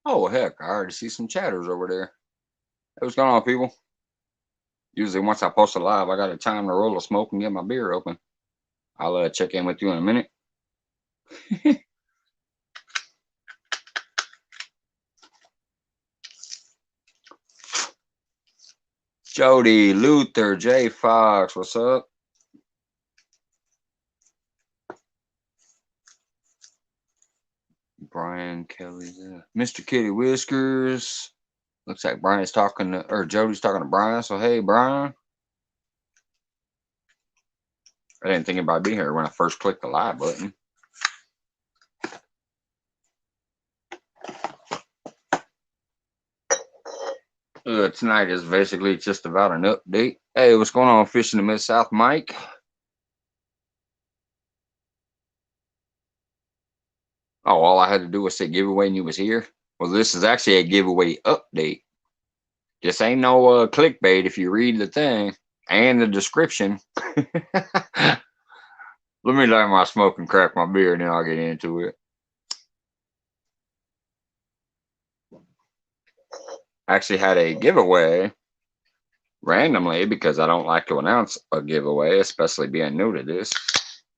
Oh, heck, I already see some chatters over there. Hey, what's going on, people? Usually, once I post a live, I got a time to roll a smoke and get my beer open. I'll check in with you in a minute. Jody, Luther, J Fox, what's up? Brian Kelly's Mr. Kitty Whiskers. Looks like Brian's talking to, or Jody's talking to Brian. So, hey, Brian. I didn't think anybody be here when I first clicked the live button. Tonight is basically just about an update. Hey, what's going on, Fishing the Mid-South, Mike? Oh, all I had to do was say giveaway and you was here. Well, this is actually a giveaway update. This ain't no clickbait if you read the thing and the description. Let me light my smoke and crack my beer and then I'll get into it. I actually had a giveaway randomly because I don't like to announce a giveaway, especially being new to this.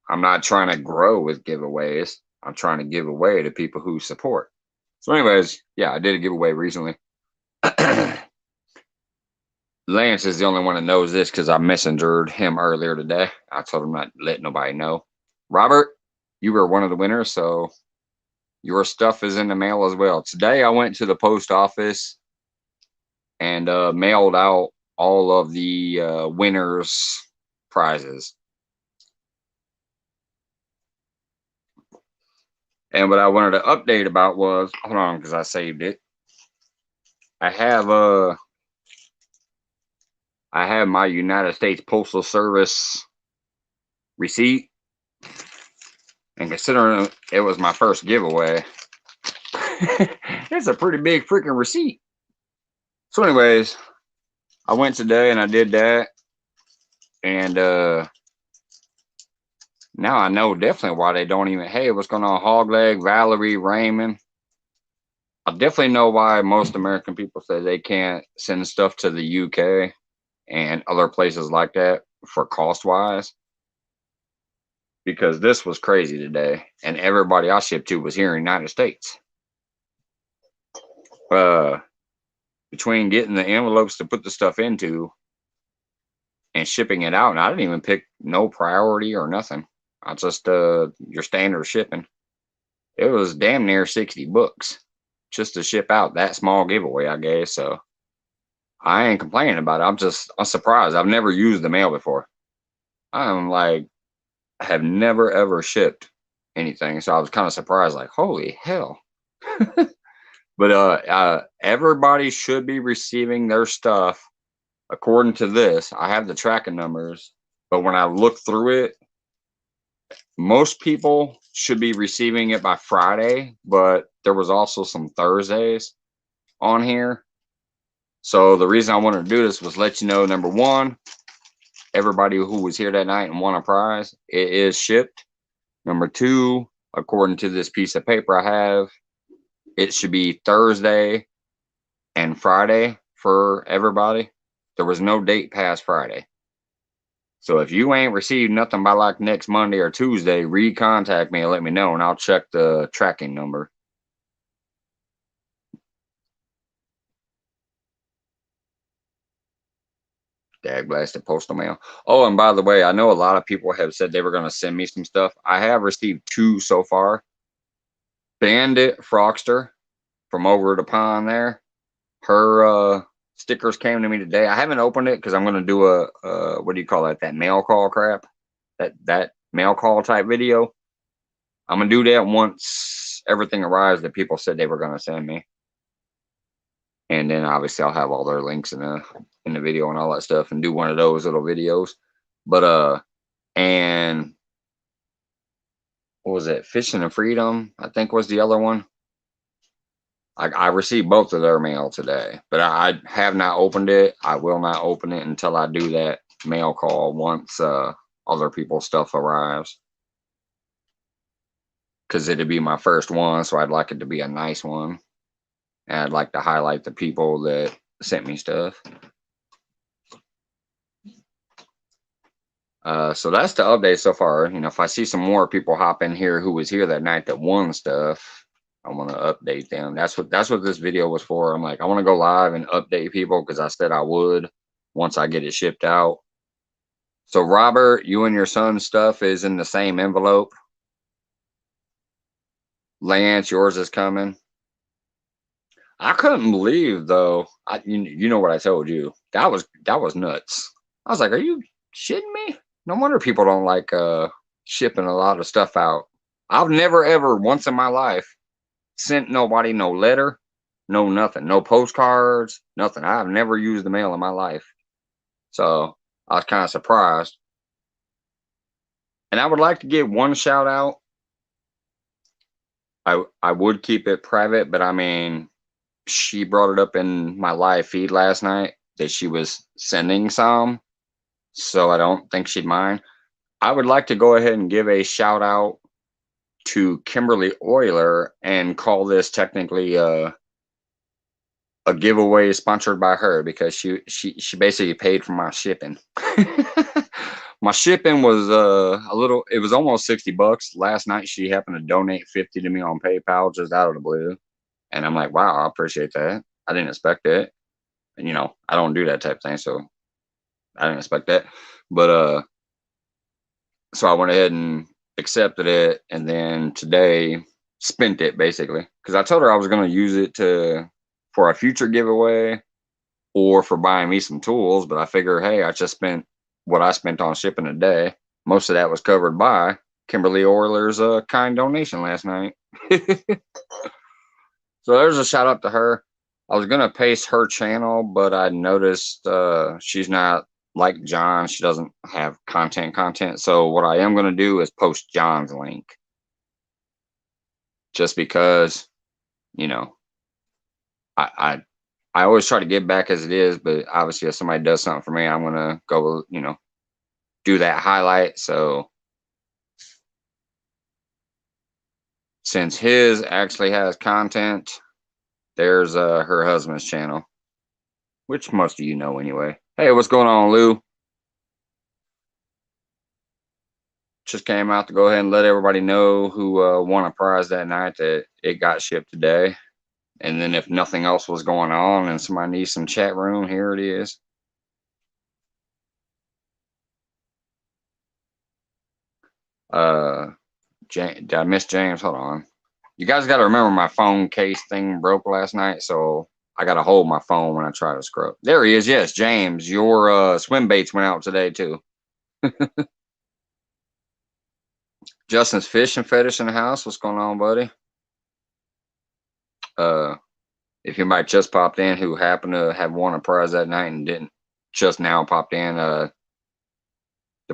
I'm not trying to grow with giveaways. I'm trying to give away to people who support. So anyways, yeah, I did a giveaway recently. Lance is the only one that knows this because I messengered him earlier today. I told him not to let nobody know. Robert, you were one of the winners, so your stuff is in the mail as well. Today I went to the post office and mailed out all of the winners' prizes. And what I wanted to update about was, hold on, because I saved it. I have my United States Postal Service receipt, and considering it was my first giveaway, it's a pretty big freaking receipt. So, anyways, I went today and I did that, and now I know definitely why they don't even. Hey, what's going on, Hogleg, Valerie, Raymond? I definitely know why most American people say they can't send stuff to the UK and other places like that for cost wise. Because this was crazy today, and everybody I shipped to was here in the United States. Between getting the envelopes to put the stuff into and shipping it out, and I didn't even pick no priority or nothing. I just your standard shipping. It was damn near $60 just to ship out that small giveaway, I guess. So I ain't complaining about it. I'm surprised. I've never used the mail before. I'm like, have never ever shipped anything, so I was kind of surprised. Like, holy hell! But everybody should be receiving their stuff according to this. I have the tracking numbers, but when I look through it, most people should be receiving it by Friday, but there was also some Thursdays on here. So the reason I wanted to do this was let you know, number one, everybody who was here that night and won a prize, it is shipped. Number two, according to this piece of paper I have, it should be Thursday and Friday for everybody. There was no date past Friday. So if you ain't received nothing by like next Monday or Tuesday, recontact me and let me know, and I'll check the tracking number. Dag blasted postal mail. Oh, and by the way, I know a lot of people have said they were going to send me some stuff. I have received two so far. Bandit Frogster from over the pond there. Her stickers came to me today. I haven't opened it because I'm going to do a what do you call that? That mail call crap. That mail call type video. I'm gonna do that once everything arrives that people said they were gonna send me, and then obviously I'll have all their links in the video and all that stuff, and do one of those little videos. But and what was it? Fishing and Freedom, I think was the other one. I received both of their mail today, but I have not opened it. I will not open it until I do that mail call once other people's stuff arrives. Because it'd be my first one, so I'd like it to be a nice one. And I'd like to highlight the people that sent me stuff. So that's the update so far. You know, if I see some more people hop in here who was here that night that won stuff, I want to update them. That's what this video was for. I'm like, I want to go live and update people because I said I would once I get it shipped out. So Robert, you and your son's stuff is in the same envelope. Lance, yours is coming. I couldn't believe though. You know what I told you. That was nuts. I was like, are you shitting me? No wonder people don't like shipping a lot of stuff out. I've never ever once in my life sent nobody no letter, no nothing, no postcards, nothing. I've never used the mail in my life. So I was kind of surprised. And I would like to give one shout out. I would keep it private, but I mean, she brought it up in my live feed last night that she was sending some, so I don't think she'd mind. I would like to go ahead and give a shout out to Kimberly Euler and call this technically a giveaway sponsored by her because she basically paid for my shipping. My shipping was a little, it was almost $60. Last night she happened to donate 50 to me on PayPal just out of the blue. And I'm like, wow, I appreciate that. I didn't expect it. And you know, I don't do that type of thing, so I didn't expect that. But so I went ahead and accepted it, and then today spent it basically because I told her I was going to use it for a future giveaway or for buying me some tools. But I figure, hey, I just spent what I spent on shipping today. Most of that was covered by Kimberly Euler's kind donation last night. So there's a shout out to her. I was gonna paste her channel, but I noticed she's not like John. She doesn't have content. So what I am gonna do is post John's link, just because, you know, I always try to give back as it is, but obviously if somebody does something for me, I'm gonna go, you know, do that highlight. So since his actually has content, there's her husband's channel, which most of you know anyway. Hey, what's going on, Lou? Just came out to go ahead and let everybody know who won a prize that night that it got shipped today. And then if nothing else was going on and somebody needs some chat room, here it is. Did I miss James? Hold on. You guys got to remember my phone case thing broke last night, so I got to hold my phone when I try to scrub. There he is. Yes, James, your swim baits went out today too. Justin's fishing fetish in the house. What's going on, buddy? If anybody just popped in who happened to have won a prize that night and didn't just now popped in, the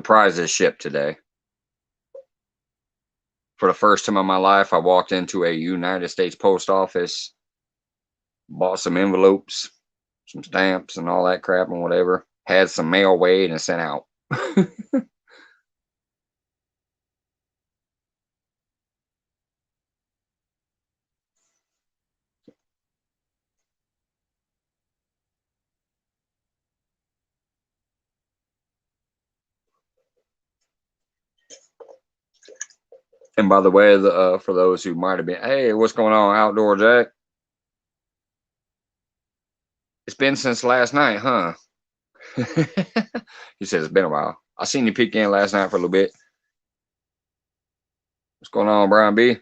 prize is shipped today. For the first time in my life, I walked into a United States post office, bought some envelopes, some stamps, and all that crap and whatever. Had some mail weighed and sent out. And by the way, for those who might have been, hey, what's going on, Outdoor Jack? It's been since last night, huh? He said it's been a while. I seen you peek in last night for a little bit. What's going on, Brian B?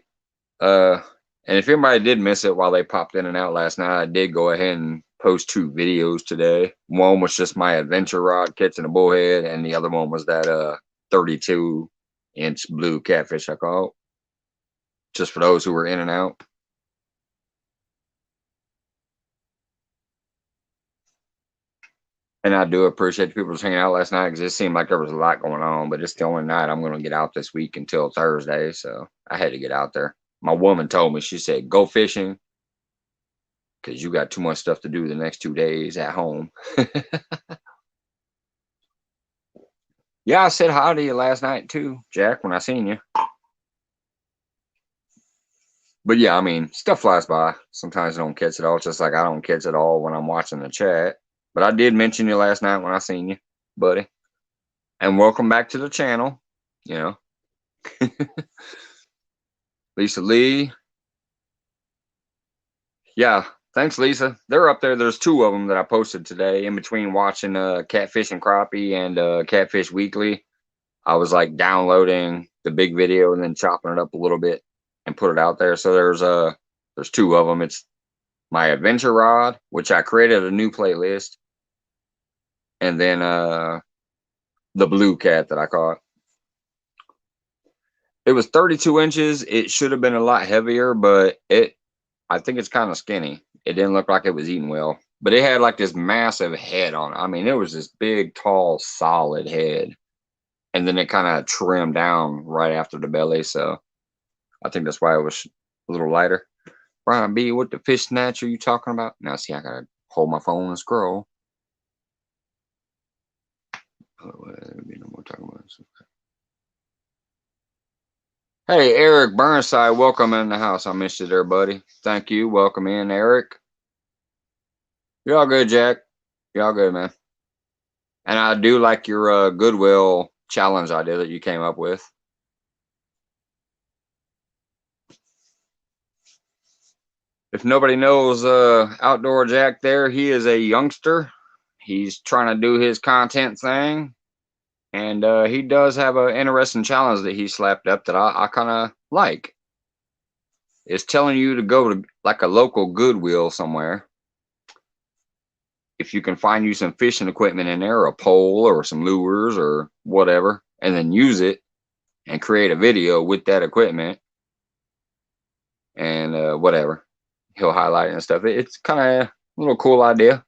And if anybody did miss it while they popped in and out last night, I did go ahead and post 2 videos today. One was just my adventure rod catching a bullhead, and the other one was that 32-inch blue catfish I caught. Just for those who were in and out. And I do appreciate the people just hanging out last night because it seemed like there was a lot going on, but it's the only night I'm going to get out this week until Thursday. So I had to get out there. My woman told me, she said, go fishing because you got too much stuff to do the next 2 days at home. Yeah, I said hi to you last night too, Jack, when I seen you. But yeah, I mean, stuff flies by. Sometimes I don't catch it all. Just like I don't catch it all when I'm watching the chat. But I did mention you last night when I seen you, buddy. And welcome back to the channel. You know, Lisa Lee. Yeah, thanks, Lisa. They're up there. There's two of them that I posted today. In between watching Catfish and Crappie and Catfish Weekly, I was like downloading the big video and then chopping it up a little bit and put it out there. So there's two of them. It's my adventure rod, which I created a new playlist, and then the blue cat that I caught. It was 32 inches. It should have been a lot heavier, but I think it's kind of skinny. It didn't look like it was eating well, but it had like this massive head on it. I mean, it was this big, tall, solid head, and then it kind of trimmed down right after the belly. So I think that's why it was a little lighter. Brian B, what the fish snatch are you talking about? Now, see, I gotta hold my phone and scroll. No more talking about this. Hey, Eric Burnside, welcome in the house. I missed you there, buddy. Thank you. Welcome in, Eric. Y'all good, Jack? Y'all good, man. And I do like your Goodwill challenge idea that you came up with. If nobody knows Outdoor Jack there, he is a youngster. He's trying to do his content thing. And he does have an interesting challenge that he slapped up that I kind of like. It's telling you to go to like a local Goodwill somewhere. If you can find you some fishing equipment in there, a pole or some lures or whatever, and then use it and create a video with that equipment and whatever. He'll highlight it and stuff. It's kind of a little cool idea.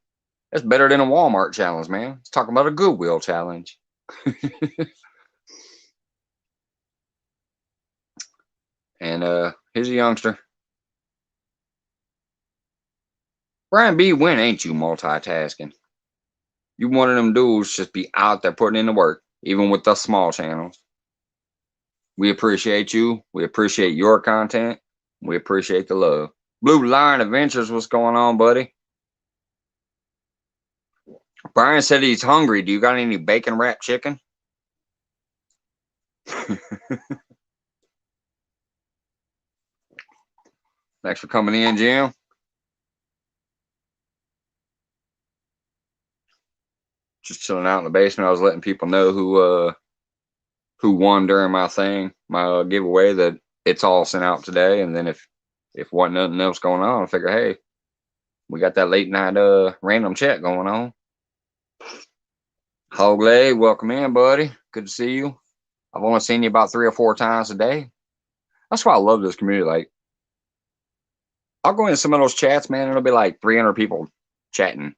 That's better than a Walmart challenge, man. It's talking about a Goodwill challenge. And here's a youngster. Brian B, when ain't you multitasking? You one of them dudes just be out there putting in the work, even with the small channels. We appreciate you. We appreciate your content. We appreciate the love. Blue Lion Adventures, what's going on, buddy? Brian said he's hungry. Do you got any bacon wrapped chicken? Thanks for coming in, Jim. Just chilling out in the basement. I was letting people know who won during my thing, my giveaway, that it's all sent out today. And then if wasn't nothing else going on, I figure, hey, we got that late night random chat going on. Hogley, welcome in, buddy. Good to see you. I've only seen you about 3 or 4 times a day. That's why I love this community. Like, I'll go into some of those chats, man, and it'll be like 300 people chatting.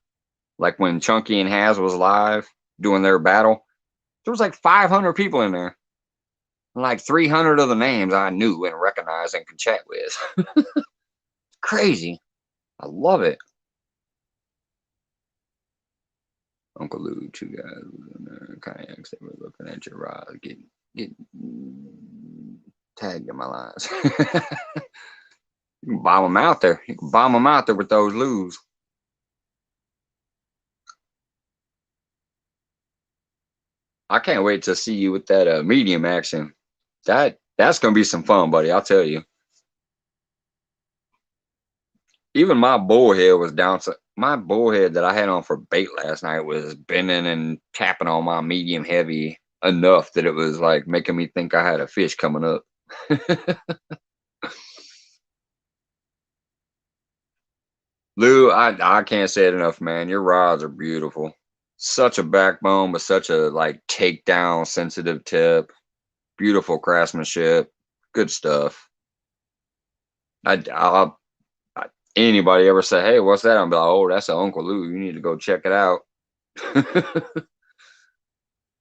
Like when Chunky and Haz was live doing their battle, there was like 500 people in there. Like 300 of the names I knew and recognized and could chat with. Crazy. I love it. Uncle Lou, 2 guys in there, kayaks that were looking at your rod, get tagged in my lines. You can bomb them out there. You can bomb them out there with those Lou's. I can't wait to see you with that medium action. That's gonna be some fun, buddy. I'll tell you. Even my bullhead was down. My bullhead that I had on for bait last night was bending and tapping on my medium heavy enough that it was like making me think I had a fish coming up. Lou, I can't say it enough, man. Your rods are beautiful. Such a backbone, but such a like takedown sensitive tip. Beautiful craftsmanship. Good stuff. I'll anybody ever say, hey, what's that? I'm like, oh, that's an Uncle Lou. You need to go check it out.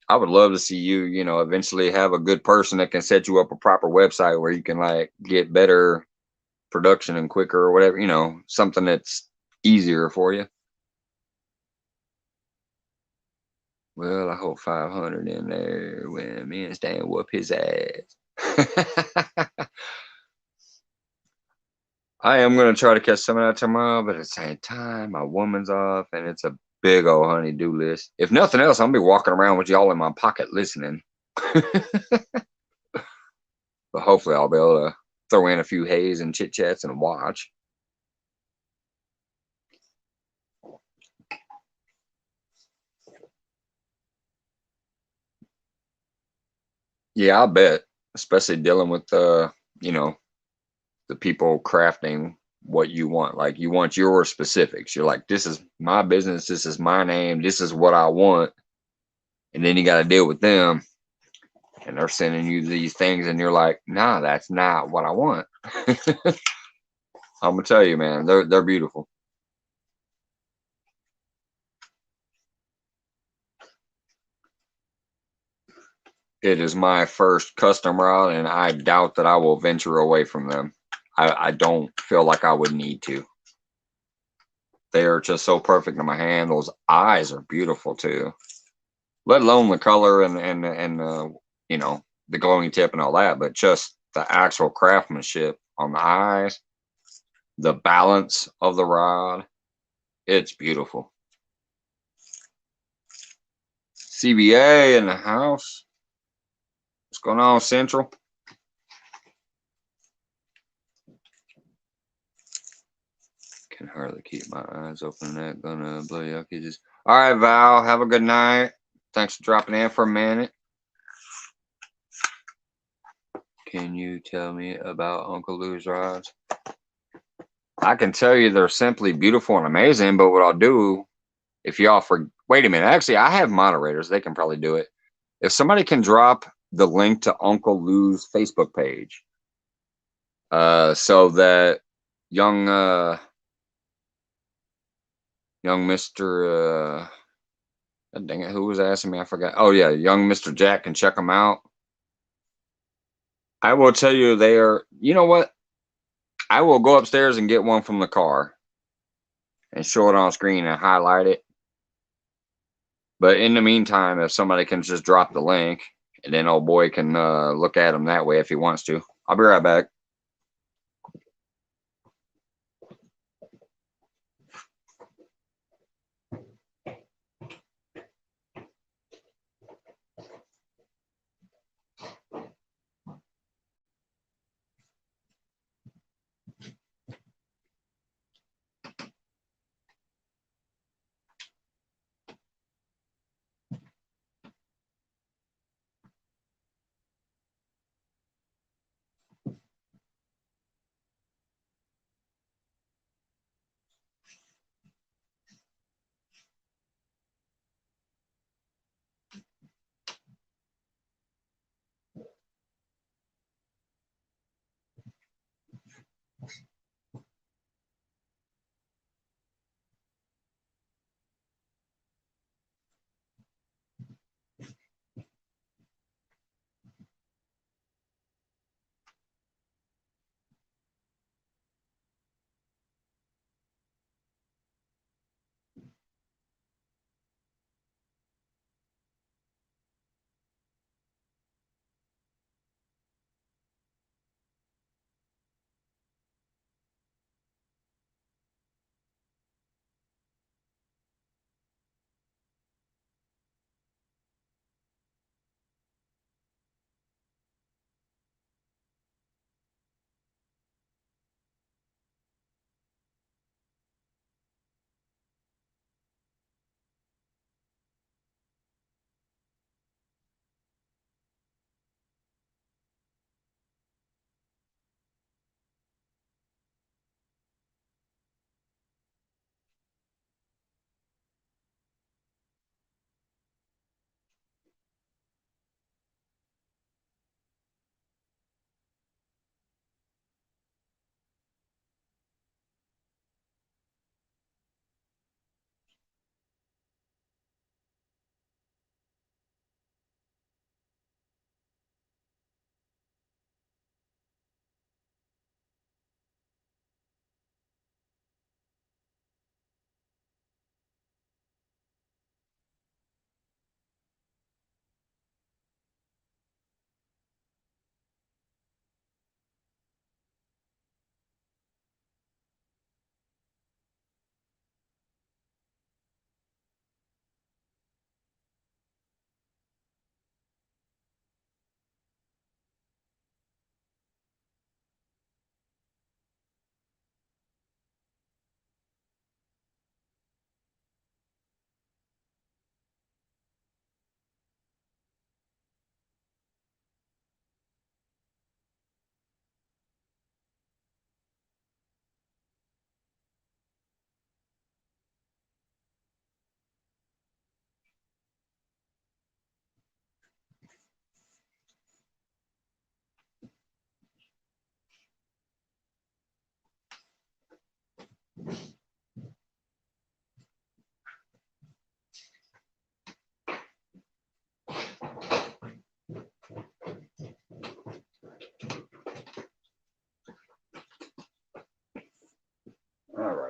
I would love to see you, eventually have a good person that can set you up a proper website where you can like get better production and quicker or whatever, something that's easier for you. Well, I hope 500 in there when me and Stan whoop his ass. I am gonna try to catch some of that tomorrow, but at the same time, my woman's off, and it's a big old honey-do list. If nothing else, I'm gonna be walking around with y'all in my pocket listening. But hopefully, I'll be able to throw in a few haze and chit chats and watch. Yeah, I bet. Especially dealing with you know, the people crafting what you want. Like you want your specifics. You're like, this is my business, this is my name, this is what I want. And then you got to deal with them, and they're sending you these things, and you're like, nah, that's not what I want. I'm gonna tell you, man, they're beautiful. It is my first custom route, and I doubt that I will venture away from them. I don't feel like I would need to. They are just so perfect in my hand. Those eyes are beautiful too. Let alone the color and you know, the glowing tip and all that, but just the actual craftsmanship on the eyes, the balance of the rod. It's beautiful. CBA in the house. What's going on, Central? Can hardly keep my eyes open. That gonna blow you up. Just all right, Val. Have a good night. Thanks for dropping in for a minute. Can you tell me about Uncle Lou's rods? I can tell you they're simply beautiful and amazing. But what I'll do, if y'all wait a minute. Actually, I have moderators. They can probably do it. If somebody can drop the link to Uncle Lou's Facebook page, so that young Mr. Dang it, who was asking me? I forgot. Oh yeah, young Mr. Jack can check them out. I will tell you they are. You know what? I will go upstairs and get one from the car and show it on screen and highlight it. But in the meantime, if somebody can just drop the link, and then old boy can look at them that way if he wants to. I'll be right back.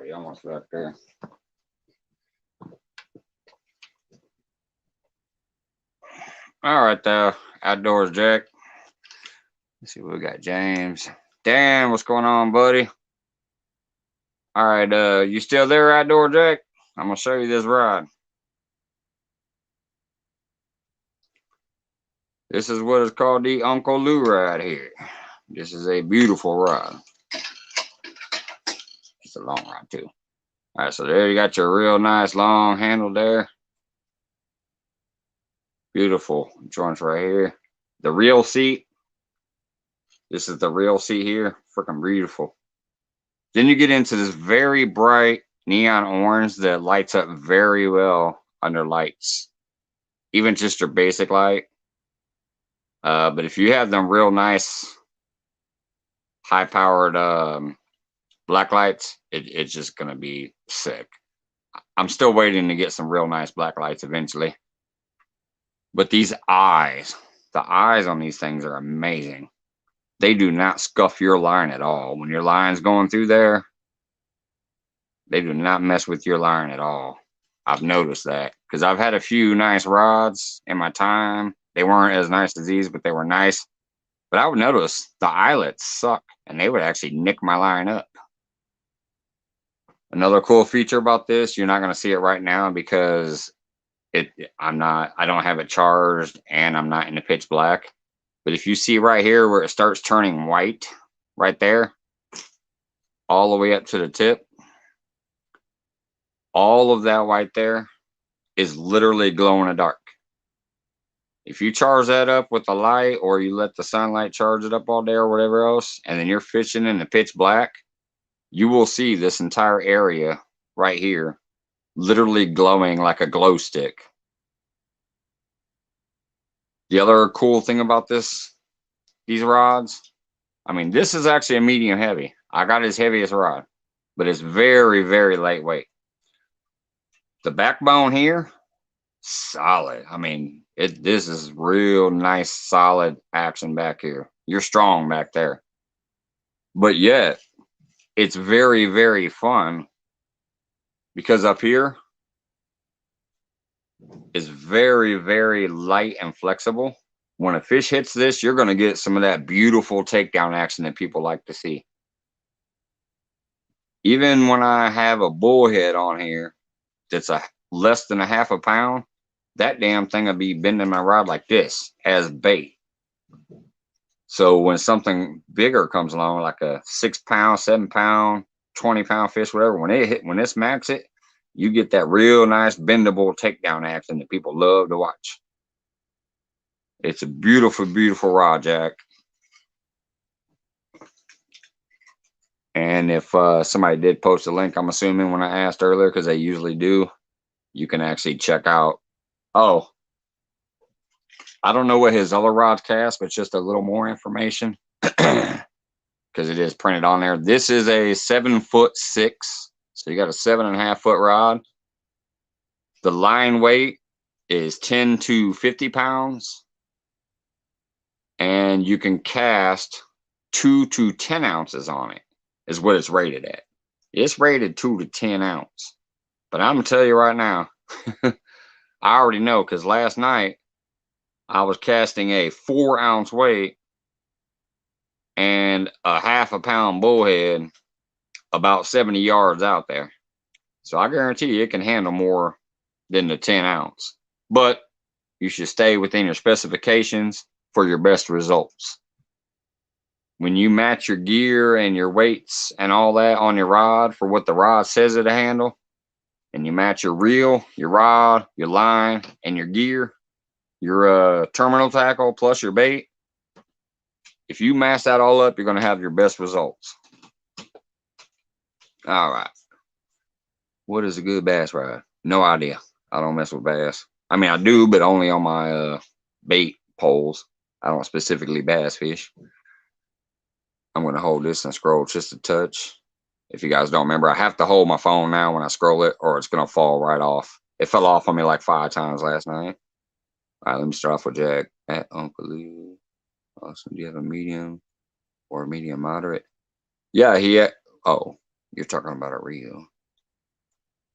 you almost back there. All right, though. Outdoors Jack. Let's see what we got. James. Dan, what's going on, buddy? All right, you still there, Outdoor Jack? I'm gonna show you this rod. This is what is called the Uncle Lou rod here. This is a beautiful rod. It's a long rod too. All right, so there you got your real nice long handle there. Beautiful joints right here. The real seat. This is the real seat here. Freaking beautiful. Then you get into this very bright neon orange that lights up very well under lights. Even just your basic light. But if you have them real nice high powered black lights, it's just gonna be sick. I'm still waiting to get some real nice black lights eventually. But these eyes, the eyes on these things are amazing. They do not scuff your line at all. When your line's going through there, they do not mess with your line at all. I've noticed that because I've had a few nice rods in my time. They weren't as nice as these, but they were nice. But I would notice the eyelets suck and they would actually nick my line up. Another cool feature about this, you're not going to see it right now because I don't have it charged and I'm not in the pitch black. But if you see right here where it starts turning white, right there, all the way up to the tip, all of that white there is literally glow in the dark. If you charge that up with the light or you let the sunlight charge it up all day or whatever else, and then you're fishing in the pitch black, you will see this entire area right here literally glowing like a glow stick. The other cool thing about these rods, I mean, this is actually a medium heavy. I got his heaviest rod, but it's very, very lightweight. The backbone here, solid. I mean, this is real nice, solid action back here. You're strong back there. But yet, it's very, very fun because up here is very, very light and flexible. When a fish hits this, you're going to get some of that beautiful takedown action that people like to see. Even when I have a bullhead on here that's less than a half a pound, that damn thing will be bending my rod like this as bait. So when something bigger comes along, like a 6 pound, 7 pound, 20 pound fish, whatever, when it smacks it, you get that real nice bendable takedown action that people love to watch. It's a beautiful, beautiful rod, Jack. And if somebody did post a link, I'm assuming when I asked earlier, because they usually do, you can actually check out. Oh, I don't know what his other rods cast, but just a little more information because it is printed on there. This is a 7'6", so you got a 7.5 foot rod. The line weight is 10 to 50 pounds, and you can cast 2 to 10 ounces on it. Is what it's rated at. It's rated 2 to 10 ounce, but I'm gonna tell you right now, I already know because last night I was casting a 4 ounce weight and a half a pound bullhead about 70 yards out there. So I guarantee you it can handle more than the 10 ounce, but you should stay within your specifications for your best results. When you match your gear and your weights and all that on your rod for what the rod says it'll handle, and you match your reel, your rod, your line, and your gear, your terminal tackle plus your bait, if you match that all up, you're going to have your best results. All right. What is a good bass rod? No idea. I don't mess with bass. I mean, I do, but only on my bait poles. I don't specifically bass fish. I'm going to hold this and scroll just a touch. If you guys don't remember, I have to hold my phone now when I scroll it or it's going to fall right off. It fell off on me like 5 times last night. All right, let me start off with Jack. At Uncle Lou. Awesome. Do you have a medium or a medium moderate? Yeah, oh, you're talking about a reel.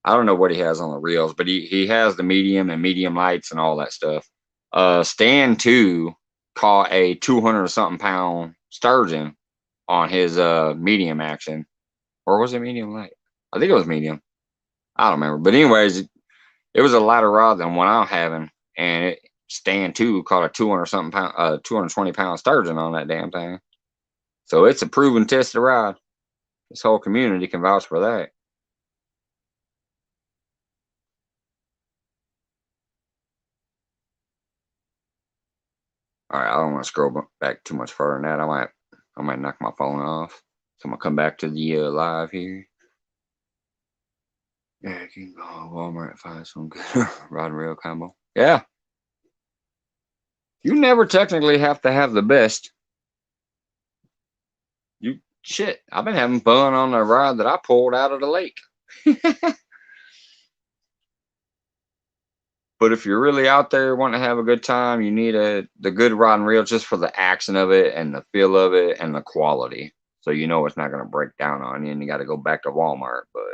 I don't know what he has on the reels, but he has the medium and medium lights and all that stuff. Stan 2 caught a 200 something pound sturgeon on his medium action, or was it medium light? I think it was medium. I don't remember, but anyways, it was a lighter rod than what I'm having, and Stan 2 caught a 200 something pound, 220 pound sturgeon on that damn thing. So it's a proven tested rod. This whole community can vouch for that. All right, I don't want to scroll back too much further than that. I might knock my phone off. So I'm gonna come back to the live here. Yeah, you can go to Walmart and find some good rod and reel combo. Yeah, you never technically have to have the best. You shit. I've been having fun on the rod that I pulled out of the lake. But if you're really out there wanting to have a good time, you need the good rod and reel just for the action of it and the feel of it and the quality. So you know it's not going to break down on you and you got to go back to Walmart. But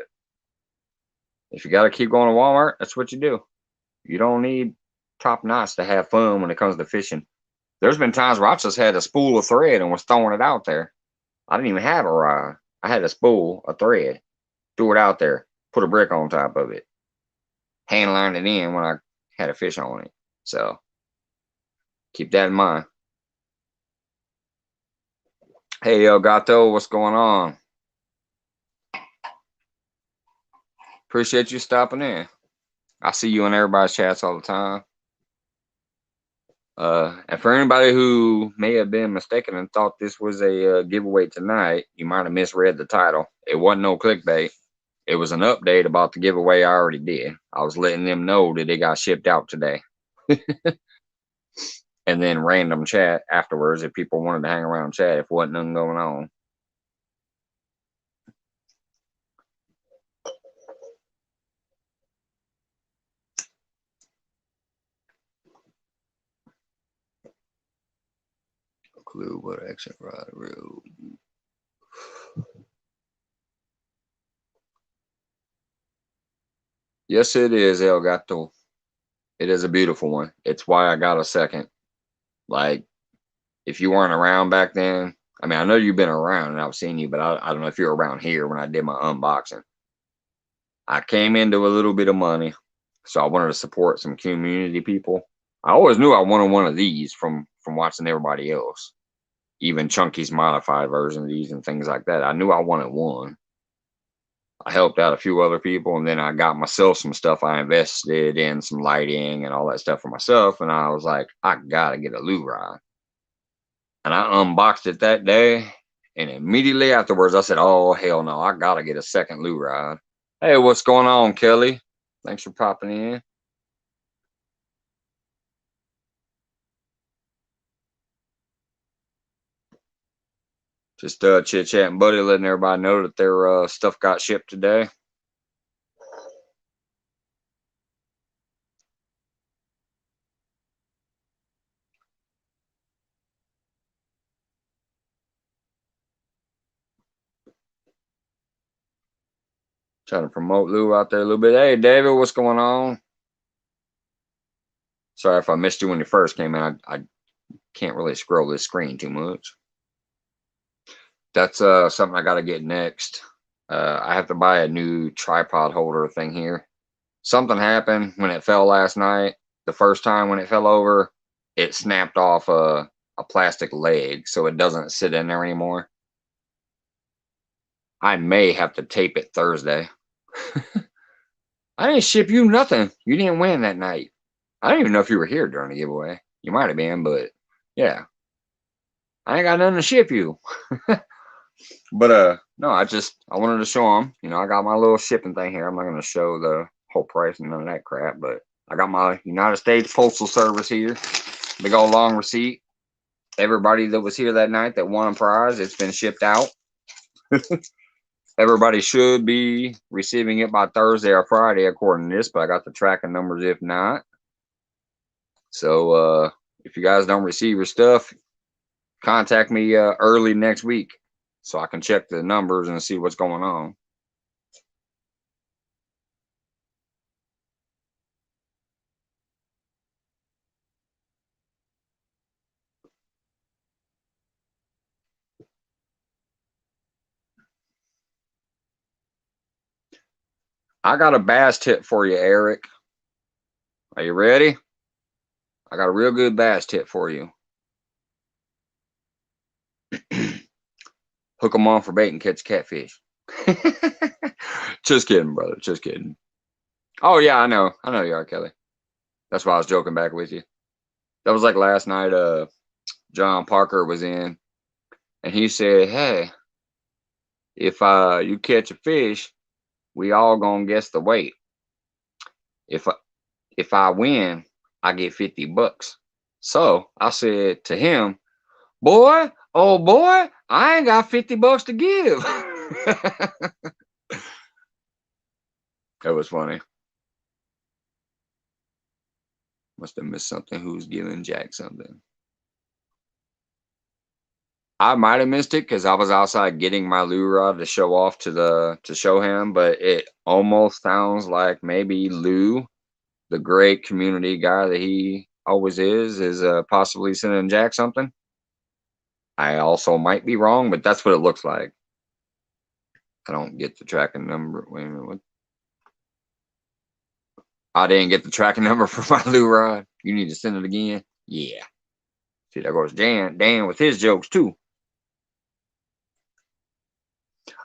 if you got to keep going to Walmart, that's what you do. You don't need top notch to have fun when it comes to fishing. There's been times where I just had a spool of thread and was throwing it out there. I didn't even have a rod. I had a spool of thread, threw it out there, put a brick on top of it, hand lined it in when I had a fish on it. So keep that in mind. Hey, El Gato, what's going on? Appreciate you stopping in. I see you in everybody's chats all the time. And for anybody who may have been mistaken and thought this was a giveaway tonight, you might have misread the title. It wasn't no clickbait. It was an update about the giveaway I already did. I was letting them know that it got shipped out today. And then random chat afterwards if people wanted to hang around and chat if wasn't nothing going on. Clue what exit rod road. Yes, it is, El Gato. It is a beautiful one. It's why I got a second. Like, if you weren't around back then, I mean, I know you've been around and I've seen you, but I don't know if you're around here when I did my unboxing. I came into a little bit of money, so I wanted to support some community people. I always knew I wanted one of these from watching everybody else, even Chunky's modified version of these and things like that. I knew I wanted one. I helped out a few other people, and then I got myself some stuff. I invested in some lighting and all that stuff for myself, and I was like, I gotta get a Lure rod. And I unboxed it that day, and immediately afterwards, I said, "Oh hell no, I gotta get a second Lure rod." Hey, what's going on, Kelly? Thanks for popping in. Just chit chatting, buddy, letting everybody know that their stuff got shipped today. Trying to promote Lou out there a little bit. Hey, David, what's going on? Sorry if I missed you when you first came in. I can't really scroll this screen too much. That's something I got to get next. I have to buy a new tripod holder thing here. Something happened when it fell last night. The first time when it fell over, it snapped off a plastic leg, so it doesn't sit in there anymore. I may have to tape it Thursday. I didn't ship you nothing. You didn't win that night. I don't even know if you were here during the giveaway. You might have been, but yeah. I ain't got nothing to ship you. But no, I wanted to show them. You know, I got my little shipping thing here. I'm not gonna show the whole price and none of that crap, but I got my United States Postal Service here. Big old long receipt. Everybody that was here that night that won a prize, it's been shipped out. Everybody should be receiving it by Thursday or Friday, according to this, but I got the tracking numbers if not. So if you guys don't receive your stuff, contact me early next week so I can check the numbers and see what's going on. I got a bass tip for you, Eric. Are you ready? I got a real good bass tip for you. Hook them on for bait and catch catfish. Just kidding, brother. Just kidding. Oh yeah, I know. I know you are, Kelly. That's why I was joking back with you. That was like last night. John Parker was in, and he said, "Hey, if you catch a fish, we all gonna guess the weight. If I, if I win, I get $50. So I said to him, boy, oh boy, I ain't got $50 to give." That was funny. Must have missed something. Who's giving Jack something? I might have missed it because I was outside getting my lure rod to show off to show him, but it almost sounds like maybe Lou, the great community guy that he always is possibly sending Jack something. I also might be wrong, but that's what it looks like. I don't get the tracking number. Wait a minute. What? I didn't get the tracking number for my lure rod. You need to send it again. Yeah. See, there goes Dan with his jokes too.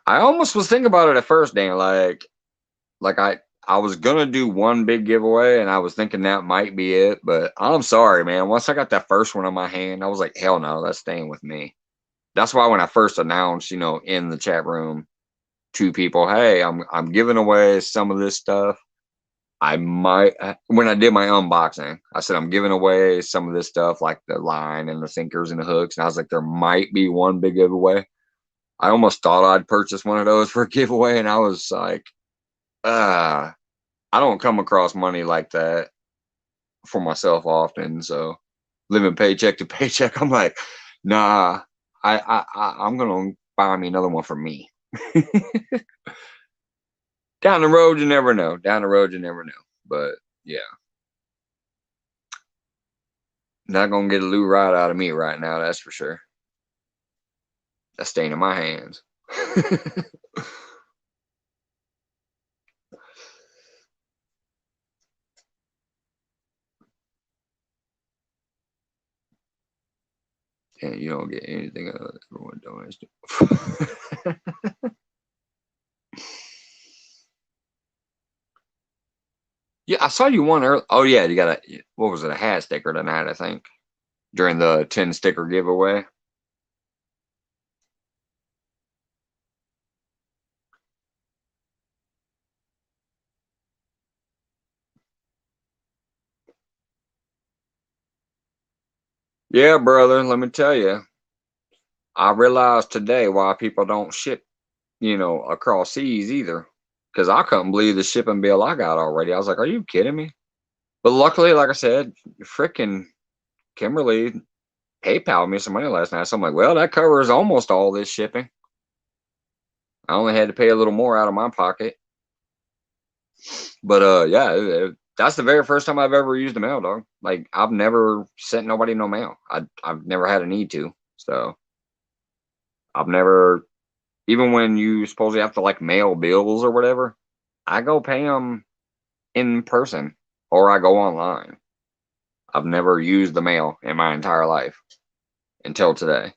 I almost was thinking about it at first, Dan. Like I was gonna do one big giveaway, and I was thinking that might be it. But I'm sorry, man. Once I got that first one in my hand, I was like, hell no, that's staying with me. That's why when I first announced, in the chat room to people, hey, I'm giving away some of this stuff. I might, when I did my unboxing, I said I'm giving away some of this stuff, like the line and the sinkers and the hooks. And I was like, there might be one big giveaway. I almost thought I'd purchase one of those for a giveaway, and I was like, I don't come across money like that for myself often. So living paycheck to paycheck, I'm like, nah, I'm gonna buy me another one for me. Down the road, you never know. Down the road, you never know. But yeah, not gonna get a lure rod out of me right now. That's for sure. That's staying in my hands. And you don't get anything out of everyone donates. Yeah, I saw you one earlier. Oh yeah, you got what was it, a hat sticker tonight, I think, during the 10 sticker giveaway. Yeah, brother, let me tell you, I realized today why people don't ship, across seas either. Because I couldn't believe the shipping bill I got already. I was like, are you kidding me? But luckily, like I said, freaking Kimberly PayPal me some money last night. So I'm like, well, that covers almost all this shipping. I only had to pay a little more out of my pocket. But yeah, that's the very first time I've ever used a mail, dog. Like I've never sent nobody no mail. I've never had a need to. So I've never, even when you supposedly have to like mail bills or whatever, I go pay them in person or I go online. I've never used the mail in my entire life until today.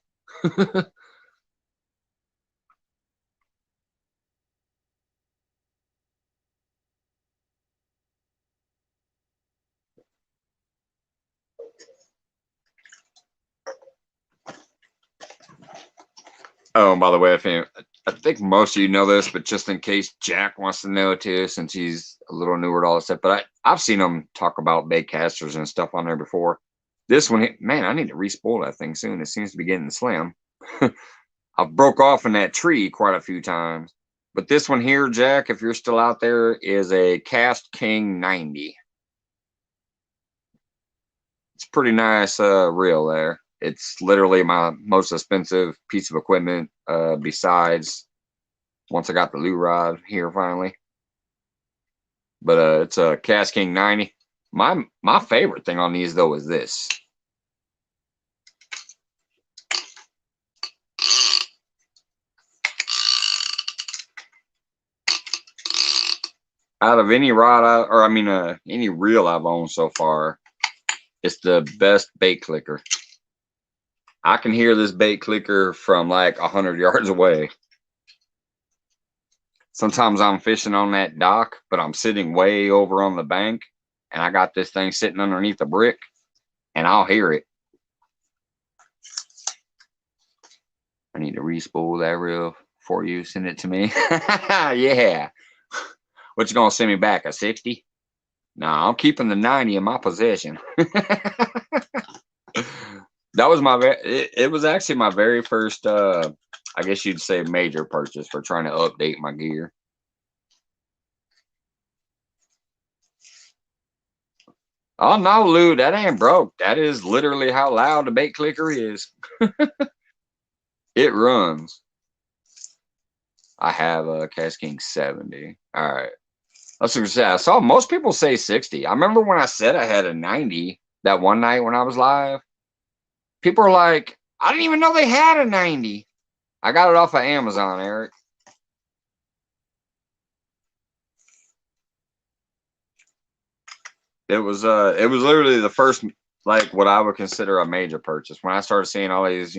Oh, and by the way, I think most of you know this, but just in case Jack wants to know too, since he's a little newer to all this stuff, but I've seen him talk about bait casters and stuff on there before. This one, man, I need to re-spool that thing soon. It seems to be getting slim. I've broke off in that tree quite a few times. But this one here, Jack, if you're still out there, is a KastKing 90. It's pretty nice reel there. It's literally my most expensive piece of equipment besides once I got the lure rod here finally. But it's a KastKing 90. My favorite thing on these though is this. Out of any rod, any reel I've owned so far, it's the best bait clicker. I can hear this bait clicker from like 100 yards away. Sometimes I'm fishing on that dock, but I'm sitting way over on the bank, and I got this thing sitting underneath a brick, and I'll hear it. I need to re-spool that reel for you. Send it to me. Yeah. What you gonna send me back? A 60? No, I'm keeping the 90 in my possession. That was it was actually my very first I guess you'd say major purchase for trying to update my gear. Oh no, Lou, that ain't broke. That is literally how loud the bait clicker is. It runs. I have a Casking 70. All right. That's what I say. I saw most people say 60. I remember when I said I had a 90 that one night when I was live. People are like, I didn't even know they had a 90. I got it off of Amazon, Eric. It was literally the first, like, what I would consider a major purchase. When I started seeing all these,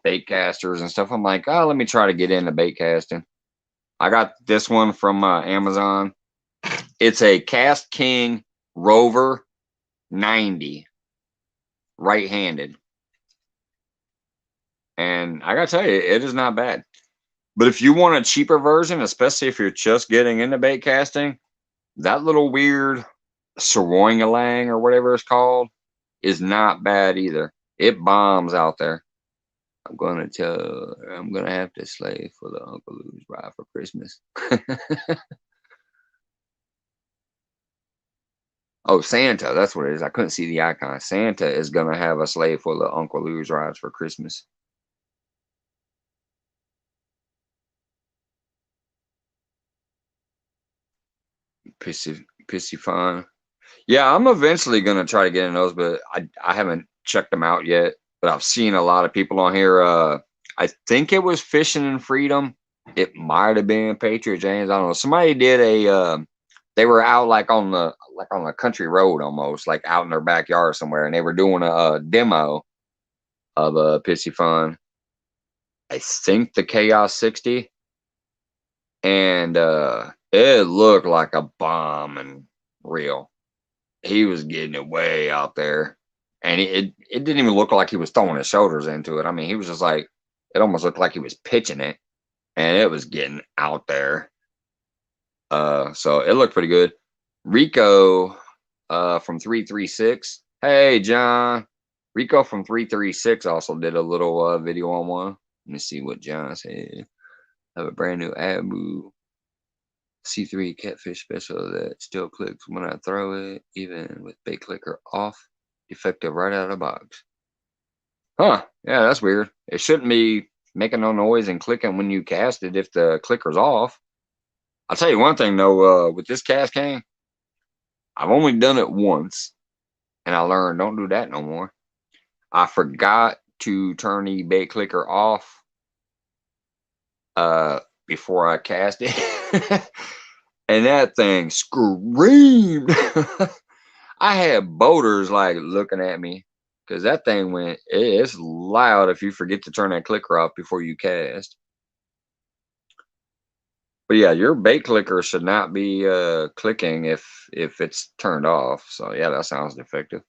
bait casters and stuff, I'm like, oh, let me try to get into bait casting. I got this one from Amazon. It's a Cast King Rover 90, right-handed. And I gotta tell you, it is not bad. But if you want a cheaper version, especially if you're just getting into bait casting, that little weird Saroingalang or whatever it's called is not bad either. It bombs out there. I'm gonna have to slave for the Uncle Lou's ride for Christmas. Oh, Santa, that's what it is. I couldn't see the icon. Santa is gonna have a sleigh full of Uncle Lou's rides for Christmas. Pissy fun. Yeah, I'm eventually gonna try to get in those, but I haven't checked them out yet. But I've seen a lot of people on here. I think it was Fishing and Freedom. It might have been Patriot James. I don't know. Somebody did they were out like on the country road almost, like out in their backyard somewhere, and they were doing a demo of a Pissy Fun. I think the Chaos 60, and it looked like a bomb and real. He was getting it way out there, and it didn't even look like he was throwing his shoulders into it. I mean, he was just like, it almost looked like he was pitching it, and it was getting out there. So it looked pretty good. Rico from 336. Hey, John. Rico from 336 also did a little video on one. Let me see what John said. I have a brand new Abu C3 catfish special that still clicks when I throw it, even with bait clicker off. Effective right out of the box. Huh. Yeah, that's weird. It shouldn't be making no noise and clicking when you cast it if the clicker's off. I'll tell you one thing though, with this cast cane, I've only done it once, and I learned don't do that no more. I forgot to turn the bait clicker off before I cast it. And that thing screamed. I had boaters like looking at me because that thing went, it's loud if you forget to turn that clicker off before you cast. But yeah, your bait clicker should not be clicking if it's turned off. So yeah, that sounds defective.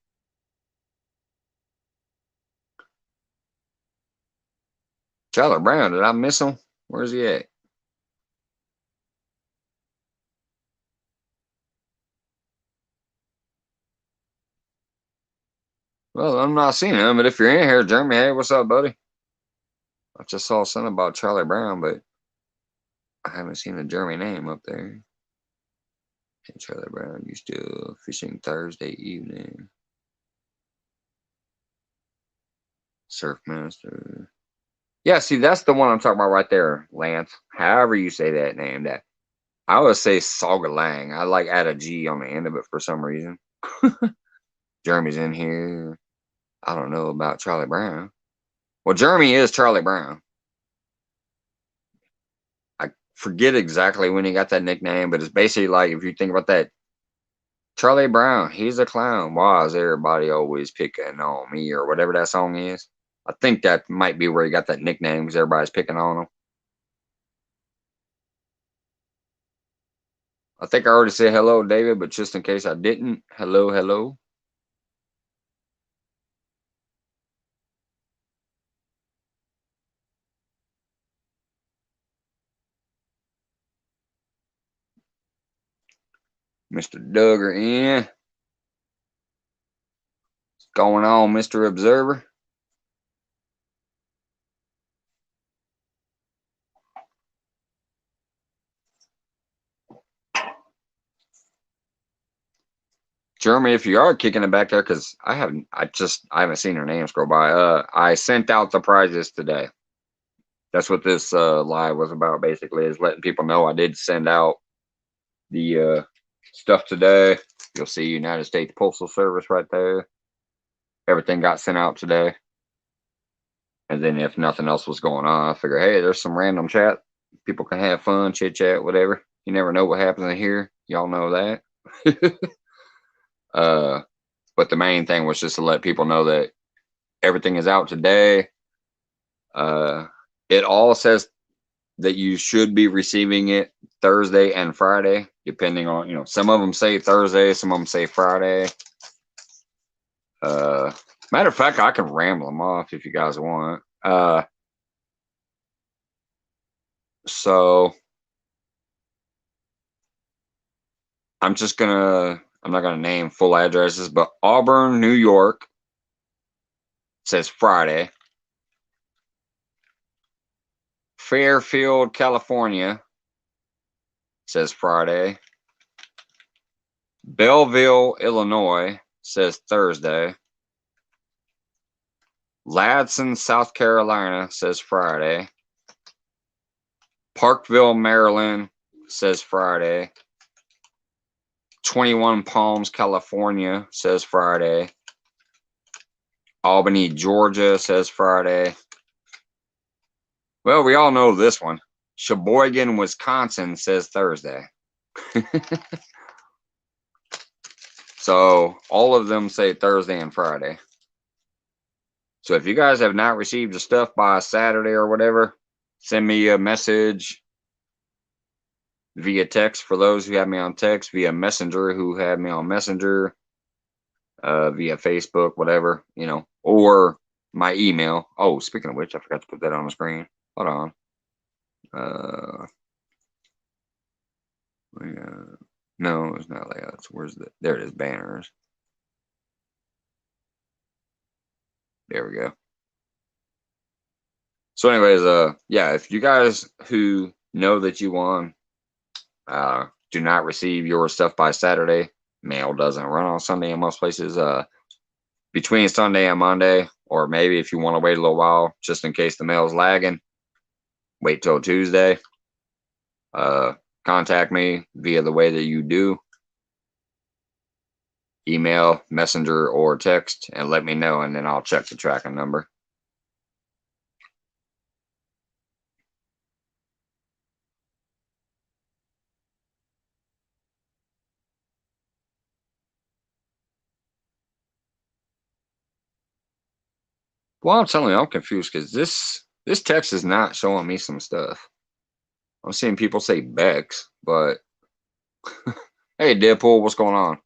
Tyler Brown, did I miss him? Where's he at? Well, I'm not seeing him, but if you're in here, Jeremy, hey, what's up, buddy? I just saw something about Charlie Brown, but I haven't seen the Jeremy name up there. Hey, Charlie Brown, you still fishing Thursday evening? Surfmaster. Yeah, see, that's the one I'm talking about right there, Lance. However you say that name, that I would say Saugalang. I like add a G on the end of it for some reason. Jeremy's in here. I don't know about Charlie Brown. Well, Jeremy is Charlie Brown. forget exactly when he got that nickname, but it's basically like if you think about that, Charlie Brown, he's a clown. Why is everybody always picking on me or whatever that song is? I think that might be where he got that nickname because everybody's picking on him. I think I already said hello, David, but just in case I didn't, hello, hello. Mr. Duggar in. What's going on, Mr. Observer? Jeremy, if you are kicking it back there, because I haven't seen her name scroll by. I sent out the prizes today. That's what this live was about, basically, is letting people know I did send out the stuff today. You'll see United States Postal Service right there. Everything got sent out today. And then if nothing else was going on, I figure, hey, there's some random chat. People can have fun, chit chat, whatever. You never know what happens in here. Y'all know that. But the main thing was just to let people know that everything is out today. It all says that you should be receiving it Thursday and Friday, depending on, some of them say Thursday, some of them say Friday. Matter of fact, I can ramble them off if you guys want. So I'm not gonna name full addresses, but Auburn, New York says Friday. Fairfield, California says Friday. Belleville, Illinois says Thursday. Ladson, South Carolina says Friday. Parkville, Maryland says Friday. 21 Palms, California says Friday. Albany, Georgia says Friday. Well, we all know this one. Sheboygan, Wisconsin says Thursday. So all of them say Thursday and Friday. So if you guys have not received your stuff by Saturday or whatever, send me a message via text for those who have me on text, via Messenger who have me on Messenger, via Facebook, whatever, or my email. Oh, speaking of which, I forgot to put that on the screen. Hold on. No, it's not layouts. There it is, banners. There we go. So anyways, yeah, if you guys who know that you won do not receive your stuff by Saturday, mail doesn't run on Sunday in most places. Between Sunday and Monday, or maybe if you want to wait a little while, just in case the mail's lagging, wait till Tuesday. Contact me via the way that you do. Email, messenger, or text, and let me know, and then I'll check the tracking number. Well, I'm telling you, I'm confused because this text is not showing me some stuff. I'm seeing people say Bex, but hey, Deadpool, what's going on?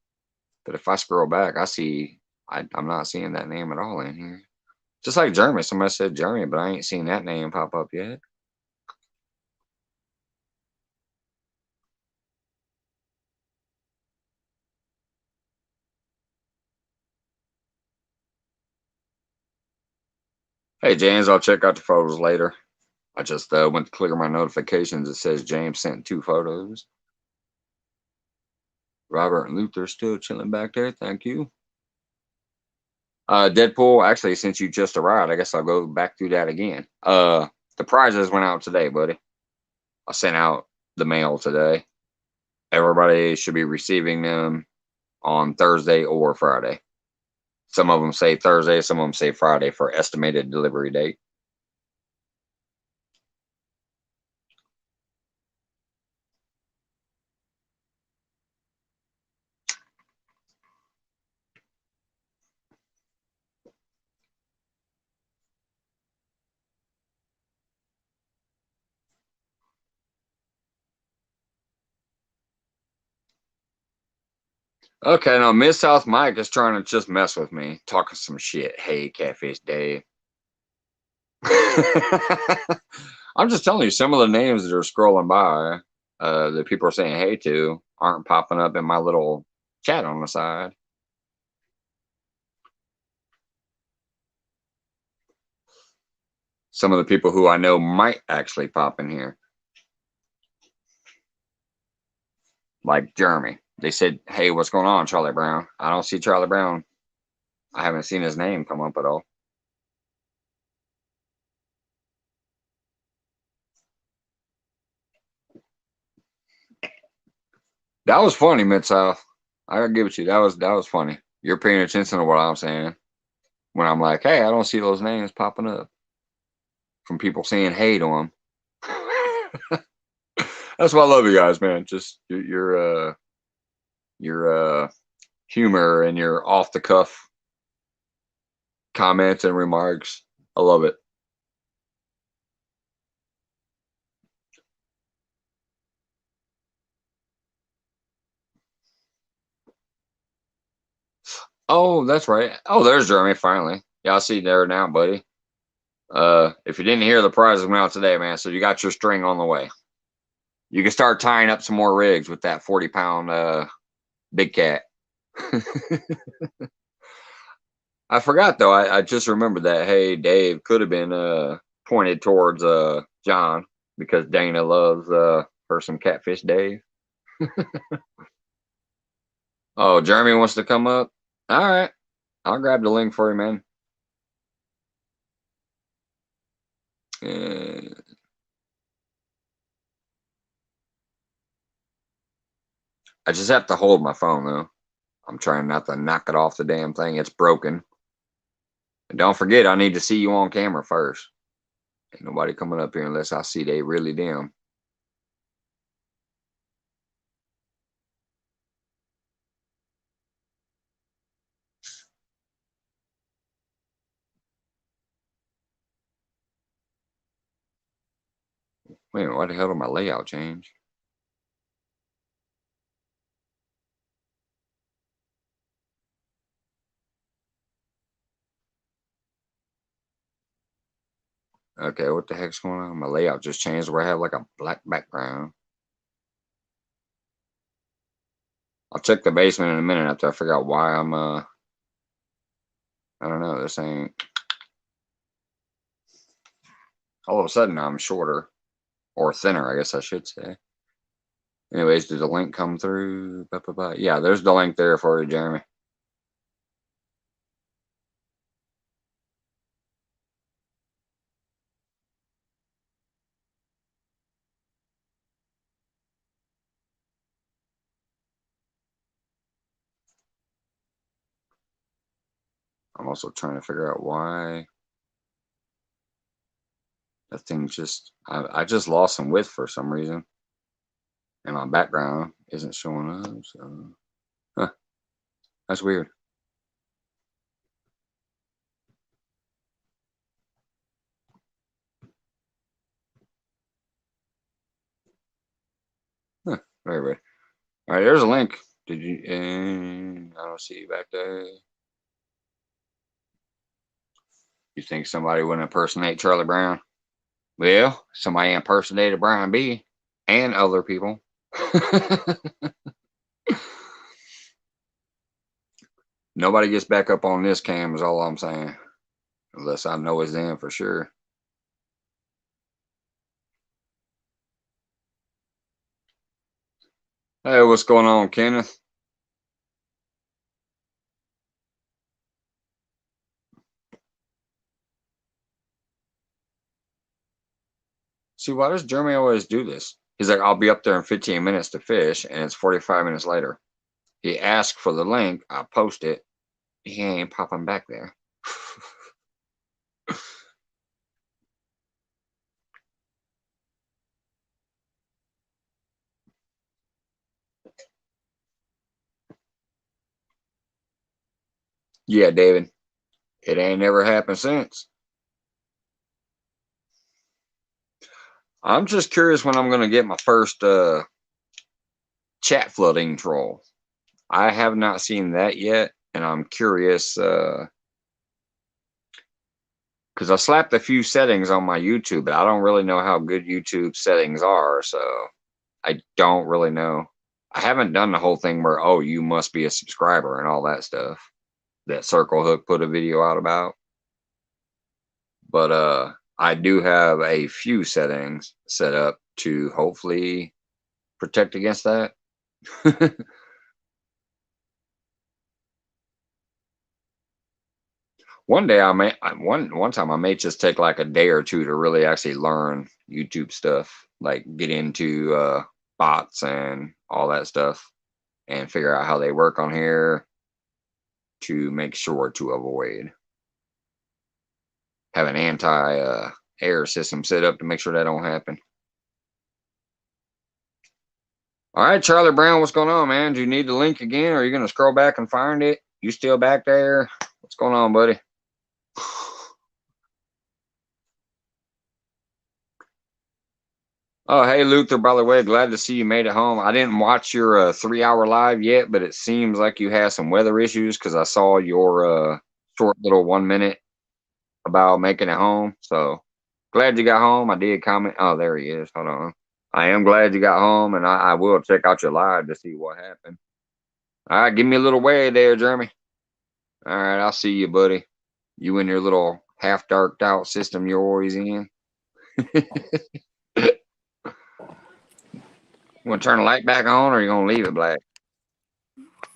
But if I scroll back, I'm not seeing that name at all in here. Just like Jeremy, somebody said Jeremy, but I ain't seen that name pop up yet. Hey, James, I'll check out the photos later. I just went to clear my notifications. It says James sent 2 photos. Robert and Luther still chilling back there. Thank you. Deadpool, actually, since you just arrived, I guess I'll go back through that again. The prizes went out today, buddy. I sent out the mail today. Everybody should be receiving them on Thursday or Friday. Some of them say Thursday, some of them say Friday for estimated delivery date. Okay, now Miss South Mike is trying to just mess with me, talking some shit. Hey, Catfish Dave. I'm just telling you, some of the names that are scrolling by, that people are saying hey to, aren't popping up in my little chat on the side. Some of the people who I know might actually pop in here, like Jeremy. They said, "Hey, what's going on, Charlie Brown?" I don't see Charlie Brown. I haven't seen his name come up at all. That was funny, Mid South. I gotta give it to you. That was funny. You're paying attention to what I'm saying when I'm like, "Hey, I don't see those names popping up from people saying hey to them." That's why I love you guys, man. Just your humor and your off the cuff comments and remarks. I love it. Oh, that's right. Oh, there's Jeremy finally. Yeah, I see you there now, buddy. If you didn't hear, the prizes went out today, man. So you got your string on the way. You can start tying up some more rigs with that 40-pound big cat. I forgot though. I just remembered that. Hey, Dave could have been pointed towards John because Dana loves her some catfish Dave. Oh, Jeremy wants to come up. All right, I'll grab the link for you, man. Uh, I just have to hold my phone though. I'm trying not to knock it off the damn thing. It's broken. And don't forget, I need to see you on camera first. Ain't nobody coming up here unless I see they really dim. Wait a minute, why the hell did my layout change? Okay, what the heck's going on? My layout just changed where I have like a black background. I'll check the basement in a minute after I figure out why I'm I don't know, this ain't all of a sudden I'm shorter or thinner, I guess I should say. Anyways, did the link come through? Blah, blah, blah. Yeah, there's the link there for you, Jeremy. I'm also trying to figure out why that thing just I just lost some width for some reason. And my background isn't showing up. So huh, that's weird. Huh, very weird. All right, there's a link. Did you? I don't see you back there. You think somebody would impersonate Charlie Brown? Well, somebody impersonated Brian B. and other people. Nobody gets back up on this cam is all I'm saying. Unless I know it's in for sure. Hey, what's going on, Kenneth? See, why does Jeremy always do this? He's like, I'll be up there in 15 minutes to fish, and it's 45 minutes later. He asked for the link. I post it. He ain't popping back there. Yeah, David. It ain't never happened since. I'm just curious when I'm gonna get my first chat flooding troll. I have not seen that yet, and I'm curious because I slapped a few settings on my YouTube, but I don't really know how good YouTube settings are, so I don't really know. I haven't done the whole thing where, oh, you must be a subscriber and all that stuff that Circle Hook put a video out about. But I do have a few settings set up to hopefully protect against that. One day one time I may just take like a day or two to really actually learn YouTube stuff, like get into bots and all that stuff and figure out how they work on here to make sure to avoid have an anti error system set up to make sure that don't happen. All right, Charlie Brown, what's going on, man? Do you need the link again, or are you going to scroll back and find it? You still back there? What's going on, buddy? Oh, hey, Luther, by the way, glad to see you made it home. I didn't watch your 3-hour live yet, but it seems like you had some weather issues because I saw your short little 1 minute about making it home. So glad you got home. I did comment. Oh, there he is. Hold on. I am glad you got home, and I will check out your live to see what happened. All right, give me a little wave there, Jeremy. All right, I'll see you, buddy. You in your little half darked out system you're always in. You want to turn the light back on, or you gonna leave it black?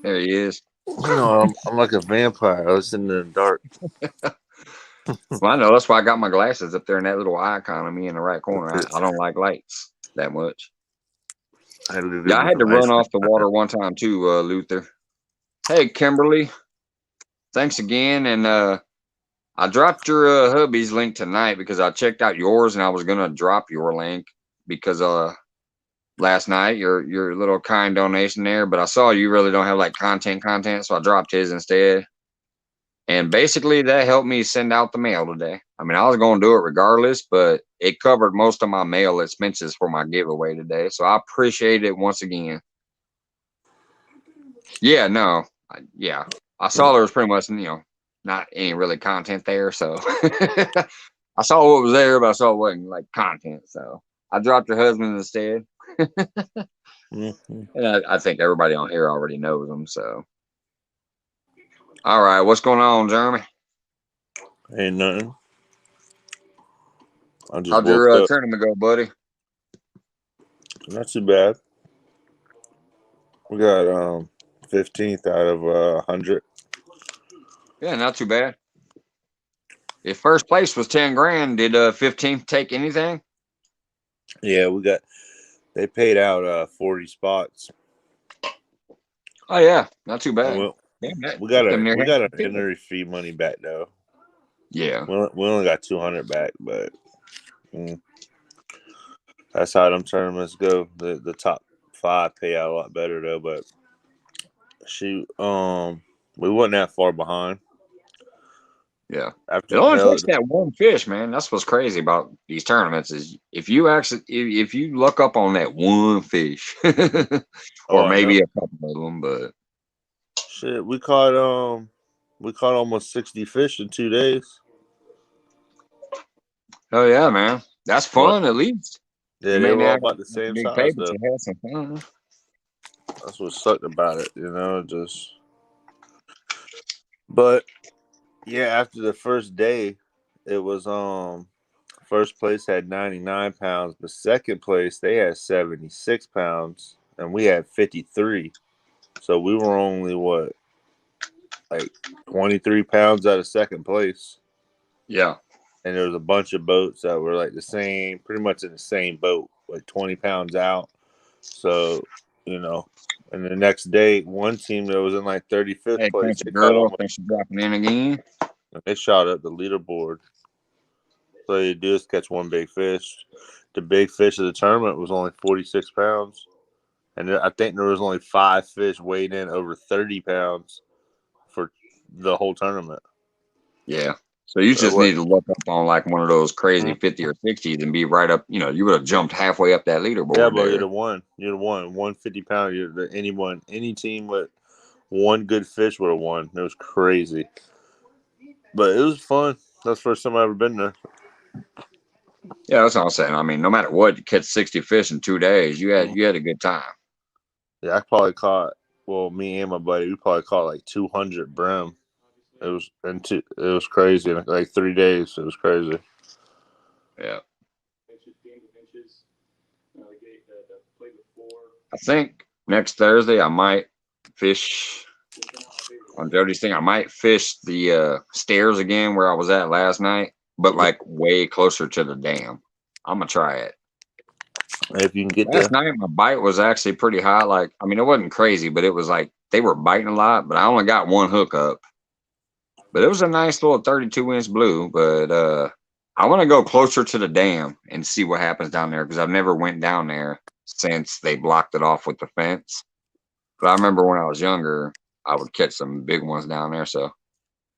There he is. No, I'm like a vampire. I was in the dark. Well, I know that's why I got my glasses up there in that little icon of me in the right corner. I don't like lights that much. I had to, Yeah, I had to run off the water one time too, Luther. Hey, Kimberly. Thanks again. And I dropped your hubby's link tonight because I checked out yours and I was gonna drop your link because last night your little kind donation there, but I saw you really don't have like content, so I dropped his instead. And basically that helped me send out the mail today. I mean, I was going to do it regardless, but it covered most of my mail expenses for my giveaway today. So I appreciate it once again. Yeah, no. Yeah. I saw there was pretty much, not any really content there. So I saw what was there, but I saw it wasn't like content. So I dropped your husband instead. And I think everybody on here already knows him. So, all right. What's going on, Jeremy? Ain't nothing. I just How'd your tournament go, buddy? Not too bad. We got 15th out of 100. Yeah, not too bad. If first place was 10 grand, did 15th take anything? Yeah, they paid out 40 spots. Oh yeah, not too bad. We got an entry fee money back though. Yeah, we only got 200 back, but that's how them tournaments go. The top 5 pay out a lot better though. But we wasn't that far behind. Yeah, it only takes that one fish, man. That's what's crazy about these tournaments is if you look up on that one fish, or maybe a couple of them, but shit, we caught almost 60 fish in 2 days. Oh yeah, man, that's fun at least. Yeah, they were all about the same size though. You had some fun. That's what sucked about it, But yeah, after the first day, it was first place had 99 pounds, but second place they had 76 pounds, and we had 53. So we were only like 23 pounds out of second place. Yeah. And there was a bunch of boats that were like pretty much in the same boat, like 20 pounds out. So, and the next day, one team that was in like 35th place, thanks for dropping in again. They shot up the leaderboard. So you do is catch one big fish. The big fish of the tournament was only 46 pounds. And I think there was only 5 fish weighed in over 30 pounds for the whole tournament. Yeah. So you just need to look up on like one of those crazy 50 or 60s and be right up. You would have jumped halfway up that leaderboard. Yeah, but you'd have won. You'd have won 150 pounder. Any team with one good fish would have won. It was crazy, but it was fun. That's the first time I ever been there. Yeah, that's what I'm saying. I mean, no matter what, you catch 60 fish in 2 days. You had a good time. Yeah, I probably caught. Well, me and my buddy, we probably caught like 200 brim. It was crazy. In like 3 days, it was crazy. Yeah. I think next Thursday I might fish on Jody's thing. I might fish the stairs again where I was at last night, but like way closer to the dam. I'm gonna try it. If you can get Last there, night my bite was actually pretty high. Like, I mean, it wasn't crazy, but it was like they were biting a lot, but I only got one hook up. But it was a nice little 32-inch blue. But I want to go closer to the dam and see what happens down there because I've never went down there since they blocked it off with the fence. But I remember when I was younger, I would catch some big ones down there. So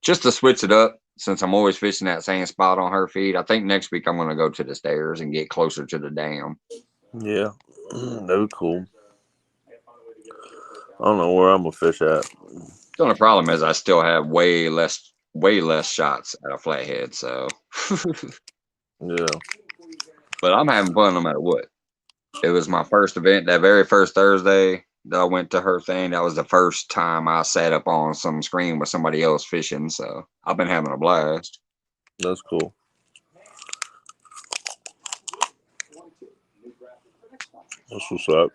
just to switch it up, since I'm always fishing that same spot on her feed, I think next week I'm going to go to the stairs and get closer to the dam. yeah, that would be cool. I don't know where I'm gonna fish at. The only problem is I still have way less shots at a flathead. So, Yeah, but I'm having fun no matter what. It was my first event. That very first Thursday that I went to her thing, that was the first time I sat up on some screen with somebody else fishing. So I've been having a blast. that's cool. That's what's up.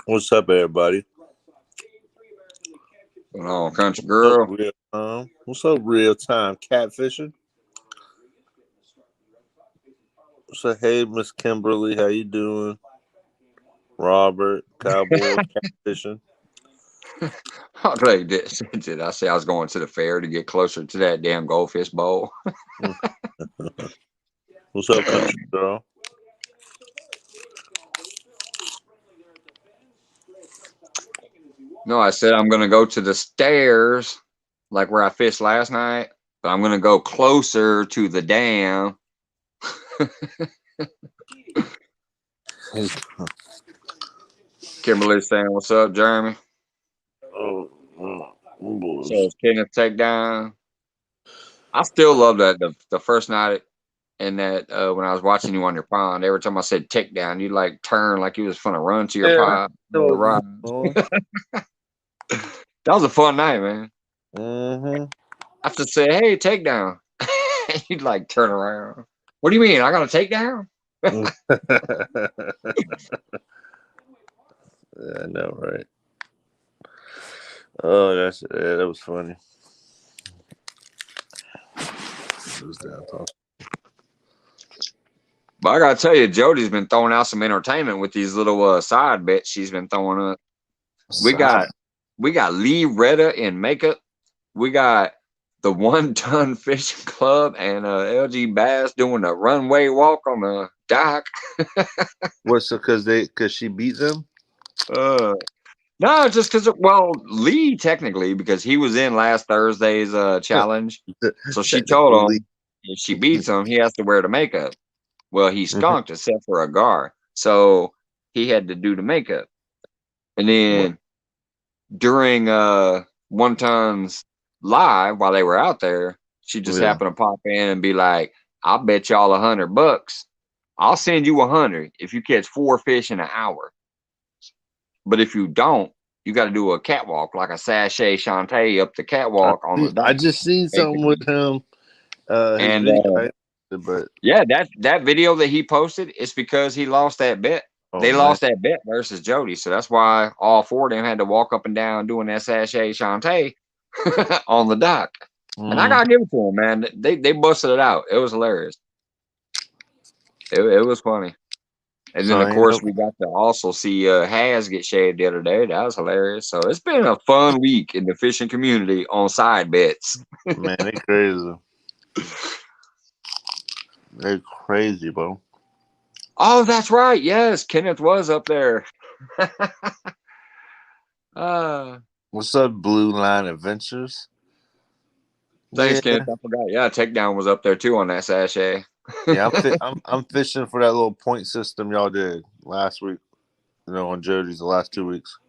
What's up, everybody? Going on, country What's up, girl? real time? What's up, real time? Catfishing. So, hey, Miss Kimberly, how you doing? Robert, Cowboy, catfishing. Did I say I was going to the fair to get closer to that damn goldfish bowl? What's up, country girl? No, I said I'm going to go to the stairs, like where I fished last night, but I'm going to go closer to the dam. Kimberly's saying, "What's up, Jeremy?" So it's Kenneth takedown. I still love that the first night in that when I was watching you on your pond, every time I said takedown, you like turn like you was fun to run to your pond. That was a fun night, man. Mm-hmm. I have to say, "Hey, takedown." You'd like turn around. What do you mean? I got a takedown? Yeah, I know, right? Oh, that was funny. But I gotta tell you, Jody's been throwing out some entertainment with these little side bets she's been throwing up. We got Lee Retta in makeup. We got the 1 Ton Fishing Club and LG Bass doing a runway walk on the dock. What's because she beat them? No, just because Lee technically because he was in last Thursday's challenge. So she told him if she beats him, he has to wear the makeup. Well, he skunked except for a gar. So he had to do the makeup. And then during 1 Ton's live while they were out there, she just happened to pop in and be like, "I'll bet y'all $100. I'll send you 100 if you catch 4 fish in an hour. But if you don't, you got to do a catwalk like a sachet Shantae up the catwalk on the dock." I just seen something with him. But yeah, that video that he posted is because he lost that bet. They lost that bet versus Jody, so that's why all 4 of them had to walk up and down doing that sachet Shantae on the dock. And I gotta give it to them, man. They busted it out. It was hilarious. It was funny. And then of course we got to also see Has get shaved the other day. That was hilarious. So it's been a fun week in the fishing community on side bets. Man, they crazy. They're crazy, bro. Oh, that's right. Yes, Kenneth was up there. What's up, Blue Line Adventures? Thanks, Kenneth. I forgot. Yeah, Takedown was up there too on that sachet. Yeah, I'm fishing for that little point system y'all did last week. On Jody's the last 2 weeks.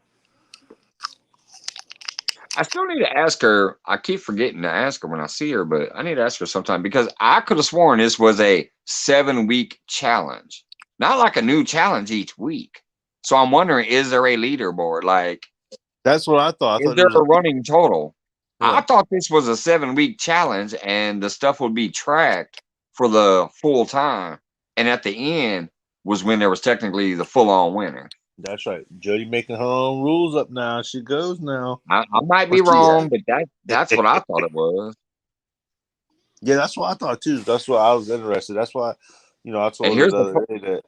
I still need to ask her. I keep forgetting to ask her when I see her, but I need to ask her sometime because I could have sworn this was a 7-week challenge, not like a new challenge each week. So I'm wondering, is there a leaderboard? Like, That's what I thought. I is thought it there was a running total? I yeah. thought this was a 7-week challenge and the stuff would be tracked for the full time. And at the end was when there was technically the full on winner. That's right. Jody making her own rules up now. She goes now. I might be What's she wrong, at? but that's what I thought it was. Yeah, that's what I thought too. That's why I was interested. That's why, I And told her here's the other day that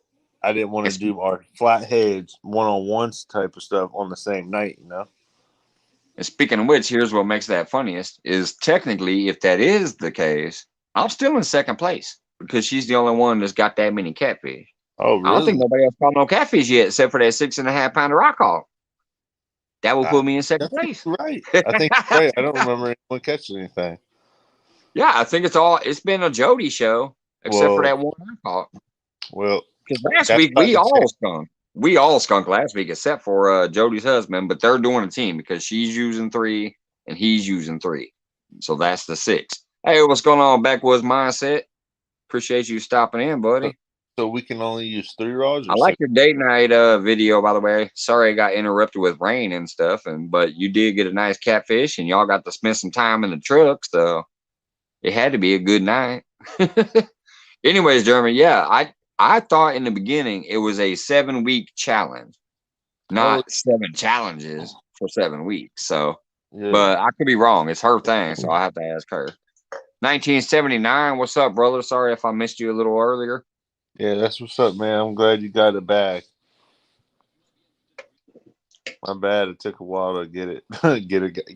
I didn't want to the do our flatheads one-on-ones type of stuff on the same night. And speaking of which, here's what makes that funniest is technically, if that is the case, I'm still in second place because she's the only one that's got that many catfish. Oh, I don't think really? nobody else caught no catfish yet, except for that 6.5 pounder rock caught. That will I, put me in I second think place. you're right. I think you're right. I don't remember anyone catching anything. Yeah, I think it's been a Jody show, except for Well, that one I caught. well, Because last that's week about we to all change. skunked. We all skunked last week, except for Jody's husband, but they're doing a team because she's using 3 and he's using 3. So that's the 6. Hey, what's going on, Backwoods Mindset? Appreciate you stopping in, buddy. So we can only use 3 rods I or like 6. your date night video, by the way. Sorry I got interrupted with rain and stuff, but you did get a nice catfish and y'all got to spend some time in the truck, so it had to be a good night. Anyways, Jeremy, yeah, I thought in the beginning it was a 7-week challenge, Oh, not 7 challenges for 7 weeks. So, yeah. but I could be wrong. It's her thing, so I have to ask her. 1979, what's up, brother? Sorry if I missed you a little earlier. Yeah, that's what's up, man. I'm glad you got it back. My bad. It took a while to get it,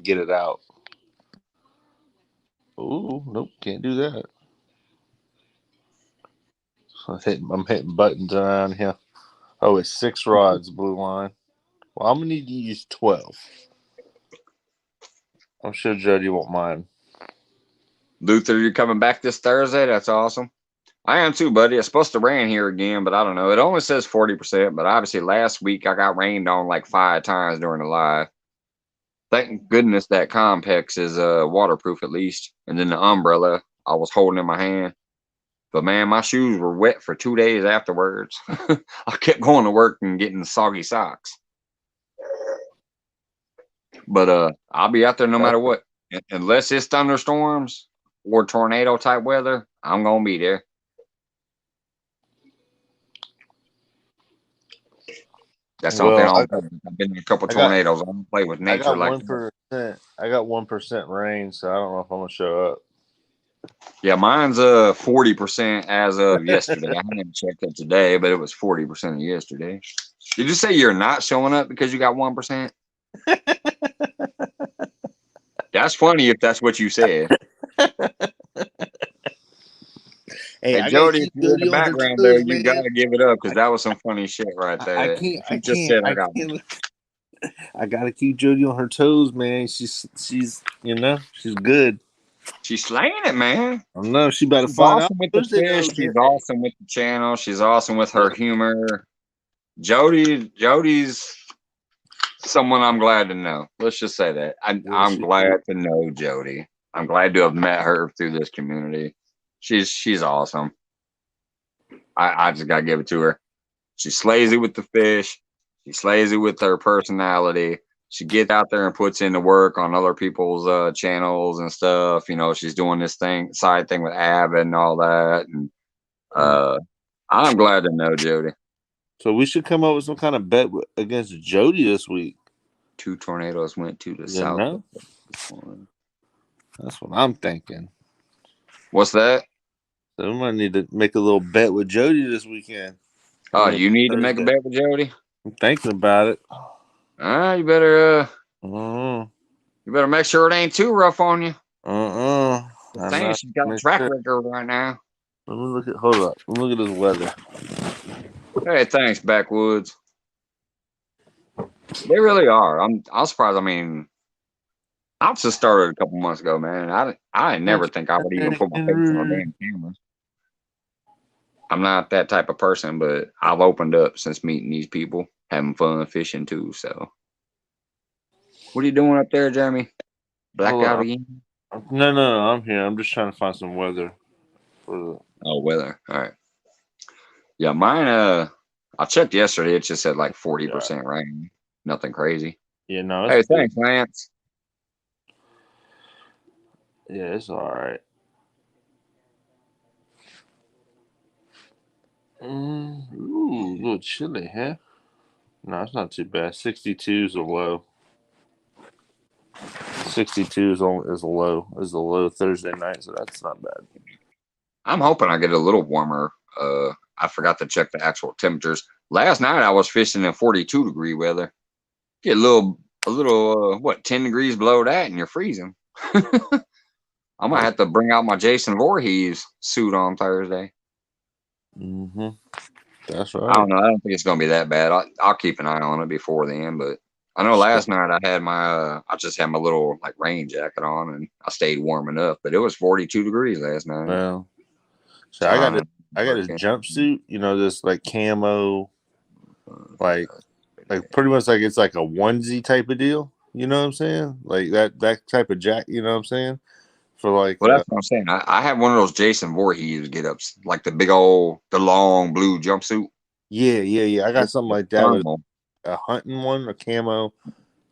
get it out. Ooh, nope, can't do that. I'm hitting buttons around here. Oh, it's 6 rods, blue line. Well, I'm gonna need to use 12. I'm sure Jody won't mind. Luther, you're coming back this Thursday. That's awesome. I am too, buddy. It's supposed to rain here again, but I don't know. It only says 40%, but obviously last week I got rained on like 5 times during the live. Thank goodness that Compex is waterproof at least. And then the umbrella I was holding in my hand. But man, my shoes were wet for 2 days afterwards. I kept going to work and getting soggy socks. But I'll be out there no matter what. Unless it's thunderstorms or tornado type weather, I'm gonna be there. That's the only thing Well, I'll do. I've been in a couple I got tornadoes. I don't play with I nature got like that. 1%. I got 1% rain, so I don't know if I'm gonna show up. Yeah, mine's 40% as of yesterday. I haven't checked it today, but it was 40% yesterday. Did you say you're not showing up because you got 1%? That's funny if that's what you said. Hey, Hey I gotta Jody, if keep you're in the Jody on her background there, toes, you man. gotta give it up because I, that was some funny shit right I there. can't. You just said I got one. I gotta keep Jody on her toes, man. She's good. She's slaying it, man. I know she better She's find out awesome with the Thursday fish. though. She's awesome with the channel. She's awesome with her humor. Jody's someone I'm glad to know. Let's just say that. Yeah, I'm she is. glad to know Jody. I'm glad to have met her through this community. She's awesome. I just gotta give it to her. She's slazy with the fish. She's slazy with her personality. She gets out there and puts in the work on other people's channels and stuff. You know, she's doing this side thing with Abbott and all that. And uh, I'm glad to know Jody. So we should come up with some kind of bet against Jody this week. 2 tornadoes went to the You south. know, that's what I'm thinking. What's that? So we might need to make a little bet with Jody this weekend. Oh, you need to make a bet with Jody? I'm thinking about it. You better Uh-uh. you better make sure it ain't too rough on you. I'm Saying not she's got a track record right now. Let me look at. Hold up. Let me look at this weather. Hey, thanks, Backwoods. They really are. I'm surprised. I mean, I just started a couple months ago, man. I never think I would even put my face on a damn camera. I'm not that type of person, but I've opened up since meeting these people, having fun fishing too. So What are you doing up there, Jeremy? Blacked Hold out on. again? No. I'm here. I'm just trying to find some weather for Oh, weather. All right. Yeah, mine. I checked yesterday. It just said like the. 40% rain. Nothing crazy. Yeah, no, it's Hey, good. thanks, Lance. Yeah, it's all right. Ooh, a little chilly, huh? No, it's not too bad. 62 is a low. 62 is a low. Is the low Thursday night, so that's not bad. I'm hoping I get a little warmer. I forgot to check the actual temperatures. Last night I was fishing in 42-degree weather. Get a little, what, 10 degrees below that, and you're freezing. I might have to bring out my Jason Voorhees suit on Thursday. Mm-hmm. That's I right. don't know. I don't think it's gonna be that bad. I'll keep an eye on it before then. But I know last night I just had my little like rain jacket on and I stayed warm enough. But it was 42 degrees last night. Well, so So I I got don't this. know. I got this jumpsuit. You know, this like camo, like pretty much like it's like a onesie type of deal. You know what I'm saying? Like that type of jacket. You know what I'm saying? For like, Well, that's what I'm saying. I have one of those Jason Voorhees get ups, like the long blue jumpsuit. yeah. I got It's something like that with thermal. a hunting one, a camo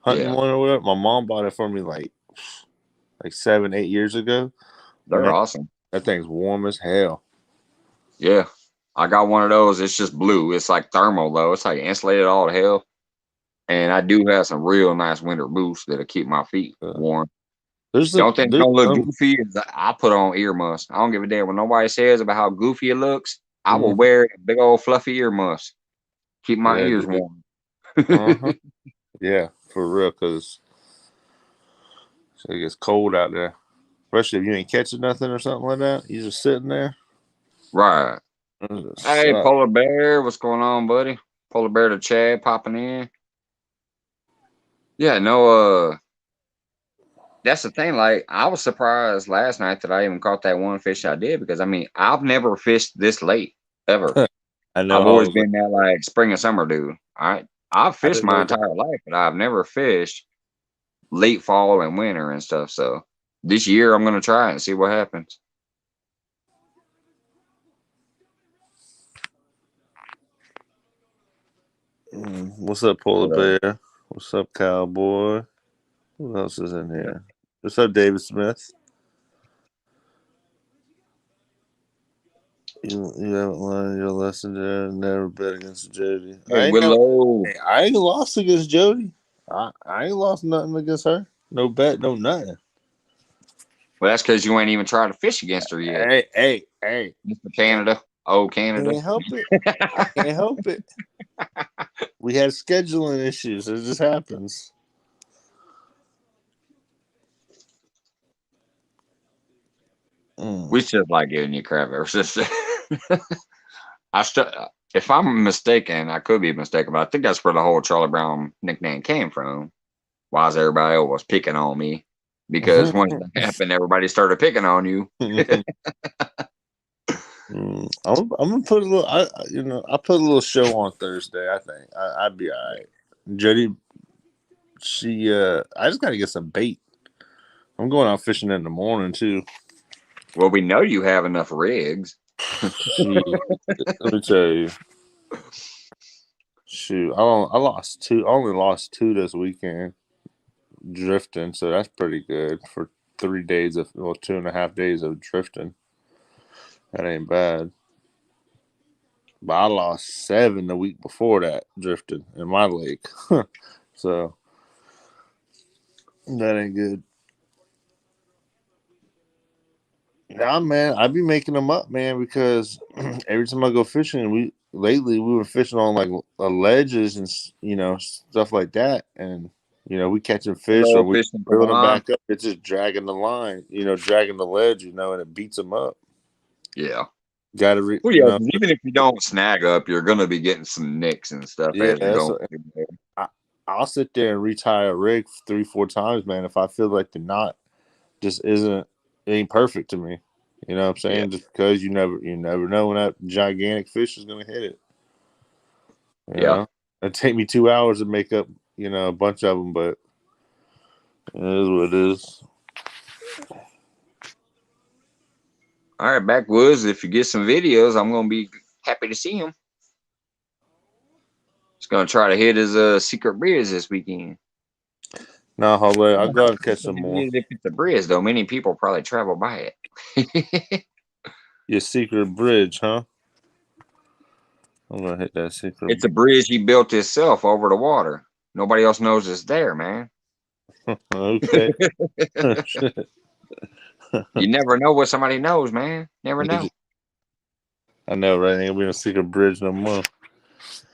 hunting Yeah, one or whatever. My mom bought it for me like 7, 8 years ago, and they're awesome. that thing's warm as hell. Yeah, I got one of those. It's just blue. It's like thermal though. It's like insulated all to hell. And I do have some real nice winter boots that'll keep my feet Uh, warm. there's The a only thing that's there's gonna look some. goofy is that I put on ear muffs. I don't give a damn what nobody says about how goofy it looks. I will Mhm. wear a big old fluffy ear muffs. Keep my Yeah, ears dude. warm. Uh-huh. Yeah, for real, because it gets cold out there. Especially if you ain't catching nothing or something like that. You just sitting there. Right. It just Hey, sucks. Polar Bear, what's going on, buddy? Polar Bear to Chad popping in. Yeah, no, that's the thing. Like, I was surprised last night that I even caught that one fish I did because I mean, I've never fished this late ever. I know I've how I always was. been that like spring and summer dude. I've I fished didn't my know that. entire life, but I've never fished late fall and winter and stuff. So this year I'm gonna try it and see what happens. What's up, Polar But Bear? What's up, Cowboy? Who else is in yeah. here? What's up, David Smith? You haven't learned your lesson there. Never bet against Jody. Hey Willow. I ain't lost against Jody. I ain't lost nothing against her. No bet, no nothing. Well, that's because you ain't even tried to fish against her yet, Hey. Mr. Canada. Oh, Canada. Can't help it. I can't help it. We had scheduling issues. It just happens. We Mm. should like giving you crap ever since. I st- if I'm mistaken, I could be mistaken, but I think that's where the whole Charlie Brown nickname came from. Why is everybody always picking on me? Because once that happened, everybody started picking on you. I'm gonna put a little. I put a little show on Thursday. I think I'd be all right. Jody, I just gotta get some bait. I'm going out fishing in the morning too. Well, we know you have enough rigs. Shoot, let me tell you. Shoot, I lost two. I only lost two this weekend drifting, so that's pretty good for 3 days of 2.5 days of drifting. That ain't bad. But I lost 7 the week before that drifting in my lake, so that ain't good. Nah, man, I be making them up, man, because every time I go fishing, we were fishing on like ledges and stuff like that, and we catching fish or Hello, we fishing reeling them pond. back up. It's just dragging the line, dragging the ledge, and it beats them up. Yeah. Got to, Well, yeah, 'cause even if you don't snag up, you're gonna be getting some nicks and stuff as you're yeah. going. So I'll sit there and retie a rig 3, 4 times, man, if I feel like the knot just ain't perfect to me. You know what I'm Yeah. saying? Just because you never know when that gigantic fish is going to hit it. You Yeah. know, it'd take me 2 hours to make up, a bunch of them, but It is what it is. All right, backwoods. If you get some videos, I'm gonna be happy to see him. He's gonna try to hit his secret bridge this weekend. Nah, Holly, I'll go and catch some more. If it's a bridge, though, many people probably travel by it. Your secret bridge, huh? I'm gonna hit that secret. It's a bridge he built himself over the water. Nobody else knows it's there, man. Okay. You never know what somebody knows, man. Never know. I know, right? Ain't gonna be no secret bridge no more.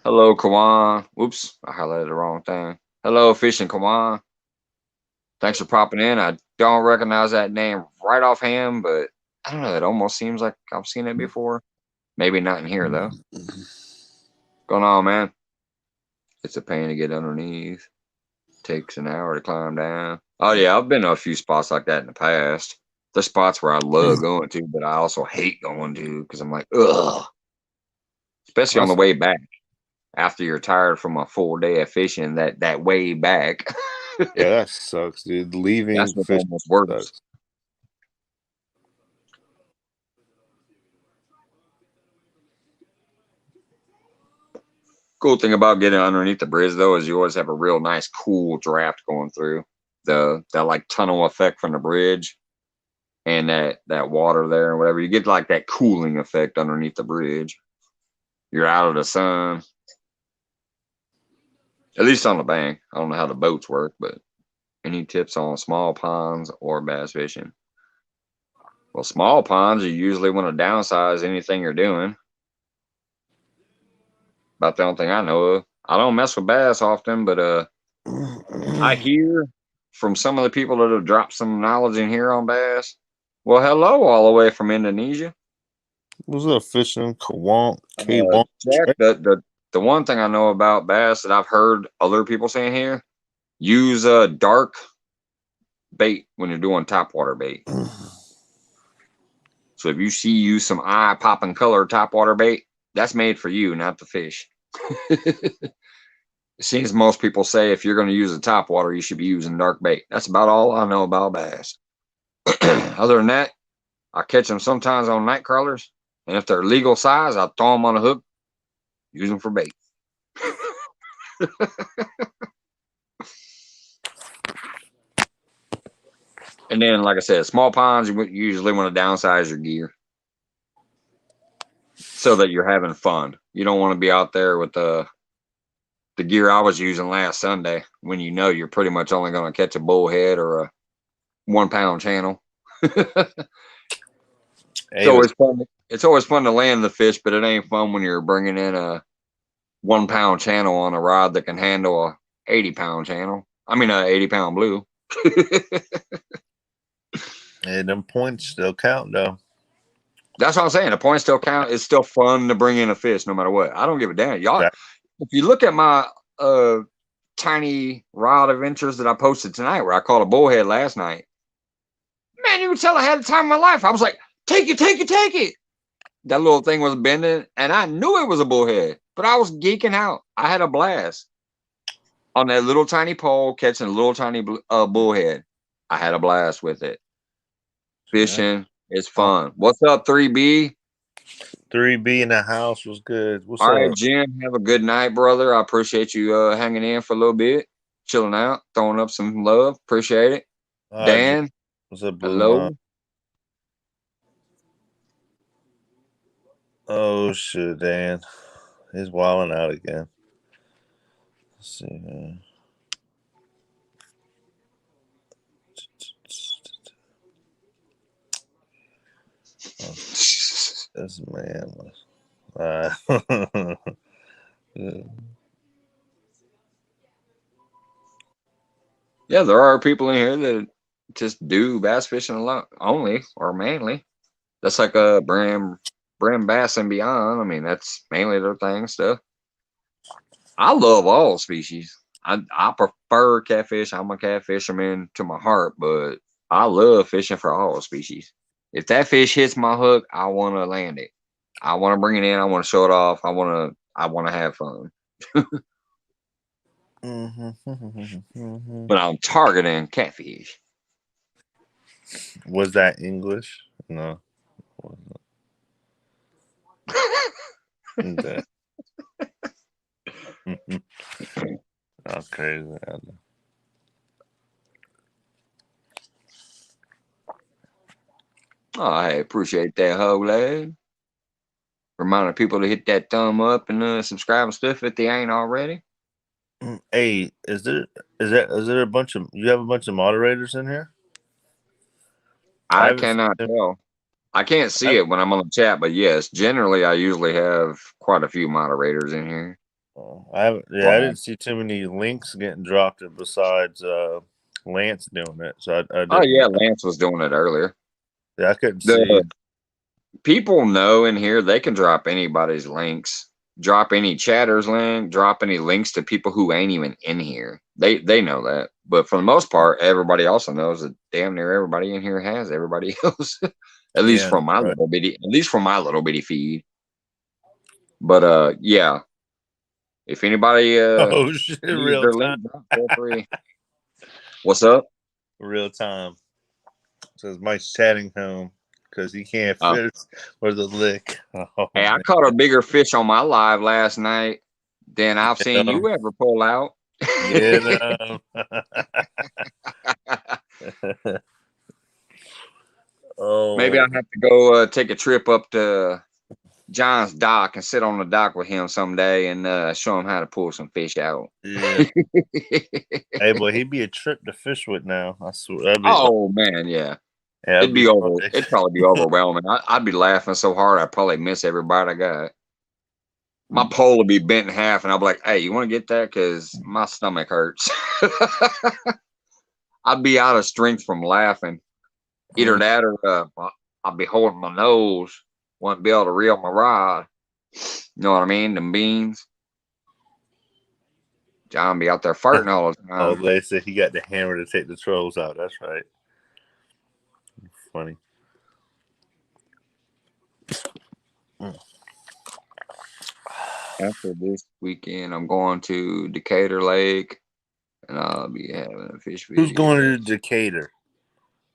Hello, Kawan. Whoops, I highlighted the wrong thing. Hello, Fishing Kawan. Thanks for popping in. I don't recognize that name right offhand, but I don't know. It almost seems like I've seen it before. Maybe not in here, though. What's going on, man? It's a pain to get underneath. Takes an hour to climb down. Oh, yeah. I've been to a few spots like that in the past. There's spots where I love going to, but I also hate going to because I'm like, ugh. Especially on the way back. After you're tired from a full day of fishing, that way back. Yeah, that sucks, dude. Leaving That's what fish almost works. sucks. Cool thing about getting underneath the bridge though is you always have a real nice cool draft going through that like tunnel effect from the bridge and that water there and whatever. You get like that cooling effect underneath the bridge. You're out of the sun. At least on the bank. I don't know how the boats work, but any tips on small ponds or bass fishing? Well, small ponds, you usually want to downsize anything you're doing. About the only thing I know of. I don't mess with bass often, but I hear from some of the people that have dropped some knowledge in here on bass. Well, hello, all the way from Indonesia. What's up, fishing? Kawant, K1. Jack, the one thing I know about bass that I've heard other people saying here, use a dark bait when you're doing topwater bait. So if you use some eye popping color topwater bait, that's made for you, not the fish. It seems most people say if you're going to use a topwater, you should be using dark bait. That's about all I know about bass. Other than that, I catch them sometimes on night crawlers, and if they're legal size, I throw them on a hook, use them for bait. And then, like I said, small ponds, you usually want to downsize your gear so that you're having fun. You don't want to be out there with the gear I was using last Sunday when you know you're pretty much only going to catch a bullhead or a 1 pound channel. It's always fun to land the fish, but it ain't fun when you're bringing in a 1 pound channel on a rod that can handle a 80 pound channel. I mean, a 80 pound blue. Hey, them points still count though. That's what I'm saying. The points still count. It's still fun to bring in a fish no matter what. I don't give a damn. Y'all, if you look at my tiny rod adventures that I posted tonight where I caught a bullhead last night, man, you could tell I had the time of my life. I was like, take it, take it, take it. That little thing was bending, and I knew it was a bullhead, but I was geeking out. I had a blast on that little tiny pole catching a little tiny bullhead. I had a blast with it. Fishing is fun. What's up, 3B? 3B in the house was good. What's All up? right, Jim. Have a good night, brother. I appreciate you hanging in for a little bit, chilling out, throwing up some love. Appreciate it. Dan, Jim. What's up, Blue hello. Mom? Oh shit, Dan. He's wilding out again. Let's see, man. This man was. Yeah, there are people in here that just do bass fishing alone, only or mainly. That's like a brim bass and beyond. I mean, that's mainly their thing stuff. I love all species. I prefer catfish. I'm a catfisherman to my heart, but I love fishing for all species. If that fish hits my hook, I want to land it. I want to bring it in. I want to show it off. I want to have fun. but I'm targeting catfish. Was that English? No. That. Oh, crazy. Oh, I appreciate that, Holy. Reminding people to hit that thumb up and subscribe and stuff if they ain't already. Hey, is there a bunch of you have a bunch of moderators in here? I cannot tell. I can't see it when I'm on the chat, but yes, generally I usually have quite a few moderators in here. I didn't see too many links getting dropped besides Lance doing it. So I Oh didn't. yeah, Lance was doing it earlier. Yeah, I couldn't see. People know in here they can drop anybody's links, drop any chatter's link, drop any links to people who ain't even in here. They know that, but for the most part, everybody also knows that damn near everybody in here has everybody else. At least from my little bitty feed. But yeah. If anybody Oh shit! needs Real their time. link, feel free. What's up? Real time. Says Mike's chatting home because he can't fit for the lick. Oh, hey, I man. caught a bigger fish on my live last night than I've seen you ever pull out. Yeah. Oh, maybe I have to go take a trip up to John's dock and sit on the dock with him someday and show him how to pull some fish out. yeah. Hey, boy, he'd be a trip to fish with now. I swear. Oh man, yeah. It'd be over. It'd probably be overwhelming. I'd be laughing so hard I'd probably miss every bite I got. My pole would be bent in half, and I'd be like, "Hey, you want to get that? Because my stomach hurts." I'd be out of strength from laughing. Either that or I'd be holding my nose, wouldn't be able to reel my rod. You know what I mean? Them beans. John be out there farting all the time. Oh, they said he got the hammer to take the trolls out. That's right. Funny. After this weekend, I'm going to Decatur Lake, and I'll be having a fish video. Who's going to Decatur?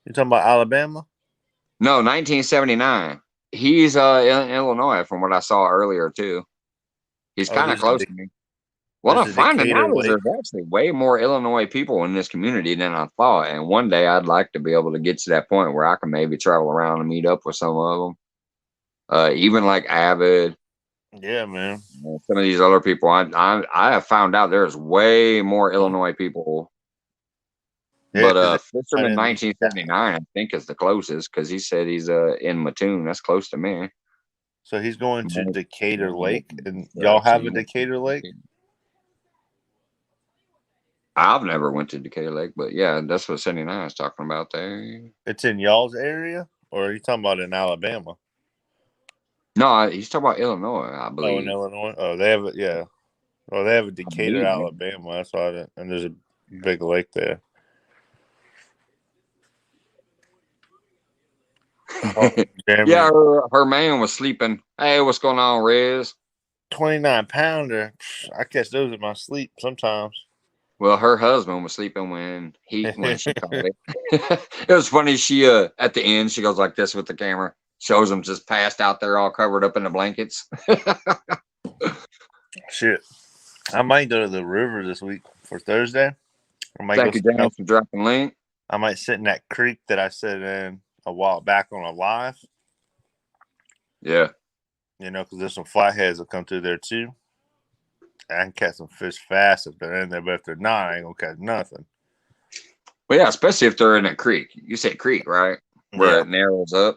You talking about Alabama? No, 1979. He's in Illinois, from what I saw earlier too. He's kind of close to me. What I'm finding out is there's actually way more Illinois people in this community than I thought. And one day I'd like to be able to get to that point where I can maybe travel around and meet up with some of them. Even like Avid. Yeah, man. Some of these other people, I have found out there's way more Illinois people. Yeah, but Fisherman 1979, I think, is the closest because he said he's in Mattoon. That's close to me. So he's going to Decatur Lake, and y'all have a Decatur Lake? I've never went to Decatur Lake, but yeah, that's what 79 is talking about there. It's in y'all's area, or are you talking about in Alabama? No, he's talking about Illinois, I believe. Oh, in Illinois? Oh, they have it, yeah. Oh, they have a Decatur, Alabama. That's why, and there's a big lake there. Oh, yeah, her man was sleeping. Hey, what's going on, Riz? 29-pounder. I catch those in my sleep sometimes. Well, her husband was sleeping when she caught it. It was funny. She at the end she goes like this with the camera, shows him just passed out there, all covered up in the blankets. Shit, I might go to the river this week for Thursday. Thank you, Dan, for dropping the link. I might sit in that creek that I sat in a while back on a live. Yeah. You know, because there's some flatheads that come through there too. I can catch some fish fast if they're in there, but if they're not, I ain't gonna catch nothing. Well, yeah, especially if they're in a creek. You say creek, right? Where it narrows up.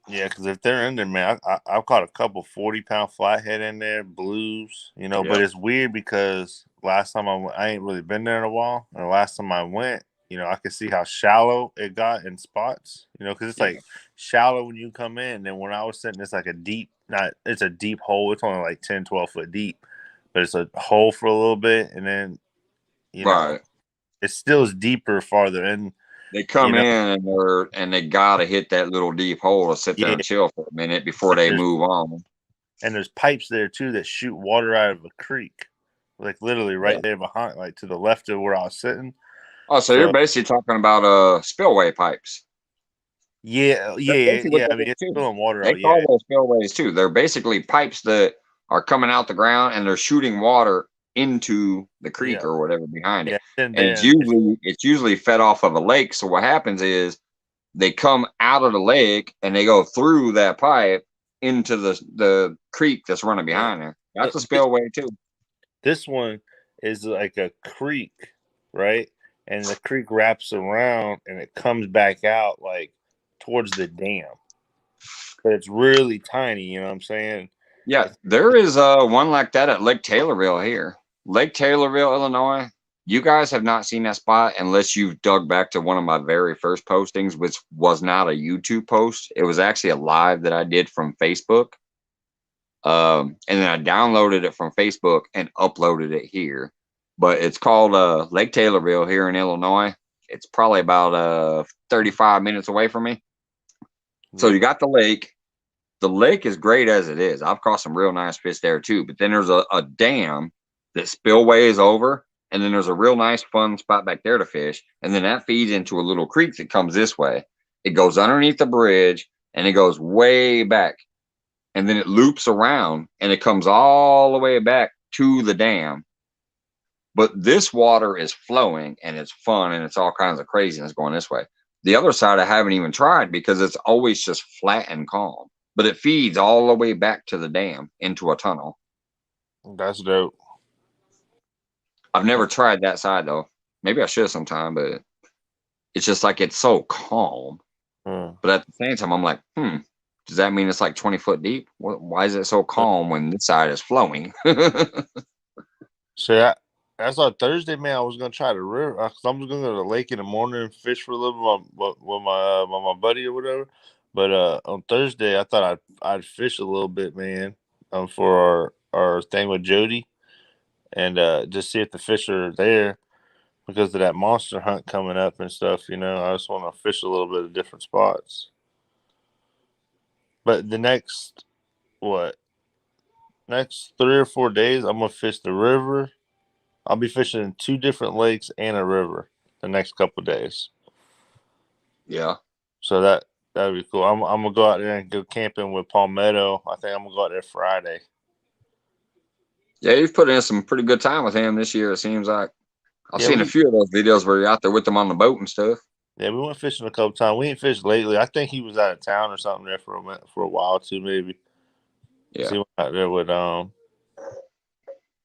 Yeah, because if they're in there, man, I've caught a couple 40-pound flathead in there, blues, you know. But it's weird because last time I ain't really been there in a while, and the last time I went, you know, I could see how shallow it got in spots, you know, because it's like shallow when you come in. And then when I was sitting, it's like it's a deep hole. It's only like 10, 12 foot deep, but it's a hole for a little bit. And then, you know, it still is deeper farther in. They come in and they gotta hit that little deep hole to sit there and chill for a minute before they move on. And there's pipes there too that shoot water out of a creek. like literally right there behind, like to the left of where I was sitting. Oh, so you're basically talking about spillway pipes. Yeah, That's yeah, basically what yeah. I they mean, is it's too. spilling water They out. call Yeah, those spillways too. They're basically pipes that are coming out the ground and they're shooting water into the creek yeah, or whatever behind it. yeah. And And then it's usually fed off of a lake. So what happens is they come out of the lake and they go through that pipe into the creek that's running yeah, behind there. That's a this spillway too. this one is like a creek, right? And the creek wraps around and it comes back out like towards the dam. But it's really tiny. You know what I'm saying? Yeah, It's, there is one like that at Lake Taylorville here. Lake Taylorville, Illinois. You guys have not seen that spot unless you've dug back to one of my very first postings, which was not a YouTube post. It was actually a live that I did from Facebook. And then I downloaded it from Facebook and uploaded it here. But it's called Lake Taylorville here in Illinois. It's probably about 35 minutes away from me. So yeah, you got the lake. The lake is great as it is. I've caught some real nice fish there too. But then there's a dam that spillways over, and then there's a real nice fun spot back there to fish. And then that feeds into a little creek that comes this way. It goes underneath the bridge and it goes way back. And then it loops around and it comes all the way back to the dam. But this water is flowing and it's fun and it's all kinds of craziness going this way. The other side I haven't even tried because it's always just flat and calm. But it feeds all the way back to the dam into a tunnel. that's dope. I've never tried that side though. Maybe I should sometime, but it's just like it's so calm. Hmm. But at the same time, I'm like, does that mean it's like 20 foot deep? Why is it so calm when this side is flowing? So that's on Thursday, man. I was gonna try the river because I was gonna go to the lake in the morning and fish for a little bit with my buddy or whatever. But on Thursday, I thought I'd fish a little bit, man, for our thing with Jody, and just see if the fish are there because of that monster hunt coming up and stuff. You know, I just want to fish a little bit of different spots. But the what next 3 or 4 days, I'm gonna fish the river. I'll be fishing in 2 different lakes and a river the next couple of days. Yeah. So that'd be cool. I'm gonna go out there and go camping with Palmetto. I think I'm gonna go out there Friday. Yeah, you've put in some pretty good time with him this year, it seems like. I've Yeah, seen a few of those videos where you're out there with them on the boat and stuff. we went fishing a couple times. We ain't fished lately. I think he was out of town or something there for a while too, maybe. Yeah. So he went out there with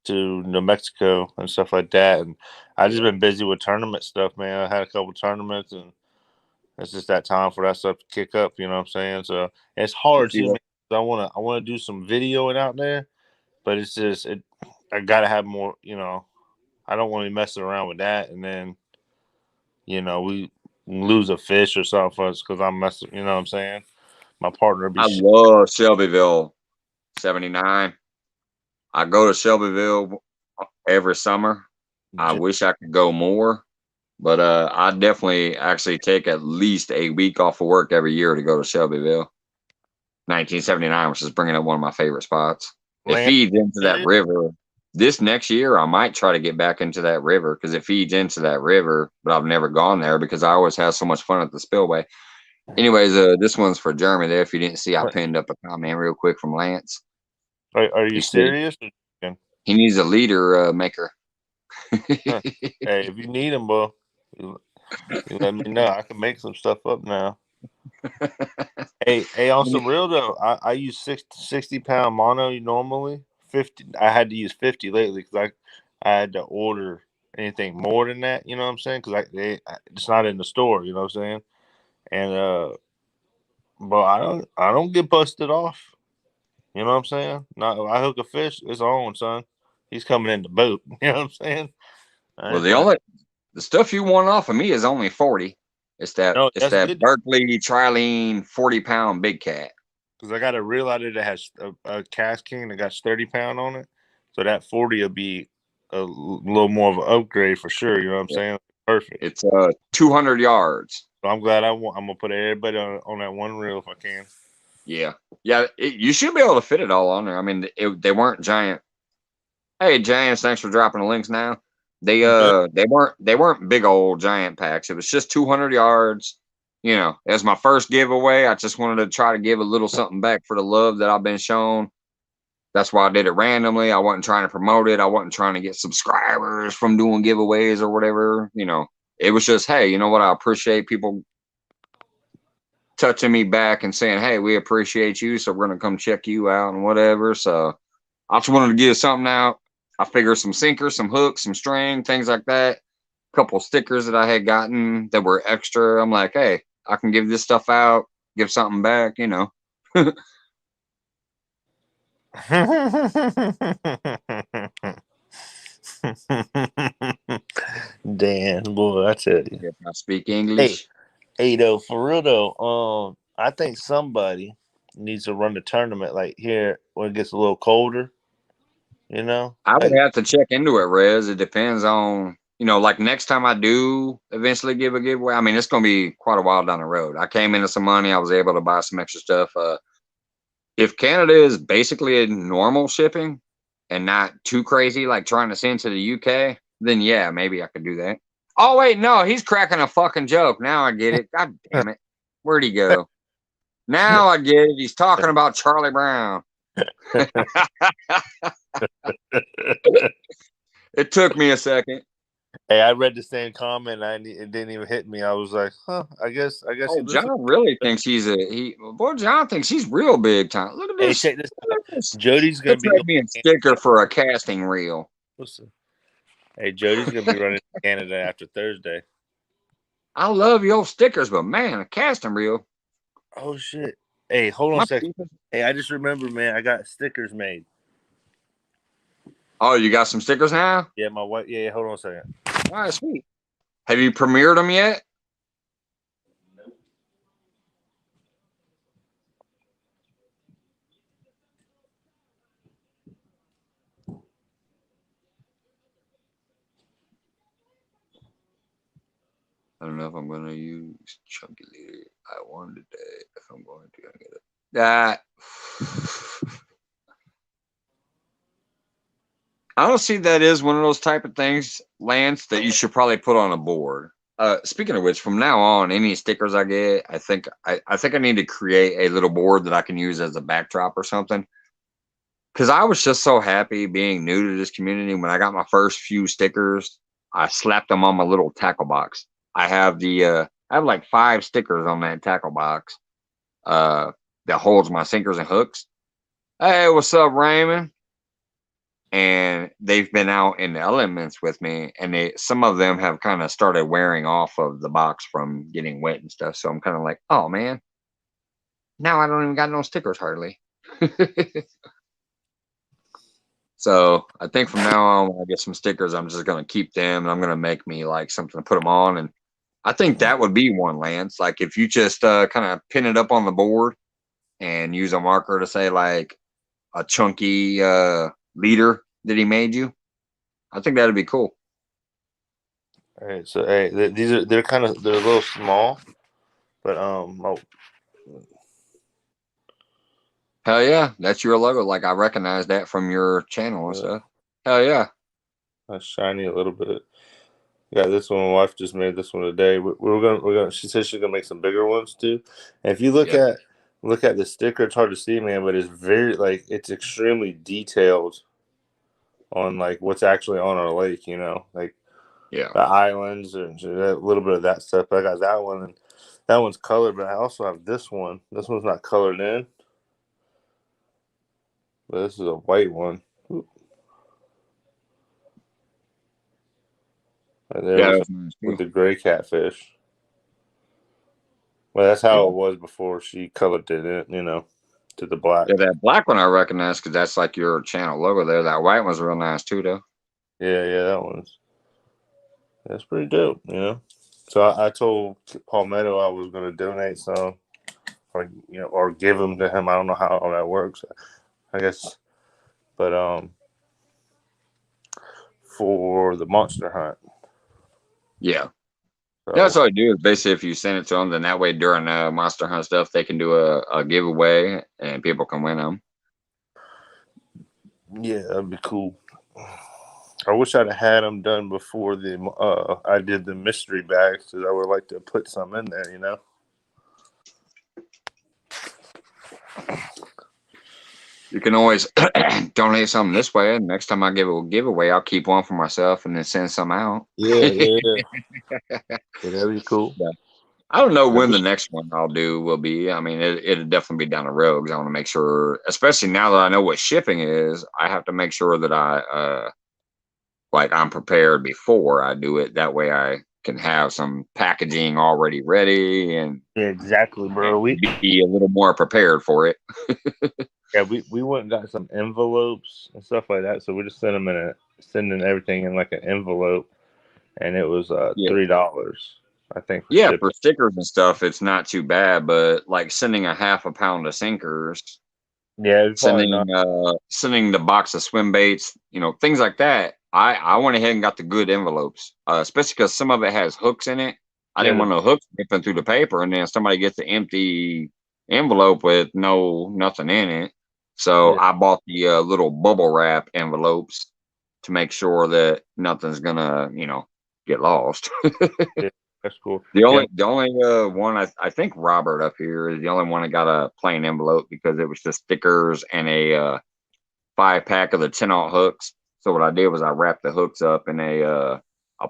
to New Mexico and stuff like that. And I just been busy with tournament stuff, man. I had a couple tournaments and it's just that time for that stuff to kick up, you know what I'm saying? So it's hard too, Yeah. man. I wanna do some videoing out there, but it's just I gotta have more, you know. I don't want to be messing around with that and then, you know, we lose a fish or something for us because I'm messing, you know what I'm saying? My partner be I love Shelbyville 79. I go to Shelbyville every summer. I wish I could go more, but I definitely actually take at least a week off of work every year to go to Shelbyville. 1979, which is bringing up one of my favorite spots. It land. feeds into that river. This next year, I might try to get back into that river because it feeds into that river, but I've never gone there because I always have so much fun at the spillway. Anyways, this one's for Jeremy there. If you didn't see, I pinned up a comment real quick from Lance. Are you He said serious? he needs a leader maker. Huh. Hey, if you need them, bro, you let me know. I can make some stuff up now. Hey, on some real though, I use 60 pound mono normally. 50, I had to use 50 lately because I had to order anything more than that. You know what I'm saying? Because it's not in the store. You know what I'm saying? And but I don't get busted off. You know what I'm saying? Not I hook a fish, it's on, son. He's coming in the boat. You know what I'm saying? I Well, ain't playing. the stuff you want off of me is only 40. No, It's that's that good Berkeley Trilene 40-pound big cat. because I got a reel out there that has a cast king that got 30 pound on it. So that 40 will be a little more of an upgrade for sure. You know what I'm Yeah. saying? Perfect. It's 200 yards. So I'm gonna put everybody on that one reel if I can. Yeah, yeah. You should be able to fit it all on there. I mean, they weren't giant Hey James, thanks for dropping the links now. You bet. They weren't big old giant packs. It was just 200 yards. You know, as my first giveaway, I just wanted to try to give a little something back for the love that I've been shown. That's why I did it randomly. I wasn't trying to promote it. I wasn't trying to get subscribers from doing giveaways or whatever. You know, it was just, hey, you know what? I appreciate people touching me back and saying, hey, we appreciate you. So we're going to come check you out and whatever. So I just wanted to give something out. I figured some sinkers, some hooks, some string, things like that. A couple stickers that I had gotten that were extra. I'm like, hey, I can give this stuff out, give something back, you know. Dan, boy, I tell you. If I speak Hey, English. hey, though, for real though, I think somebody needs to run the tournament like here when it gets a little colder. You know, I would like have to check into it, Rez. It depends on, you know, like next time I do eventually give a giveaway. I mean, it's going to be quite a while down the road. I came into some money. I was able to buy some extra stuff. If Canada is basically a normal shipping and not too crazy, like trying to send to the UK, then yeah, maybe I could do that. Oh, wait, no, he's cracking a fucking joke. Now I get it. God damn it. Where'd he go? Now I get it. He's talking about Charlie Brown. It took me a second. hey, I read the same comment. It didn't even hit me. I was like, huh. I guess he Oh, listened. John really thinks boy, John thinks he's real big time. Look at Hey, this. check this Look out. at this. Jody's gonna He'll be trade going. me a sticker for a casting reel. Listen, hey, Jody's gonna be running to Canada after Thursday. I love your stickers, but man, a casting reel. Oh shit. Hey, hold on a My second. people- Hey, I just remembered, man. I got stickers made. Oh, you got some stickers now? Yeah, my wife. Yeah, hold on a second. All right, sweet. Have you premiered them yet? I don't know if I'm going to use Chunky Leader. I won today. If I'm going to, I get it. That. Honestly, that is one of those type of things, Lance, that you should probably put on a board. Speaking of which, from now on, any stickers I get, I think I need to create a little board that I can use as a backdrop or something. Because I was just so happy being new to this community. When I got my first few stickers, I slapped them on my little tackle box. I have like 5 stickers on that tackle box that holds my sinkers and hooks. Hey, what's up, Raymond? And they've been out in the elements with me, and some of them have kind of started wearing off of the box from getting wet and stuff. So I'm kind of like, oh man, now I don't even got no stickers hardly. So I think from now on, when I get some stickers, I'm just gonna keep them, and I'm gonna make me like something to put them on. And I think that would be one, Lance. Like if you just kind of pin it up on the board and use a marker to say like a chunky leader that he made you. I think that'd be cool. All right, so hey, they're a little small, but Hell yeah, that's your logo. Like I recognize that from your channel and stuff. Hell yeah. that's shiny a little bit. Yeah, this one. My wife just made this one today. We're gonna. She said she's gonna make some bigger ones too. And if you Yeah. look at the sticker, it's hard to see, man, but it's very it's extremely detailed on like what's actually on our lake. You know, like Yeah. the islands and a little bit of that stuff. But I got that one, and that one's colored. But I also have this one. This one's not colored in, but this is a white one. Right there Yeah, with that's nice too. the gray catfish. Well, that's Yeah. how it was before she colored it in, to the black. Yeah, that black one I recognize because that's like your channel logo there. That white one's real nice too, though. Yeah, that's pretty dope, So I told Palmetto I was going to donate some, or give them to him. I don't know how all that works. I guess, but for the monster hunt. Yeah. So, Yeah, that's all I do is basically if you send it to them, then that way during Monster Hunt stuff, they can do a giveaway and people can win them. yeah, that'd be cool. I wish I'd have had them done before I did the mystery bags, because I would like to put some in there, you know. You can always donate something this way. And next time I give a giveaway, I'll keep one for myself and then send some out. Yeah. That'd be cool. Yeah. I don't know when the next one I'll do will be. I mean, it'll definitely be down the road because I want to make sure, especially now that I know what shipping is, I have to make sure that I'm prepared before I do it. That way I can have some packaging already ready and Yeah, exactly, bro. We be a little more prepared for it. we went and got some envelopes and stuff like that. So we just sending everything in like an envelope, and it was Yeah. $3, I think. Yeah, for stickers and stuff, it's not too bad. But like sending a half a pound of sinkers, Yeah, sending the box of swim baits, things like that. I went ahead and got the good envelopes, especially because some of it has hooks in it. I didn't want no hooks ripping through the paper, and then somebody gets an empty envelope with nothing in it. So I bought the little bubble wrap envelopes to make sure that nothing's gonna, get lost. Yeah, that's cool. The only one I think Robert up here is the only one that got a plain envelope because it was just stickers and a 5-pack of the 10-aught hooks. So what I did was I wrapped the hooks up in a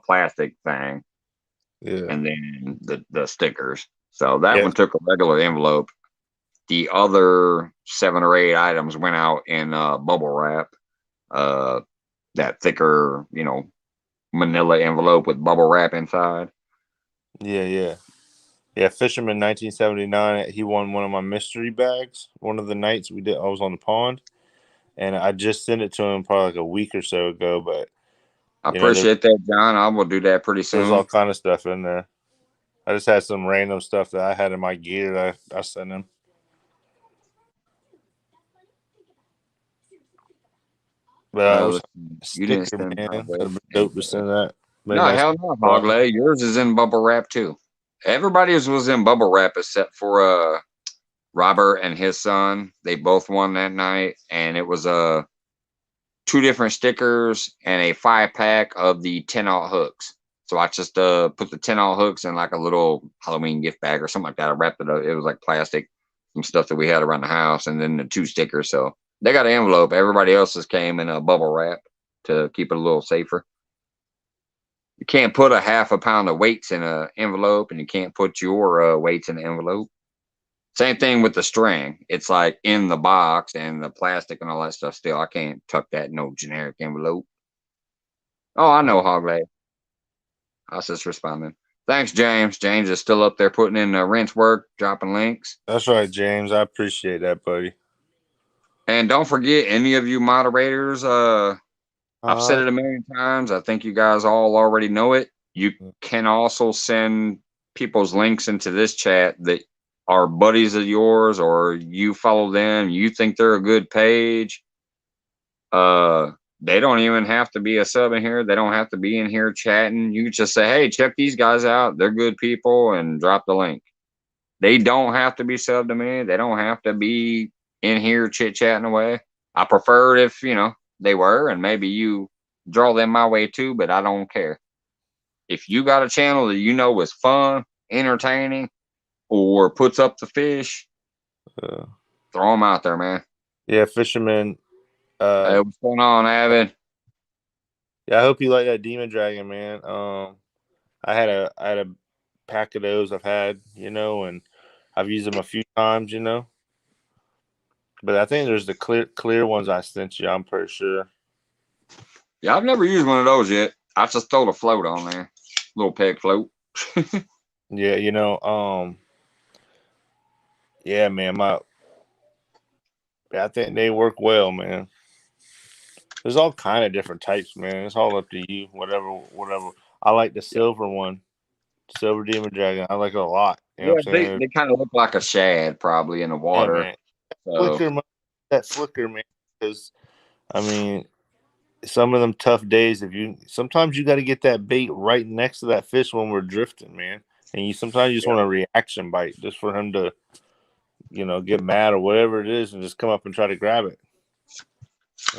plastic thing, and then the stickers. So that one took a regular envelope. The other 7 or 8 items went out in bubble wrap, that thicker, manila envelope with bubble wrap inside. Yeah. Fisherman 1979. He won one of my mystery bags. One of the nights I was on the pond, and I just sent it to him probably like a week or so ago. But I appreciate that, John. I will do that pretty soon. There's all kind of stuff in there. I just had some random stuff that I had in my gear that I sent him. But you didn't send man. Dope to send that. No, hell no, Hogley. Yours is in bubble wrap too. Everybody's was in bubble wrap except for Robert and his son. They both won that night, and it was 2 different stickers and a 5-pack of the 10-aught hooks. So I just put the 10-aught hooks in like a little Halloween gift bag or something like that. I wrapped it up. It was like plastic, some stuff that we had around the house, and then the 2 stickers. So they got an envelope. Everybody else's came in a bubble wrap to keep it a little safer. You can't put a half a pound of weights in an envelope, and you can't put your weights in the envelope. Same thing with the string. It's like in the box and the plastic and all that stuff still. I can't tuck that in no generic envelope. Oh, I know, Hogley. I was just responding. Thanks, James. James is still up there putting in rinse work, dropping links. That's right, James. I appreciate that, buddy. And don't forget, any of you moderators, I've said it a million times. I think you guys all already know it. You can also send people's links into this chat that are buddies of yours, or you follow them. You think they're a good page. They don't even have to be a sub in here. They don't have to be in here chatting. You just say, hey, check these guys out. They're good people, and drop the link. They don't have to be subbed to me. They don't have to be in here chit-chatting away. I prefer it if, they were, and maybe you draw them my way too, but I don't care. If you got a channel that is fun, entertaining, or puts up the fish, throw them out there, man. Yeah, Fisherman. Hey, what's going on, Avid? Yeah, I hope you like that Demon Dragon, man. I had a pack of those I've had, and I've used them a few times, But I think there's the clear ones I sent you. I'm pretty sure. Yeah, I've never used one of those yet. I just throw the float on there, little peg float. Yeah, yeah, man. I think they work well, man. There's all kind of different types, man. It's all up to you. Whatever. I like the silver one, Silver Demon Dragon. I like it a lot. They kind of look like a shad, probably in the water. Yeah, that flicker, man. Because some of them tough days. Sometimes you got to get that bait right next to that fish when we're drifting, man. And sometimes you just want a reaction bite, just for him to, get mad or whatever it is, and just come up and try to grab it.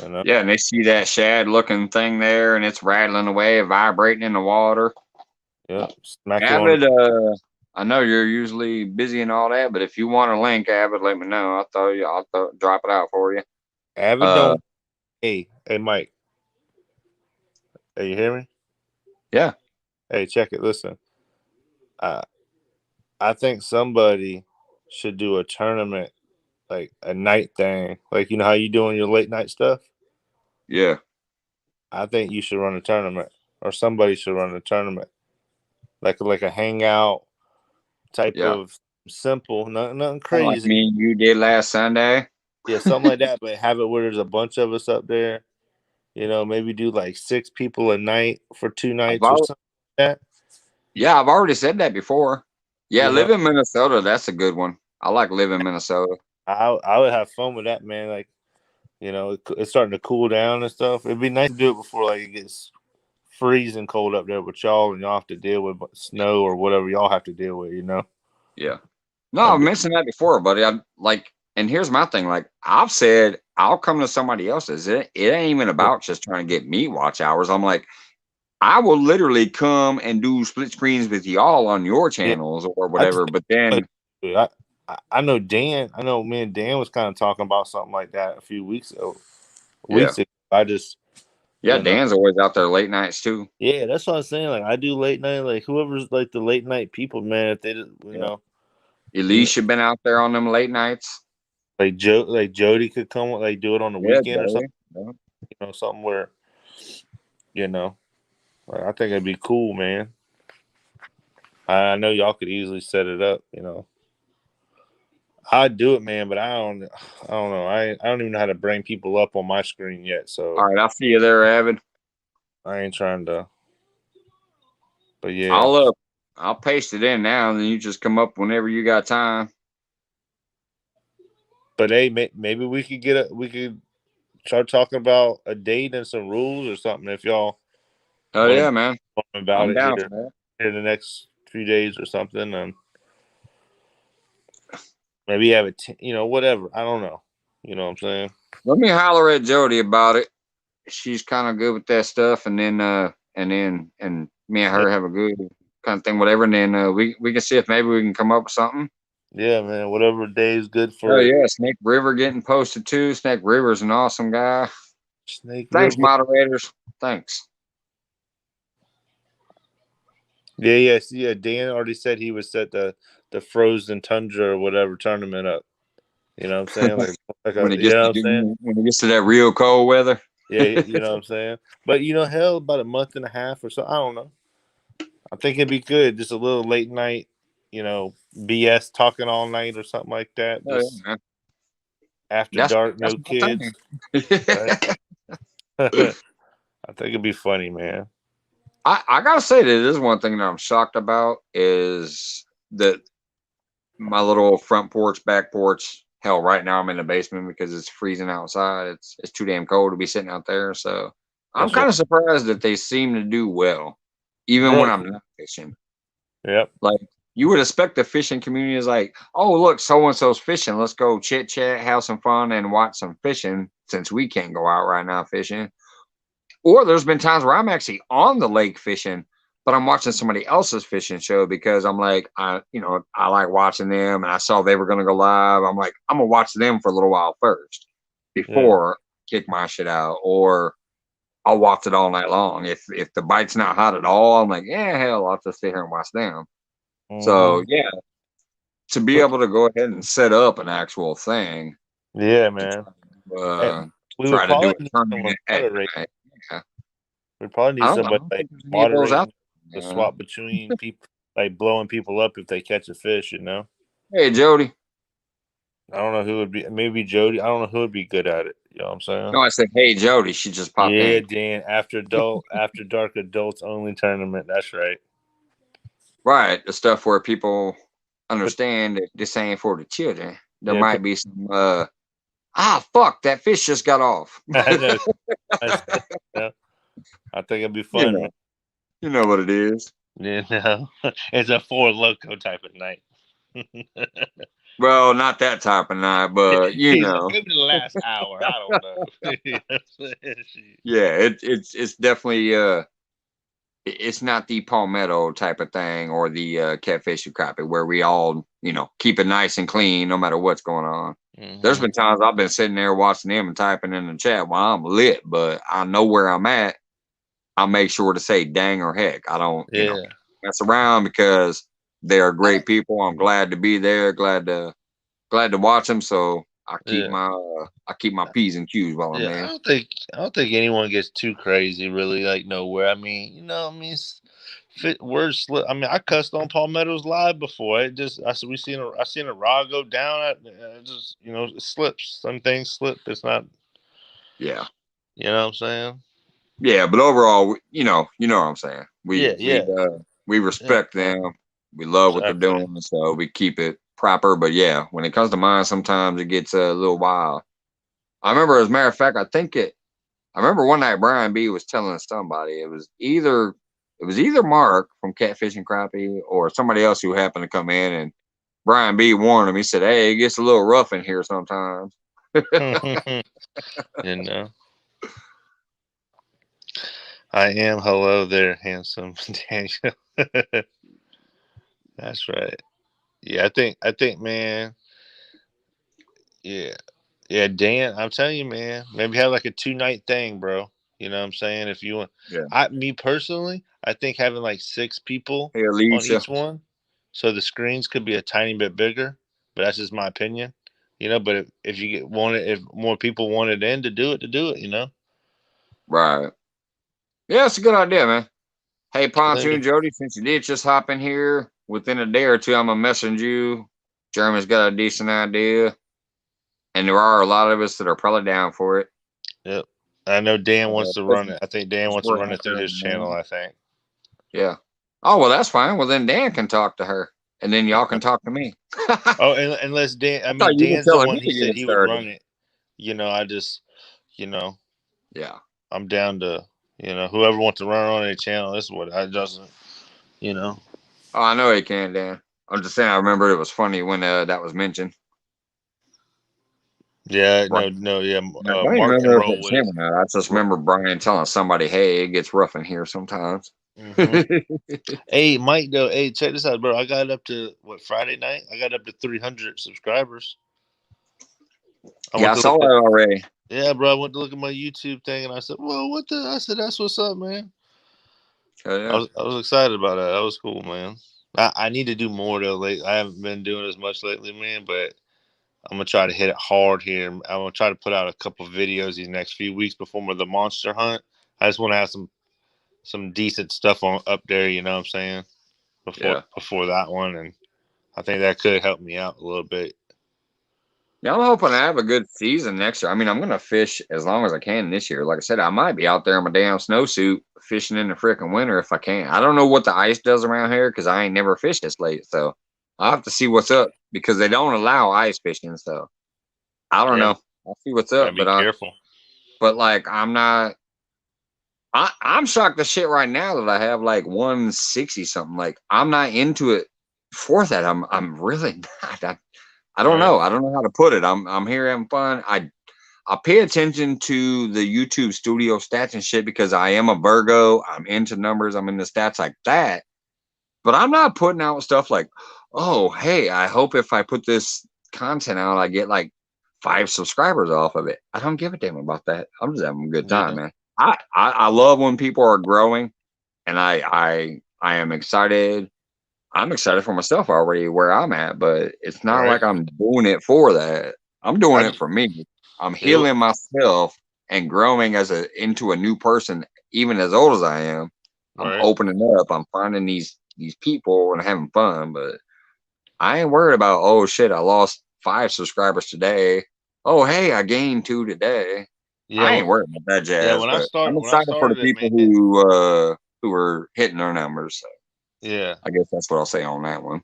You know? Yeah, and they see that shad looking thing there, and it's rattling away, vibrating in the water. Yeah. Smack you on. Avid, I know you're usually busy and all that, but if you want a link, Avid, let me know. Drop it out for you. Avid Uh, don't. Hey, Mike. Hey, you hear me? yeah, Hey, check it. Listen. Uh, I think somebody should do a tournament, like a night thing. Like, you know how you doing your late night stuff? yeah, I think you should run a tournament, or somebody should run a tournament, like a hangout type yeah. of simple, nothing Kind of like crazy. me and you did last Sunday. Yeah, something like that. But have it where there's a bunch of us up there. You know, maybe do like 6 people a night for 2 nights or something like that. Yeah, I've already said that before. Yeah, You know, live in Minnesota. That's a good one. I like living in Minnesota. I would have fun with that, man. Like, you know, it's starting to cool down and stuff. It'd be nice to do it before like it gets freezing cold up there with y'all, and y'all have to deal with snow or whatever y'all have to deal with. You know. Yeah. No, That'd I've be, mentioned that before, buddy. I like, and here's my thing. Like I've said, I'll come to somebody else's. It ain't even about just trying to get me watch hours. I'm like, I will literally come and do split screens with y'all on your yeah, channels or I just whatever. But then, I know Dan. I know me and Dan was kind of talking about something like that a few weeks ago. yeah, I just, yeah, you know, Dan's always out there late nights too. yeah, that's what I'm saying. Like I do late night. Like whoever's like the late night people, man. If they, Yeah. you know, Elise been out there on them late nights. like Jody could come, like do it on the Yeah, weekend or something. Joey. Yeah. You know, something where, you know, like, I think it'd be cool, man. I know y'all could easily set it up. You know, I'd do it, man, but I don't know. I don't even know how to bring people up on my screen yet. All So right, I'll see you there, Avid. I ain't trying to. But yeah, I'll I'll paste it in now, and then you just come up whenever you got time. but hey, maybe we could start talking about a date and some rules or something if y'all Oh want yeah, man. to about I'm it down for here that. in the next few days or something, and maybe have it. You know, whatever. I don't know. You know what I'm saying? Let me holler at Jody about it. She's kind of good with that stuff, and then me and Yeah, her have a good kind of thing, whatever. And then we can see if maybe we can come up with something. yeah, man. Whatever day is good Oh for yeah, Snake River getting posted too. Snake River's an awesome guy. Snake Thanks, River. moderators. Thanks. Yeah, yes, yeah. Dan already said he would set the frozen tundra or whatever tournament up. You know what I'm saying? You know what I'm saying? When it gets to that real cold weather. Yeah, you know what I'm saying. But you know, hell, about a month and a half or so. I don't know. I think it'd be good. Just a little late night, you know, BS talking all night or something like that. Oh, yeah, Just man. after dark, That's no my kids. thing. Right? I think it'd be funny, man. I gotta say that this is one thing that I'm shocked about is that my little front porch, back porch. Hell, right now I'm in the basement because it's freezing outside. It's too damn cold to be sitting out there. So I'm That's right. kind of surprised that they seem to do well, even when Bro. I'm not fishing. Yep. Like you would expect the fishing community is like, oh look, so and so's fishing. Let's go chit chat, have some fun, and watch some fishing since we can't go out right now fishing. Or there's been times where I'm actually on the lake fishing, but I'm watching somebody else's fishing show because I'm like, I like watching them, and I saw they were going to go live. I'm like, I'm gonna watch them for a little while first Yeah. before kick my shit out, or I'll watch it all night long. If the bite's not hot at all, I'm like, yeah, hell, I'll just sit here and watch them. So Hmm. yeah, to be able to go ahead and set up an actual thing Yeah, to man. Hey, uh, we would try to do probably a need someone tournament at moderate. night. Yeah. We probably need I somebody don't like think there's any of those out moderating there. to swap between people, like blowing people up if they catch a fish. You know. Hey, Jody. I don't know who would be. Maybe Jody. I don't know who would be good at it. You know what I'm saying? No, I said, hey, Jody. She just popped Yeah, in. Dan. After dark adults only tournament. That's right. Right. The stuff where people But understand that this ain't for the children. There yeah, might be some, fuck, that fish just got off. I know. Yeah, I think it'd be you fun, know, man. you know what it is. You know, it's a four loco type of night. Well, not that type of night, but you He's like, know, maybe the last hour. I don't know. You know what I'm saying? Shit. yeah, it's definitely it's not the palmetto type of thing or the catfish and crappie where we all keep it nice and clean no matter what's going on. There's Mhm. been times I've been sitting there watching them and typing in the chat while I'm lit, but I know where I'm at. I'll make sure to say dang or heck. I don't, Yeah. mess around because they are great people. I'm glad to be there, glad to watch them. So Yeah. I keep my P's and Q's while I'm Yeah, there. I don't think anyone gets too crazy, really. Like nowhere. I mean, I mean, words slip. I mean, I cussed on Palmetto's live before. It just, I said, I seen a rod go down. It just, it slips. Some things slip. It's not, Yeah. you know what I'm saying? Yeah, but overall, you know what I'm saying. Yeah, yeah, We yeah. respect them. We love what they're Exactly. doing, so we keep it proper. But yeah, when it comes to mine, sometimes it gets a little wild. I remember, as a matter of fact, I remember one night Brian B was telling somebody it was either Mark from Catfish and Crappie or somebody else who happened to come in, and Brian B warned him. He said, "Hey, it gets a little rough in here sometimes." you know, I am. Hello there, handsome Daniel. That's right. Yeah, man. Yeah, yeah, Dan. I'm telling you, man. Maybe have like a 2 night thing, bro. You know what I'm saying? If you want, Yeah. me personally, I think having like 6 people Hey, on Alicia. each one, so the screens could be a tiny bit bigger. But that's just my opinion. But if you if more people wanted in to do it. Right. Yeah, it's a good idea, man. Hey, Maybe. Pontoon Jody, since you did just hop in here, within a day or two, I'm gonna message you. Jeremy's got a decent idea, and there are a lot of us that are probably down for it. Yep. I know Dan wants to run Especially it. I think Dan since wants to we're run out it through there, his channel. man. I think. Yeah. Oh well, that's fine. Well, then Dan can talk to her, and then y'all can talk to me. I Oh, and unless Dan, I thought mean, you were Dan's the telling one. me He to get said it he would started. run it. I just, you know, Yeah. I'm down to, whoever wants to run on any channel. This is what I doesn't, you know. Oh, I know he can, Dan. I'm just saying. I remember it was funny when that was mentioned. Yeah, Right. no, yeah. I don't even Mark can remember if it roll was with him it. or not. I just remember Brian telling somebody, "Hey, it gets rough in here sometimes." Hmm. Hey, Mike, though. Hey, check this out, bro. I got up to what Friday night? I got up to 300 subscribers. I Yeah, went I to saw look that at. already. Yeah, bro. I went to look at my YouTube thing, and I said, "Well, what the?" I said, "That's what's up, man." Oh, yeah. I was excited about that. That was cool, man. I need to do more though. Late, I haven't been doing as much lately, man. But I'm gonna try to hit it hard here. I'm gonna try to put out a couple videos these next few weeks before the monster hunt. I just want to have some decent stuff on up there. You know what I'm saying? Yeah. Before that one, and I think that could help me out a little bit. Yeah, I'm hoping I have a good season next year. I mean, I'm gonna fish as long as I can this year. Like I said, I might be out there in my damn snowsuit fishing in the freaking winter if I can. I don't know what the ice does around here because I ain't never fished this late. So I'll have to see what's up because they don't allow ice fishing. So I don't Yeah, know. I'll see what's up. gotta be careful. But like I'm not I'm shocked the shit right now that I have like 160 something. Like I'm not into it for that. I'm really not. I don't Right, know. I don't know how to put it. I'm here having fun. I pay attention to the YouTube studio stats and shit because I am a Virgo. I'm into numbers. I'm into stats like that. But I'm not putting out stuff like, oh, hey, I hope if I put this content out, I get like 5 subscribers off of it. I don't give a damn about that. I'm just having a good time, yeah, man. I love when people are growing, and I am excited. I'm excited for myself already where I'm at, but it's not right. like I'm doing it for that. I'm doing I it for me. I'm it, healing myself and growing as a into a new person, even as old as I am. I'm right. opening up. I'm finding these people and having fun, but I ain't worried about, oh shit, I lost 5 subscribers today. Oh hey, I gained 2 today. Yeah, I ain't worried about that yeah. jazz, but I'm When I excited for the started it, people man. who are hitting their numbers. So Yeah, I guess that's what I'll say on that one.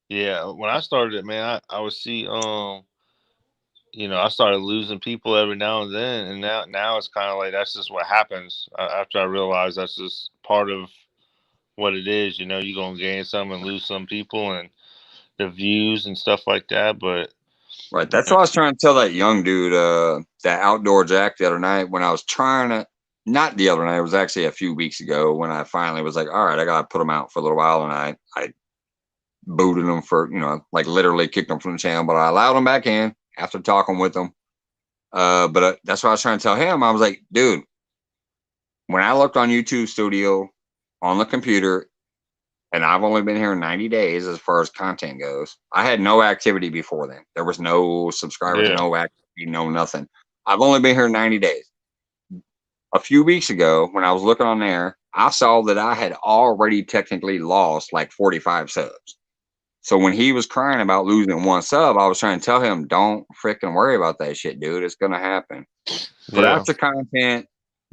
yeah. When I started it, man, I would see I started losing people every now and then, and now it's kind of like that's just what happens. After I realized that's just part of what it is. You're gonna gain some and lose some people, and the views and stuff like that. But Right. That's what I was trying to tell that young dude, that outdoor Jack the other night when I was trying to, not the other night, it was actually a few weeks ago when I finally was like, all right, I got to put him out for a little while. And I booted him for, like literally kicked him from the channel, but I allowed him back in after talking with him. But that's what I was trying to tell him. I was like, dude, when I looked on YouTube Studio on the computer, and I've only been here 90 days as far as content goes. I had no activity before then. There was no subscribers, yeah, no activity, no nothing. I've only been here 90 days. A few weeks ago, when I was looking on there, I saw that I had already technically lost like 45 subs. So when he was crying about losing one sub, I was trying to tell him, don't freaking worry about that shit, dude. It's going to happen. Put yeah, out your content,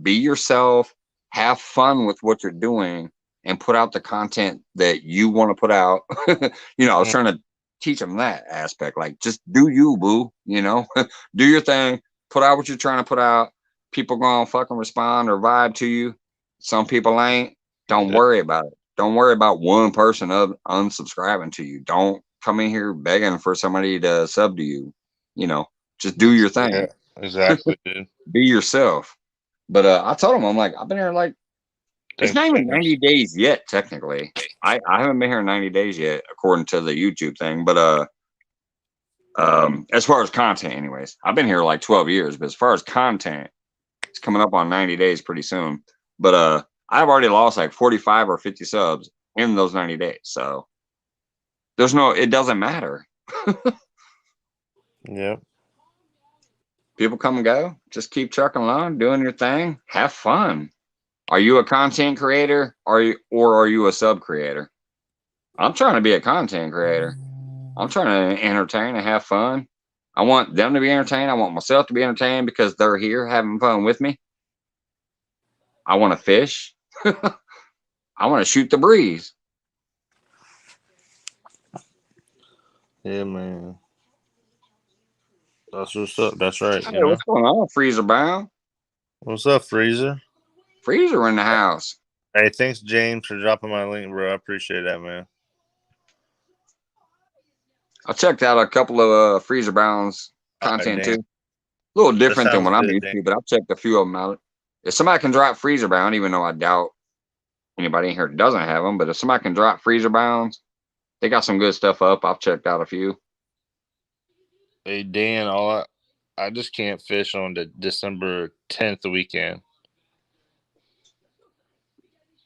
be yourself, have fun with what you're doing, and put out the content that you want to put out. I was trying to teach them that aspect. Like, just do you, boo. Do your thing. Put out what you're trying to put out. People gonna fucking respond or vibe to you. Some people ain't. Don't yeah, worry about it. Don't worry about one person unsubscribing to you. Don't come in here begging for somebody to sub to you. Just do your yeah, thing. exactly, dude. Be yourself. But I told him, I'm like, I've been here like, it's Thanks not for even 90 days yet, technically. I haven't been here 90 days yet, according to the YouTube thing. But as far as content, anyways, I've been here like 12 years, but as far as content, it's coming up on 90 days pretty soon. But I've already lost like 45 or 50 subs in those 90 days. So it doesn't matter. Yeah. People come and go. Just keep trucking along, doing your thing. Have fun. Are you a content creator? Or are you a sub creator? I'm trying to be a content creator. I'm trying to entertain and have fun. I want them to be entertained. I want myself to be entertained because they're here having fun with me. I want to fish. I want to shoot the breeze. Yeah, man. That's what's up. That's right. Hey, what's going on, Freezer Bound? What's up, Freezer? Freezer in the house. Hey, thanks, James, for dropping my link, bro. I appreciate that, man. I checked out a couple of Freezer Bound's content damn. too. A little different than sounds what I'm good, used Dan. to, but I've checked a few of them out. If somebody can drop Freezer Bound, even though I doubt anybody in here doesn't have them, but if somebody can drop Freezer Bounds, they got some good stuff up. I've checked out a few. Hey, Dan, I just can't fish on the December 10th weekend.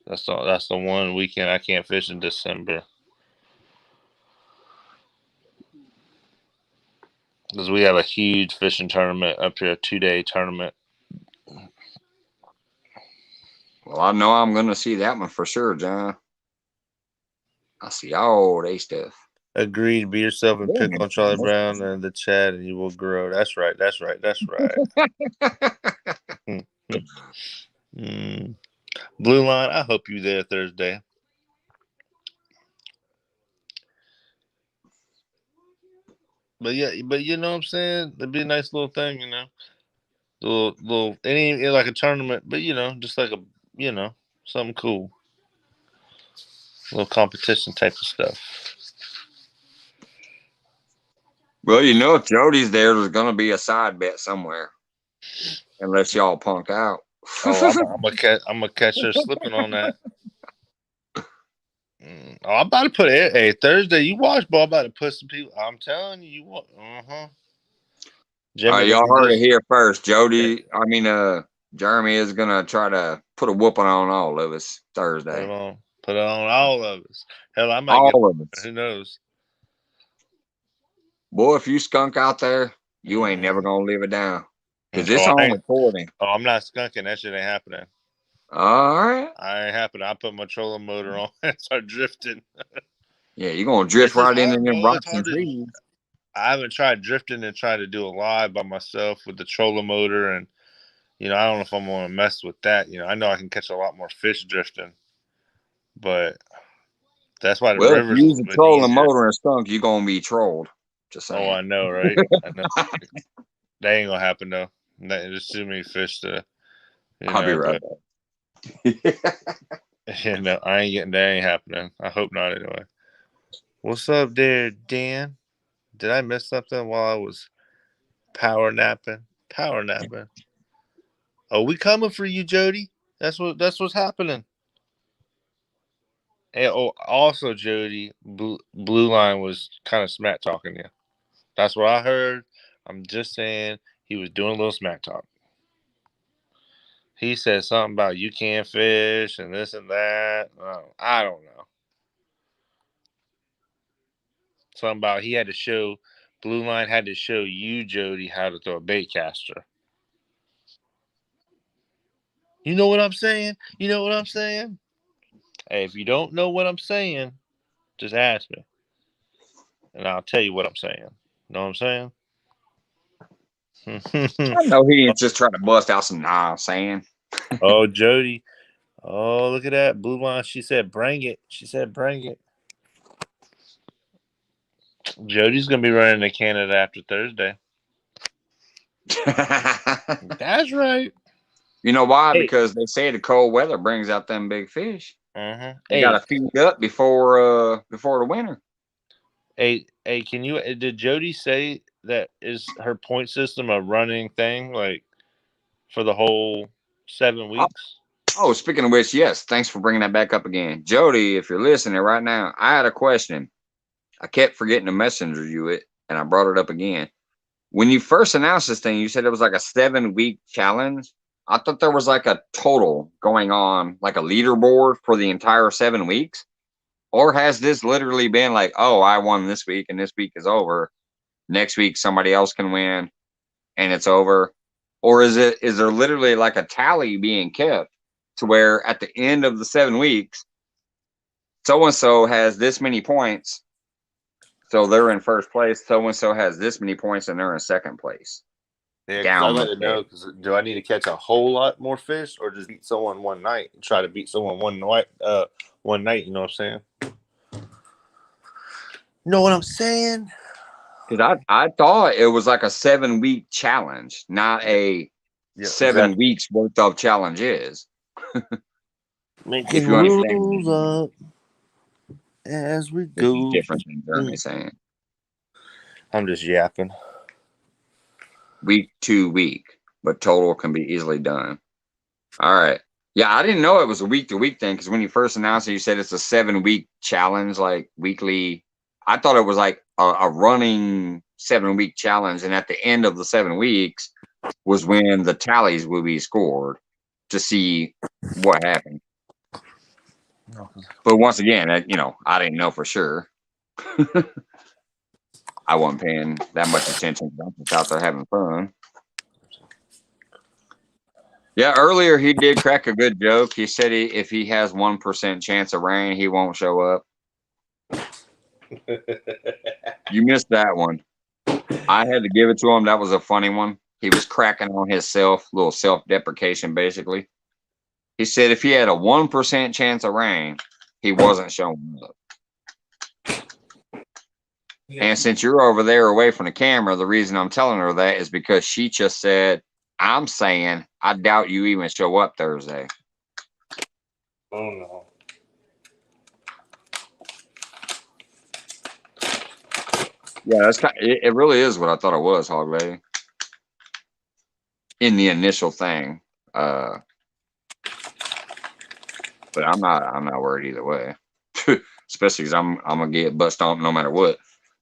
That's the one weekend I can't fish in December. Because we have a huge fishing tournament up here, a 2-day tournament. Well, I know I'm going to see that one for sure, John. I see all they stuff. Agreed. Be yourself and pick on Charlie Damn. Brown and the chat, and you will grow. That's right. That's right. That's right. Blue Line, I hope you there Thursday. But yeah, you know what I'm saying? It'd be a nice little thing, little any like a tournament, but just like something cool. Little competition type of stuff. Well, if Jody's there's going to be a side bet somewhere, unless y'all punk out. Oh, I'm gonna catch her slipping on that. I'm about to put it. Hey, Thursday, you watch ball. About to put some people. I'm telling you, what? All right, y'all heard it here first. Jeremy is gonna try to put a whooping on all of us Thursday. Put it on all of us. Hell, I might all of us. Who knows? Boy, if you skunk out there, you ain't never gonna live it down. Because it's on recording. Oh, I'm not skunking. That shit ain't happening. All right. I ain't happening. I put my trolling motor on and start drifting. Yeah, you're gonna drift right into them rocks and trees. I haven't tried drifting and tried to do a live by myself with the trolling motor, and I don't know if I'm gonna mess with that. I know I can catch a lot more fish drifting, but that's why the rivers. If you use a trolling motor and skunk, you're gonna be trolled. Just saying. Oh, I know, right? I know. That ain't gonna happen though. There's too many fish to. I'll be right back. No, I ain't getting that. Ain't happening. I hope not. Anyway, What's up there, Dan? Did I miss something while I was power napping? Power napping. Oh, we coming for you, Jody. That's what's happening. And also, Jody, Blue Line was kind of smack talking you. That's what I heard. I'm just saying he was doing a little smack talk. He said something about you can't fish and this and that. I don't know. Something about he had to show Blue Line had to show you, Jody, how to throw a bait caster. You know what I'm saying? You know what I'm saying? Hey, if you don't know what I'm saying, just ask me. And I'll tell you what I'm saying. Know what I'm saying? I know he ain't just trying to bust out some saying. Oh, Jody. Oh, look at that. Blue Line. She said, bring it. She said, bring it. Jody's going to be running to Canada after Thursday. That's right. You know why? Hey. Because they say the cold weather brings out them big fish. Uh-huh. They got to feed up before the winter. Hey, can you? Did Jody say that is her point system a running thing, like for the whole 7 weeks? Oh, speaking of which, yes. Thanks for bringing that back up again, Jody. If you're listening right now, I had a question. I kept forgetting to messenger you it, and I brought it up again. When you first announced this thing, you said it was like a 7-week challenge. I thought there was like a total going on, like a leaderboard for the entire 7 weeks. Or has this literally been like, oh, I won this week and this week is over. Next week somebody else can win and it's over? Or is there literally like a tally being kept to where at the end of the 7 weeks, so and so has this many points, so they're in first place. So and so has this many points and they're in second place. Yeah, Down I'd like the to know, because do I need to catch a whole lot more fish or just beat someone one night and try to beat someone one night? You know what I'm saying? You know what I'm saying? Because I thought it was like a 7-week challenge, not a 7 weeks worth of challenges. Making If you understand, rules up as we this go. is different than Jeremy saying. I'm just yapping. Week to week, but total can be easily done. All right. Yeah, I didn't know it was a week to week thing because when you first announced it, you said it's a 7-week challenge, like weekly. I thought it was like a running 7-week challenge, and at the end of the 7 weeks was when the tallies would be scored to see what happened. But once again, I didn't know for sure. I wasn't paying that much attention. I'm just out there having fun. Yeah, earlier he did crack a good joke. He said if he has 1% chance of rain, he won't show up. You missed that one. I had to give it to him. That was a funny one. He was cracking on himself, little self-deprecation, basically. He said if he had a 1% chance of rain, he wasn't showing up. Yeah. And since you're over there away from the camera, the reason I'm telling her that is because she just said, I'm saying I doubt you even show up Thursday. Oh, no. Yeah, that's it really is what I thought it was, Hog Lady. In the initial thing. But I'm not worried either way. Especially because I'm gonna get butt stomped no matter what.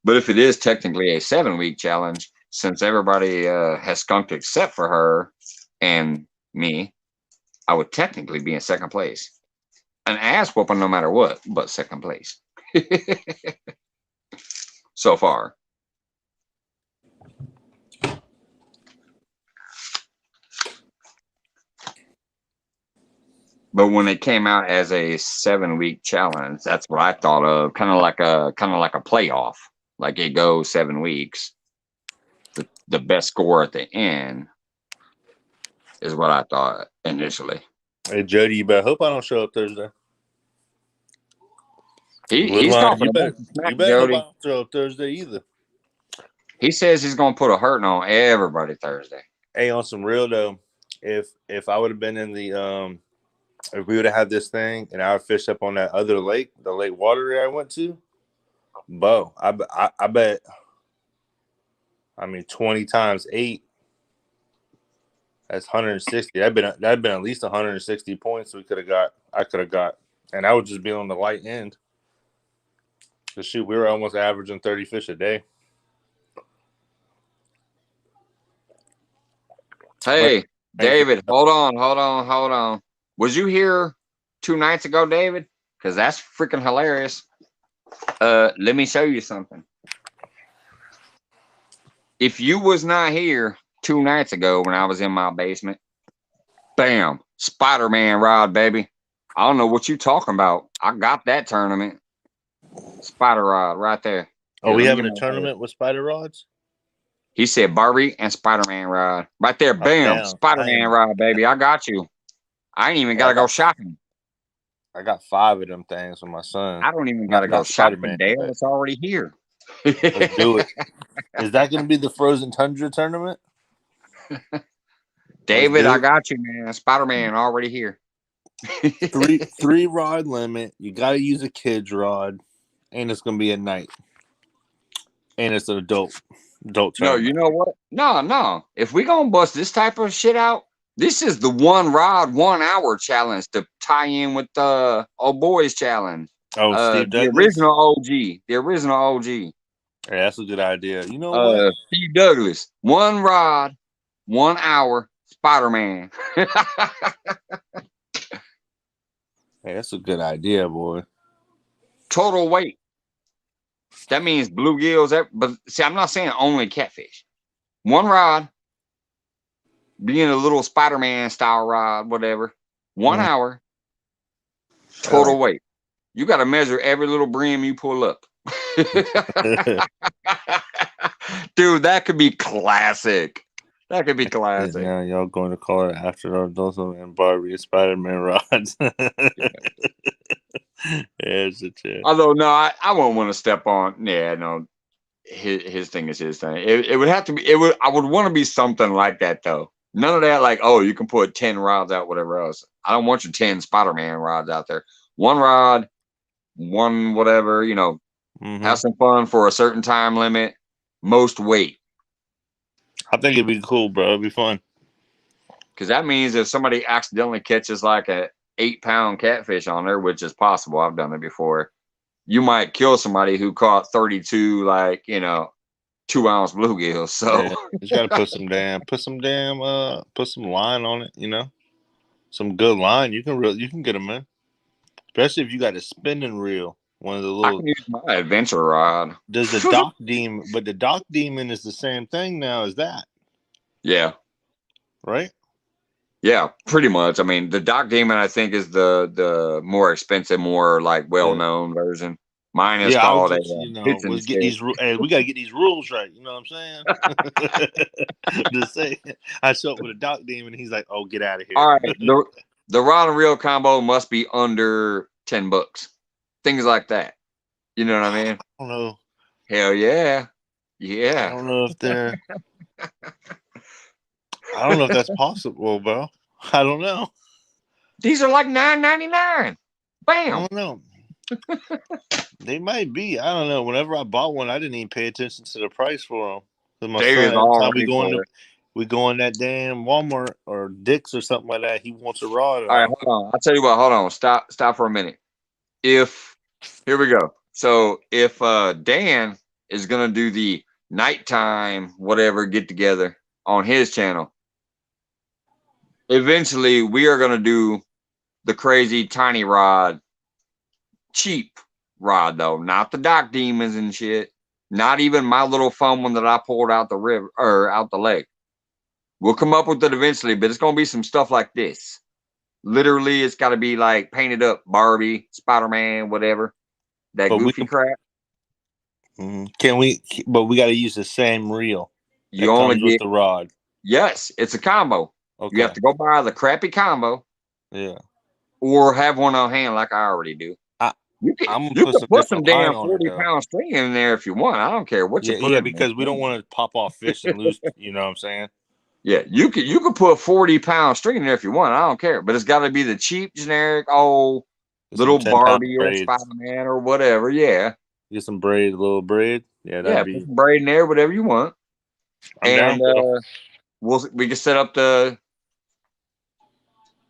But if it is technically a 7-week challenge, since everybody has skunked except for her and me, I would technically be in second place. An ass whooping no matter what, but second place. So far. But when it came out as a 7-week challenge, that's what I thought of, kind of like a playoff. Like it goes 7 weeks. The best score at the end is what I thought initially. Hey, Jody, you better hope I don't show up Thursday. He's talking about you better hope I don't show up Thursday either. He says he's going to put a hurting on everybody Thursday. Hey, on some real though, if I would have been in the if we would have had this thing and I would fished up on that other lake, the lake water I went to, Bo, I bet. I mean, 20 times 8. That's 160. That'd been at least 160 points I could have got, and I would just be on the light end. Cause shoot, we were almost averaging 30 fish a day. Hey, David, hold on. Was you here 2 nights ago, David? Because that's freaking hilarious. Let me show you something. If you was not here 2 nights ago when I was in my basement, bam, Spider-Man rod, baby. I don't know what you talking about. I got that tournament. Spider rod right there. Oh, we having a tournament with spider rods? He said Barbie and Spider-Man rod. Right there, bam, Damn. Spider-Man rod, baby. I got you. I ain't even got to go shopping. I got 5 of them things with my son. I don't even got to go shopping, Dale. It's already here. Let's do it. Is that going to be the Frozen Tundra tournament? David, I got you, man. Spider-Man already here. three rod limit. You got to use a kid's rod, and it's going to be at night. And it's an adult tournament. No, you know what? No. If we going to bust this type of shit out, this is the 1 rod, 1 hour challenge to tie in with the old boys challenge. Oh, Steve the Douglas? The original OG. Yeah, that's a good idea. You know what? Steve Douglas. 1 rod, 1 hour, Spider-Man. Hey, that's a good idea, boy. Total weight. That means bluegills. But see, I'm not saying only catfish. 1 rod, being a little Spider-Man style rod, whatever. 1 hour, total weight. You got to measure every little brim you pull up. Dude, that could be classic. That could be classic. Yeah, y'all going to call it After Dark and Barbie and Spider-Man rods. There's a chance. Although, no, I won't want to step on. Yeah, no, his thing is his thing. It would have to be. I would want to be something like that, though. None of that, like, oh, you can put 10 rods out, whatever else. I don't want your 10 Spider-Man rods out there. 1 rod, 1 whatever, have some fun for a certain time limit, most weight. I think it'd be cool, bro. It'd be fun. Because that means if somebody accidentally catches like a 8-pound catfish on there, which is possible, I've done it before, you might kill somebody who caught 32, 2-ounce bluegills. So yeah, you just gotta put some line on it, some good line. You can get them in, especially if you got a spinning reel. One of the little. I can use my adventure rod. Does the Dock Demon? But the Dock Demon is the same thing now as that. Yeah. Right. Yeah, pretty much. I mean, the Dock Demon, I think, is the more expensive, more well-known version. Mine is called we gotta get these rules right. You know what I'm saying? Just say, I show up with a Dock Demon, he's like, "Oh, get out of here!" All right, the rod and reel combo must be under $10. Things like that. You know what I mean? I don't know. Hell yeah. I don't know if they're. I don't know if that's possible, bro. I don't know. These are like $9.99. Bam. I don't know. They might be. I don't know. Whenever I bought one, I didn't even pay attention to the price for them. We go in that damn Walmart or Dick's or something like that. He wants a rod. All right, hold on. I'll tell you what. Hold on. Stop for a minute. Here we go. So if Dan is gonna do the nighttime whatever get together on his channel, eventually we are gonna do the crazy tiny rod, cheap rod though, not the Dock Demons and shit, not even my little foam one that I pulled out the river or out the lake. We'll come up with it eventually, but it's gonna be some stuff like this. Literally, it's got to be like painted up Barbie, Spider-Man, whatever. That goofy crap. Can we? But we got to use the same reel. You only get the rod. Yes, it's a combo. Okay. You have to go buy the crappy combo. Yeah. Or have one on hand like I already do. You can put some damn 40-pound string in there if you want. I don't care what you put. Yeah, because we don't want to pop off fish and lose. You know what I'm saying? Yeah, you could put 40-pound string in there if you want. I don't care, but it's got to be the cheap, generic, little Barbie or Spider-Man or whatever. Yeah, Get some braid, a little braid. Yeah, Yeah, that'd put be. some braid in there, whatever you want. I'm down, And bro. we can set up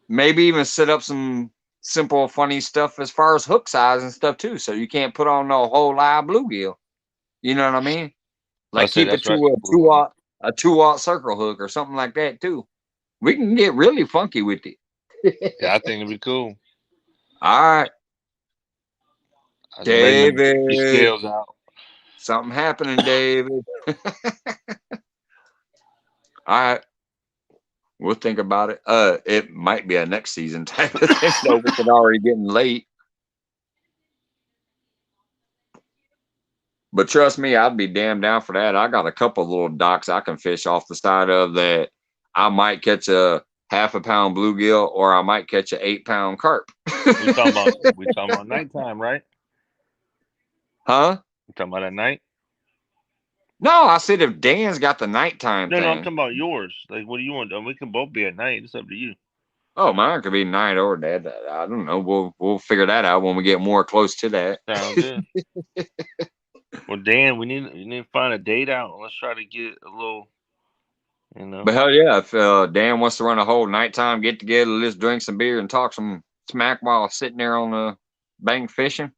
maybe even set up some simple, funny stuff as far as hook size and stuff too. So you can't put on no whole live bluegill. You know what I mean? Like That's it. keep it That's to right. a 2-aught circle hook or something like that too. We can get really funky with it. Yeah, I think it'd be cool. All right, I just letting them your David. scales out. Something happening, David. All right. We'll think about it. It might be a next season type of thing, though, with it already getting late. But trust me, I'd be damn down for that. I got a couple little docks I can fish off the side of that. I might catch a half a pound bluegill, or I might catch an 8-pound carp. We talking about nighttime, right? Huh? We talking about at night? No, I said if Dan's got the nighttime No, I'm thing. talking about yours. Like, what do you want? We can both be at night. It's up to you. Oh, mine could be night or day. I don't know. We'll figure that out when we get more close to that. Sounds good. Well, Dan, we need to find a date out. Let's try to get a little, you know. But hell yeah, if Dan wants to run a whole nighttime get together, let's drink some beer and talk some smack while sitting there on the bank fishing,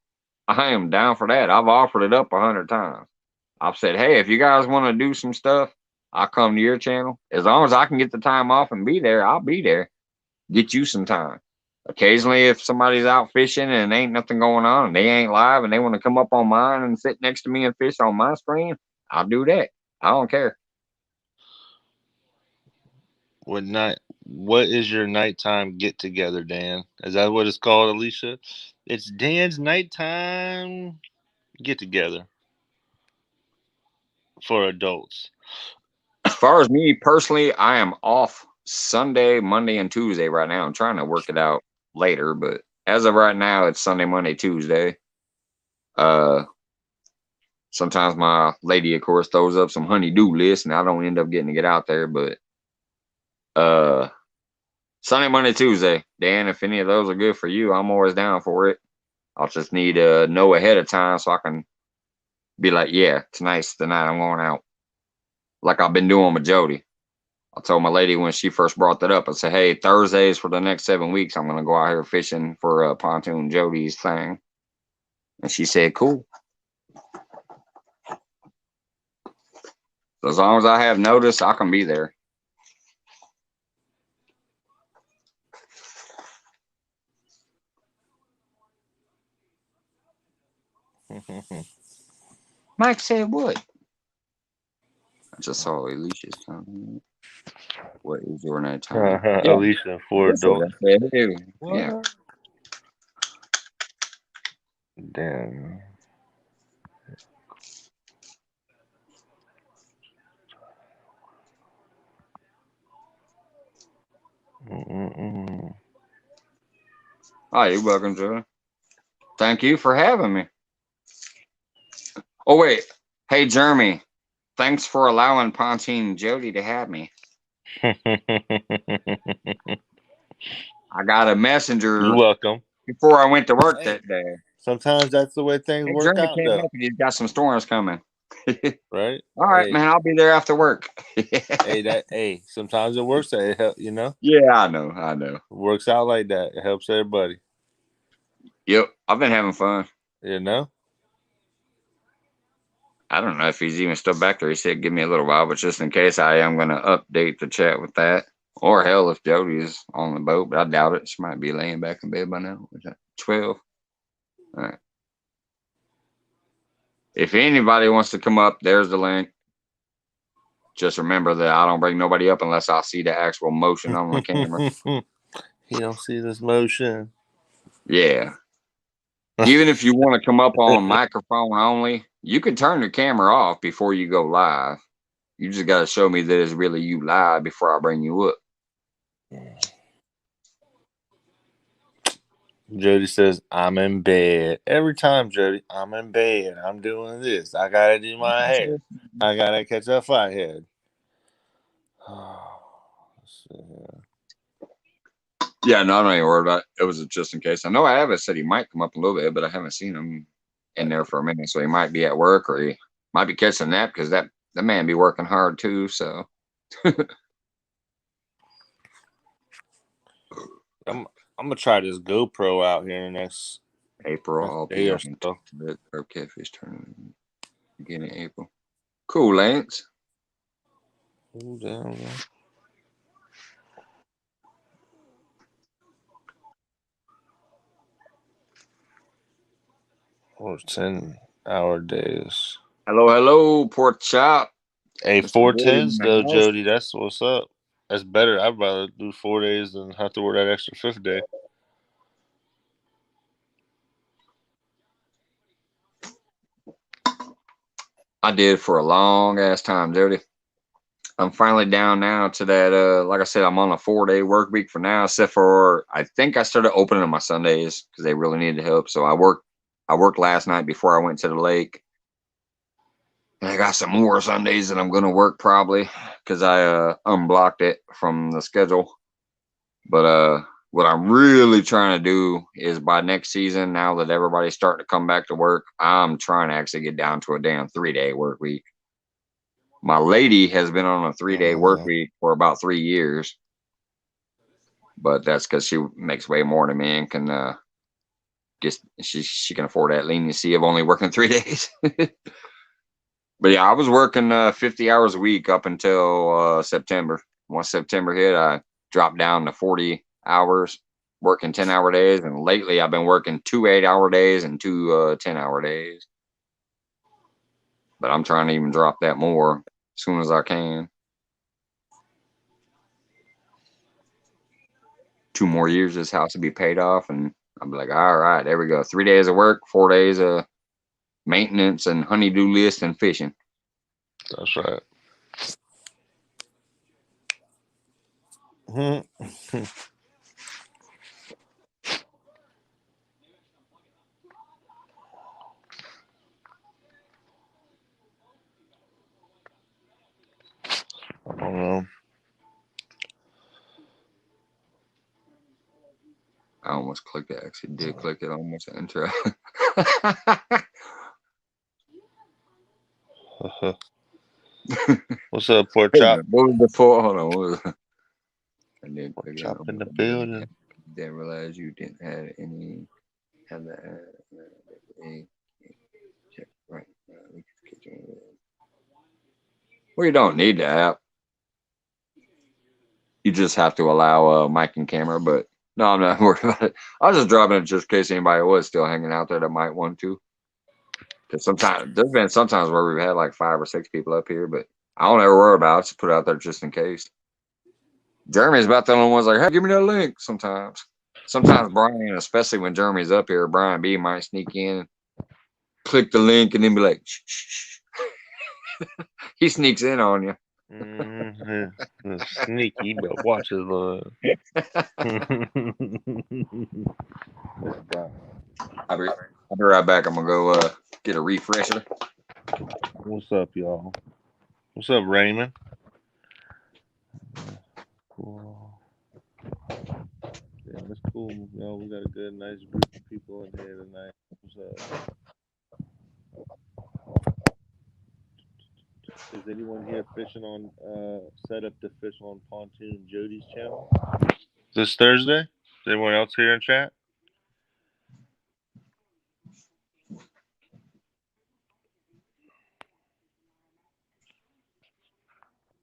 I am down for that. I've offered it up 100 times. I've said, hey, if you guys want to do some stuff, I'll come to your channel. As long as I can get the time off and be there, I'll be there. Get you some time. Occasionally, if somebody's out fishing and ain't nothing going on and they ain't live and they want to come up on mine and sit next to me and fish on my screen, I'll do that. I don't care. What is your nighttime get together, Dan? Is that what it's called, Alicia? It's Dan's nighttime get together for adults. As far as me personally, I am off Sunday, Monday, and Tuesday right now. I'm trying to work it out later, but as of right now, it's Sunday, Monday, Tuesday. Sometimes my lady, of course, throws up some honey-do lists, and I don't end up getting to get out there. But Sunday, Monday, Tuesday, Dan, if any of those are good for you, I'm always down for it. I'll just need to know ahead of time so I can be like, yeah, tonight's the night I'm going out. Like I've been doing with Jody. I told my lady when she first brought that up, I said, hey, Thursdays for the next 7 weeks, I'm going to go out here fishing for Pontoon Jody's thing. And she said, cool. So as long as I have notice, I can be there. Mike said what? I just saw Alicia's comment. What is your nighttime? Yeah. Alicia, for adults. Yeah. Dan. Oh, you're welcome, Jody. Thank you for having me. Oh, wait. Hey, Jeremy. Thanks for allowing Pontoon Jody to have me. I got a messenger. You're welcome. Before I went to work that day. Sometimes that's the way things work Jeremy out, can't though. help it. He's got some storms coming. Right? All right, man. I'll be there after work. Hey, sometimes it works. It help, you know. Yeah, I know. It works out like that. It helps everybody. Yep, I've been having fun. You know. I don't know if he's even still back there. He said, give me a little while, but just in case, I am going to update the chat with that. Or hell, if Jody is on the boat, but I doubt it. She might be laying back in bed by now. What's that? 12. All right. If anybody wants to come up, there's the link. Just remember that I don't bring nobody up unless I see the actual motion on the camera. You don't see this motion. Yeah. Even if you want to come up on microphone only, you can turn the camera off before you go live. You just got to show me that it's really you live before I bring you up. Jody says, I'm in bed. Every time, Jody, I'm in bed. I'm doing this. I got to do my hair. I got to catch a flathead. Yeah, no, I'm not even worried about it. It was just in case. I know Abbott said he might come up a little bit, but I haven't seen him in there for a minute, so he might be at work or he might be catching a nap because that man be working hard too. So I'm gonna try this GoPro out here in the next April, I'll day be or on so. the Herb Catfish tournament beginning of April. Cool, Lance. Ooh, damn, man. Or 10-hour days. Hello, pork chop. Hey, Mr. 410s Wood in though, the house. Jody. That's what's up. That's better. I'd rather do 4 days than have to work that extra 5th day. I did for a long ass time, Jody. I'm finally down now to that. Like I said, I'm on a 4-day work week for now, except for I think I started opening my Sundays because they really needed help. So I worked last night before I went to the lake. And I got some more Sundays that I'm gonna work probably because I unblocked it from the schedule. But what I'm really trying to do is by next season, now that everybody's starting to come back to work, I'm trying to actually get down to a damn 3-day work week. My lady has been on a 3-day work week for about 3 years, but that's because she makes way more than me and can just she can afford that leniency of only working 3 days. But yeah, I was working 50 hours a week up until September. Once September hit, I dropped down to 40 hours, working 10-hour days. And lately, I've been working 2 8-hour days and 2 10-hour days. But I'm trying to even drop that more as soon as I can. 2 more years this house will be paid off, and I'll be like, all right, there we go. 3 days of work, 4 days of maintenance and honey-do list and fishing. That's right. I don't know. I almost clicked it. Actually, did click it. Almost enter. What's up, Pork Chop? What was the full? Hold on. What was it? I did Pork click it. Chop in the building. Didn't realize you didn't have any. Have that. Check right. Well, you don't need the app. You just have to allow mic and camera. But no, I'm not worried about it. I was just dropping it just in case anybody was still hanging out there that might want to. Because sometimes there's been sometimes where we've had like 5 or 6 people up here, but I don't ever worry about it. Just put it out there just in case. Jeremy's about the only one's like, hey, give me that link sometimes. Sometimes Brian, especially when Jeremy's up here, Brian B might sneak in, click the link, and then be like, shh, shh, shh. He sneaks in on you. Sneaky, but watch his love. I'll be right back. I'm going to go get a refresher. What's up, y'all? What's up, Raymond? Cool. Yeah, that's cool. Y'all, we got a good, nice group of people in here tonight. What's up? Is anyone here fishing on set up to fish on Pontoon Jody's channel this Thursday? Is anyone else here in chat?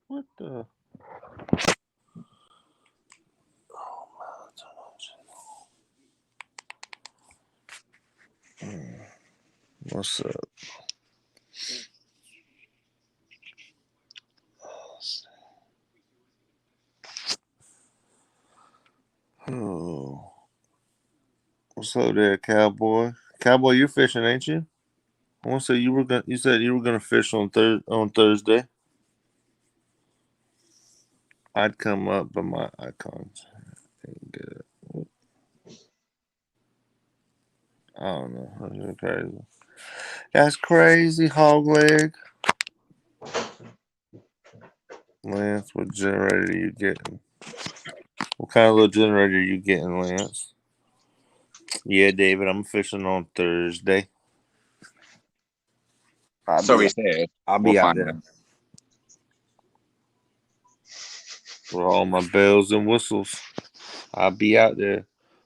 What the? What's up? Oh. What's up there, Cowboy? Cowboy, you're fishing, ain't you? I want to say you said you were gonna fish on Thursday. I'd come up, but my icons ain't good. I don't know. That's crazy. That's crazy, hog leg. Lance, what generator are you getting? What kind of little generator are you getting, Lance? Yeah, David, I'm fishing on Thursday. So he said. I'll We'll be out find there out. For all my bells and whistles, I'll be out there.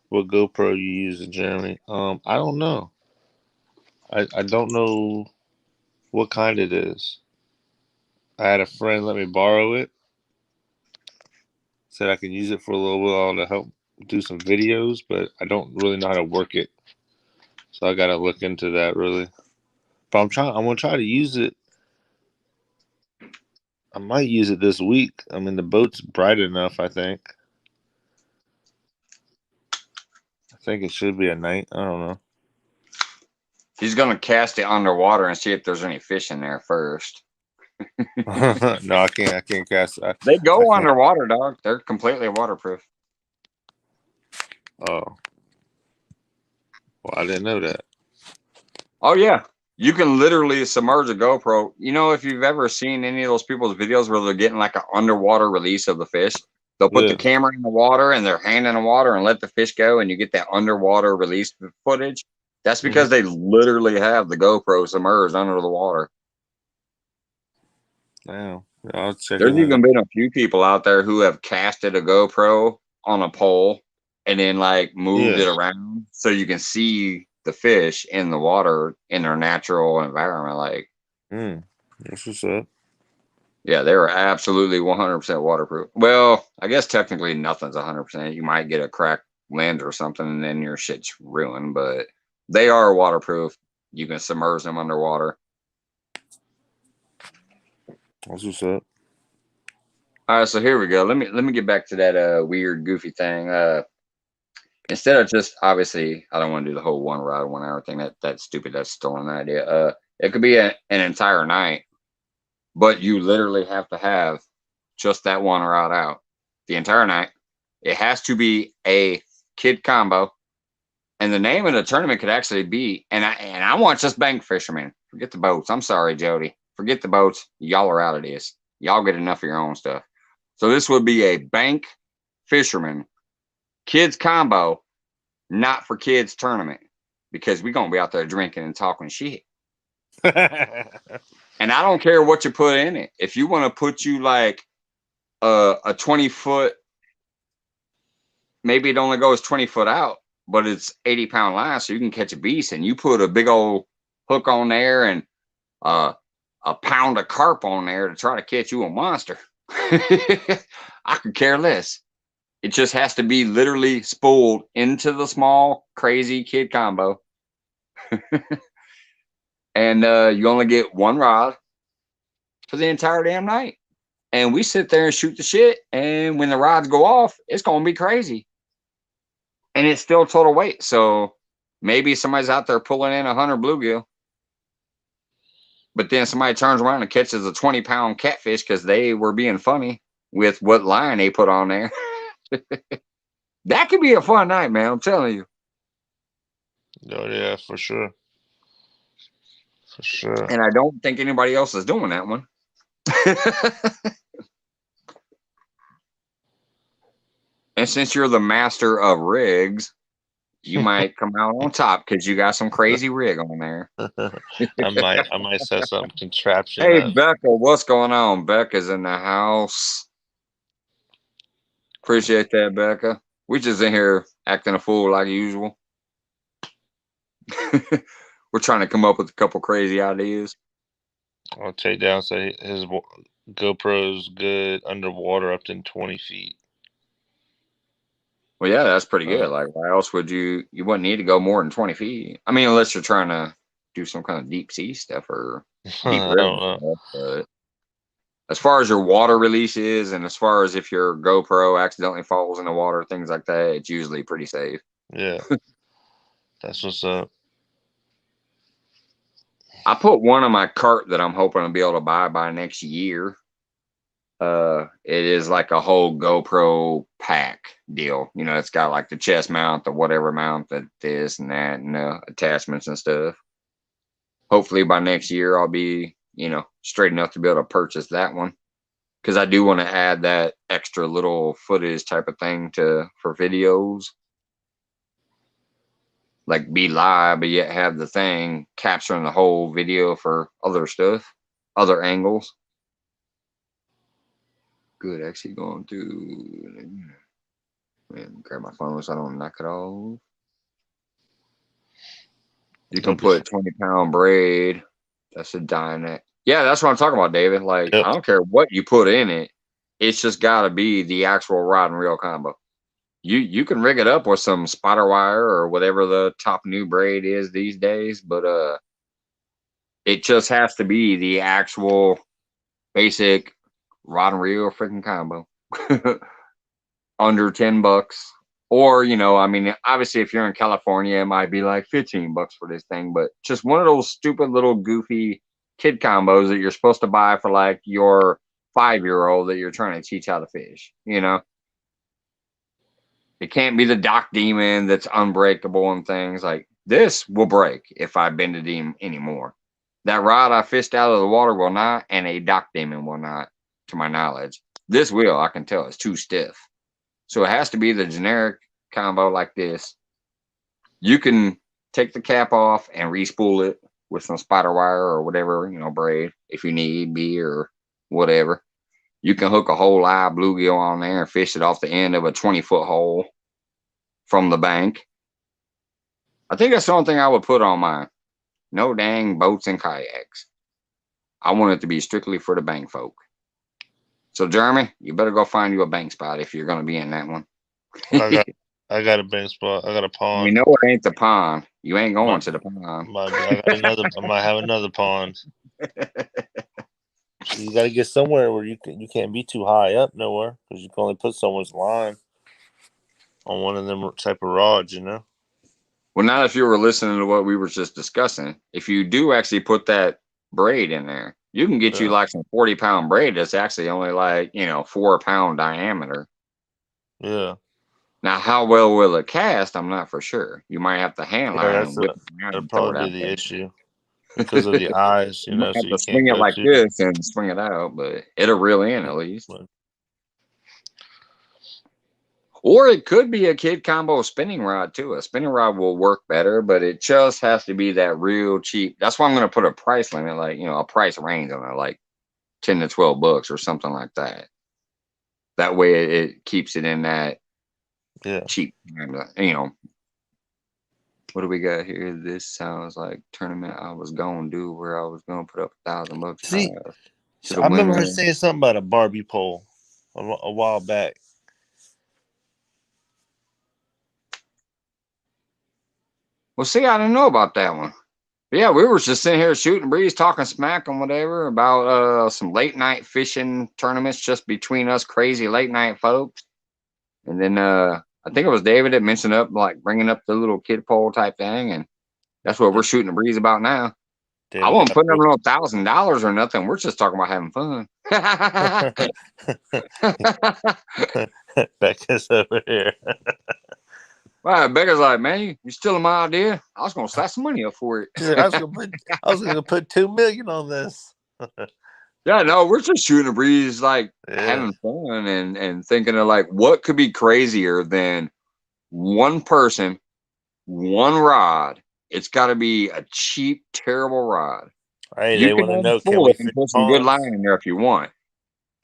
What GoPro you using, Jeremy? I don't know. I don't know what kind it is. I had a friend let me borrow it. Said I can use it for a little while to help do some videos, but I don't really know how to work it. So I gotta look into that really. But I'm gonna try to use it. I might use it this week. I mean the boat's bright enough, I think. I think it should be at night. I don't know. He's gonna cast it underwater and see if there's any fish in there first. No, I can't cast. They I go can't. underwater, dog. They're completely waterproof. Oh, well, I didn't know that. Oh yeah, you can literally submerge a GoPro. You know, if you've ever seen any of those people's videos where they're getting like an underwater release of the fish, they'll put the Yeah. camera in the water and their hand in the water and let the fish go, and you get that underwater release footage. That's because they literally have the GoPro submerged under the water. Wow. I'll check There's it out. even been a few people out there who have casted a GoPro on a pole and then like moved it around so you can see the fish in the water in their natural environment. Like, That's what's up. yeah, they were absolutely 100% waterproof. Well, I guess technically nothing's 100%. You might get a cracked lens or something and then your shit's ruined, but they are waterproof. You can submerge them underwater. That's what's up. All right, so here we go. Let me get back to that weird, goofy thing. Instead of just obviously, I don't want to do the whole 1 ride, 1 hour thing. That's stupid. That's still an idea. It could be an entire night, but you literally have to have just that 1 ride out the entire night. It has to be a kid combo, and the name of the tournament could actually be. And I want just bank fishermen. Forget the boats. I'm sorry, Jody. Forget the boats. Y'all are out of this. Y'all get enough of your own stuff. So this would be a bank fisherman kids combo, not for kids tournament, because we're gonna be out there drinking and talking shit. And I don't care what you put in it. If you want to put you like a 20-foot, maybe it only goes 20 foot out, but it's 80-pound line, so you can catch a beast. And you put a big old hook on there and a pound of carp on there to try to catch you a monster. I could care less. It just has to be literally spooled into the small, crazy kid combo. And you only get 1 rod for the entire damn night. And we sit there and shoot the shit. And when the rods go off, it's going to be crazy. And it's still total weight. So maybe somebody's out there pulling in 100 bluegill. But then somebody turns around and catches a 20-pound catfish because they were being funny with what line they put on there. That could be a fun night, man. I'm telling you. Oh yeah, for sure. For sure. And I don't think anybody else is doing that one. And since you're the master of rigs, you might come out on top because you got some crazy rig on there. I might set some contraption Hey, up. Becca, what's going on? Becca's in the house. Appreciate that, Becca. We just in here acting a fool like usual. We're trying to come up with a couple crazy ideas. I'll take down say his GoPro's good underwater up to 20 feet. Well, yeah, that's pretty good. Like, why else would you wouldn't need to go more than 20 feet? I mean, unless you're trying to do some kind of deep sea stuff or deep river stuff. But as far as your water release is, and as far as if your GoPro accidentally falls in the water, things like that, it's usually pretty safe. Yeah. That's what's up. I put one on my cart that I'm hoping to be able to buy by next year. It is like a whole GoPro pack deal. You know, it's got like the chest mount, the whatever mount, that this and that, and attachments and stuff. Hopefully by next year I'll be, straight enough to be able to purchase that one, because I do want to add that extra little footage type of thing for videos. like be live, but yet have the thing capturing the whole video for other stuff, other angles. Good, actually going through. Man, grab my phone so I don't knock it off. You can put 20-pound braid. That's a Dynex. Yeah, that's what I'm talking about, David. Like, Yep. I don't care what you put in it. It's just got to be the actual rod and reel combo. You can rig it up with some spider wire or whatever the top new braid is these days, but it just has to be the actual basic rod and reel freaking combo. Under $10. Or, I mean, obviously if you're in California, it might be like $15 for this thing, but just one of those stupid little goofy kid combos that you're supposed to buy for like your 5-year-old that you're trying to teach how to fish, It can't be the Dock Demon that's unbreakable and things like this will break if I bend it anymore. That rod I fished out of the water will not, and a Dock Demon will not, to my knowledge. This will, I can tell, it's too stiff. So it has to be the generic combo like this. You can take the cap off and re-spool it with some spider wire or whatever, braid if you need be or whatever. You can hook a whole live bluegill on there and fish it off the end of a 20-foot hole from the bank. I think that's the only thing I would put on mine. No dang boats and kayaks. I want it to be strictly for the bank folk. So, Jeremy, you better go find you a bank spot if you're going to be in that one. I got a bank spot. I got a pond. We know it ain't the pond. You ain't going to the pond. I might have another pond. You got to get somewhere where you can't be too high up nowhere because you can only put someone's line on one of them type of rods, Well, not if you were listening to what we were just discussing. If you do actually put that braid in there, you can get you like some 40-pound braid that's actually only like 4-pound diameter. Yeah. Now, how well will it cast? I'm not for sure. You might have to hand line. That'd probably be the issue because of the eyes, You might have so to swing it like this and swing it out, but it'll reel in at least. Or it could be a kid combo spinning rod too. A spinning rod will work better, but it just has to be that real cheap. That's why I'm going to put a price limit, like a price range on it, like $10 to $12 or something like that. That way, it keeps it in that cheap. What do we got here? This sounds like tournament I was going to do where I was going to put up $1,000. See, I remember her saying something about a Barbie pole a while back. Well, see, I didn't know about that one. But yeah, we were just sitting here shooting breeze, talking smack and whatever about some late night fishing tournaments just between us crazy late night folks. And then I think it was David that mentioned up like bringing up the little kid pole type thing, and that's what we're shooting a breeze about now. I won't put up no $1,000 or nothing. We're just talking about having fun. Becca's over here. Well, Becca's like, man, you stealing my idea? I was gonna slap some money up for it. I was gonna put $2 million on this. Yeah, no, we're just shooting a breeze, like having fun and thinking of like what could be crazier than one person, one rod. It's got to be a cheap, terrible rod. Hey, you they want to know, can we put some good line in there if you want.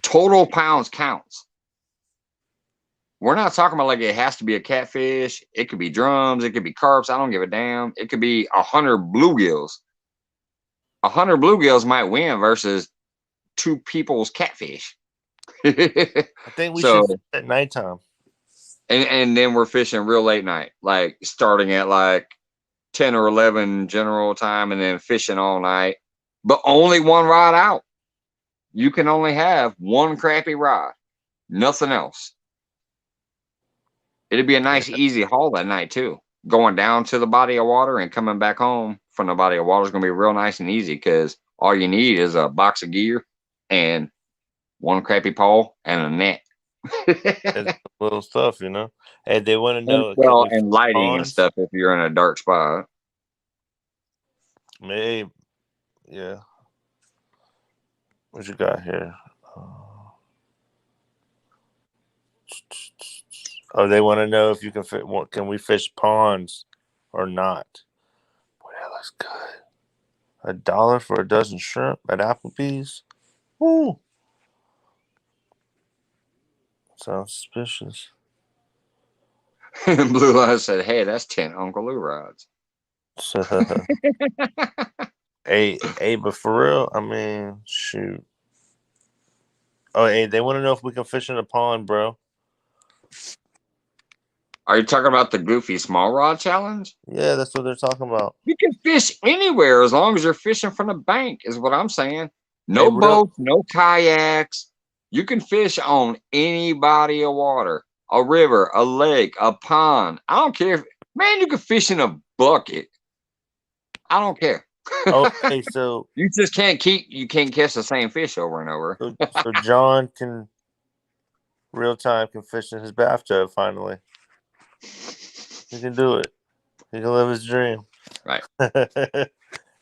Total pounds counts. We're not talking about like it has to be a catfish. It could be drums. It could be carps. I don't give a damn. It could be 100 bluegills. 100 bluegills might win versus 2 people's catfish. I think we should fish at nighttime. And then we're fishing real late night, like starting at like 10 or 11 general time and then fishing all night, but only one rod out. You can only have one crappy rod, nothing else. It'd be a nice, easy haul that night too. Going down to the body of water and coming back home from the body of water is going to be real nice and easy because all you need is a box of gear and one crappy pole and a net. It's little stuff, And they want to know. Well, and lighting and stuff if you're in a dark spot. Maybe, yeah. What you got here? Oh, they want to know if you can fit. Can we fish ponds or not. Boy, that looks good. $1 for a dozen shrimp at Applebee's. Woo! Sounds suspicious. Blue Line said, "Hey, that's 10 Uncle Lou rods." Hey, but for real, I mean, shoot. Oh, hey, they want to know if we can fish in a pond, bro. Are you talking about the Goofy Small Rod Challenge? Yeah, that's what they're talking about. You can fish anywhere as long as you're fishing from the bank, is what I'm saying. No Hey, real- boats, no kayaks. You can fish on any body of water, a river, a lake, a pond. I don't care. Man, you can fish in a bucket. I don't care. Okay, so You just you can't catch the same fish over and over. so John can real time can fish in his bathtub finally. He can do it. He can live his dream. Right.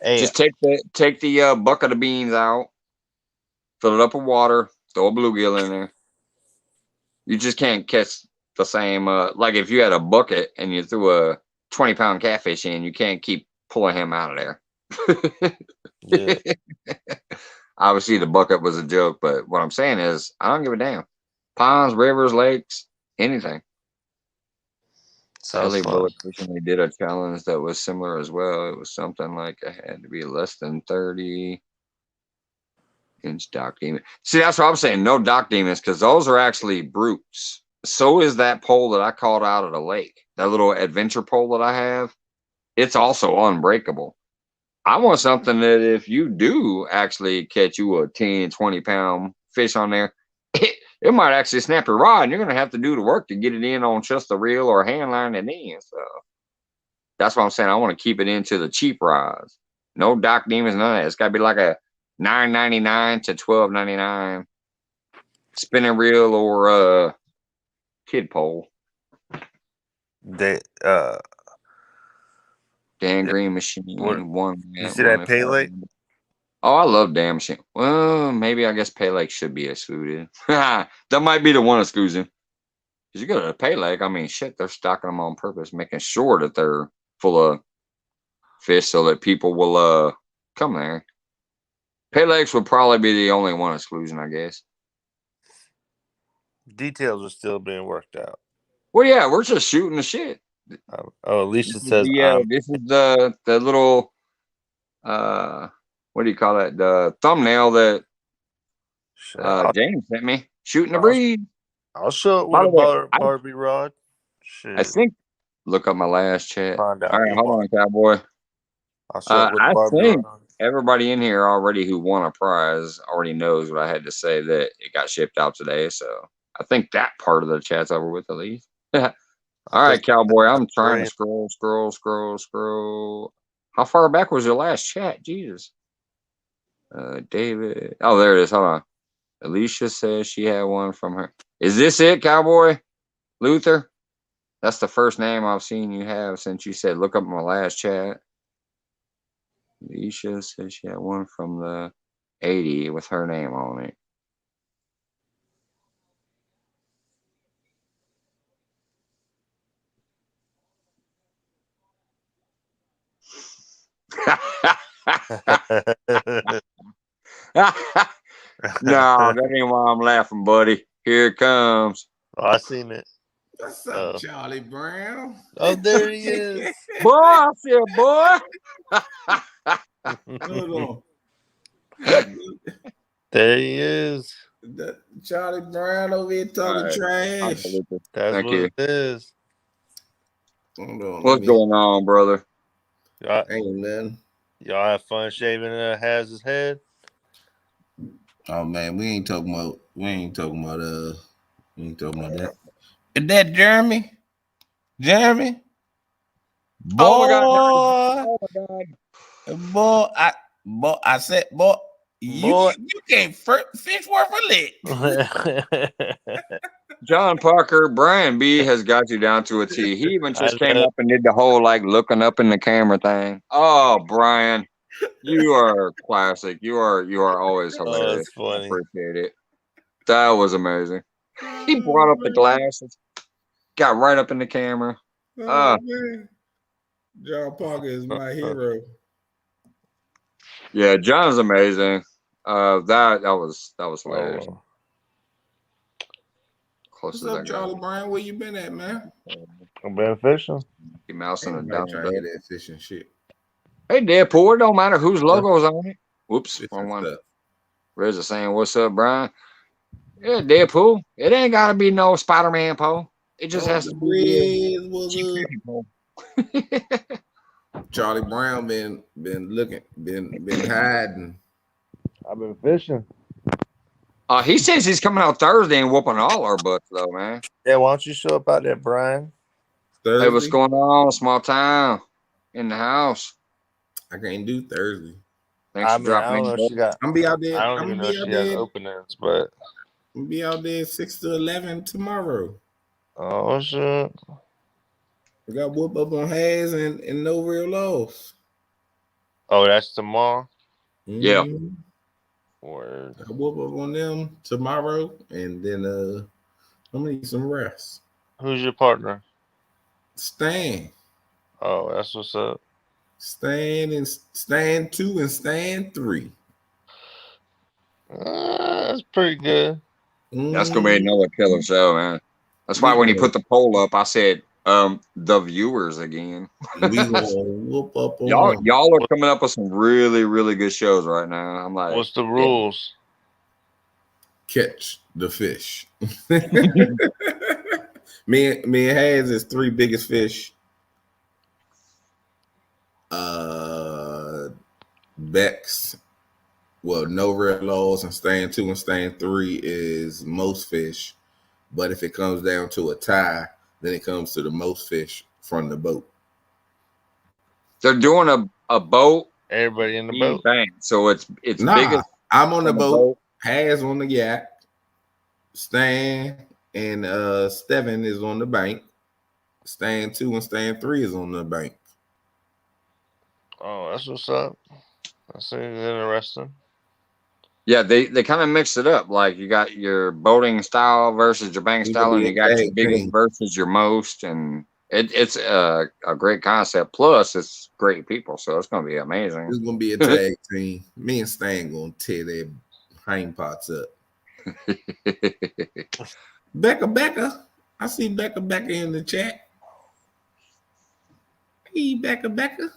Hey, Just take the bucket of beans out, fill it up with water, throw a bluegill in there. You just can't catch the same. Like if you had a bucket and you threw a 20-pound catfish in, you can't keep pulling him out of there. yeah. Obviously, the bucket was a joke, but what I'm saying is, I don't give a damn. Ponds, rivers, lakes, anything. Sounds LA fun. Bullet recently did a challenge that was similar as well. It was something like I had to be less than 30-inch dock demon. See, that's what I'm saying. No dock demons, because those are actually brutes. So is that pole that I caught out of the lake. That little adventure pole that I have. It's also unbreakable. I want something that if you do actually catch you a 10, 20-pound fish on there, it might actually snap your rod, and you're going to have to do the work to get it in on just the reel or hand line it in. So that's what I'm saying. I want to keep it into the cheap rods. No dock demons, none of that. It's got to be like a $9.99 to $12.99 spinning reel or kid pole. They Dan Yeah. Green machine. One. you see that pay lake? Oh, I love Dan machine. Well, maybe I guess Pay Lake should be excluded. That might be the one exclusion. Because you go to the Pay Lake, I mean, shit, they're stocking them on purpose, making sure that they're full of fish so that people will come there. Pay Lakes would probably be the only one exclusion, I guess. Details are still being worked out. Well, yeah, we're just shooting the shit. Alicia says This is the little what do you call that? The thumbnail that James sent me. Shooting the breed. I'll show it By with the a way, Barbie rod. Shit. I think. Look up my last chat. All Find out right, who hold on, cowboy. I'll show it with I Barbie think rod. everybody in here already who won a prize already knows what I had to say that it got shipped out today. So I think that part of the chat's over with at least. All right, cowboy. I'm trying to scroll. How far back was your last chat? Jesus. David. Oh, there it is. Hold on. Alicia says she had one from her. Is this it, cowboy? Luther? That's the first name I've seen you have since you said look up my last chat. Alicia says she had one from the 80 with her name on it. No, that ain't why I'm laughing, buddy. Here it comes. Oh, I seen it. What's up, Charlie Brown? Oh, there he is. Boy, I said, boy. Hold on. There he is. Charlie Brown over here talking trash. That's Thank what you. it is. Hold on. What's going on, brother? Ain't nothing. Y'all have fun shaving Haz's head? Oh man, we ain't talking about that. Is that Jeremy? Jeremy? Boy, Oh my God. I said, you can't fish worth a lick. John Parker, Brian B has got you down to a T. He even just came up and did the whole like looking up in the camera thing. Oh, Brian, you are classic. You are always hilarious. That's funny. I appreciate it. That was amazing. He brought up the glasses, got right up in the camera. Man. John Parker is my hero. Yeah, John's amazing. That was hilarious. Oh, Close What's as I up, got. Charlie Brown? Where you been at, man? I've been fishing. Mickey Mouse and Ain't a nobody Donald trying to Duck. hear that fishing shit. Hey, Deadpool, it don't matter whose logo's on it. Whoops, Fishing wrong one. stuff. Reza saying, "What's up, Brian?" Yeah, Deadpool. It ain't gotta be no Spider-Man Poe. It just Off has the to be bridge was Chief Poe. Charlie Brown been looking, been hiding. I've been fishing. He says he's coming out Thursday and whooping all our butts, though, man. Yeah, why don't you show up out there, Brian? Thursday. Hey, what's going on? Small town in the house. I can't do Thursday. Thanks I for mean, I dropping don't know in. if she got. I'm be out there. I don't I'm even gonna know be if out she has there. openings, but I'm gonna be out there 6 to 11 tomorrow. oh shit. We got whoop up on Hayes and no real loss. Oh, that's tomorrow. Yeah. Mhm. Word. I whoop up on them tomorrow, and then I'm gonna need some rest. Who's your partner? Stan, Oh, that's what's up. Stan 2 and Stan 3. That's pretty good. That's gonna be another killer show, man. That's why We when he gonna- put the poll up, I said, the viewers again. We gonna whoop up on Y'all, them. y'all are coming up with some really, really good shows right now. I'm like, What's the rules? Catch the fish. me and Hayes is 3 biggest fish. Bex, well, no red laws, and Stan 2 and Stan 3 is most fish. But if it comes down to a tie, then it comes to the most fish from the boat. they're doing a boat Everybody in the boat. thing, so it's Nah, biggest I'm on the on the boat. boat. Has on the yak. Stan and Steven is on the bank. Stan 2 and Stan 3 is on the bank. Oh, that's what's up. That seems interesting. Yeah, they kind of mix it up. Like you got your boating style versus your bank We style, gonna and be you got a your tag biggest team. versus your most, and it's a great concept. Plus, it's great people, so it's gonna be amazing. It's gonna be a tag team. Me and Stan gonna tear their hind parts up. Becca. I see Becca in the chat. Hey, Becca.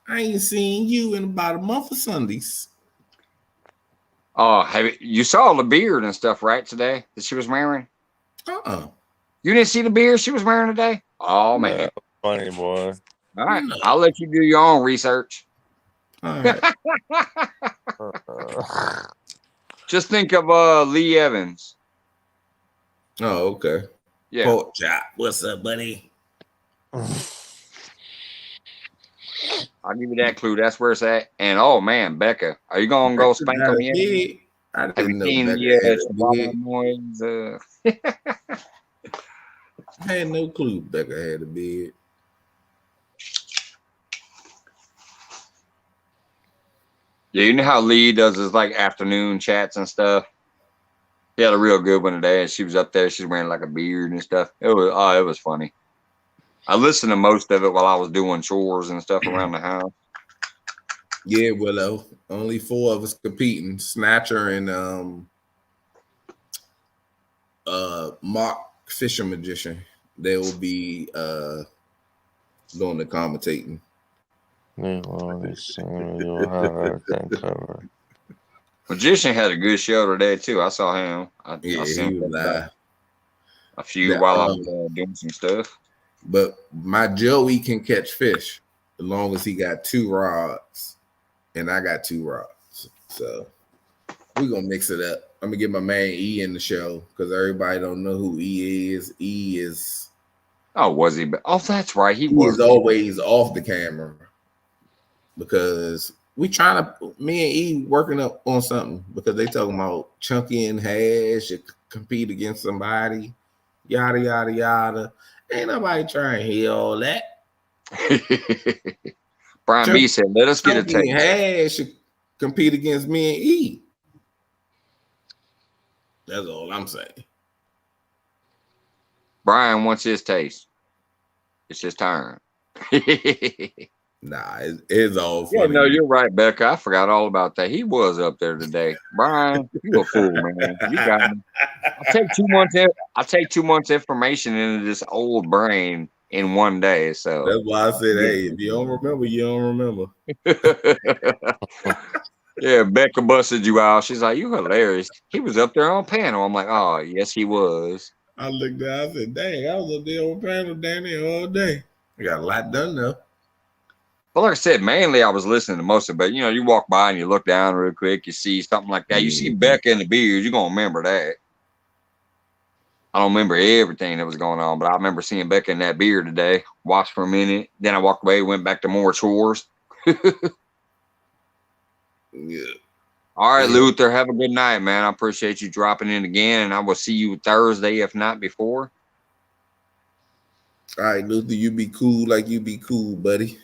I ain't seen you in about a month of Sundays. Oh, you saw the beard and stuff, right? Today that she was wearing. You didn't see the beard she was wearing today? Oh man, Yeah, funny boy. all right, No. I'll let you do your own research. All right. Just think of Lee Evans. Oh, okay. Yeah. Pork chop. What's up, buddy? I'll give you that clue. That's where it's at. And oh man, Becca, are you gonna go spank Got them a yet? beard. I Have didn't you know seen Becca the had a Chihuahua beard. noise? I had no clue Becca had a beard. Yeah, you know how Lee does his like afternoon chats and stuff. He had a real good one today, and she was up there. She's wearing like a beard and stuff. It was funny. I listened to most of it while I was doing chores and stuff around the house. Yeah, Willow. Only 4 of us competing. Snatcher and Mark Fisher Magician. They will be doing the commentating. You'll have everything covered. Magician had a good show today too. I saw him. I Yeah, seen he was live. a few That, while I was doing some stuff. But my Joey can catch fish as long as he got 2 rods, and I got 2 rods. So we're gonna mix it up. I'm gonna get my man E in the show because everybody don't know who E is. E is Oh, was he? Oh, that's right. He he was is always off the camera because we trying to me and E working up on something because they talking about Chunky and Hash should compete against somebody, yada yada yada. Ain't nobody trying to hear all that. Brian B said, "Let us get a Chunky and taste." Hash should compete against me and E. That's all I'm saying. Brian wants his taste. It's his turn. Nah, it's all Yeah, funny. no, you're right, Becca. I forgot all about that. He was up there today. Brian, you a fool, man. You got me. I take 2 months. I take 2 months information into this old brain in one day. So That's why I said, hey, if you don't remember, you don't remember. yeah, Becca busted you out. She's like, you hilarious. He was up there on panel. I'm like, oh, yes, he was. I looked down, I said, dang, I was up there on panel down there all day. I got a lot done though. But like I said, mainly I was listening to most of it. But, you walk by and you look down real quick, you see something like that. You see Becca in the beard, you're going to remember that. I don't remember everything that was going on, but I remember seeing Becca in that beard today. Watched for a minute. Then I walked away, went back to more chores. Yeah. All right, Yeah. Luther, have a good night, man. I appreciate you dropping in again, and I will see you Thursday, if not before. All right, Luther, you be cool like you be cool, buddy.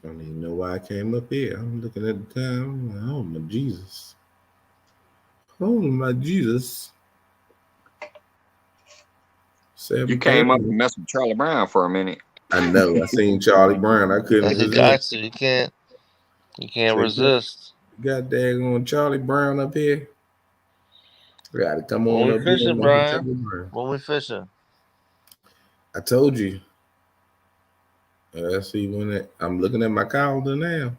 I don't even know why I came up here. I'm looking at the time. Oh my Jesus. Oh my Jesus. You came up 7:30. and messed with Charlie Brown for a minute. I know. I seen Charlie Brown. I couldn't You resist. got to. You can't resist. Got daggone Charlie Brown up here. Got to come When on we up here. fishing, and Brian? Charlie Brown. When we fishing? I told you. Let's see when it. I'm looking at my calendar now.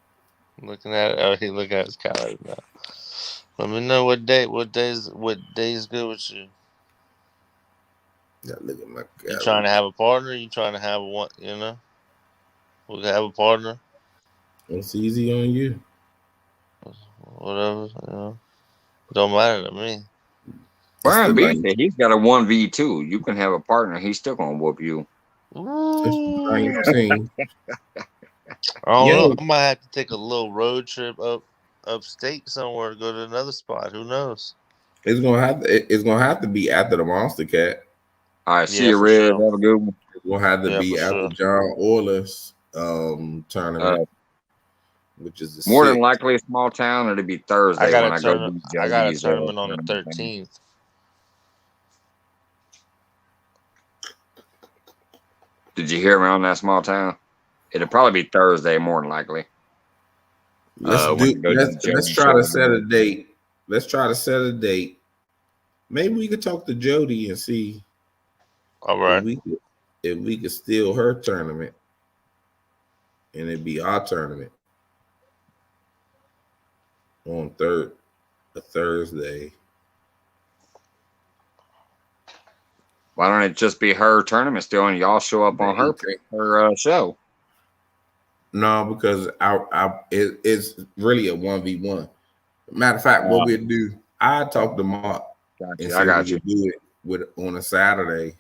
Looking at it. Oh, he looking at his calendar now. Let me know what day is good with you. Gotta look at my You calendar. trying to have a partner? You trying to have one? We can have a partner. It's easy on you. Whatever. Don't matter to me. Brian the B 19th. said he's got a 1v2. You can have a partner. He's still going to whoop you. It's Ooh. 19. I don't Yo. know. I might have to take a little road trip upstate somewhere to go to another spot. Who knows? It's gonna have to be after the Monster Cat. All right, see Yeah, you, for Red. sure. Have a good one. It's gonna have to Yeah, be for after sure. John Orler's tournament, which is the More than 6th. likely a small town. It'll be Thursday I got when a I go tournament. do I got a JD's, tournament on the tournament thing. 13th. Did you hear me on that small town? It'll probably be Thursday, more than likely. Let's try to set a date. Let's try to set a date. Maybe we could talk to Jody and see All right. if we could steal her tournament, and it'd be our tournament on a Thursday. Why don't it just be her tournament still, and y'all show up on her show? No, because it's really a 1v1. Matter of fact, what we'll do, I talk to Mark and see if we can do it on a Saturday.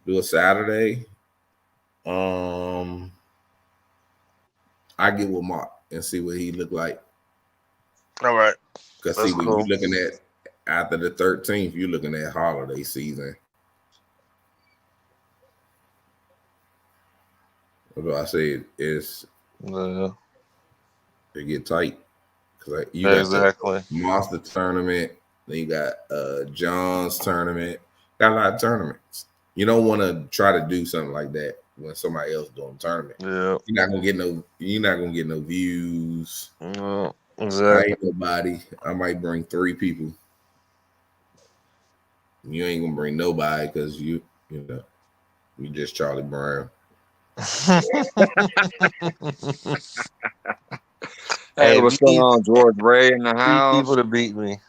Do a Saturday. I get with Mark and see what he look like. All right. Because see, what you're looking at after the 13th, you're looking at holiday season. What I said is it get tight because you got the Monster tournament, then you got John's tournament. Got a lot of tournaments. You don't want to try to do something like that when somebody else doing a tournament. Yeah, you're not gonna get no views. Exactly. I ain't nobody. I might bring 3 people. You ain't gonna bring nobody because you just Charlie Brown. Hey, what's going on, George Ray in the house? 3 people to beat me.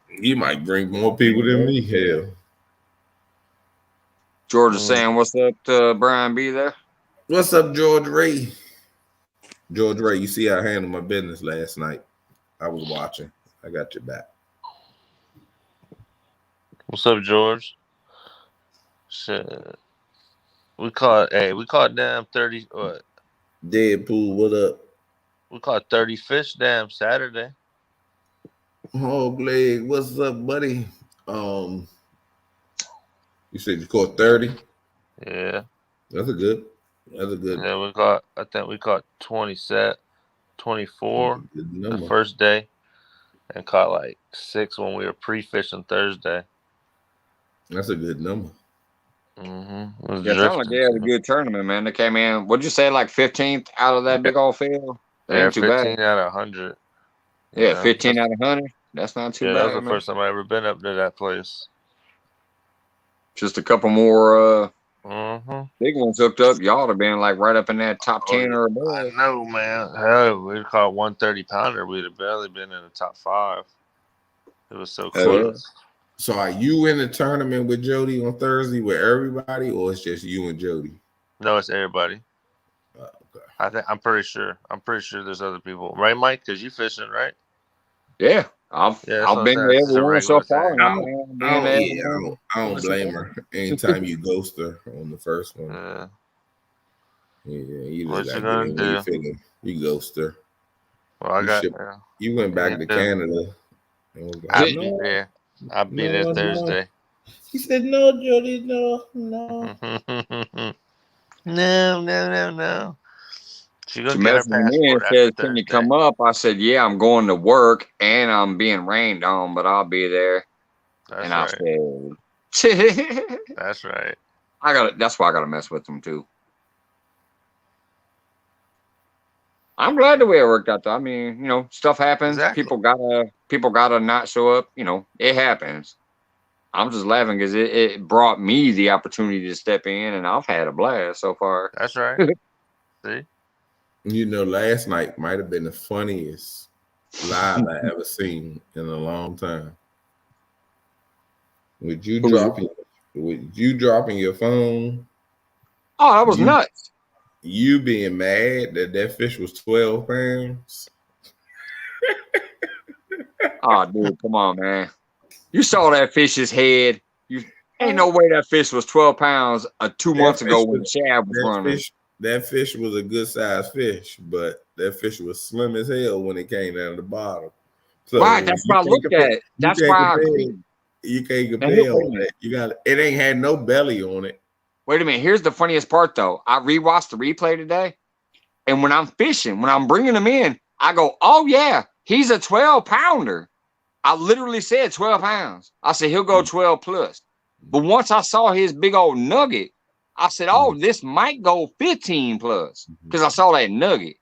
You might bring more people than me. Hell, George is saying, "What's up to Brian B there?" What's up, George Ray? George Ray, you see I handled my business last night. I was watching. I got your back. What's up, George? Shit. We caught damn 30 what? Deadpool, what up? We caught 30 fish damn Saturday. Oh, Blake, what's up, buddy? You said you caught 30? Yeah. That's a good. Yeah, I think we caught 24 the first day and caught like 6 when we were pre-fishing Thursday. That's a good number. Mm-hmm. Yeah, it sounded like they had a good tournament, man. They came in, what'd you say, like 15th out of that big old field? That Yeah, ain't too bad. 15 out of 100. Yeah, 15 out of 100. That's not too Yeah, bad, that was the man. first time I ever been up to that place. Just a couple more Mm-hmm. big ones hooked up. Y'all would have been like right up in that top 10 or I above. know, man. Hell, we'd caught 130 pounder. We'd have barely been in the top 5. It was so close. So are you in the tournament with Jody on Thursday with everybody, or it's just you and Jody? No, it's everybody. Okay. I'm pretty sure. I'm pretty sure there's other people, right, Mike? Because you fishing, right? Yeah, I've Yeah, that's what I'm been saying. to It's just every a one so regular far. thing. And I plan on being to every one. I don't blame her. Anytime you ghost her on the first one, you What just you gotta gonna get in where you do? feeling. You ghost her. Well, You went back to Canada. And was like, I'll Did- be no, there. I'll be there no. Thursday. He said, no, Jody, no. No. She gonna She get her messaged me and passport after says, "Can you Thursday. come up?" I said, "Yeah, I'm going to work and I'm being rained on, but I'll be there." That's And right. I said, That's right. That's why I gotta mess with them too. I'm glad the way it worked out though. I mean, stuff happens. Exactly. People gotta not show up. It happens. I'm just laughing because it brought me the opportunity to step in, and I've had a blast so far. That's right. See? Last night might have been the funniest live I ever seen in a long time. With you dropping your phone. Oh, that was nuts. You being mad that fish was 12 pounds. Oh, dude, come on, man. You saw that fish's head. Ain't no way that fish was 12 pounds 2 months ago when the shad was running. That fish was a good sized fish, but that fish was slim as hell when it came down to the bottom. So right, that's what I looked at. That's why I agreed. You can't compare all that. It ain't had no belly on it. Wait a minute. Here's the funniest part, though. I rewatched the replay today, and when I'm fishing, when I'm bringing him in, I go, "Oh yeah, he's a 12-pounder." I literally said 12 pounds. I said he'll go 12 plus. But once I saw his big old nugget, I said, "Oh, this might go 15 plus," because I saw that nugget.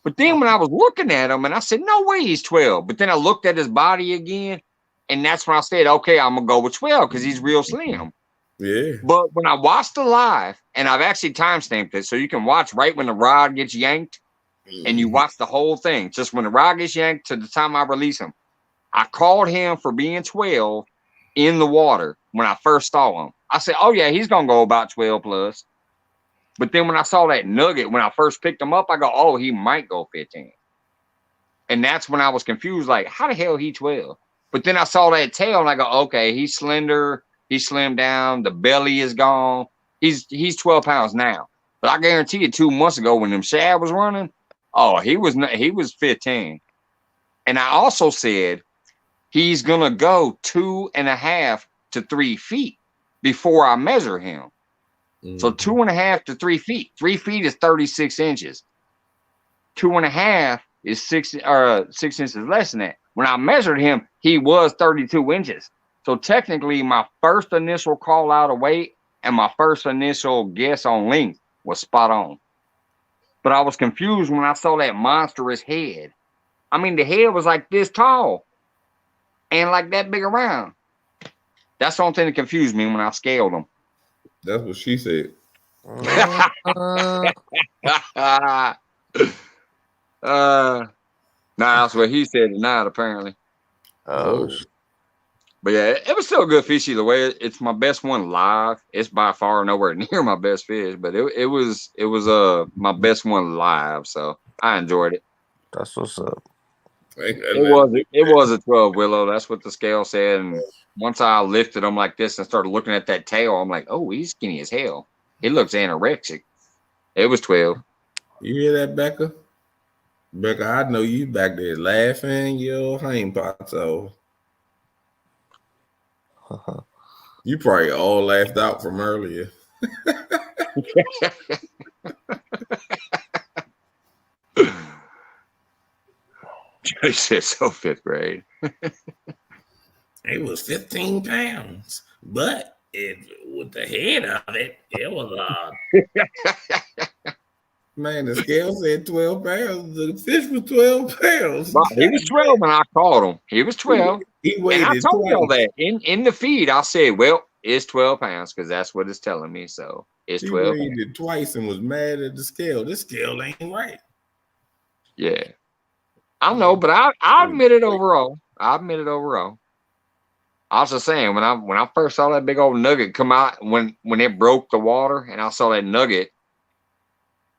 But then when I was looking at him, and I said, "No way, he's 12." But then I looked at his body again, and that's when I said, "Okay, I'm gonna go with 12 because he's real slim." Yeah. But when I watched the live, and I've actually timestamped it, so you can watch right when the rod gets yanked, and you watch the whole thing. Just when the rod gets yanked to the time I release him, I called him for being 12 in the water when I first saw him. I said, "Oh yeah, he's gonna go about 12 plus." But then when I saw that nugget, when I first picked him up, I go, "Oh, he might go 15." And that's when I was confused, like, how the hell he 12? But then I saw that tail and I go, "Okay, he's slender, he's slimmed down, the belly is gone. He's 12 pounds now." But I guarantee you 2 months ago when them shad was running, oh, he was 15. And I also said he's gonna go 2.5 to 3 feet before I measure him. So 2.5 to 3 feet. 3 feet is 36 inches. 2.5 is 6 inches less than that. When I measured him, he was 32 inches. So technically, my first initial call out of weight and my first initial guess on length was spot on. But I was confused when I saw that monstrous head. I mean, the head was like this tall and like that big around. That's the only thing that confused me when I scaled him. That's what she said. That's what he said tonight, apparently. Oh, but yeah, it was still a good fish either way. It's my best one live. It's by far nowhere near my best fish, but it was my best one live, so I enjoyed it. That's what's up. It was a 12 willow. That's what the scale said. And once I lifted him like this and started looking at that tail, I'm like, "Oh, he's skinny as hell. He looks anorexic." It was 12. You hear that, Becca? Becca, I know you back there laughing your hind pots off. You probably all laughed out from earlier. He said so 5th grade. It was 15 pounds, but it with the head of it, it was man, the scale said 12 pounds. The fish was 12 pounds. But he was 12 when I caught him. He was 12. He And weighed I it told y'all twice. that in the feed. I said, well, it's 12 pounds because that's what it's telling me. So it's He 12 weighed pounds. it twice and was mad at the scale. This scale ain't right. Yeah. I know, but I admit it overall. I admit it overall. I was just saying when I first saw that big old nugget come out when it broke the water and I saw that nugget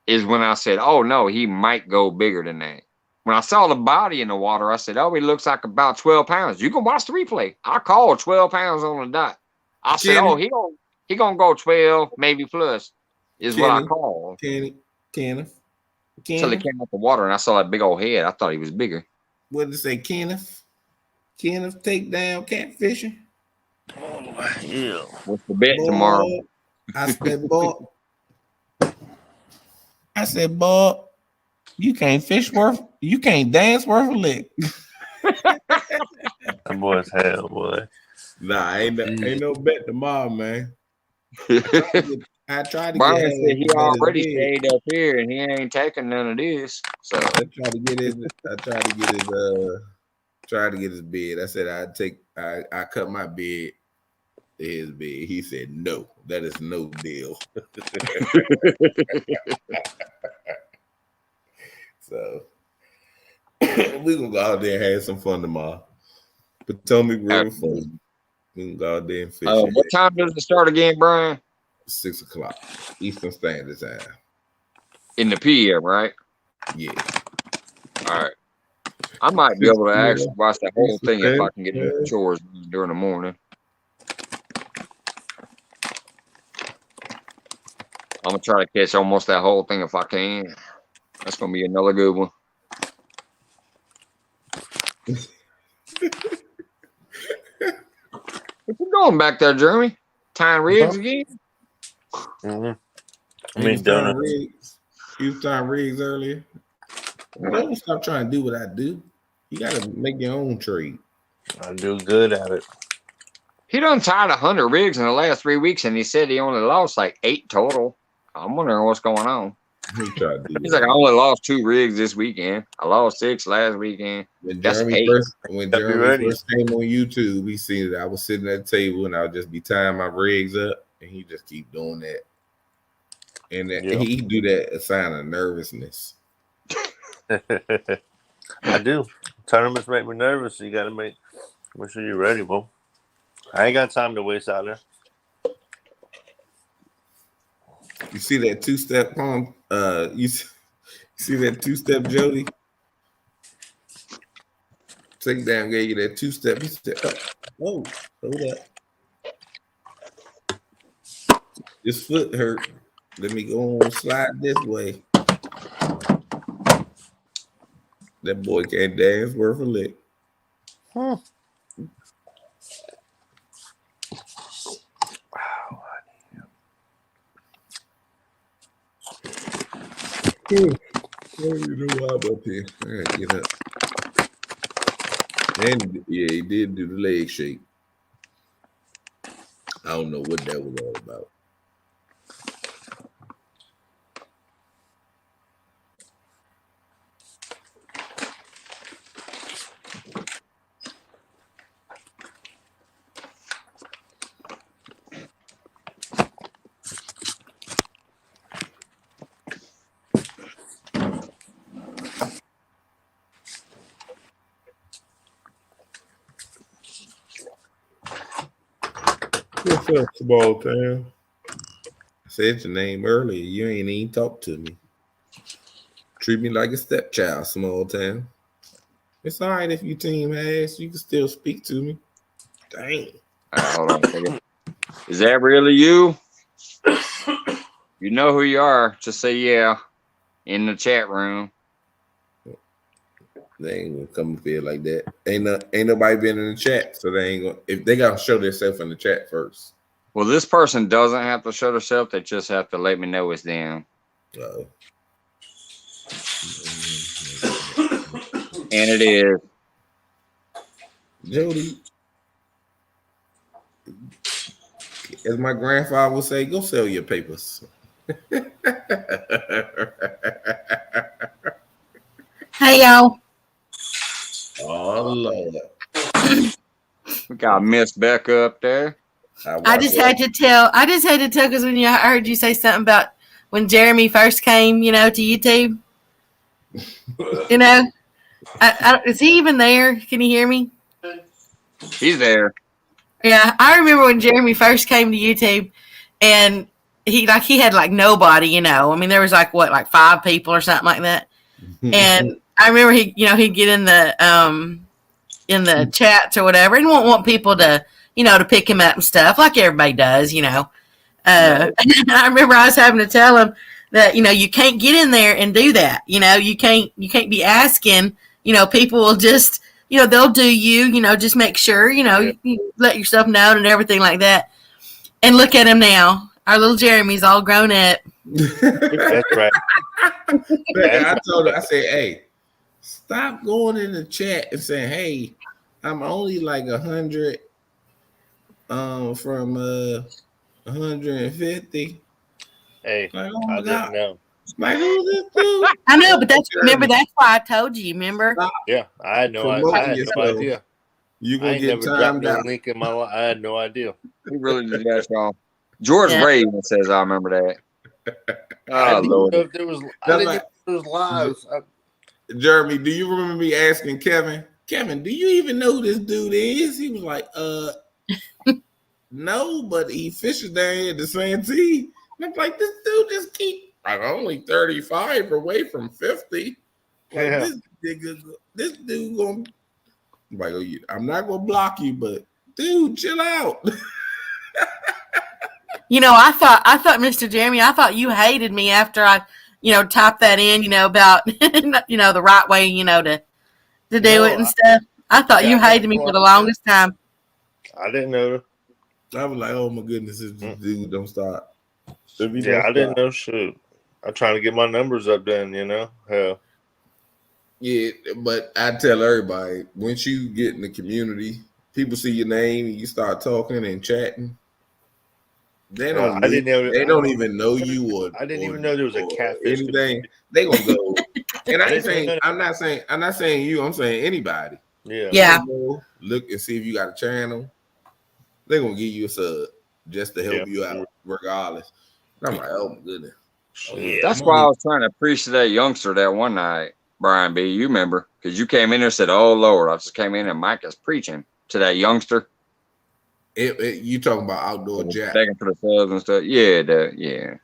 is when I said, oh no, he might go bigger than that. When I saw the body in the water, I said, oh, he looks like about 12 pounds. You can watch the replay. I called 12 pounds on the dot. I said, Kenny. oh, he gonna go 12, maybe plus, is what I Kenny. called. Kenneth. Until he came out the water and I saw that big old head. I thought he was bigger. What did it say, Kenneth? Kenneth take down catfishing. Oh, yeah. What's the bet tomorrow? I said, Bob. Bob, you can't dance worth a lick. That boy's hell, boy. Nah, ain't no bet tomorrow, man. I tried to Brian get said he Hayes to bet his already bid. stayed up here and he ain't taking none of this. So I tried to get his bid. I said I cut my bid to his bid. He said no, that is no deal. So we're gonna go out there and have some fun tomorrow. Potomac River fun. We can go out there and fish. what time does it start again, Brian? 6 o'clock Eastern Standard Time. In the PM, right? Yeah. All right. I might be able to actually watch that whole thing if I can get Yeah. the chores during the morning. I'm gonna try to catch almost that whole thing if I can. That's gonna be another good one. What you doing back there, Jeremy? Tying rigs again? Mm-hmm. I He mean, was tying donuts. rigs. He was tying rigs earlier. Don't stop trying to do what I do. You gotta make your own trade. I do good at it. He done tied 100 rigs in the last 3 weeks, and he said he only lost like 8 total. I'm wondering what's going on. He tried to do He's that. like, I only lost 2 rigs this weekend. I lost 6 last weekend. When That's Jeremy 8. first ready. came on YouTube, he seen that I was sitting at the table and I would just be tying my rigs up, and he just keep doing that. And he do that a sign of nervousness. I do. Tournaments make me nervous. So you got to make sure you're ready, bro. I ain't got time to waste out there. You see that two-step on? You see that two-step, Jody? Takedown gave you that two-step. He said, "Oh, hold up, this foot hurt. Let me go on slide this way." That boy can't dance worth a lick. Oh, you know why I'm up here? I gotta get up. And yeah, he did do the leg shake. I don't know what that was all about. What's up, small town? I said your name earlier. You ain't even talk to me. Treat me like a stepchild, small town. It's all right if you team ass. You can still speak to me. Dang. All right, hold on a second. Is that really you? You know who you are. Just say yeah in the chat room. They ain't gonna come up here like that. Ain't nobody been in the chat, so they ain't gonna. If they gotta show themselves in the chat first. Well, this person doesn't have to show themselves. They just have to let me know it's them. Uh-oh. And it is. Jody, As my grandfather would say, go sell your papers. Hey y'all. Oh Lord. We got Miss Becca up there. I just had to tell because when I heard you say something about when Jeremy first came, to YouTube. Is he even there? Can you hear me? He's there. Yeah, I remember when Jeremy first came to YouTube, and he had like nobody. I mean, there was like 5 people or something like that. And I remember he'd get in the chats or whatever, and won't want people to to pick him up and stuff like everybody does. I remember I was having to tell him that you can't get in there and do that. You can't be asking. People will just they'll do just make sure you let yourself know and everything like that. And look at him now, our little Jeremy's all grown up. That's right. I told her, I said, hey, stop going in the chat and saying, hey, I'm only like 100 from 150. Hey, like, oh I my didn't God. know. Like, who's this dude? I know, but that's why I told you. Remember? Yeah, I had no idea. You I gonna ain't get never dropped timed no out. link in my life. I had no idea. He really did that, y'all. George Yeah. Ray even says, I remember that. I Oh, didn't Lord. know if there was. I didn't know if there was lives. Jeremy, do you remember me asking Kevin, do you even know who this dude is? He was like, no, but he fishes down here at the Santee. And I'm like, this dude just keep like only 35 away from 50. Like, Yeah. this dude gonna like, oh, I'm not gonna block you, but dude, chill out. I thought, Mr. Jeremy, I thought you hated me after I, typed that in, about, the right way, to do it and stuff. I thought you hated me for the longest time. I didn't know. I was like, oh my goodness, if this dude don't stop. Yeah, I didn't know. Shoot, I'm trying to get my numbers up. Then hell. Yeah, but I tell everybody, once you get in the community, people see your name, you start talking and chatting. They don't. I didn't know. They don't even know you, or I didn't even know there was a catfish. Anything. They gonna go. And I ain't saying. I'm not saying you. I'm saying anybody. Yeah. Yeah. Go look and see if you got a channel. They're gonna give you a sub just to help you out, regardless. And I'm like, oh my goodness. Oh, yeah, That's why I was trying to preach to that youngster that one night, Brian B. You remember? Because you came in there and said, oh, Lord. I just came in and Mike is preaching to that youngster. You talking about outdoor Jack? Begging for the subs and stuff. Yeah.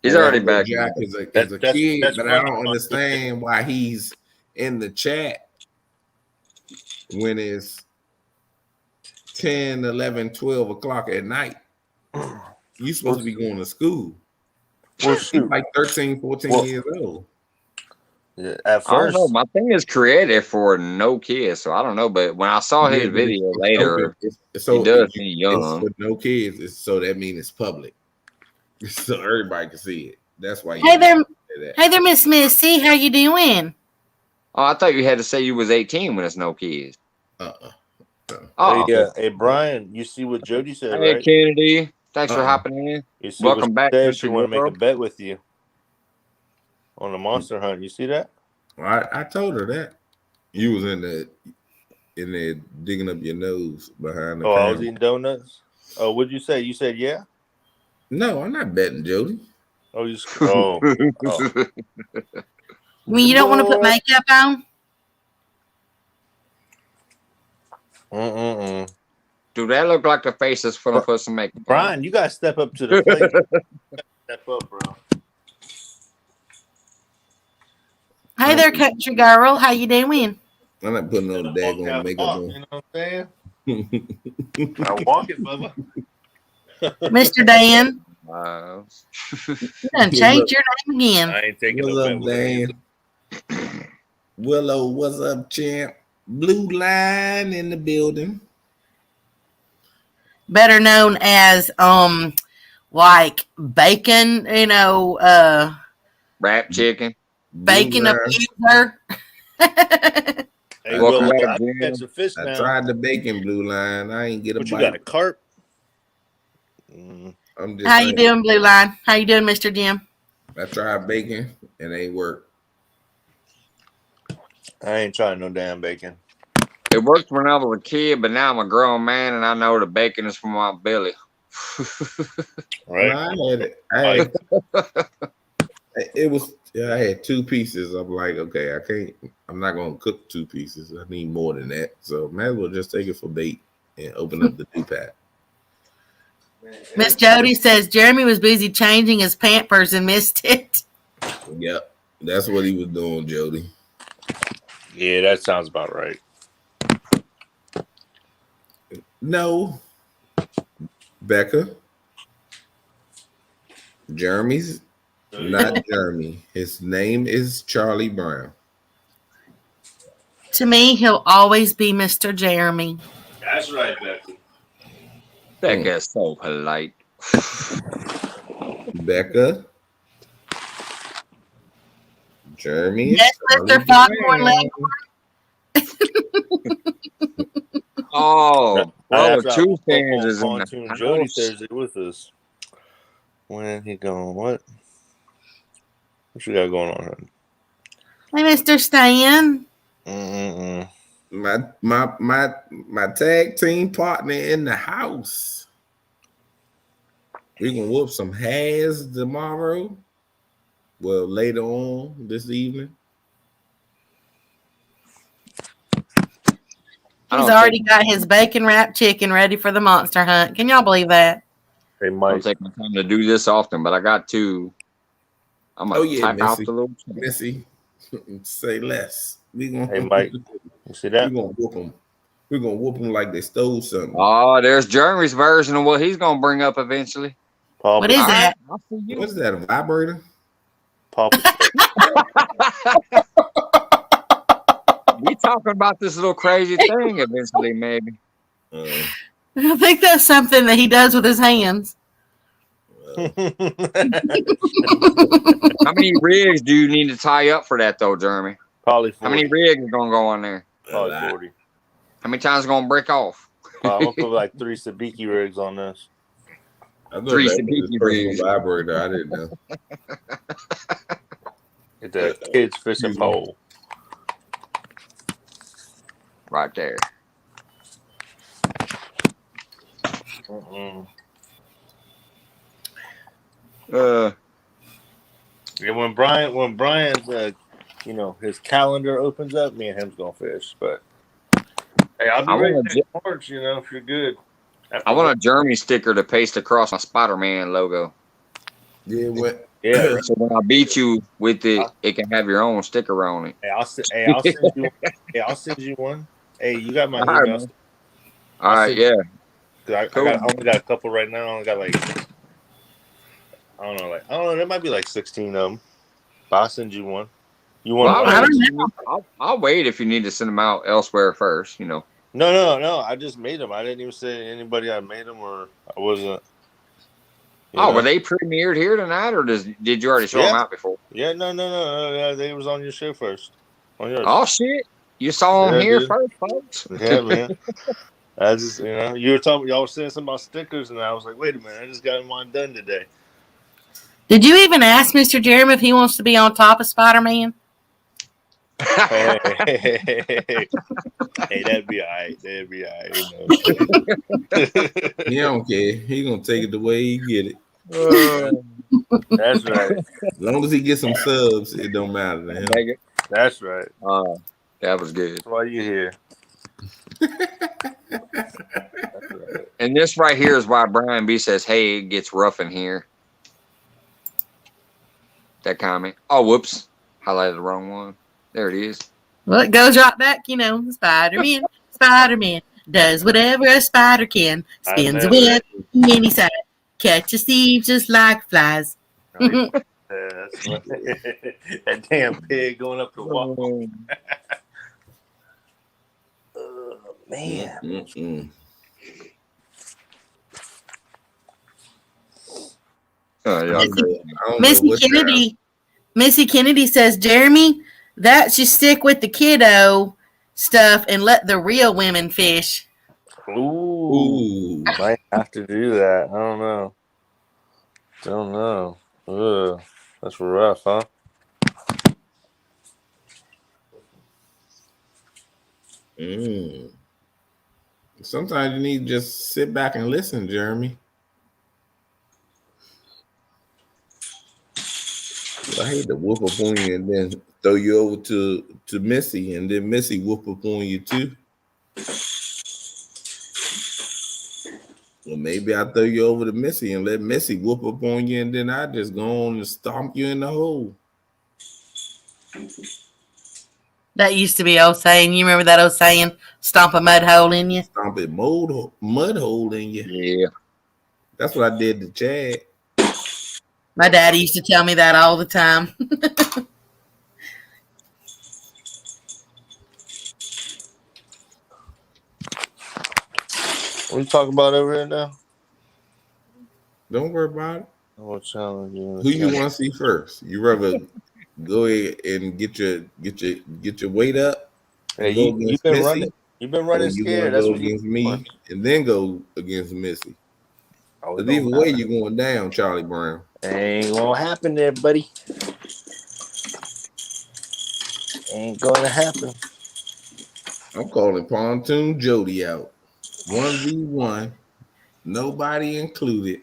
He's already back. Jack is a kid, but I don't understand why he's in the chat when it's 10, 11, 12 o'clock at night. You're supposed to be going to school. Well, he's like 13, 14 years old. Yeah, at first, I don't know. My thing is created for no kids, so I don't know. But when I saw his video later, he does seem young. It's for no kids, so that means it's public, so everybody can see it. That's why. Hey there, Miss Missy. How you doing? Oh, I thought you had to say you was 18 when it's no kids. Oh, yeah. Hey, Brian, you see what Jody said, hey, right? Kennedy, thanks for hopping in. You see Welcome back. She want to make a bet with you on the monster hunt. You see that? I told her that you was in there digging up your nose behind the camera. I was eating donuts. Oh, what'd you say? You said yeah? No, I'm not betting, Jody. Oh, oh. I mean, you don't want to put makeup on? Do that look like the faces for the put some makeup? Brian, you gotta step up to the plate. Step up, bro. Hey there, country girl. How you doing? I'm not putting no daggone makeup on. You know what I'm saying? I walk it, Bubba. Mr. Dan. You done changed your name again. I ain't taking What's up, Dan? Willow, what's up, champ? Blue Line in the building. Better known as like bacon, wrap chicken. Bacon abuser. Hey, Will, I catch a fish now. I tried the bacon, Blue Line. I ain't get a bite. You got a carp? I'm just How you saying. doing, Blue Line? How you doing, Mr. Jim? I tried bacon and it ain't work. I ain't trying no damn bacon. It worked when I was a kid, but now I'm a grown man and I know the bacon is for my belly. Right? No, I had it. It was. I had 2 pieces. I'm like, okay, I can't. I'm not gonna cook 2 pieces. I need more than that. So might as well just take it for bait and open up the 2-pack. Miss Jody says Jeremy was busy changing his Pampers and missed it. Yep, that's what he was doing, Jody. Yeah, that sounds about right. No, Becca. Jeremy's not Jeremy. His name is Charlie Brown. To me, he'll always be Mr. Jeremy. That's right, Becky. That guy's so polite. Becca. Jeremy. is Yes, Charlie Mr. Foghorn Brown. Oh, brother, After I 2 woke up fans on is in Pontoon the Jody house. Thursday with us. When he going? What you got going on here? Hey, Mr. Stan. Mm-mm-mm. My tag team partner in the house. We can whoop some has tomorrow. Well, later on this evening. He's already got his bacon wrapped chicken ready for the monster hunt. Can y'all believe that? Hey, I don't Mike. take my time to do this often, but I got 2. I'm gonna type out Missy. the little. Missy, say less. We gonna, Hey, Mike. You see that? we gonna whoop them. We're gonna whoop them like they stole something. Oh, there's Jeremy's version of what he's gonna bring up eventually. Paw What is All that? right, I'll see you. What's that? A vibrator? Paw We talking about this little crazy thing eventually, maybe. I think that's something that he does with his hands. How many rigs do you need to tie up for that, though, Jeremy? Probably 40. How many rigs are gonna go on there? Probably 40. How many times is it gonna break off? I'm gonna put like 3 Sabiki rigs on this. I thought 3 that was Sabiki his personal rigs. vibrator. I didn't know. Get that kids fishing pole. Right there. Mm-mm. Yeah, when Brian's his calendar opens up, me and him's gonna fish. But hey, I'll be I ready wanna next March. If you're good. I want a Jeremy sticker to paste across my Spider-Man logo. Yeah, what? Yeah. So when I beat you with it, it can have your own sticker on it. Hey, I'll send you. Hey, I'll send you one. Hey, you got my All right, email? man. All right, yeah. Cool. I only got a couple right now. I only got I don't know. There might be like 16 of them. But I'll send you one. You want? Well, I don't know. I'll wait if you need to send them out elsewhere first. No. I just made them. I didn't even say to anybody I made them, or I wasn't. Were they premiered here tonight, or did you already show them out before? Yeah, no. They was on your show first. On yours. Oh shit! You saw them here dude. first, folks. Yeah, man. I just, you were talking, y'all were saying something about stickers, and I was like, wait a minute, I just got mine done today. Did you even ask Mr. Jeremy if he wants to be on top of Spider-Man? Hey, that'd be all right. He don't care. He gonna take it the way he get it. That's right. As long as he gets some subs, it don't matter to him. That's right. That was good. That's why you here. And this right here is why Brian B says, "Hey, it gets rough in here." That comment. Oh, whoops! Highlighted the wrong one. There it is. Well, it goes right back, Spider-Man. Spider-Man does whatever a spider can. Spins a web from any side. Catches thieves just like flies. That's that damn pig going up the wall. Man. Mm-mm. Oh, yeah. I don't know Missy what Kennedy. Missy Kennedy says, Jeremy, that should stick with the kiddo stuff and let the real women fish. Ooh, might have to do that. I don't know. Ugh, that's rough, huh? Sometimes you need to just sit back and listen, Jeremy. I hate to whoop up on you and then throw you over to Missy, and then Missy whoop up on you too. Well, maybe I throw you over to Missy and let Missy whoop up on you, and then I just go on and stomp you in the hole. That used to be old saying. You remember that old saying? Stomp a mud hole in you. Stomp a mud hole in you. Yeah. That's what I did to Chad. My daddy used to tell me that all the time. What are you talking about over here now? Don't worry about it. What channel Who you want to see first? You rather go ahead and get your weight up? Hey, And go you've against been Missy, running. You've been or running you scared. want to That's go what you against me and then go against Missy? Oh, But either way, you're going down, Charlie Brown. ain't gonna happen there, buddy. Ain't gonna happen. I'm calling Pontoon Jody out. 1v1, nobody included.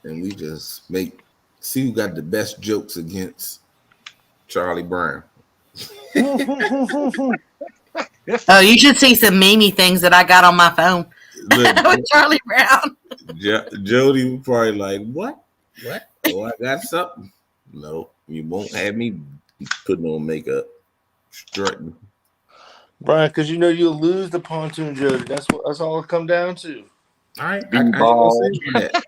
And we just see who got the best jokes against Charlie Brown. Oh, you should see some memey things that I got on my phone Look, with Charlie Brown. Jody was probably like, what? Oh, I got something. No, you won't have me putting on makeup. Strutting. Brian, because you know you'll lose the Pontoon Jody. That's all it come down to. All right, I ain't gonna say that.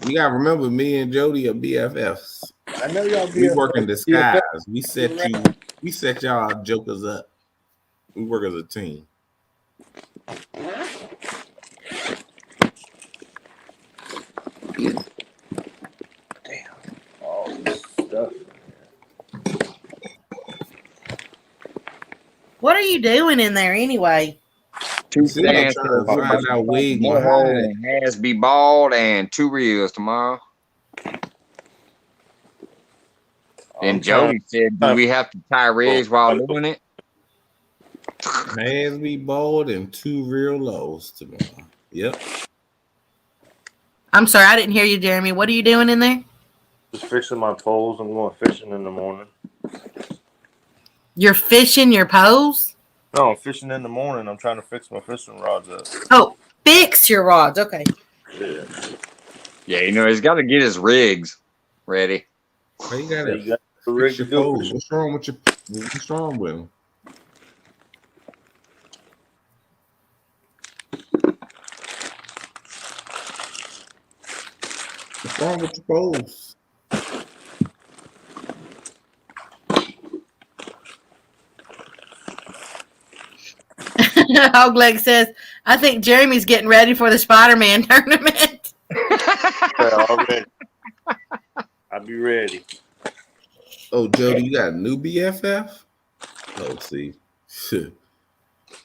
You gotta remember, me and Jody are BFFs. I know y'all We work in disguise. We set y'all jokers up. We work as a team. Damn, all this stuff. What are you doing in there anyway? Two See, I'm stands trying to find out wig behind it. and has be bald and 2 reels tomorrow. And Jody said, do we have to tie rigs while doing it? Has be bald and 2 real lows tomorrow. Yep. I'm sorry, I didn't hear you, Jeremy. What are you doing in there? Just fixing my poles. I'm going fishing in the morning. You're fishing your poles? No, I'm fishing in the morning. I'm trying to fix my fishing rods up. Oh, fix your rods. Okay. Yeah. Yeah, he's got to get his rigs ready. Well, you gotta You got the fix rig your to do poles. it. What's wrong with them? What's wrong with your poles? Hogleg says, I think Jeremy's getting ready for the Spider-Man tournament. Yeah, already. I'll be ready. Oh, Jody, you got a new BFF? Oh, see.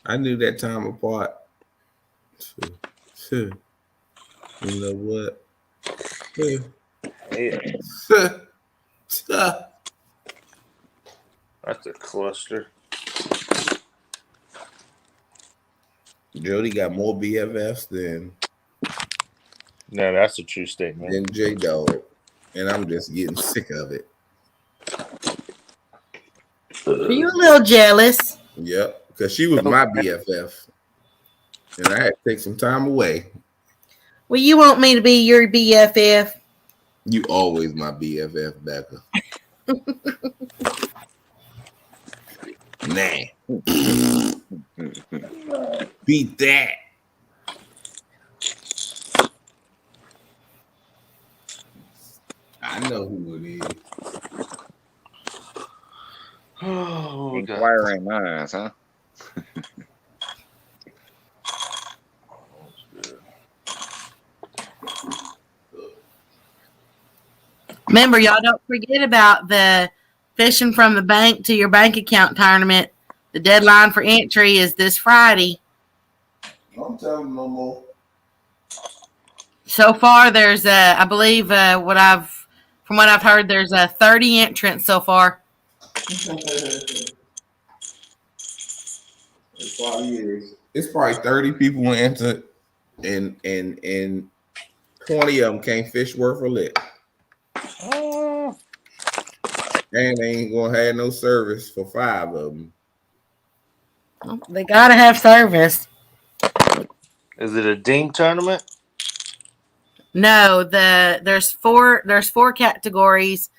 I knew that time apart. You know what? Yeah, that's a cluster. Jody got more BFFs than No, that's a true statement. J Dog, and I'm just getting sick of it. Are you a little jealous? Yep, because she was my BFF, and I had to take some time away. Well, you want me to be your BFF? You always my BFF, Becca. Nah. Beat that. I know who it is. Oh, God. Inquiring minds, huh? Remember, y'all don't forget about the fishing from the bank to your bank account tournament The deadline for entry is this Friday. Don't tell them no more. So far, there's I believe from what I've heard, there's 30 entrants so far. It probably is. It's probably 30 people enter, and 20 of them can't fish worth a lick. And they ain't gonna have no service for 5 of them. They gotta have service. Is it a ding tournament? No, there's four categories: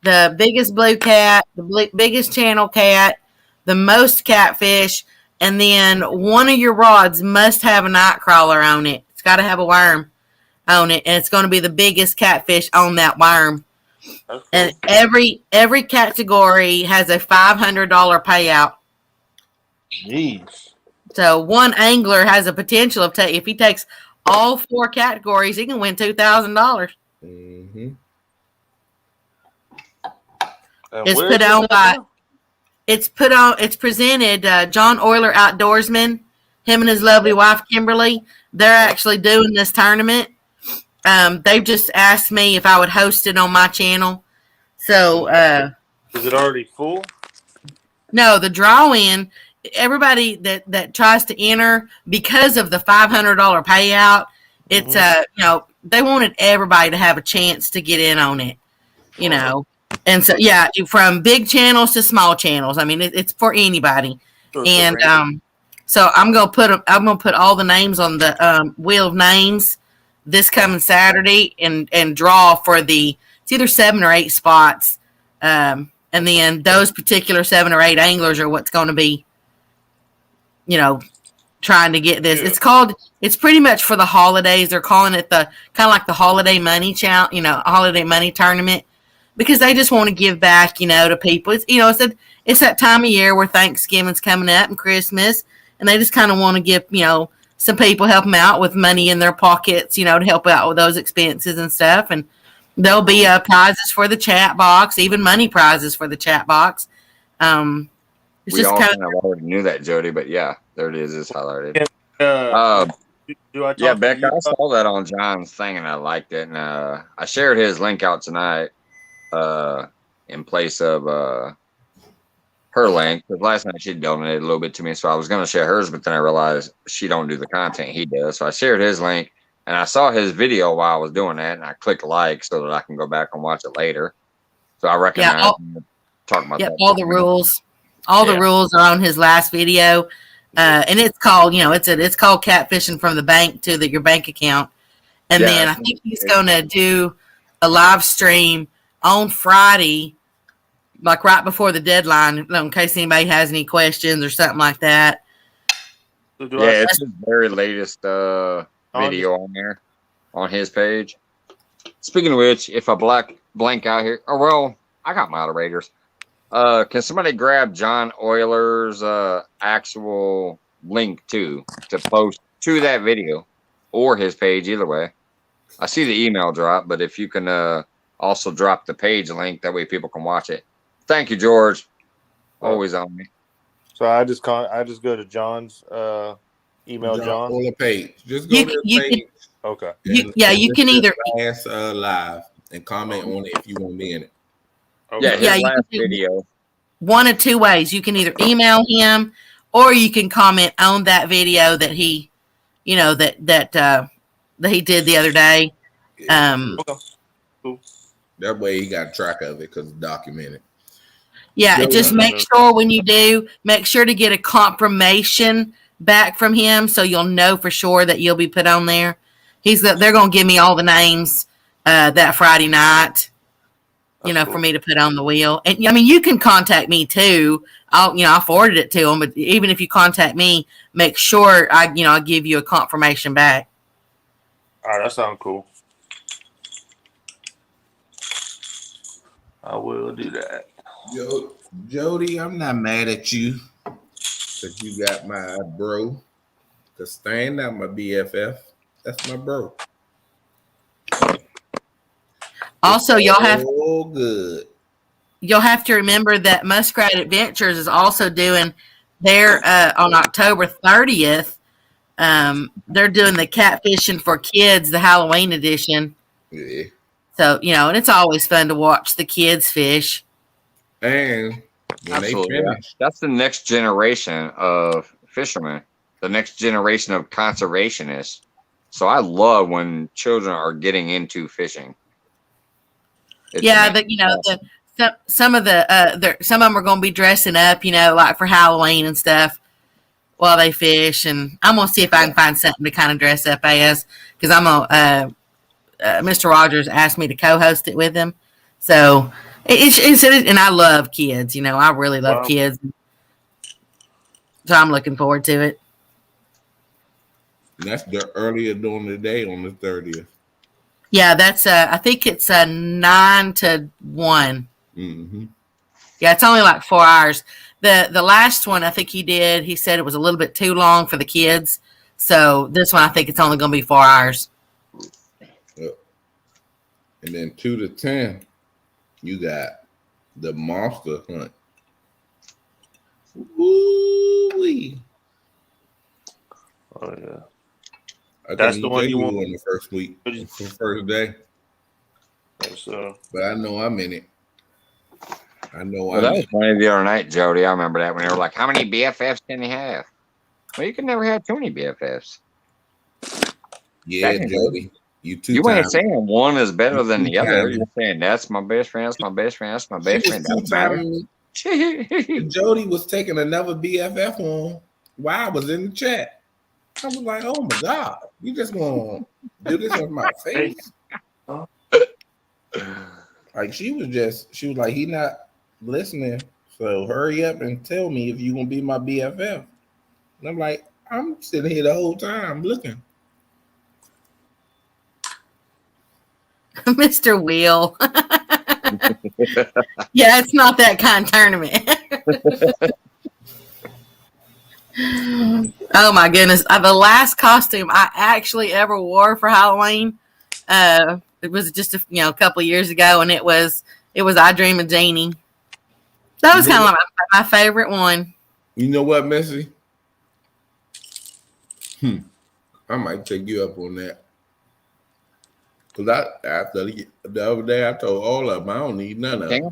the biggest blue cat, the biggest channel cat, the most catfish, and then one of your rods must have a night crawler on it. It's got to have a worm on it, and it's going to be the biggest catfish on that worm. That's And every category has a $500 payout. Jeez. So one angler has a potential of if he takes all 4 categories, he can win $2,000. Mm-hmm. And It's where put is on it by. now? It's presented. John Euler Outdoorsman, him and his lovely wife Kimberly. They're actually doing this tournament. They've just asked me if I would host it on my channel. So Is it already full? no, the draw-in. Everybody that tries to enter because of the $500 payout, it's they wanted everybody to have a chance to get in on it, And so yeah, from big channels to small channels. I mean, it's for anybody. So And it's a so I'm gonna put all the names on the wheel of names this coming Saturday and draw for it's either 7 or 8 spots, and then those particular 7 or 8 anglers are what's going to be, trying to get this. Yeah. It's pretty much for the holidays. They're calling it the kind of like the holiday money holiday money tournament, because they just want to give back, to people. It's that time of year where Thanksgiving's coming up and Christmas, and they just kind of want to give, some people, help them out with money in their pockets, to help out with those expenses and stuff. And there'll be prizes for the chat box, even money prizes for the chat box. It's We just all kind kind of already knew that, Jody, but yeah, there it is. It's highlighted. do I talk Yeah, to Beck, you I about- saw that on John's thing and I liked it. And I shared his link out tonight in place of her link. Because last night she donated a little bit to me, so I was going to share hers, but then I realized she don't do the content he does. So I shared his link, and I saw his video while I was doing that, and I clicked like so that I can go back and watch it later. So I recognize talking about that. all the rules. All the rules are on his last video. And it's called, it's called Catfishing from the Bank to your bank account. And Yeah, then I think he's going to do a live stream on Friday, like right before the deadline, in case anybody has any questions or something like that. So do Yeah, I it's his very latest video on there on his page. Speaking of which, if I blank out here, I got moderators. Can somebody grab John Euler's actual link to post to that video or his page? Either way, I see the email drop, but if you can also drop the page link, that way people can watch it. Thank you, George. Always on me. So I just go to John's email John. On the page. Just go to the page. Okay. You can either last live and comment on it if you want to be in it. Okay. Yeah, his Yeah, you last can do- video. one of 2 ways. You can either email him or you can comment on that video that he, that he did the other day. That way he got track of it because it's documented. Yeah, Yeah, just make sure when you do, make sure to get a confirmation back from him so you'll know for sure that you'll be put on there. They're going to give me all the names that Friday night, for me to put on the wheel. And I mean, you can contact me too. I forwarded it to them, but even if you contact me, make sure I give you a confirmation back. All right, that sounds cool. I will do that. Jody, I'm not mad at you because you got my bro. Because Stan, not my BFF. That's my bro. Also, It's y'all have all good. You'll have to remember that Muskrat Adventures is also doing they're on October 30th. They're doing the catfishing for kids, the Halloween edition. Yeah. So, and it's always fun to watch the kids fish. And when Absolutely. they finish, That's the next generation of fishermen, the next generation of conservationists. So I love when children are getting into fishing. It's amazing. Some of them are going to be dressing up, like for Halloween and stuff while they fish. And I'm going to see if I can find something to kind of dress up as, because Mr. Rogers asked me to co-host it with him. So and I love kids, I really love kids. So I'm looking forward to it. and that's the earlier during the day on the 30th. Yeah, that's I think it's 9 to 1. Mm-hmm. Yeah, it's only like 4 hours. The last one I think he said it was a little bit too long for the kids. So this one I think it's only going to be 4 hours. Yep. And then 2 to 10, you got the monster hunt. Woo-wee. Oh yeah. I That's couldn't the one take you want. on the first week, the first day. So But I know I'm in it. Well, that was funny the other night, Jody. I remember that when they were like, "How many BFFs can you have?" Well, you can never have too many BFFs. Yeah, Technically. Jody. You ain't saying one is better than the other. two-time. You're saying that's my best friend. That's my best friend. That's my She best was friend. Don't matter. two-time. Jody was taking another BFF on while I was in the chat. I was like, oh my God, you just gonna do this in my face? Like she was like, he not listening, so hurry up and tell me if you gonna be my BFF. And I'm like, I'm sitting here the whole time looking. Mr. Wheel. Yeah, it's not that kind of tournament. Oh my goodness. The last costume I actually ever wore for Halloween, it was just a couple of years ago, and it was I Dream of Jeannie. That was kind of like my favorite one. You know what, Missy? I might take you up on that. Because after the other day, I told all of them, I don't need none of them.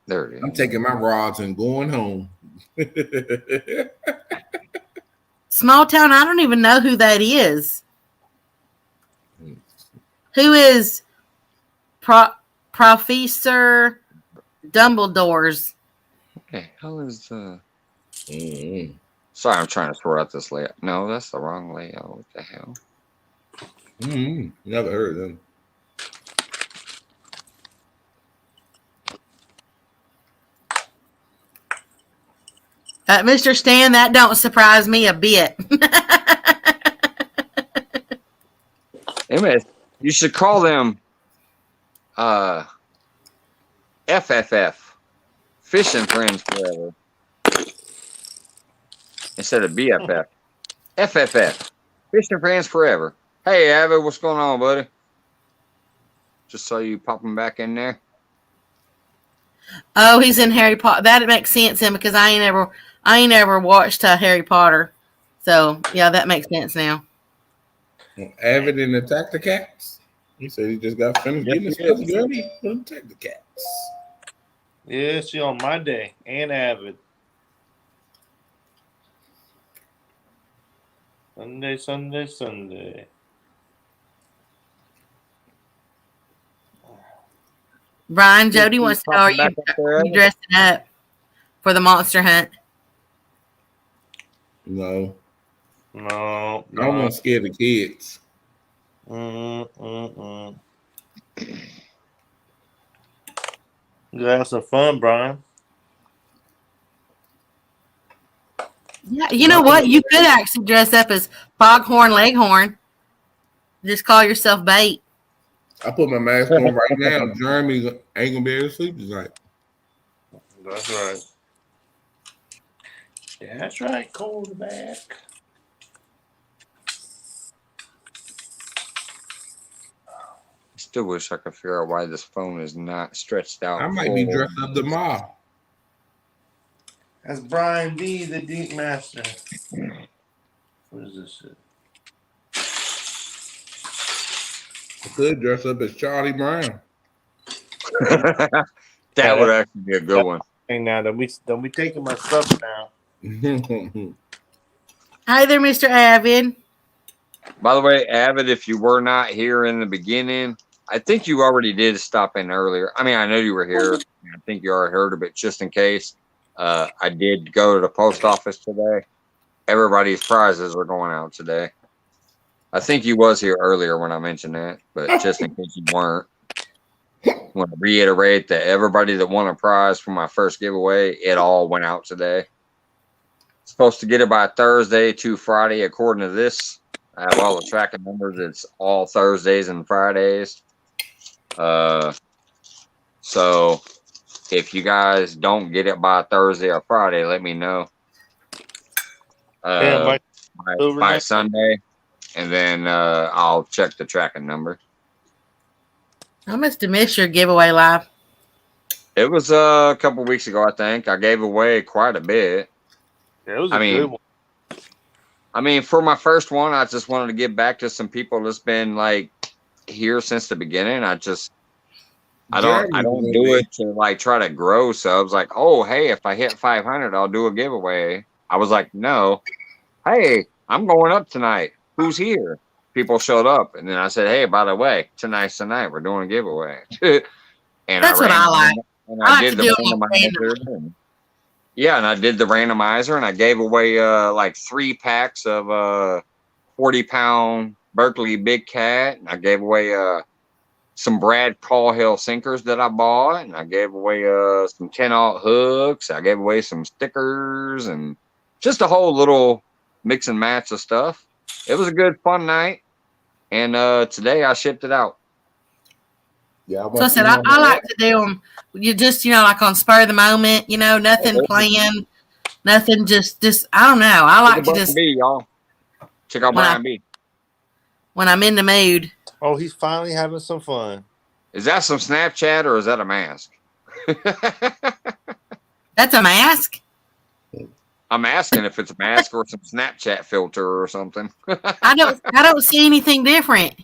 There it is. I'm taking my rods and going home. Small Town, I don't even know who that is. Who is Professor Dumbledore's? Okay, how is Mm-hmm. Sorry, I'm trying to sort out this layout. No, that's the wrong layout. What the hell? Mm-hmm. Never heard of them. Mr. Stan, that don't surprise me a bit. Anyway, you should call them FFF, Fishing Friends Forever, instead of BFF. FFF, Fishing Friends Forever. Hey, Avid, what's going on, buddy? Just saw you popping back in there. Oh, he's in Harry Potter. That makes sense then, because I ain't ever watched Harry Potter. So yeah, that makes sense now. Avid and Attack the Cats. He said he just got finished getting his stuff ready for Attack the Cats. yeah, she on my day and Avid. Sunday. Brian, Jody wants to know, are you dressing up for the monster hunt? No. No. I won't scare the kids. You have some fun, Brian. Yeah, you know what? You could actually dress up as Foghorn Leghorn. Just call yourself Bait. I put my mask on right now. Jeremy ain't gonna be able to sleep tonight. That's right. Yeah, that's right, quarterback. Still wish I could figure out why this phone is not stretched out. I might be dressed up tomorrow. That's Brian B, the Deep Master. What is this shit? I could dress up as Charlie Brown. That would actually be a good one. Hey, now don't be taking my stuff now. Hi there, Mr. Avid. By the way, Avid, if you were not here in the beginning, I think you already did stop in earlier. I mean, I know you were here. I think you already heard of it, just in case. I did go to the post office today. Everybody's prizes are going out today. I think you was here earlier when I mentioned that, but just in case you weren't, I want to reiterate that everybody that won a prize for my first giveaway, it all went out today. Supposed to get it by Thursday to Friday, according to this. I have all the tracking numbers. It's all Thursdays and Fridays. So if you guys don't get it by Thursday or Friday, let me know. By Sunday, and then I'll check the tracking number. I must have missed your giveaway live. It was a couple weeks ago, I think. I gave away quite a bit. Yeah, it was a good one. I mean, for my first one, I just wanted to give back to some people that's been like here since the beginning. I don't do it to like try to grow subs. Like, oh, hey, if I hit 500, I'll do a giveaway. I was like, no, hey, I'm going up tonight. Who's here? People showed up, and then I said, hey, by the way, tonight's the night. We're doing a giveaway. And That's what I like. And I like did to the do it randomizer. Yeah, and I did the randomizer, and I gave away like 3 packs of 40-pound Berkeley Big Cat, and I gave away some Brad Cahill sinkers that I bought, and I gave away some 10-aught hooks. I gave away some stickers, and just a whole little mix and match of stuff. It was a good, fun night, and today I shipped it out. Yeah, So I said, I like to do them. You just, like on spur of the moment, nothing planned, nothing, just, I don't know. I like to just, y'all. Check out Brian B. When I'm in the mood. Oh, he's finally having some fun. Is that some Snapchat or is that a mask? That's a mask? I'm asking if it's a mask or some Snapchat filter or something. I don't see anything different.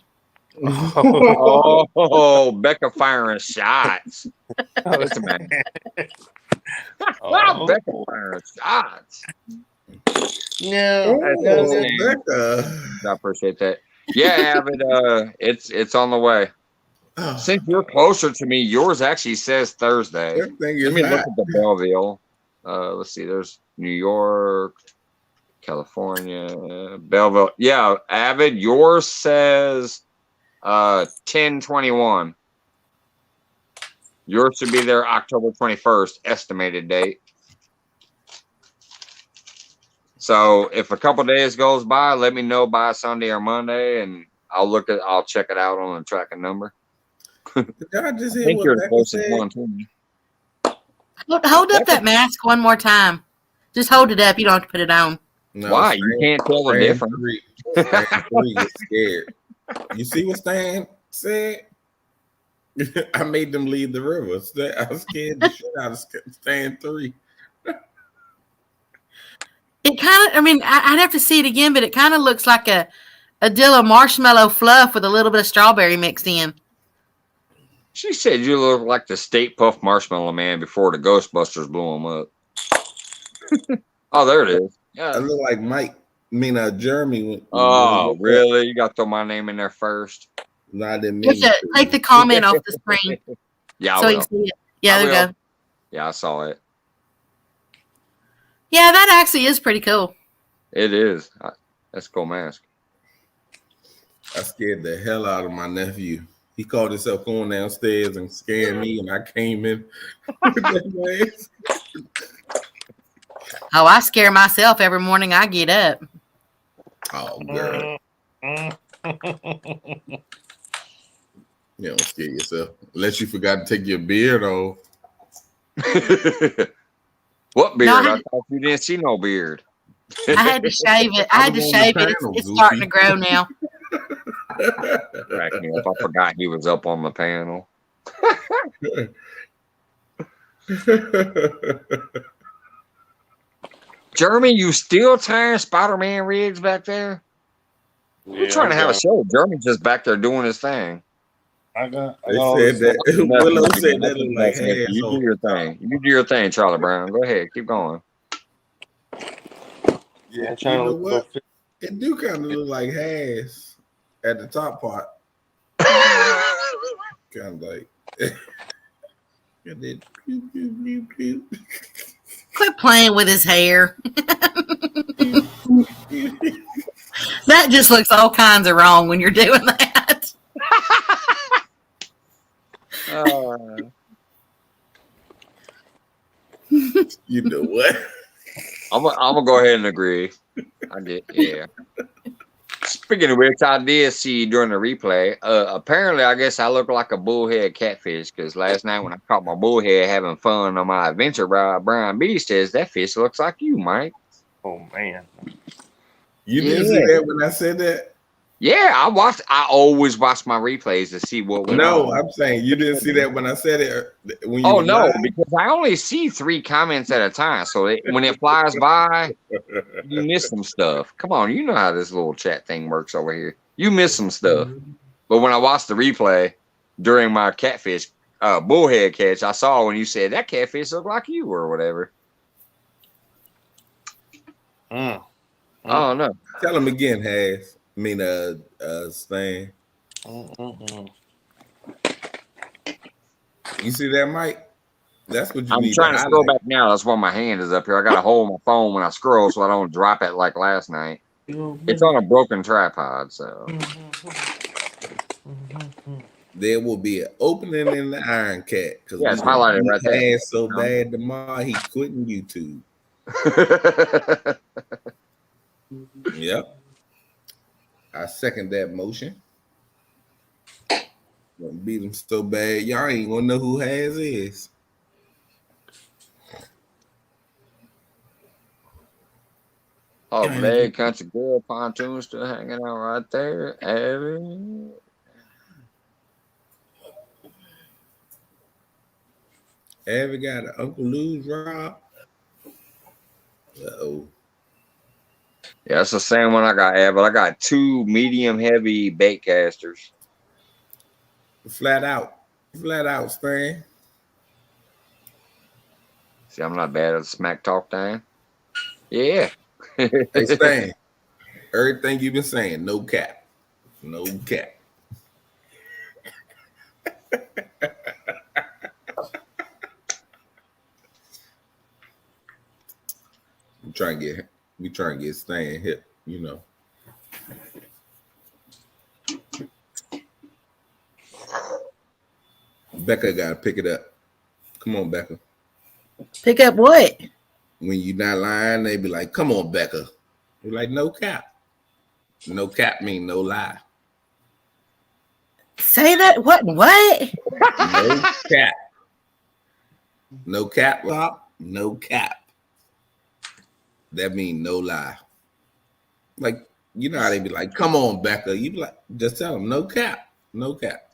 Oh, Becca firing shots. That's a man. Becca firing shots. No, Becca. I appreciate that. Yeah, Avid, it's on the way. Since you're closer to me, yours actually says Thursday. Let me look at the Belleville. Let's see. There's New York, California, Belleville. Yeah, Avid, yours says 10/21. Yours should be there October 21st, estimated date. So if a couple days goes by, let me know by Sunday or Monday, and I'll check it out on the tracking number. Did I just hear think what you're Becca closest said? one to me. Hold up that mask one more time. Just hold it up. You don't have to put it on. No, Why? You can't tell the difference. Stan 3 is scared. You see what Stan said? I made them leave the river. I was scared the shit out of Stan 3. It kind of, I'd have to see it again, but it kind of looks like a deal of marshmallow fluff with a little bit of strawberry mixed in. She said you look like the State Puff Marshmallow Man before the Ghostbusters blew him up. Oh, there it is. I Yeah. look like Jeremy. Oh, really? You got to throw my name in there first. No, I didn't You mean have to take the comment off the screen Yeah, so I you will. can see it. Yeah, there you will. go. Yeah, I saw it. Yeah, that actually is pretty cool. It is. That's a cool mask. I scared the hell out of my nephew. He called himself going downstairs and scared me, and I came in with that mask. Oh, I scare myself every morning I get up. Oh, girl. You don't scare yourself. Unless you forgot to take your beard off. What beard? No, I thought you didn't see no beard. I had to shave it. I had to shave it. It's starting to grow now. Crack me up. I forgot he was up on the panel. Jeremy, you still tying Spider-Man rigs back there? We're trying to have a show. Jeremy's just back there doing his thing. I got They all said this- that. Willow said that looked like You do your thing. You do your thing, Charlie Brown. Go ahead. Keep going. Yeah, I'm trying you to know look what? for- It do kind of look like Has at the top part. Kind of like. And then pew, pew, pew, pew. Quit playing with his hair. That just looks all kinds of wrong when you're doing that. You know what? I'm gonna go ahead and agree. I did, yeah. Speaking of which, I did see during the replay. Apparently, I guess I look like a bullhead catfish because last night when I caught my bullhead having fun on my adventure, Brian B says that fish looks like you, Mike. Oh man. You didn't see that when I said that? Yeah, I always watch my replays to see what went No, on. I'm saying you didn't see that when I said it. When you Oh were no, live? because I only see 3 comments at a time. So when it flies by, you miss some stuff. Come on, you know how this little chat thing works over here. You miss some stuff. But when I watched the replay during my catfish bullhead catch, I saw when you said that catfish looked like you or whatever. Oh no. Tell him again, Has. I mean, Stan. You see that, Mike? That's what you I'm need. trying to scroll back now. That's why my hand is up here. I got to hold my phone when I scroll so I don't drop it like last night. It's on a broken tripod, so. There will be an opening in the Iron Cat because Yeah, it's highlighted right there. Has so bad tomorrow he quitting YouTube. Yep. I second that motion. Gonna beat him so bad, y'all ain't gonna know who Has is. Oh, Bay Country Girl Pontoon still hanging out right there. Abby. Ever got an Uncle Lou's Rob? Uh-oh. Yeah, it's the same one I got, Abby. I got 2 medium heavy bait casters. Flat out, Stan. See, I'm not bad at the smack talk thing. Yeah. Hey, Stan. Everything you've been saying, no cap. No cap. We trying to get Stan hip, you know. Becca gotta pick it up. Come on, Becca. Pick up what? When you're not lying, they be like, come on, Becca. You're like, no cap. No cap mean no lie. Say that what? No cap. No cap, Rob. No cap. That mean no lie. Like, you know how they be like, come on, Becca. You be like, just tell them, no cap. No cap.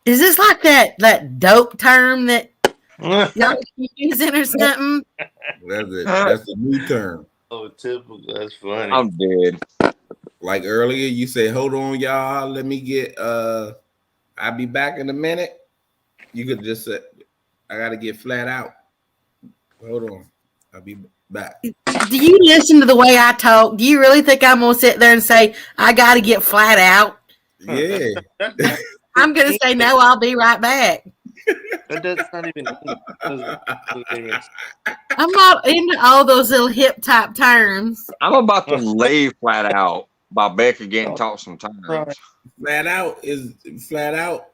Is this like that dope term that y'all using or something? That's it. That's the new term. Oh, typical. That's funny. I'm dead. Like earlier, you said, hold on, y'all. Let me get I'll be back in a minute. You could just say, I gotta get flat out. Hold on. I'll be back. Do you listen to the way I talk? Do you really think I'm gonna sit there and say I gotta get flat out? Yeah. I'm gonna say no, I'll be right back. That's not even. I'm not into all those little hip type terms. I'm about to lay flat out by Becca getting taught some time. Flat out is flat out.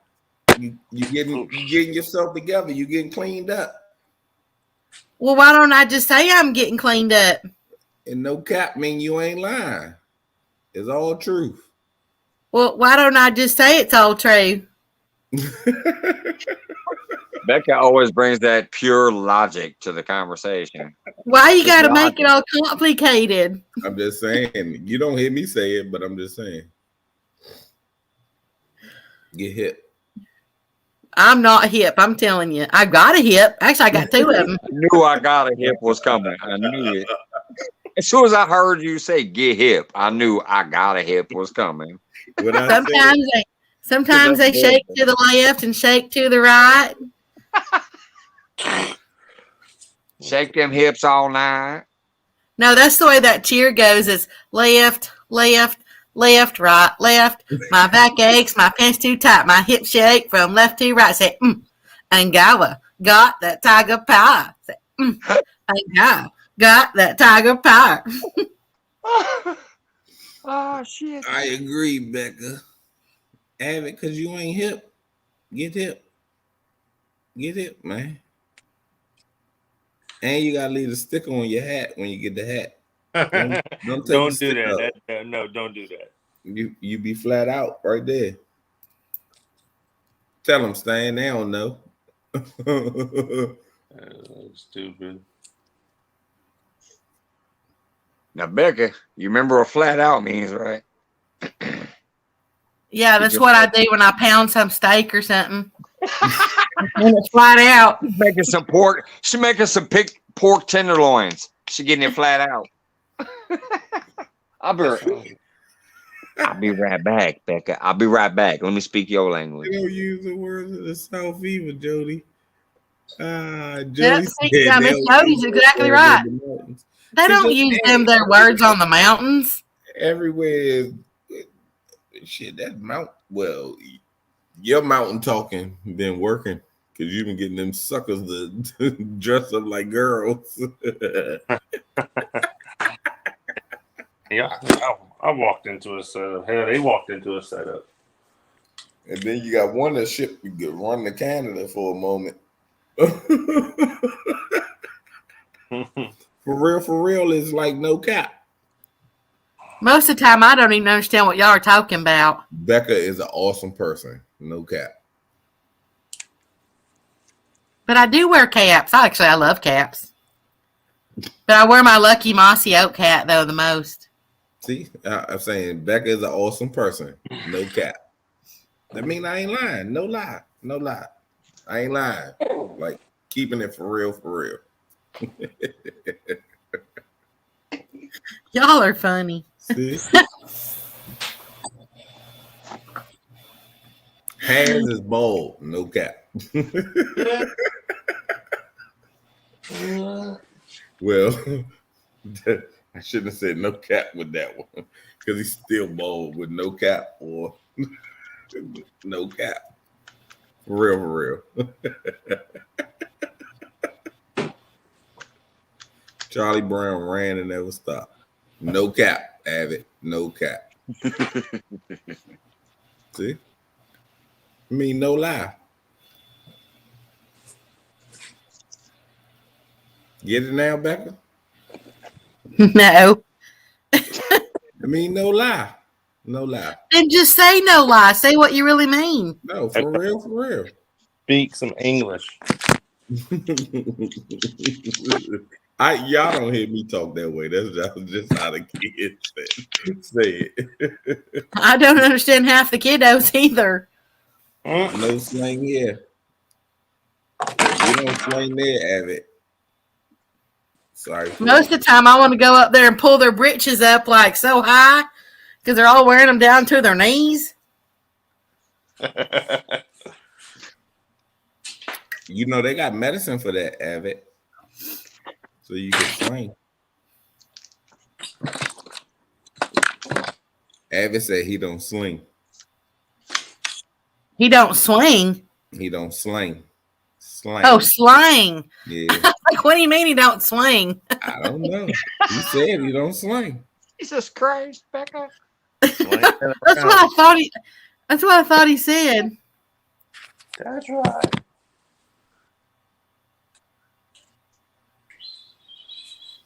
You getting yourself together. You getting cleaned up. Well, why don't I just say I'm getting cleaned up? And no cap mean you ain't lying. It's all truth. Well, why don't I just say it's all true? Becca always brings that pure logic to the conversation. Why you got to make it all complicated? I'm just saying. You don't hear me say it, but I'm just saying. Get hip. I'm not hip. I'm telling you. I got a hip. Actually, I got 2 of them. I knew I got a hip was coming. I knew it. As soon as I heard you say get hip, I knew I got a hip was coming. What I Sometimes they That's shake good. to the left and shake to the right. Shake them hips all night. No, that's the way that cheer goes. Is left, left, left, right, left. My back aches, my pants too tight, my hips shake from left to right. Say, and Gawa got that tiger power. Say, and Gawa got that tiger power. Oh shit! I agree, Becca. Have it because you ain't hip. Get hip. Get hip, man. And you gotta leave the sticker on your hat when you get the hat. Don't take Don't the do sticker that. off. No, don't do that. You be flat out right there. Tell them, Stan. They don't know. Stupid. Now, Becca, you remember what flat out means, right? Yeah, that's what I do when I pound some steak or something. When it's flat out. Making some pork. She's making some pork tenderloins. She getting it flat out. I'll be right back, Becca. I'll be right back. Let me speak your language. You don't use the words of the South either, Jody. Jody Yeah, said Miss they'll Jody's use exactly the right. words of the mountains. They don't use their words on the mountains. Everywhere is shit. That mount. Well, your mountain talking been working because you've been getting them suckers to dress up like girls. Yeah, I walked into a setup. Hell, they walked into a setup. And then you got one that ship you could run to Canada for a moment. For real, it's like no cap. Most of the time, I don't even understand what y'all are talking about. Becca is an awesome person. No cap. But I do wear caps. I love caps. But I wear my Lucky Mossy Oak hat, though, the most. See, I'm saying Becca is an awesome person. No cap. That mean I ain't lying. No lie. No lie. I ain't lying. Like keeping it for real, for real. Y'all are funny. See? Hands is bold. No cap. Well, I shouldn't have said no cap with that one because he's still bold with no cap or no cap. For real. Charlie Brown ran and never stopped. No cap, Avid. No cap. See? I mean, no lie. Get it now, Becca? No. I mean, no lie. No lie. Then just say no lie. Say what you really mean. No, for real, for real. Speak some English. Y'all don't hear me talk that way. That's just how the kids say it. I don't understand half the kiddos either. No slang here. You don't slang there, Avid. Sorry. Most of the time, I want to go up there and pull their britches up like so high because they're all wearing them down to their knees. You know they got medicine for that, Avid. So you can swing. Avid said he don't sling. He don't swing. He don't slang. Slang. Oh, slang. Yeah. Like, what do you mean he don't swing? I don't know. He said he don't slang. Jesus Christ, Becca. That's what I thought he. That's what I thought he said. That's right.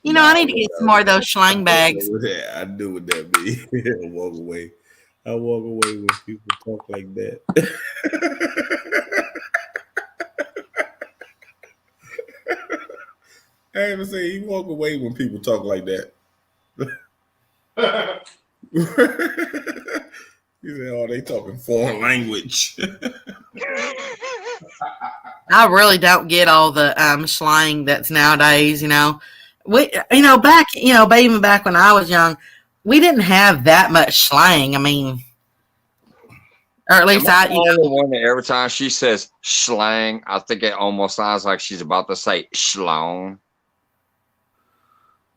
You know, I need to get some more of those schlang bags. Yeah, I do what that means. I walk away. I walk away when people talk like that. I haven't said he walk away when people talk like that. He said, "Oh, they talking foreign language." I really don't get all the slang that's nowadays. You know, back, even back when I was young, we didn't have that much slang. I mean, or at least Am I the only one that every time she says slang, I think it almost sounds like she's about to say schlong.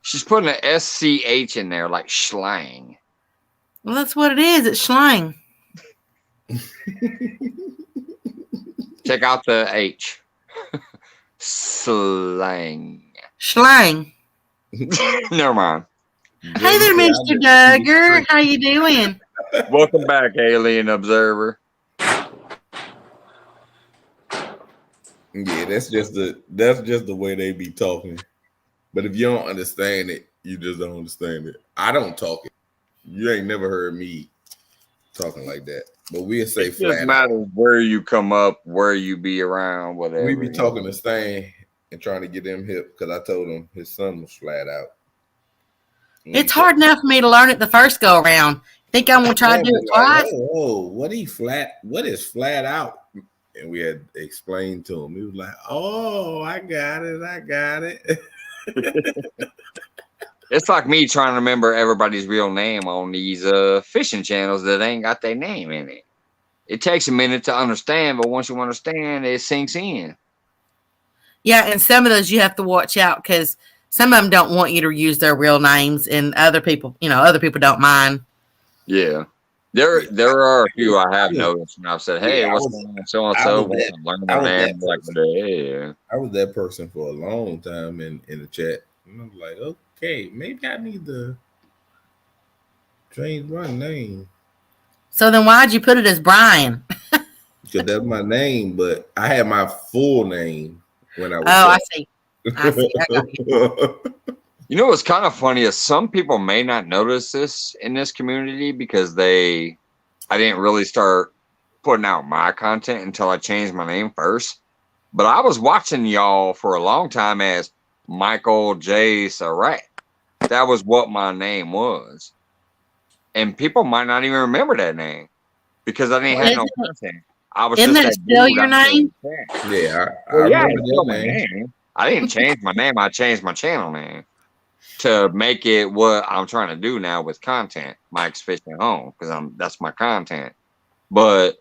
She's putting an SCH in there like slang. Well, that's what it is. It's slang. Check out the H. Slang. Slang. Never mind. Hey there, Mr. Duggar. How you doing? Welcome back, Alien Observer. Yeah, that's just the way they be talking. But if you don't understand it, you just don't understand it. I don't talk it. You ain't never heard me talking like that. But we'll say It flat just out. matters where you come up, where you be around, whatever. We be talking to Stan and trying to get him hip because I told him his son was flat out. It's hard enough for me to learn it the first go around. Think I'm gonna try to do it twice? What is flat out? And we had explained to him. He was like, "Oh, I got it." It's like me trying to remember everybody's real name on these fishing channels that ain't got their name in it. It takes a minute to understand, but once you understand, it sinks in. Yeah, and some of those you have to watch out because some of them don't want you to use their real names, and other people don't mind. Yeah. There are a few I have noticed, and I've said, "Hey, Yeah, what's going on? So and so, learn their name." Like, yeah. I was that person for a long time in the chat. And I was like, okay, maybe I need to change my name. So then why'd you put it as Brian? Because that's my name, but I had my full name when I was I see. I got you. You know what's kind of funny is some people may not notice this in this community because I didn't really start putting out my content until I changed my name first. But I was watching y'all for a long time as Michael J. Surratt. That was what my name was. And people might not even remember that name because I didn't have no content. I was Isn't just that still your name? Yeah, I yeah, remember it's still that my name. name. I didn't change my name. I changed my channel name to make it what I'm trying to do now with content. Mike's Fishing Home, because that's my content. But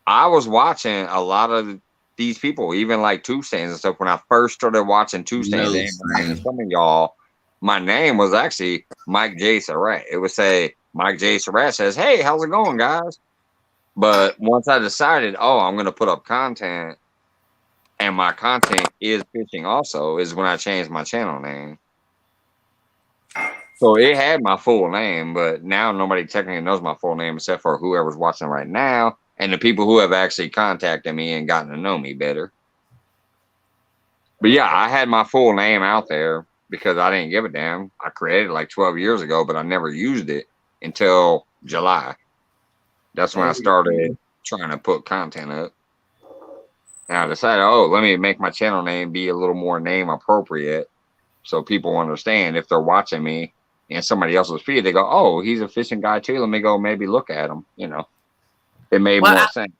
I was watching a lot of these people, even like Two Stands and stuff. When I first started watching Two Stands and some of y'all, my name was actually Mike J. Surratt. It would say Mike J. Surratt says, "Hey, how's it going, guys?" But once I decided, I'm going to put up content, and my content is fishing also, is when I changed my channel name. So it had my full name, but now nobody technically knows my full name except for whoever's watching right now and the people who have actually contacted me and gotten to know me better. But yeah, I had my full name out there because I didn't give a damn. I created it like 12 years ago, but I never used it until July. That's when I started trying to put content up. And I decided, let me make my channel name be a little more name appropriate so people understand if they're watching me and somebody else's feed, they go, "Oh, he's a fishing guy too. Let me go maybe look at him." It made more sense.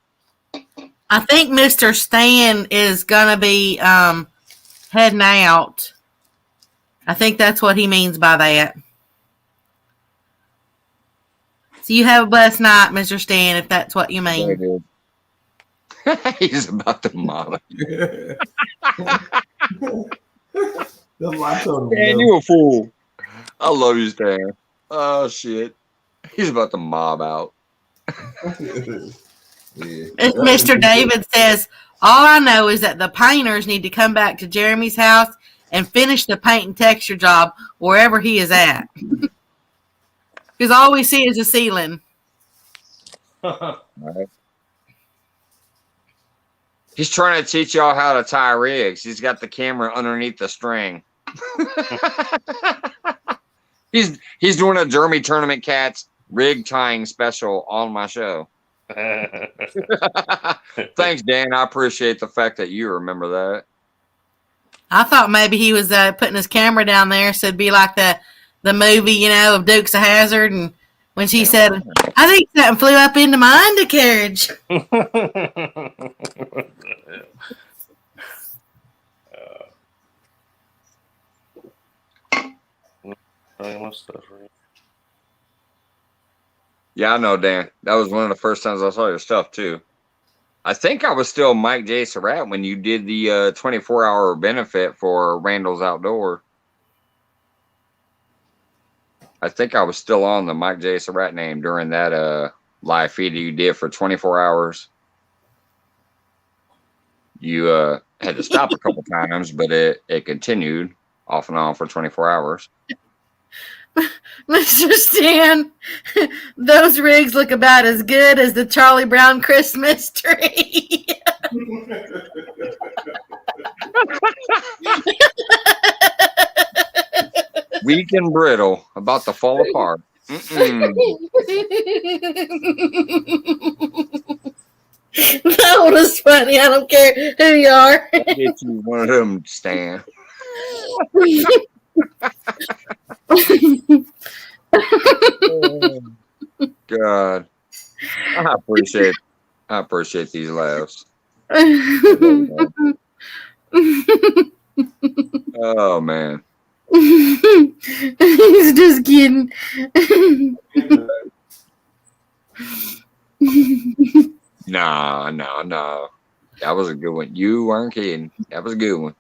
I think Mr. Stan is going to be heading out. I think that's what he means by that. So you have a blessed night, Mr. Stan, if that's what you mean. He's about to mob. Stan, you a fool. I love you, Stan. Oh, shit. He's about to mob out. Mr. David says, all I know is that the painters need to come back to Jeremy's house and finish the paint and texture job wherever he is at. Because all we see is a ceiling. Right. He's trying to teach y'all how to tie rigs. He's got the camera underneath the string. He's doing a Jeremy Tournament Cats rig tying special on my show. Thanks, Dan. I appreciate the fact that you remember that. I thought maybe he was putting his camera down there so it'd be like the movie, of Dukes of Hazzard. And when she said, "I think something flew up into my undercarriage." I got my stuff right. Yeah, I know, Dan. That was one of the first times I saw your stuff too. I think I was still Mike J. Surratt when you did the 24-hour benefit for Randall's Outdoor. I think I was still on the Mike J. Surratt name during that live feed you did for 24 hours. You had to stop a couple times, but it continued off and on for 24 hours. Mr. Stan, those rigs look about as good as the Charlie Brown Christmas tree. Weak and brittle, about to fall apart. That was funny. I don't care who you are. Get you one of them, Stan. Oh, God, I appreciate these laughs. Oh man. He's just kidding. No. That was a good one. You weren't kidding. That was a good one.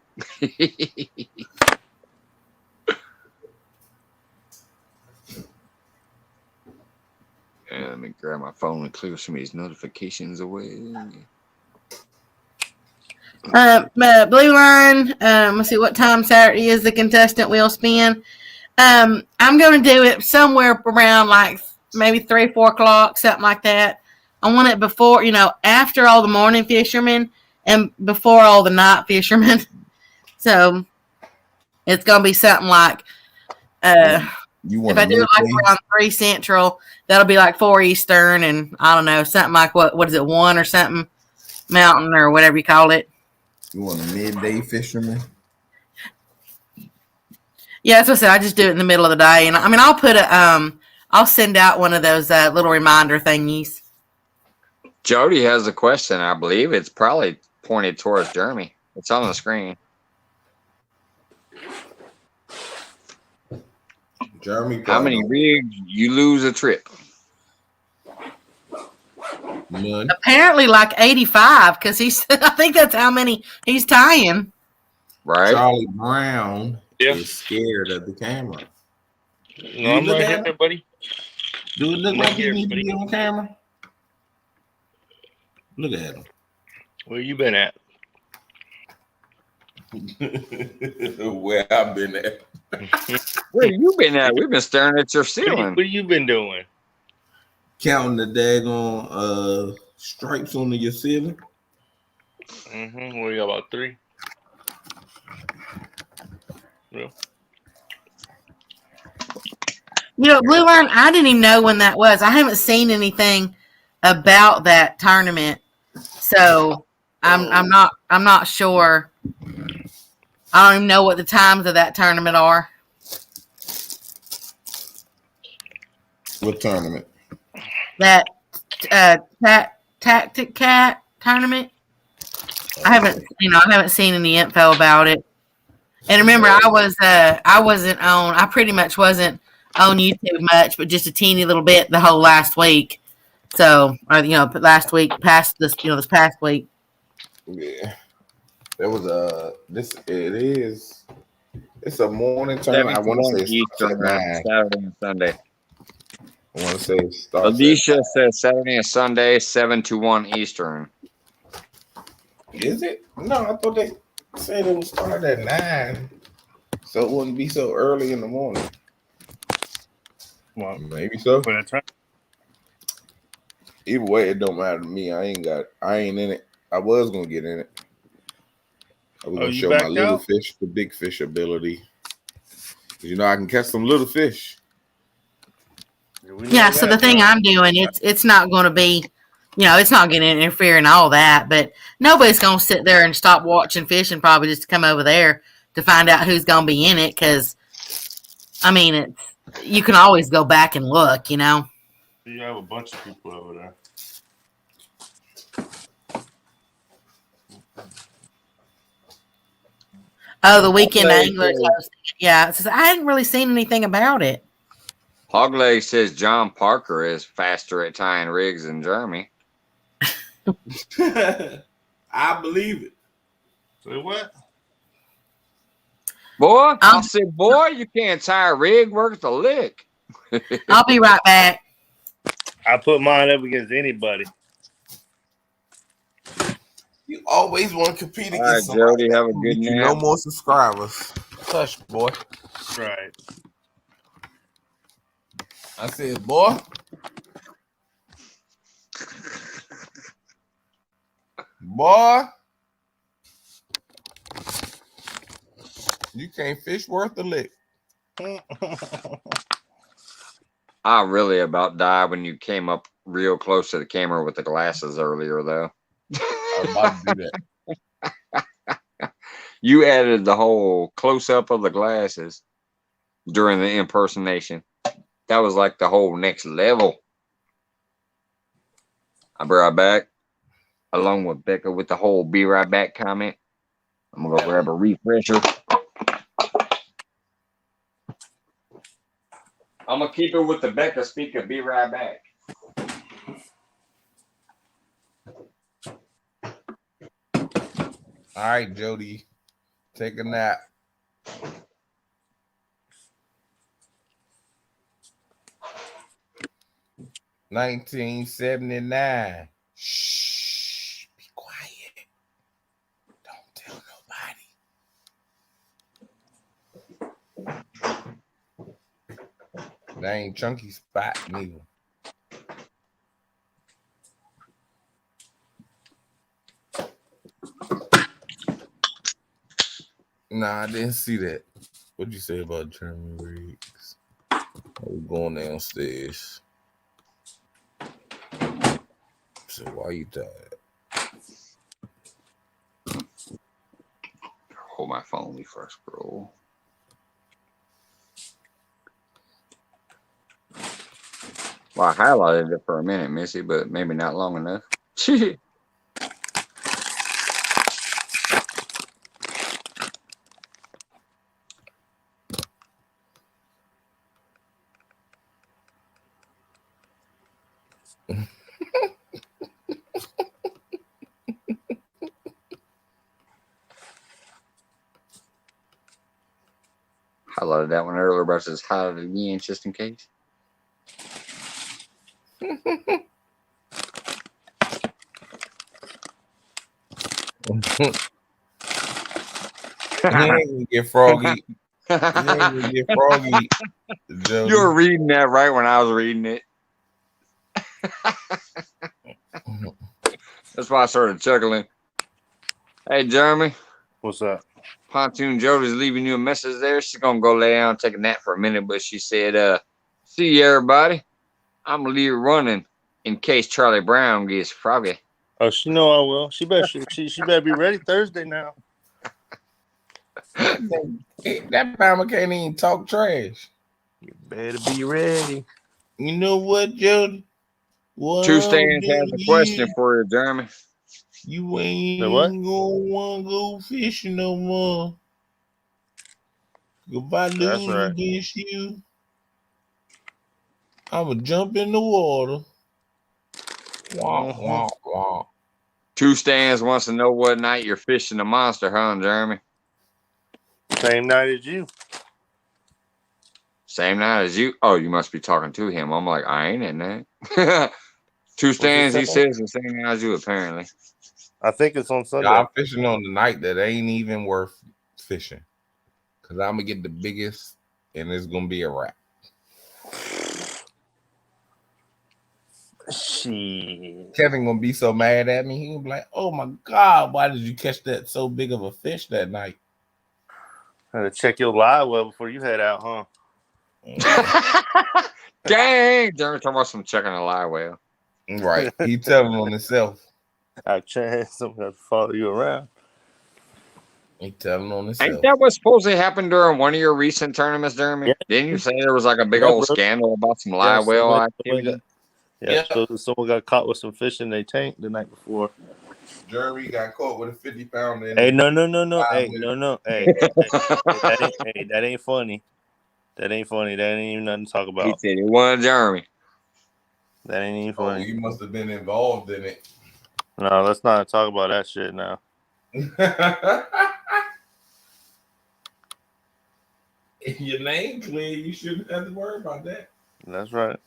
And let me grab my phone and clear some of these notifications away. Blue Line. Let's see what time Saturday is the contestant wheel spin. I'm going to do it somewhere around like maybe 3, 4 o'clock, something like that. I want it before, after all the morning fishermen and before all the night fishermen. So it's going to be something like, You want if I do it like around 3 Central, that'll be like 4 Eastern, and I don't know, something like what is it, 1 or something Mountain or whatever you call it. You want a midday fisherman? Yeah, that's what I said. I just do it in the middle of the day, and I mean, I'll send out one of those little reminder thingies. Jody has a question. I believe it's probably pointed towards Jeremy. It's on the screen. Jeremy, How many rigs you lose a trip? None. Apparently, like 85, because I think that's how many he's tying. Right? Charlie Brown Yeah. is scared of the camera. No, I'm look right at here, buddy. Do it look I'm like right he here, needs to buddy. be on camera? Look at him. Where you been at? Where I've been at. Where you been at? We've been staring at your What ceiling. you been doing? Counting the daggone stripes on your ceiling. Mm-hmm. What you got, about 3? Yeah. Blue Line, I didn't even know when that was. I haven't seen anything about that tournament, so I'm not sure. I don't even know what the times of that tournament are. What tournament? That Tactic Cat tournament. I haven't seen any info about it. And remember, I pretty much wasn't on YouTube much, but just a teeny little bit the whole last week. So, last week past this, this past week. Yeah. There was it's a morning tournament. I want to say it starts at 9. Saturday and Sunday. I want to say it starts Alicia says Saturday and Sunday, 7 to 1 Eastern. Is it? No, I thought they said it would start at 9. So it wouldn't be so early in the morning. Well, Maybe so. but that's right. Either way, it don't matter to me. I ain't in it. I was gonna get in it. I was gonna you show my backed little out? fish the big fish ability. 'Cause I can catch some little fish. Yeah. So the thing I'm doing, it's not going to be, it's not going to interfere in all that. But nobody's going to sit there and stop watching fishing probably just to come over there to find out who's going to be in it. Because, I mean, you can always go back and look. You have a bunch of people over there. Oh, the weekend Hogleg anglers. says, Yeah, it says, I hadn't really seen anything about it. Hogleg says John Parker is faster at tying rigs than Jeremy. I believe it. Say what? Boy, I said, boy, you can't tie a rig worth a lick. I'll be right back. I put mine up against anybody. You always want to compete All right, against somebody Jody, that have a can good get you nap. no more subscribers. Hush, boy. Right. I said, boy. Boy. You can't fish worth a lick. I really about died when you came up real close to the camera with the glasses earlier, though. I was about to do that. You added the whole close up of the glasses during the impersonation. That was like the whole next level. I'll be right back. Along with Becca with the whole be right back comment. I'm gonna go grab a refresher. I'm gonna keep it with the Becca speaker. Be right back. All right, Jody. Take a nap. $19.79. Shh. Be quiet. Don't tell nobody. That ain't chunky spot neither. Nah, I didn't see that. What'd you say about Jeremy Riggs? We're going downstairs. So why you tired? Hold my phone before I scroll. Well, I highlighted it for a minute, Missy, but maybe not long enough. Highlighted that one earlier, but I just highlighted it again just in case. You ain't gonna get froggy. You ain't gonna get froggy. Jody. You were reading that right when I was reading it. That's why I started chuckling. Hey, Jeremy. What's up? Pontoon Jody's leaving you a message there. She's gonna go lay down and take a nap for a minute, but she said, see you, everybody. I'm gonna leave running in case Charlie Brown gets froggy. Oh, she know I will. She better she better be ready Thursday now. That Bama can't even talk trash. You better be ready. You know what, Jody? Two Stands has a question for you, Jeremy. You ain't The what? gonna want to go fishing no more. If I That's lose right. against you, I'ma jump in the water. Wah, wah, wah. Two Stands wants to know what night you're fishing the monster, huh, Jeremy? Same night as you. Same night as you? Oh, you must be talking to him. I'm like, I ain't in that. Two Stands, he saying? says, the same night as you, apparently. I think it's on Sunday. Y'all fishing on the night that ain't even worth fishing. Cause I'm gonna get the biggest and it's gonna be a wrap. Shit. Kevin gonna be so mad at me. He gonna be like, "Oh my God, why did you catch that so big of a fish that night?" Had to check your live well before you head out, huh? Dang! Jeremy talking about some checking a live well. Right. He telling on himself. I chance someone to follow you around. He telling on himself. Ain't that what supposedly happened during one of your recent tournaments, Jeremy? Yeah. Didn't you say there was like a big Yeah, old bro. scandal about some live well somebody activity? Yeah, Yeah. so someone got caught with some fish in their tank the night before. Jeremy got caught with a 50-pounder. Hey, no. Hey, minutes. no. Hey, that ain't funny. That ain't funny. That ain't even nothing to talk He about. said it wasn't Jeremy. That ain't even Oh, funny. you must have been involved in it. No, let's not talk about that shit now. If your name clear, you shouldn't have to worry about that. That's right.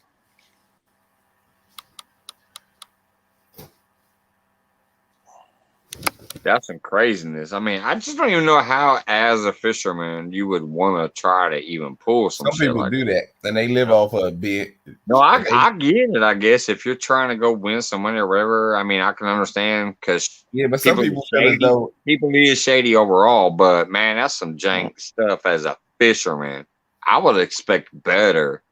That's some craziness. I mean, I just don't even know how, as a fisherman, you would want to try to even pull some Some shit people like do that. that, and they live off of a bit. No, I get it. I guess if you're trying to go win some money or whatever, I mean, I can understand because Yeah, but some people feel as though people is shady overall. But man, that's some jank stuff as a fisherman. I would expect better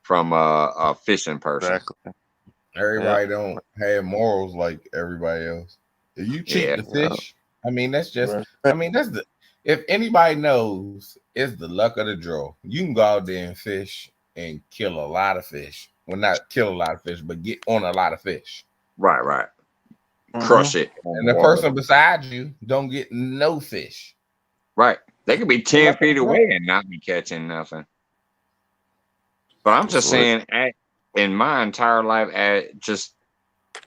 from a fishing person. Exactly. everybody don't have morals like everybody else. If you cheat Yeah. the fish, I mean, that's just. Right. I mean, that's the. If anybody knows, it's the luck of the draw. You can go out there and fish and kill a lot of fish. Well, not kill a lot of fish, but get on a lot of fish. Right. Crush it. on And the water. person beside you don't get no fish. Right. They could be 10 feet away and not be catching nothing. But I'm just saying, in my entire life, at just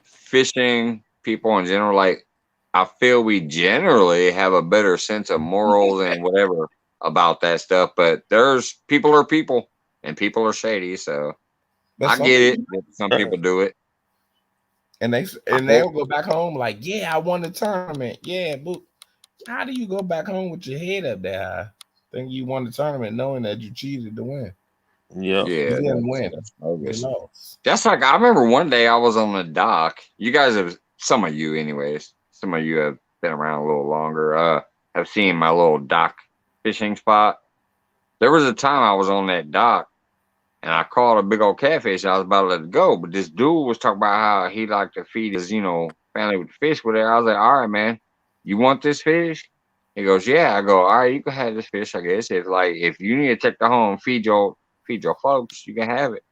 fishing people in general, like I feel we generally have a better sense of morals and whatever about that stuff. But there's people are people, and people are shady. So But I some get it. people- Some people do it. And they'll go back home like, yeah, I won the tournament. Yeah, but how do you go back home with your head up that high? Think you won the tournament knowing that you cheated to win. Yeah. Yeah, You didn't win. that's You bogus. lost. That's like I remember one day I was on the dock. You guys have some of you, anyways. Some of you have been around a little longer. Have seen my little dock fishing spot. There was a time I was on that dock and I caught a big old catfish. I was about to let it go, but this dude was talking about how he liked to feed his, family with fish with it. I was like, all right, man, you want this fish? He goes, yeah. I go, all right, you can have this fish, I guess. If you need to take it home and feed your folks, you can have it.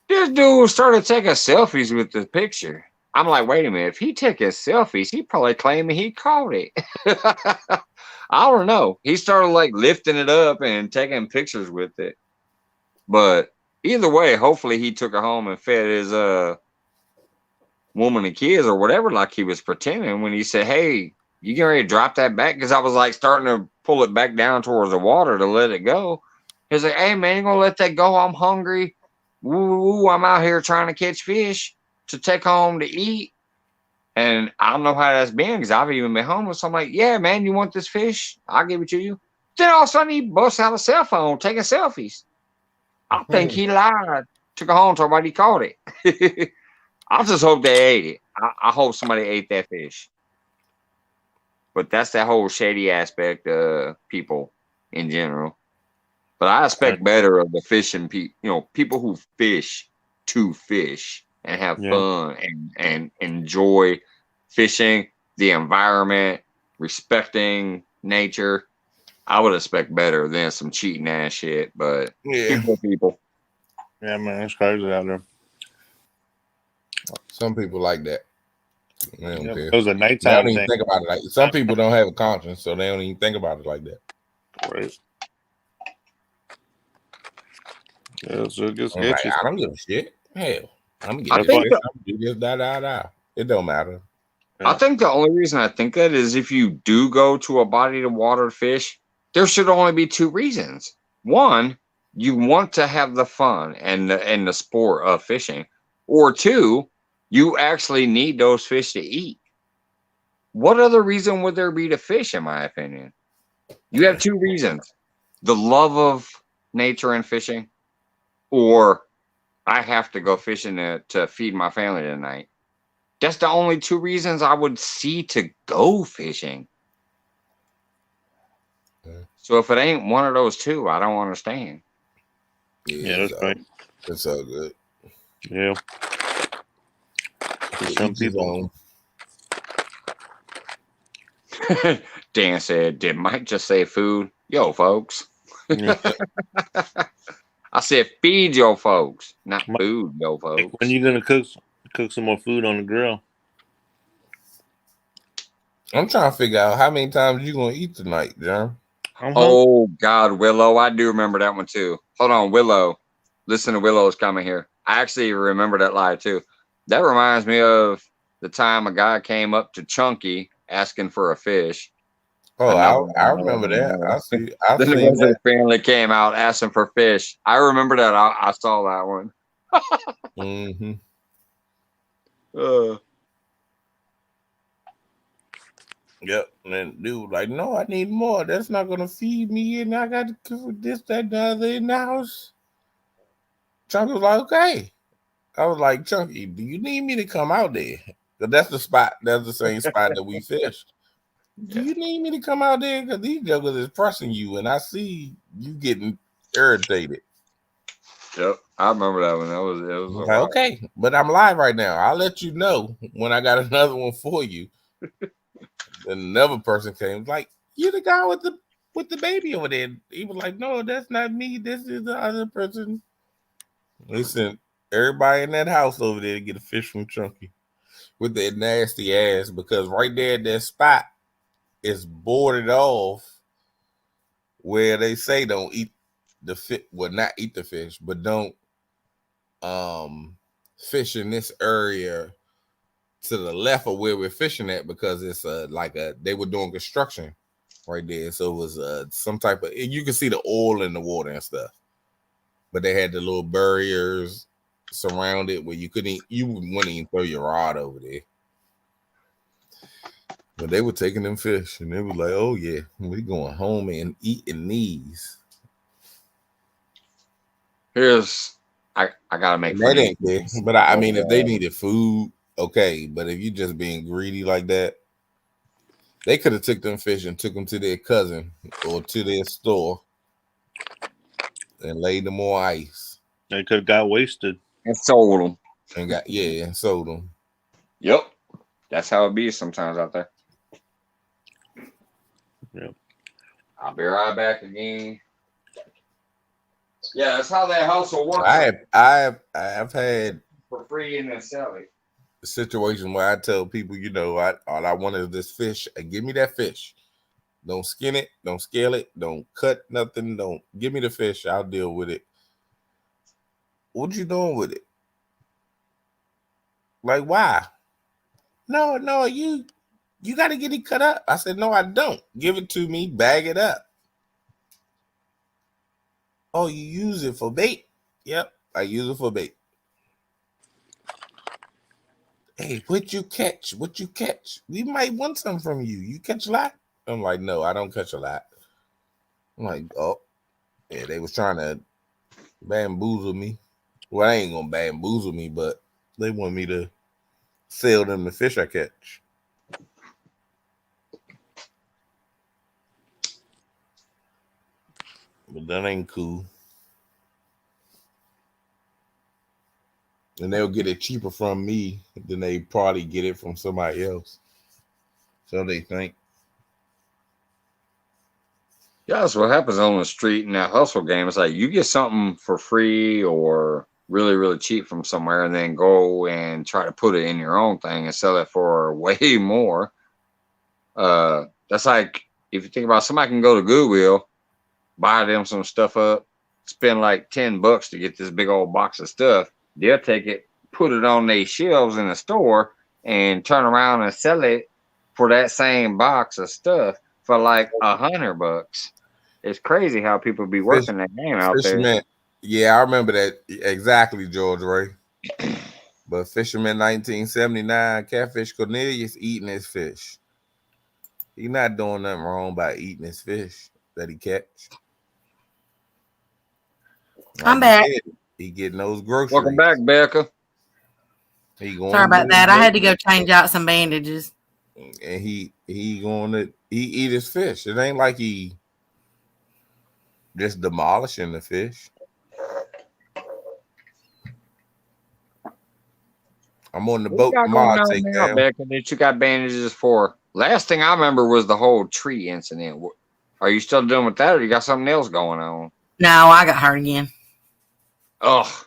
This dude started taking selfies with the picture. I'm like, wait a minute. If he taking selfies, he probably claiming he caught it. I don't know. He started like lifting it up and taking pictures with it. But either way, hopefully he took it home and fed his woman and kids or whatever, like he was pretending when he said, hey, you getting ready to drop that back? Because I was like starting to pull it back down towards the water to let it go. He's like, hey, man, you gonna let that go? I'm hungry. Woo, I'm out here trying to catch fish to take home to eat. And I don't know how that's been because I've even been homeless. So I'm like, yeah, man, you want this fish? I'll give it to you. Then all of a sudden he busts out a cell phone taking selfies. I think he lied. Took it home, told everybody he caught it. I just hope they ate it. I hope somebody ate that fish. But that's that whole shady aspect of people in general. But I expect better of the fishing people, people who fish to fish and have fun and enjoy fishing, the environment, respecting nature. I would expect better than some cheating ass shit, but people. Yeah, man, it's crazy out there. Some people like that. They don't care. It was a They nighttime don't even thing. think about it like some people don't have a conscience, so they don't even think about it like that. Right. Yeah, so it gets I'm like, sketchy. I don't give a shit. Hell, I'm gonna I get think this. I'm gonna do this. It don't matter. I think the only reason I think that is if you do go to a body of water to fish, there should only be two reasons. One, you want to have the fun and the sport of fishing, or two, you actually need those fish to eat. What other reason would there be to fish, in my opinion? You have two reasons: the love of nature and fishing, or I have to go fishing to feed my family tonight. That's the only two reasons I would see to go fishing. So if it ain't one of those two, I don't understand. Yeah, that's right. It's all good. Yeah. Some people. Dan said, did Mike just say food? Yo, folks. Yeah. I said feed your folks, not My- food your Like, folks. when you gonna cook some more food on the grill? I'm trying to figure out how many times you gonna eat tonight, John. I'm hungry. Oh God, Willow, I do remember that one too. Hold on, Willow. Listen to Willow's coming here. I actually remember that lie too. That reminds me of the time a guy came up to Chunky asking for a fish. Oh, Another I one. remember that. I Then the seen rest of that. the family came out asking for fish. I remember that. I saw that one. Mm-hmm. Yep. And then dude like, no, I need more. That's not gonna feed me, and I got to cook this, that, and the other in the house. Chunky was like, okay. I was like, Chunky, do you need me to come out there? Because that's the spot. That's the same spot that we fished. Do you need me to come out there? Because these jokers is pressing you, and I see you getting irritated. Yep, I remember that one. It was I a was like, while. okay, but I'm live right now. I'll let you know when I got another one for you. And another person came like, you the guy with the baby over there. He was like, no, that's not me. This is the other person. They sent everybody in that house over there to get a fish from Chunky with that nasty ass, because right there at that spot is boarded off where they say don't eat the fish. Well, not eat the fish, but don't fish in this area to the left of where we're fishing at, because it's they were doing construction right there, so it was some type of, you can see the oil in the water and stuff, but they had the little barriers surrounded where you wouldn't even throw your rod over there. But they were taking them fish, and they were like, oh yeah, we going home and eating these. I gotta make And they fun of didn't you. care. But I mean, if they needed food, okay. But if you just being greedy like that, they could have took them fish and took them to their cousin or to their store and laid them on ice They could have got wasted. And sold them. and and sold them. Yep, that's how it be sometimes out there. Yep. I'll be right back again. Yeah, that's how that hustle works. I've had For free and then sell it. a situation where I tell people, all I want is this fish. Give me that fish. Don't skin it. Don't scale it. Don't cut nothing. Don't give me the fish. I'll deal with it. What you doing with it? Like, why? No, you got to get it cut up. I said, no, I don't. Give it to me. Bag it up. Oh, you use it for bait? Yep, I use it for bait. Hey, what you catch? We might want some from you. You catch a lot? I'm like, no, I don't catch a lot. I'm like, oh, yeah, they was trying to bamboozle me. Well, I ain't gonna bamboozle me, but they want me to sell them the fish I catch. But that ain't cool. And they'll get it cheaper from me than they probably get it from somebody else. So they think. Yeah, that's what happens on the street in that hustle game. It's like you get something for free or really, really cheap from somewhere and then go and try to put it in your own thing and sell it for way more. That's like, if you think about it, somebody can go to Goodwill, buy them some stuff up, spend like $10 to get this big old box of stuff. They'll take it, put it on their shelves in the store, and turn around and sell it for that same box of stuff for like $100. It's crazy how people be working that game out there. Yeah, I remember that exactly, George Ray. But Fisherman 1979, Catfish Cornelius eating his fish. He's not doing nothing wrong by eating his fish that he catch. I'm back. He getting those groceries. Welcome back, Becca. Sorry about that. I had to go change out some bandages. And he eat his fish. It ain't like he just demolishing the fish. I'm on the boat tomorrow. Take down. Becca, that you got bandages for. Last thing I remember was the whole tree incident. Are you still dealing with that, or you got something else going on? No, I got hurt again. Oh,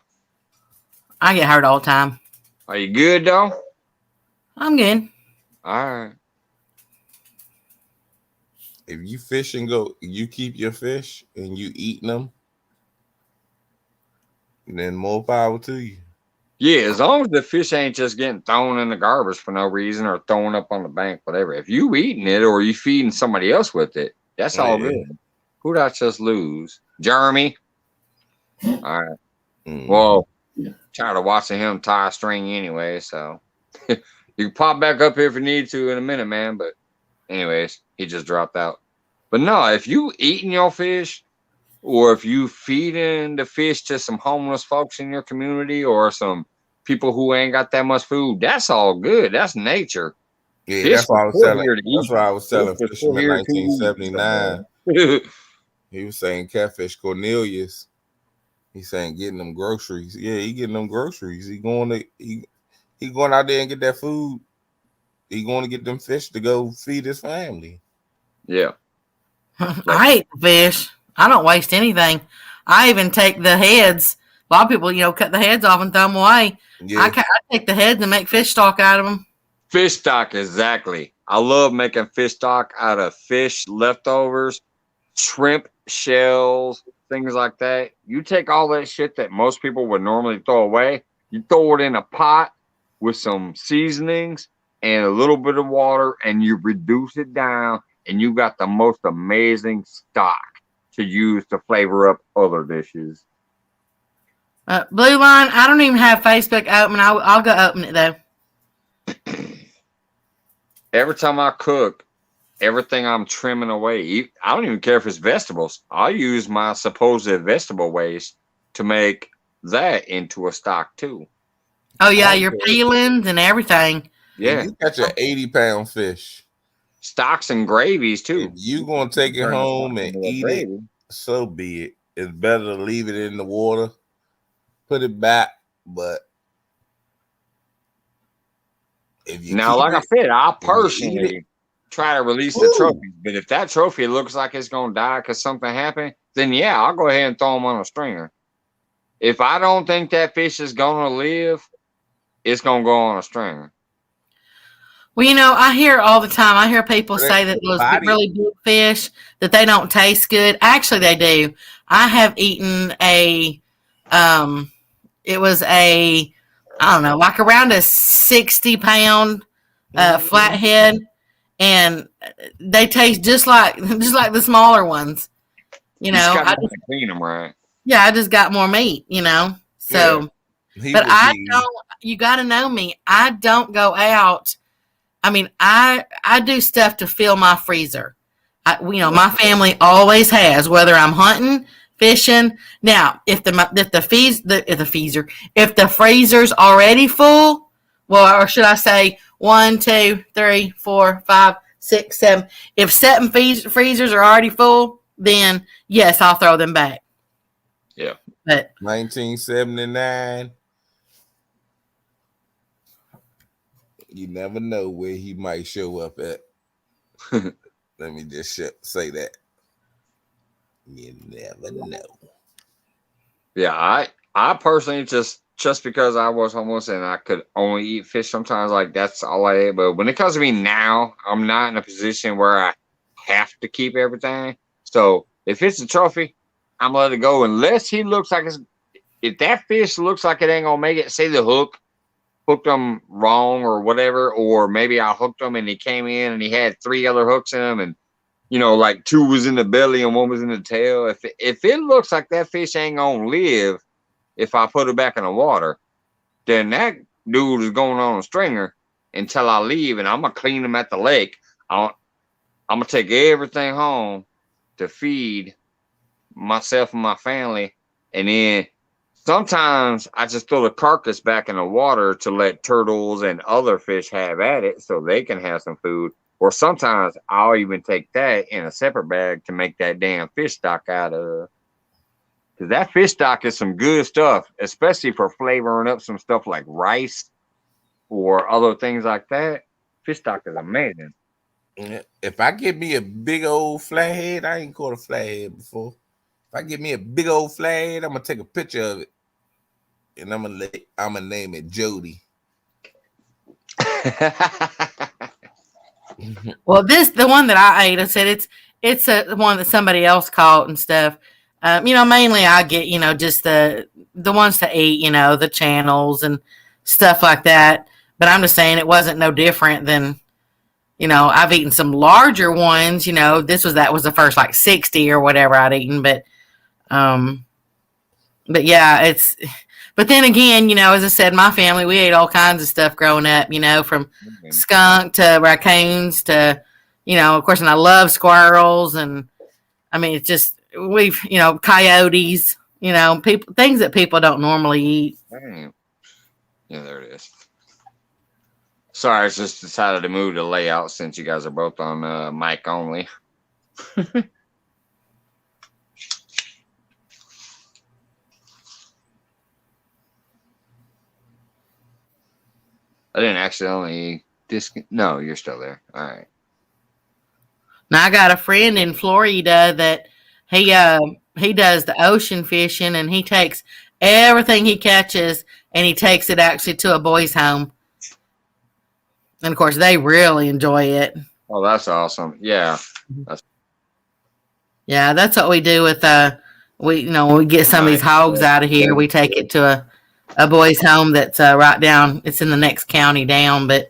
I get hurt all the time. are you good though? I'm good. All right. If you fish and go, you keep your fish and you eating them, then more power to you. Yeah, as long as the fish ain't just getting thrown in the garbage for no reason or thrown up on the bank, whatever. If you eating it or you feeding somebody else with it, that's all Yeah. good. Who'd I just lose? Jeremy. All right. Mm. Well, tired of watching him tie a string anyway, so you can pop back up here if you need to in a minute, man. But anyways, he just dropped out. But no, if you eating your fish or if you feeding the fish to some homeless folks in your community or some people who ain't got that much food, that's all good. That's nature. Yeah, Fish that's why I was was put telling. here to That's eat. why I was telling Fish was put Fisherman here to eat, 1979. so. He was saying Catfish Cornelius. He's saying getting them groceries. Yeah, he getting them groceries. He going out there and get that food. He going to get them fish to go feed his family. Yeah. I hate the fish. I don't waste anything. I even take the heads. A lot of people, cut the heads off and throw them away. Yeah, I take the heads and make fish stock out of them. Fish stock, exactly. I love making fish stock out of fish leftovers, shrimp shells, things like that. You take all that shit that most people would normally throw away, you throw it in a pot with some seasonings and a little bit of water, and you reduce it down, and you got the most amazing stock to use to flavor up other dishes. Blue Line, I don't even have Facebook open. I'll go open it though. Every time I cook, everything I'm trimming away, I don't even care if it's vegetables. I use my supposed vegetable waste to make that into a stock too. Oh yeah, Okay. your peelings and everything. Yeah, If you catch an 80-pound fish, stocks and gravies if too. you gonna take it Turn the home stock and into a eat it, gravy. so be it. It's better to leave it in the water, put it back. But if you Now, keep like I it, said, I you eat personally try to release the Woo. trophies. But if that trophy looks like it's gonna die because something happened, then yeah, I'll go ahead and throw them on a stringer. If I don't think that fish is gonna live, it's gonna go on a stringer. Well, I hear all the time. I hear people say that those body- really big fish that they don't taste good. Actually, they do. I have eaten it was I don't know, like around a 60-pound flathead, and they taste just like the smaller ones. You just I gotta clean them right. I just got more meat. So. he But would I be- don't. You got to know me. I don't go out. I mean, I do stuff to fill my freezer. My family always has. Whether I'm hunting, fishing. Now, if the freezer's already full, well, or should I say 1, 2, 3, 4, 5, 6, 7. If 7 freezers are already full, then yes, I'll throw them back. Yeah. But 1979. You never know where he might show up at. Let me just say that. You never know. Yeah, I personally just because I was homeless and I could only eat fish sometimes, like that's all I ate. But when it comes to me now, I'm not in a position where I have to keep everything. So if it's a trophy, I'm gonna let it go unless he looks like if that fish looks like it ain't gonna make it, say the hooked them wrong or whatever, or maybe I hooked him and he came in and he had 3 other hooks in him and like 2 was in the belly and 1 was in the tail. If it looks like that fish ain't gonna live if I put it back in the water, then that dude is going on a stringer until I leave, and I'm gonna clean him at the lake. I'm gonna take everything home to feed myself and my family, and then sometimes I just throw the carcass back in the water to let turtles and other fish have at it so they can have some food. Or sometimes I'll even take that in a separate bag to make that damn fish stock out of. Because that fish stock is some good stuff, especially for flavoring up some stuff like rice or other things like that. Fish stock is amazing. If I get me a big old flathead, I ain't caught a flathead before. If I get me a big old flathead, I'm gonna take a picture of it and I'm gonna name it Jody. Well, the one that I ate, I said it's a one that somebody else caught and stuff. Mainly I get just the ones to eat, the channels and stuff like that. But I'm just saying it wasn't no different than I've eaten some larger ones. That was the first like 60 or whatever I'd eaten, but yeah, it's. But then again, as I said, my family, we ate all kinds of stuff growing up, from skunk to raccoons to, of course, and I love squirrels. And I mean, it's just, coyotes, people, things that people don't normally eat. Yeah, there it is. Sorry, I just decided to move the layout since you guys are both on mic only. I didn't accidentally No, you're still there. All right. Now I got a friend in Florida that he does the ocean fishing, and he takes everything he catches and he takes it actually to a boys' home. And of course, they really enjoy it. Oh, that's awesome. Yeah. Yeah, that's what we do with when we get some of these hogs out of here, we take it to a boys' home that's right down. It's in the next county down, but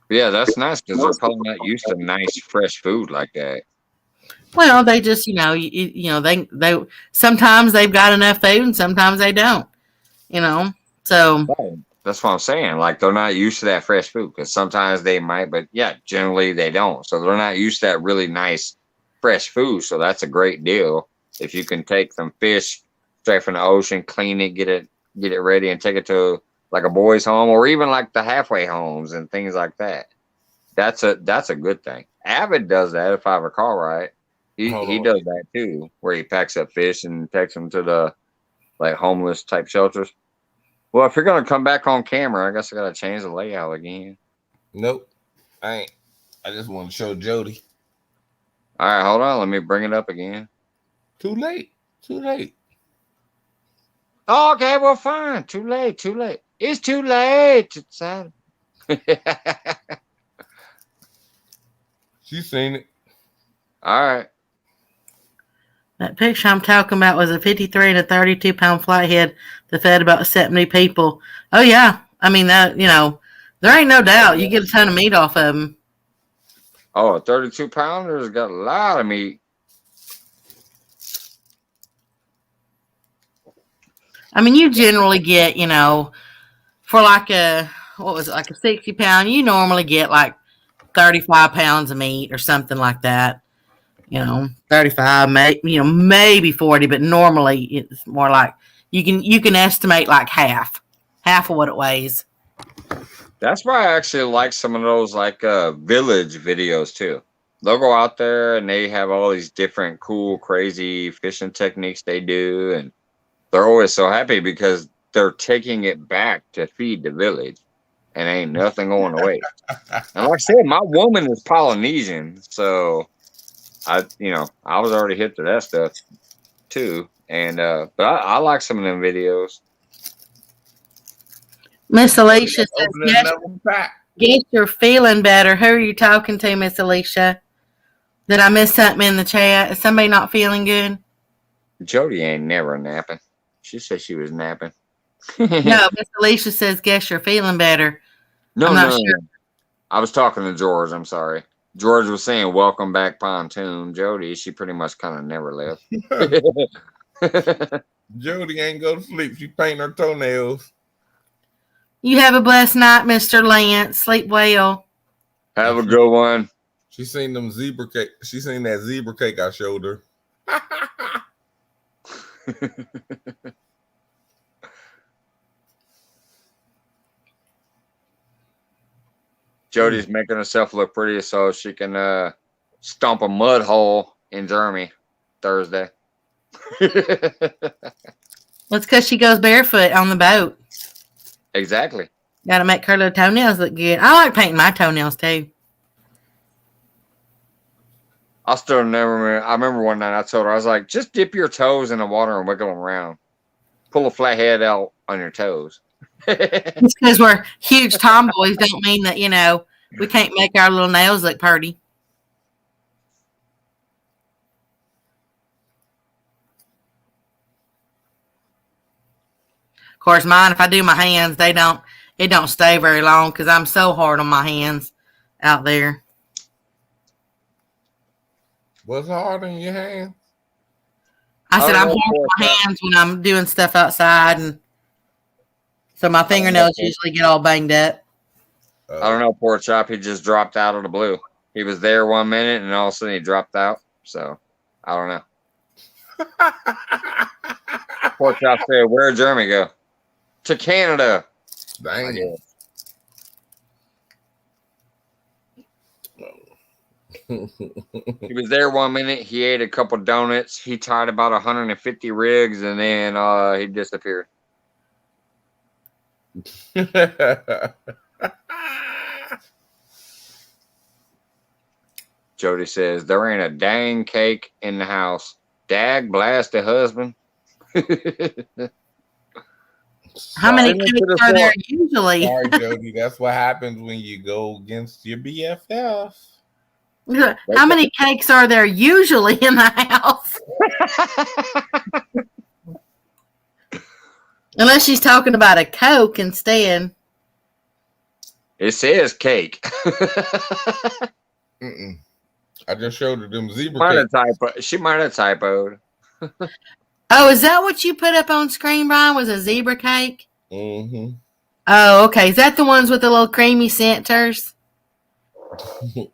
yeah, that's nice because they're probably not used to nice fresh food like that. well, they just they sometimes they've got enough food and sometimes they don't. So That's what I'm saying. Like they're not used to that fresh food because sometimes they might, but yeah, generally they don't. So they're not used to that really nice fresh food. So that's a great deal if you can take some fish straight from the ocean, clean it, get it ready, and take it to like a boys' home or even like the halfway homes and things like that. That's a good thing. Avid does that, if I recall right. He does that too, where he packs up fish and takes them to the like homeless type shelters. Well, if you're gonna come back on camera, I guess I gotta change the layout again. Nope, I ain't. I just want to show Jody. All right, hold on. Let me bring it up again. Too late. Oh, okay, well, fine. Too late. It's too late. It's sad. She's seen it. All right. that picture I'm talking about was a 53 and a 32-pound flathead that fed about 70 people. Oh yeah, I mean that. There ain't no doubt you get a ton of meat off of them. Oh, a 32-pounder's got a lot of meat. I mean, you generally get, for like a 60-pound, you normally get like 35 pounds of meat or something like that. 35, maybe 40, but normally it's more like you can estimate like half of what it weighs. That's why I actually like some of those like village videos too. They'll go out there and they have all these different cool, crazy fishing techniques they do, and they're always so happy because they're taking it back to feed the village, and ain't nothing going away. And like I said, my woman is Polynesian, so I was already hip to that stuff too. And but I like some of them videos. Miss Alicia says, Open another pack. guess you're feeling better. Who are you talking to, Miss Alicia? Did I miss something in the chat? Is somebody not feeling good? Jody ain't never napping. She said she was napping. No, Miss Alicia says, guess you're feeling better. No, I'm not no, sure. no. I was talking to George. I'm sorry. George was saying, welcome back, Pontoon. Jody, she pretty much kind of never left. Jody ain't go to sleep. She painting her toenails. You have a blessed night, Mr. Lance. Sleep well. Have a good one. She seen them zebra cake. She seen that zebra cake I showed her. Jody's making herself look pretty so she can stomp a mud hole in Jeremy Thursday. Well, it's because she goes barefoot on the boat. Exactly. Got to make her little toenails look good. I like painting my toenails too. I still never remember. I remember one night I told her, I was like, just dip your toes in the water and wiggle them around. Pull a flat head out on your toes. Just because we're huge tomboys don't mean that, we can't make our little nails look pretty. Of course, mine, if I do my hands, it don't stay very long because I'm so hard on my hands out there. What's hard in your hand? I said I'm know, hard on my hands when I'm doing stuff outside, and so my fingernails usually get all banged up. I don't know, poor chap. He just dropped out of the blue. He was there 1 minute, and all of a sudden he dropped out. So, I don't know. Poor chap said, where'd Jeremy go? To Canada. Dang it. He was there 1 minute. He ate a couple donuts. He tied about 150 rigs, and then he disappeared. Jody says, there ain't a dang cake in the house. Dag blast the husband. How many cakes are there usually? Sorry, Jody. That's what happens when you go against your BFF. How many cakes are there usually in the house? Unless she's talking about a Coke instead. It says cake. Mm-mm. I just showed her them zebra cakes. She might have typoed. Oh, is that what you put up on screen, Brian? Was a zebra cake? Mm-hmm. Oh, okay. Is that the ones with the little creamy centers? I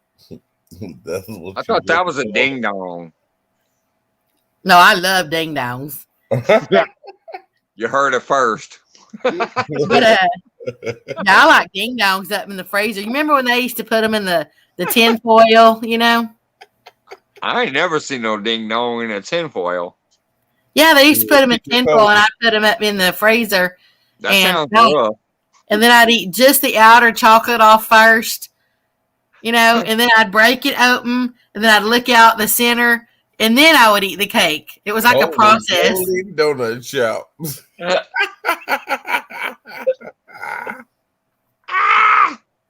thought that was a ding dong. No, I love ding dongs. You heard it first. But yeah, I like ding dongs up in the freezer. You remember when they used to put them in the tin foil, I ain't never seen no ding dong in a tinfoil. Yeah, they used to put them in tin foil, and I'd put them up in the freezer. That sounds rough. And then I'd eat just the outer chocolate off first, and then I'd break it open, and then I'd lick out the center, and then I would eat the cake. It was like a process. Donut shop.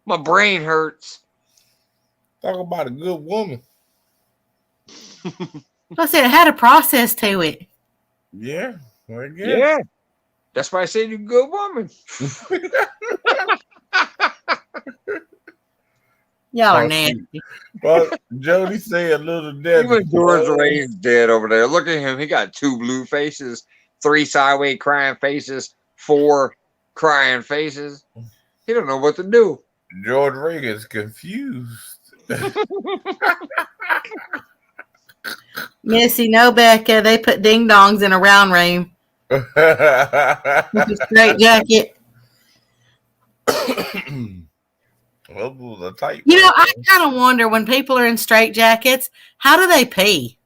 My brain hurts. Talk about a good woman. I said it had a process to it. Yeah. I guess. Yeah. That's why I said you're a good woman. Y'all are nasty. Well, Jody said little Debbie. Even George Ray's dead over there. Look at him. He got 2 blue faces, 3 sideways crying faces, 4 crying faces. He don't know what to do. George Ray is confused. Missy, no, Becca. They put ding dongs in a round room with a straight jacket. Well, the tight. I kind of wonder when people are in straight jackets, how do they pee?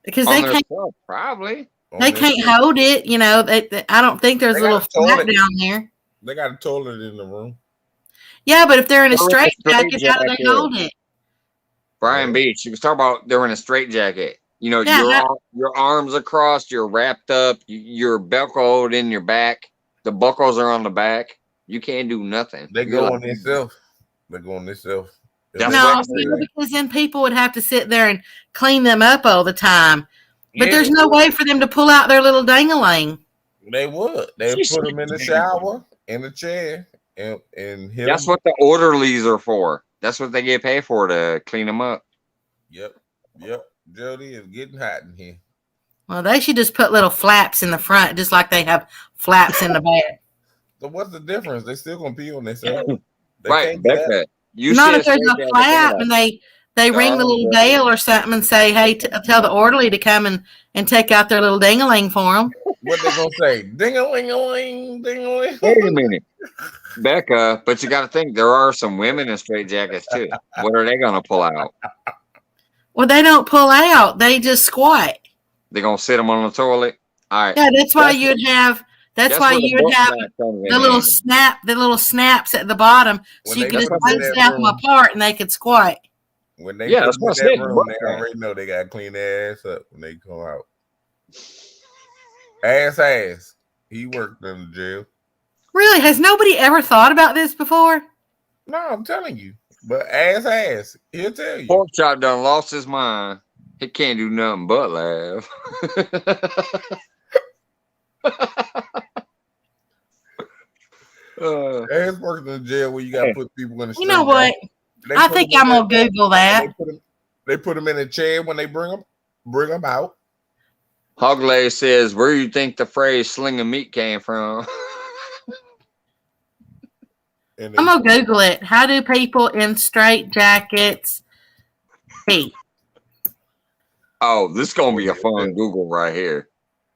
Because they can't. Probably. They can't hold it. I don't think there's a little flap down there. They got a toilet in the room. Yeah, but if they're in a straight jacket, how do they hold it? Brian Beach, you was talking about they're in a straight jacket. Your arms across, you're wrapped up, you're buckled in your back. The buckles are on the back. You can't do nothing. They go on themselves. They're going themselves. No, because then people would have to sit there and clean them up all the time. But there's no way for them to pull out their little dang-a-lang. They would. They would put them in the shower, in the chair, and hit That's them. what the orderlies are for. That's what they get paid for, to clean them up. Yep. Jody is getting hot in here. Well, they should just put little flaps in the front, just like they have flaps in the back. So what's the difference? They still gonna pee on themselves. Right, Becca. Not if there's a flap and they ring the little bell or something and say, hey, tell the orderly to come and take out their little ding-a-ling for them. What they gonna say? Ding-a-ling-a-ling, ding-a-ling. Wait a minute, Becca. But you got to think there are some women in straight jackets too. What are they gonna pull out? Well, they don't pull out; they just squat. They gonna sit them on the toilet. All right. Yeah, that's why you'd have. That's why you would have the little snaps at the bottom, so you could just snap them apart and they could squat. When they Yeah, put that's them in what I that said, room, butt they crack. already know they gotta clean their ass up when they come out. Ass. He worked in the jail. Really? Has nobody ever thought about this before? No, I'm telling you. But ass. He'll tell you. Pork chop done lost his mind. He can't do nothing but laugh. Ass worked in the jail where you gotta put people in the You know what? They I put think them in I'm gonna that- Google that. They put them in a chair when they bring them out. Hogley says, "Where do you think the phrase 'slinging meat' came from?" And I'm gonna Google it. How do people in straight jackets pee? Oh, this is gonna be a Yeah. fun Google right here.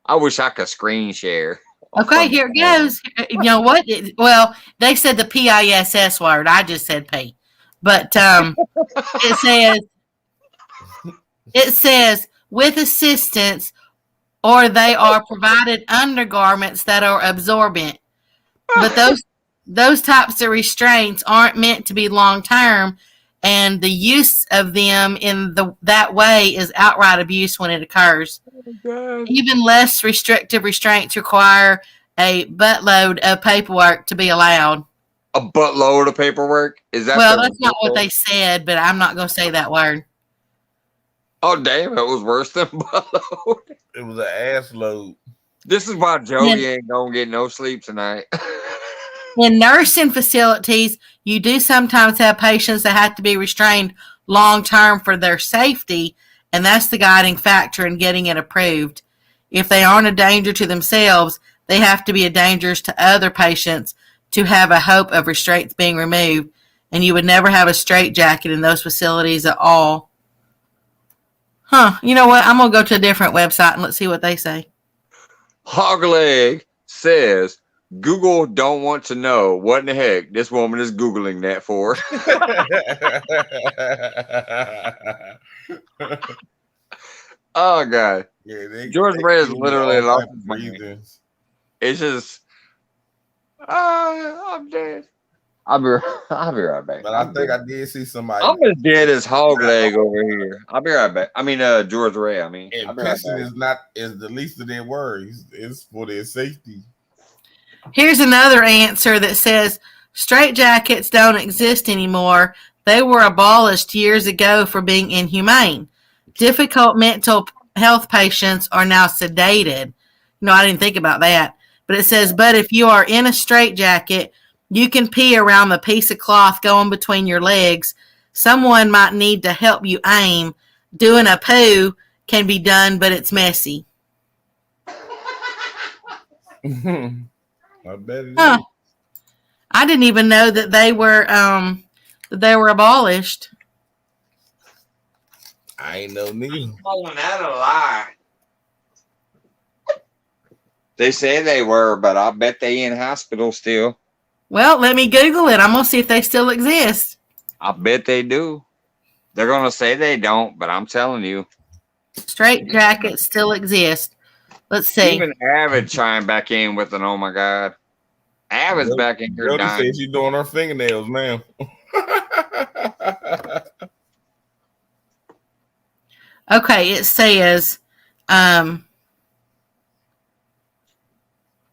I wish I could screen share. Okay, here it goes. You know what? Well, they said the PISS word. I just said P. But it says with assistance, or they are provided undergarments that are absorbent. But those types of restraints aren't meant to be long term, and the use of them in that way is outright abuse when it occurs. Even less restrictive restraints require a buttload of paperwork to be allowed. A buttload of paperwork? Is that Well, the that's not what they said, but I'm not going to say that word. Oh, damn, it was worse than buttload. It was an ass load. This is why Jody ain't gonna get no sleep tonight. In nursing facilities, you do sometimes have patients that have to be restrained long term for their safety, and that's the guiding factor in getting it approved. If they aren't a danger to themselves, they have to be a danger to other patients to have a hope of restraints being removed, and you would never have a straitjacket in those facilities at all. Huh, you know what? I'm going to go to a different website and let's see what they say. Hogleg says, Google don't want to know what in the heck this woman is Googling that for. Oh, God. Yeah, George Ray is literally all lost type his of mind. reasons. It's just, I'm dead. I'll be right back. But I think I did see somebody. I'm as dead as hog leg over here. I'll be right back. I mean, George Ray. I mean, I'll And be right pissing back. is the least of their worries. It's for their safety. Here's another answer that says straitjackets don't exist anymore. They were abolished years ago for being inhumane. Difficult mental health patients are now sedated. No, I didn't think about that. But it says, but if you are in a straitjacket, you can pee around the piece of cloth going between your legs. Someone might need to help you aim. Doing a poo can be done, but it's messy. I bet it Huh. is. I didn't even know that they were abolished. I ain't no neither. Calling that a lie. They say they were, but I bet they in hospital still. Well, let me Google it. I'm gonna see if they still exist. I bet they do. They're gonna say they don't, but I'm telling you. Straitjackets still exist. Let's see. Even Avid chimed back in with an "Oh my God." Avid's Jody- back in here Jody dying. says she's doing her fingernails now. Okay, it says,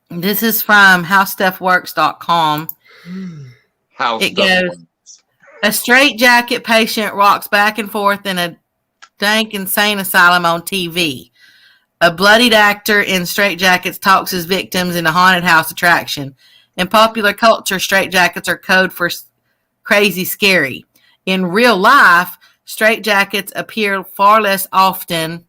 this is from howstuffworks.com. How It stuff goes, works. a straitjacket patient rocks back and forth in a dank insane asylum on TV. A bloodied actor in straitjackets talks his victims in a haunted house attraction. In popular culture, straitjackets are code for crazy scary. In real life, straitjackets appear far less often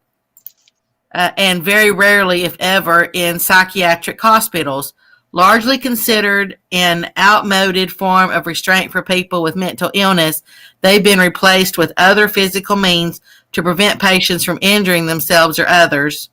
and very rarely, if ever, in psychiatric hospitals. Largely considered an outmoded form of restraint for people with mental illness, they've been replaced with other physical means to prevent patients from injuring themselves or others.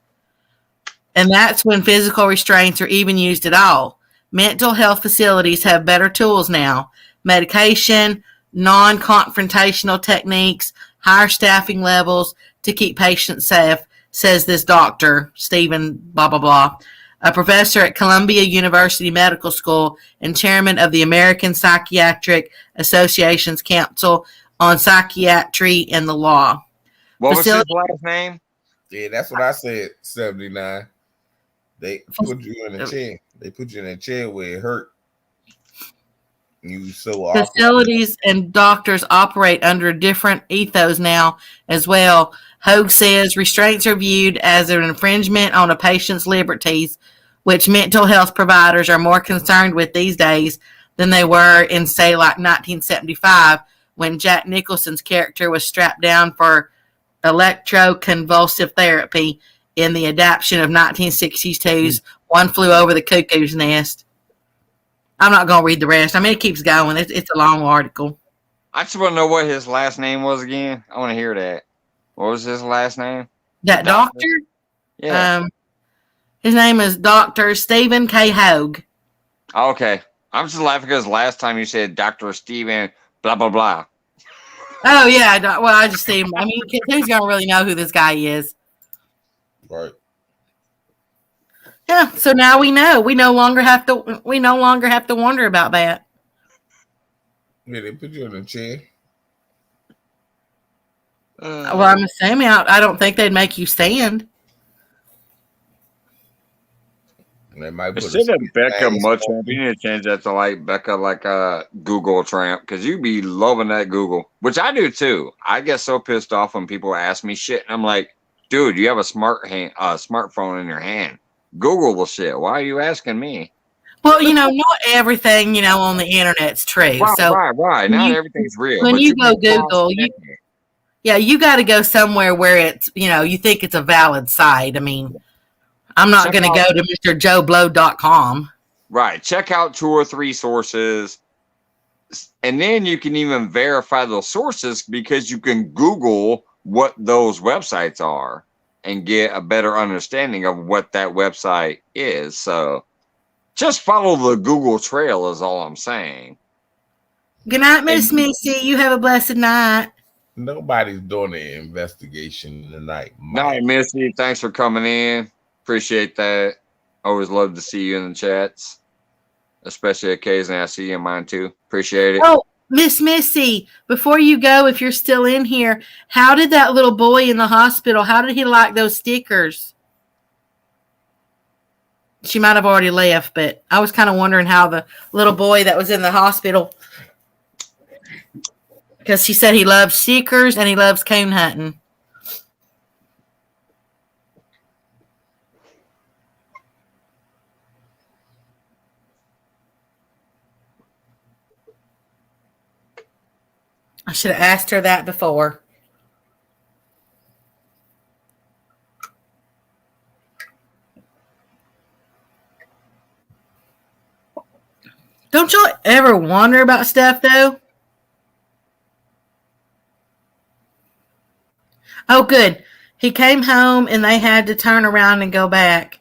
And that's when physical restraints are even used at all. Mental health facilities have better tools now. Medication, non-confrontational techniques, higher staffing levels to keep patients safe, says this doctor, Stephen blah, blah, blah, a professor at Columbia University Medical School and chairman of the American Psychiatric Association's Council on psychiatry and the law. What was his Facility- last name? Yeah, that's what I said. 79. They put you in a chair. They put you in a chair where it hurt. You so awkward. Facilities and doctors operate under different ethos now as well. Hogue says restraints are viewed as an infringement on a patient's liberties, which mental health providers are more concerned with these days than they were in, say, like 1975, when Jack Nicholson's character was strapped down for electroconvulsive therapy in the adaptation of 1962's One Flew Over the Cuckoo's Nest. I'm not going to read the rest. I mean, it keeps going. It's a long article. I just want to know what his last name was again. I want to hear that. What was his last name? That doctor? Yeah. His name is Dr. Stephen K. Hogue. Okay. I'm just laughing because last time you said Dr. Steven blah, blah, blah. Oh, yeah. Well, I just see him. I mean, who's going to really know who this guy is? Right. Yeah, so now we know. We no longer have to wonder about that. Yeah, they put you in a chair. Well, I'm assuming I don't think they'd make you stand. And they might put Instead of Becca mask Much, on. you need to change that to like Becca, like Google Tramp, because you be loving that Google, which I do too. I get so pissed off when people ask me shit, and I'm like, dude, you have a smartphone in your hand. Google the shit. Why are you asking me? Well, not everything, on the internet's true. Why? So Why? when Not you- everything's real. when but you can go Google, cross-check it. yeah, you got to go somewhere where it's, you think it's a valid site. I mean, I'm not Check going to out- go to MrJoeBlow.com. Right. Check out 2 or 3 sources. And then you can even verify those sources because you can Google what those websites are and get a better understanding of what that website is. So just follow the Google trail is all I'm saying. Good night, Miss And- Missy. You have a blessed night. Nobody's doing an investigation tonight. Night, Missy. Thanks for coming in. Appreciate that. Always love to see you in the chats. Especially occasionally I see you in mine too. Appreciate it. Oh, Miss Missy, before you go, if you're still in here, how did that little boy in the hospital, how did he like those stickers? She might have already left, but I was kind of wondering how the little boy that was in the hospital, because she said he loves stickers and he loves coon hunting. I should have asked her that before. Don't y'all ever wonder about stuff, though? Oh, good. He came home and they had to turn around and go back.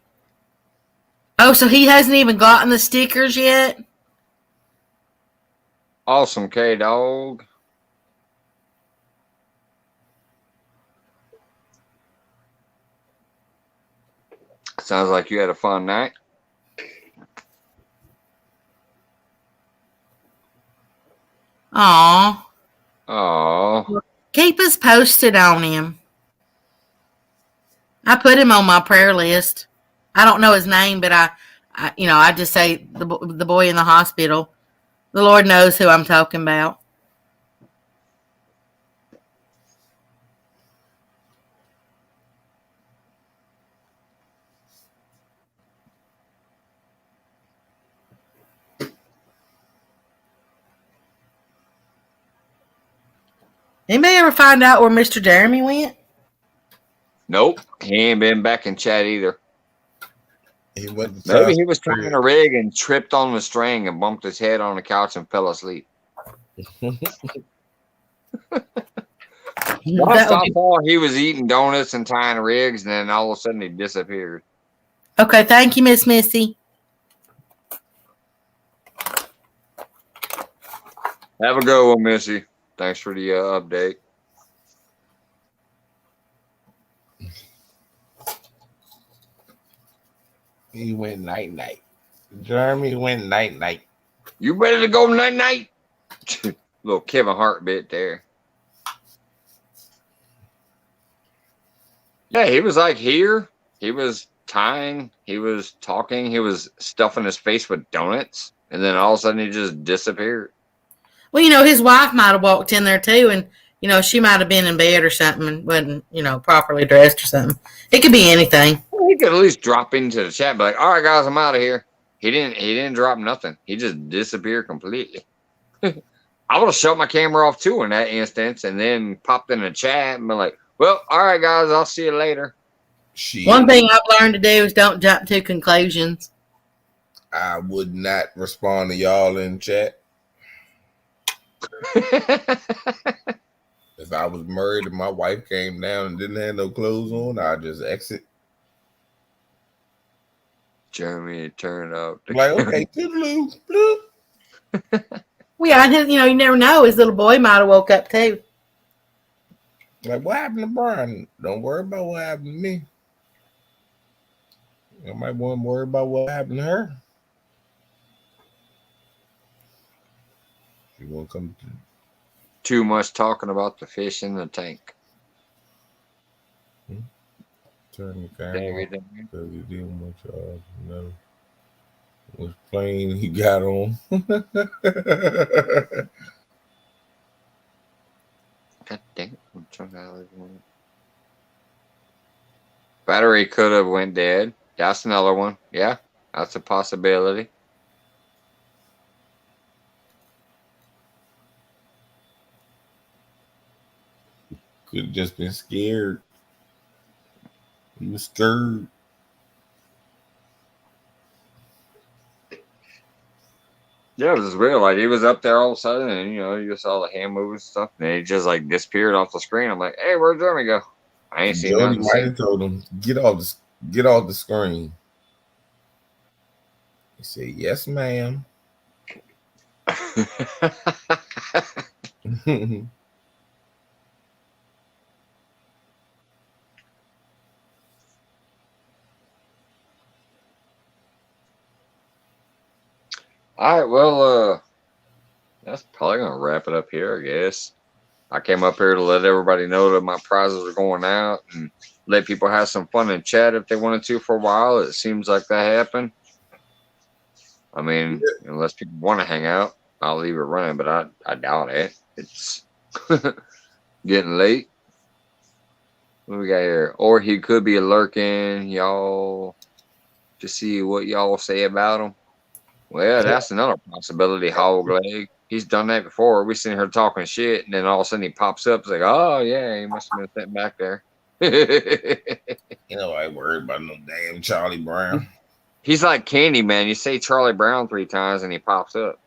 Oh, so he hasn't even gotten the stickers yet? Awesome, K-Dog. Sounds like you had a fun night. Aw. Oh, Keep us posted on him. I put him on my prayer list. I don't know his name, but I just say the boy in the hospital. The Lord knows who I'm talking about. Anybody ever find out where Mr. Jeremy went? nope. He ain't been back in chat either. He went to Maybe South he was trying to rig and tripped on the string and bumped his head on the couch and fell asleep. Last I saw, he was eating donuts and tying rigs, and then all of a sudden he disappeared. Okay, thank you, Miss Missy. Have a good one, Missy. Thanks for the update. He went night night. Jeremy went night night. You ready to go night night? Little Kevin Hart bit there. Yeah, he was like here. He was tying. He was talking. He was stuffing his face with donuts, and then all of a sudden he just disappeared. Well, his wife might have walked in there too, and she might have been in bed or something and wasn't properly dressed or something. It could be anything. He could at least drop into the chat, and be like, "All right, guys, I'm out of here." He didn't. He didn't drop nothing. He just disappeared completely. I would have shut my camera off too in that instance, and then popped in the chat and been like, "Well, all right, guys, I'll see you later." Shit, One thing I've learned to do is don't jump to conclusions. I would not respond to y'all in chat. If I was married and my wife came down and didn't have no clothes on, I'd just exit. Jeremy turned up. I'm like, okay, toodaloo, bloop. Well, yeah, you never know. His little boy might have woke up too. Like, what happened to Brian? Don't worry about what happened to me. I might want to worry about what happened to her. She won't come to. Too much talking about the fish in the tank. Turn the camera because he didn't want y'all to know which plane he got on. God dang it. I'm trying to battery could have went dead. That's another one. Yeah, that's a possibility. Could have just been scared. He was scared. Yeah, it was real. Like he was up there all of a sudden, and you saw the hand moving and stuff, and he just like disappeared off the screen. I'm like, "Hey, where'd Jeremy go?" I ain't seen Jody nothing. might have told him, get off the screen. He said, "Yes, ma'am." All right, well, that's probably gonna wrap it up here, I guess. I came up here to let everybody know that my prizes are going out and let people have some fun and chat if they wanted to for a while. It seems like that happened. I mean, unless people want to hang out, I'll leave it running, but I doubt it. It's getting late. What do we got here? Or he could be lurking, y'all, to see what y'all say about him. Well, that's another possibility, Hog Leg. He's done that before. We sitting here talking shit, and then all of a sudden he pops up. It's like, oh, yeah, he must have been sitting back there. I ain't worried about no damn Charlie Brown. He's like Candyman. You say Charlie Brown 3 times, and he pops up.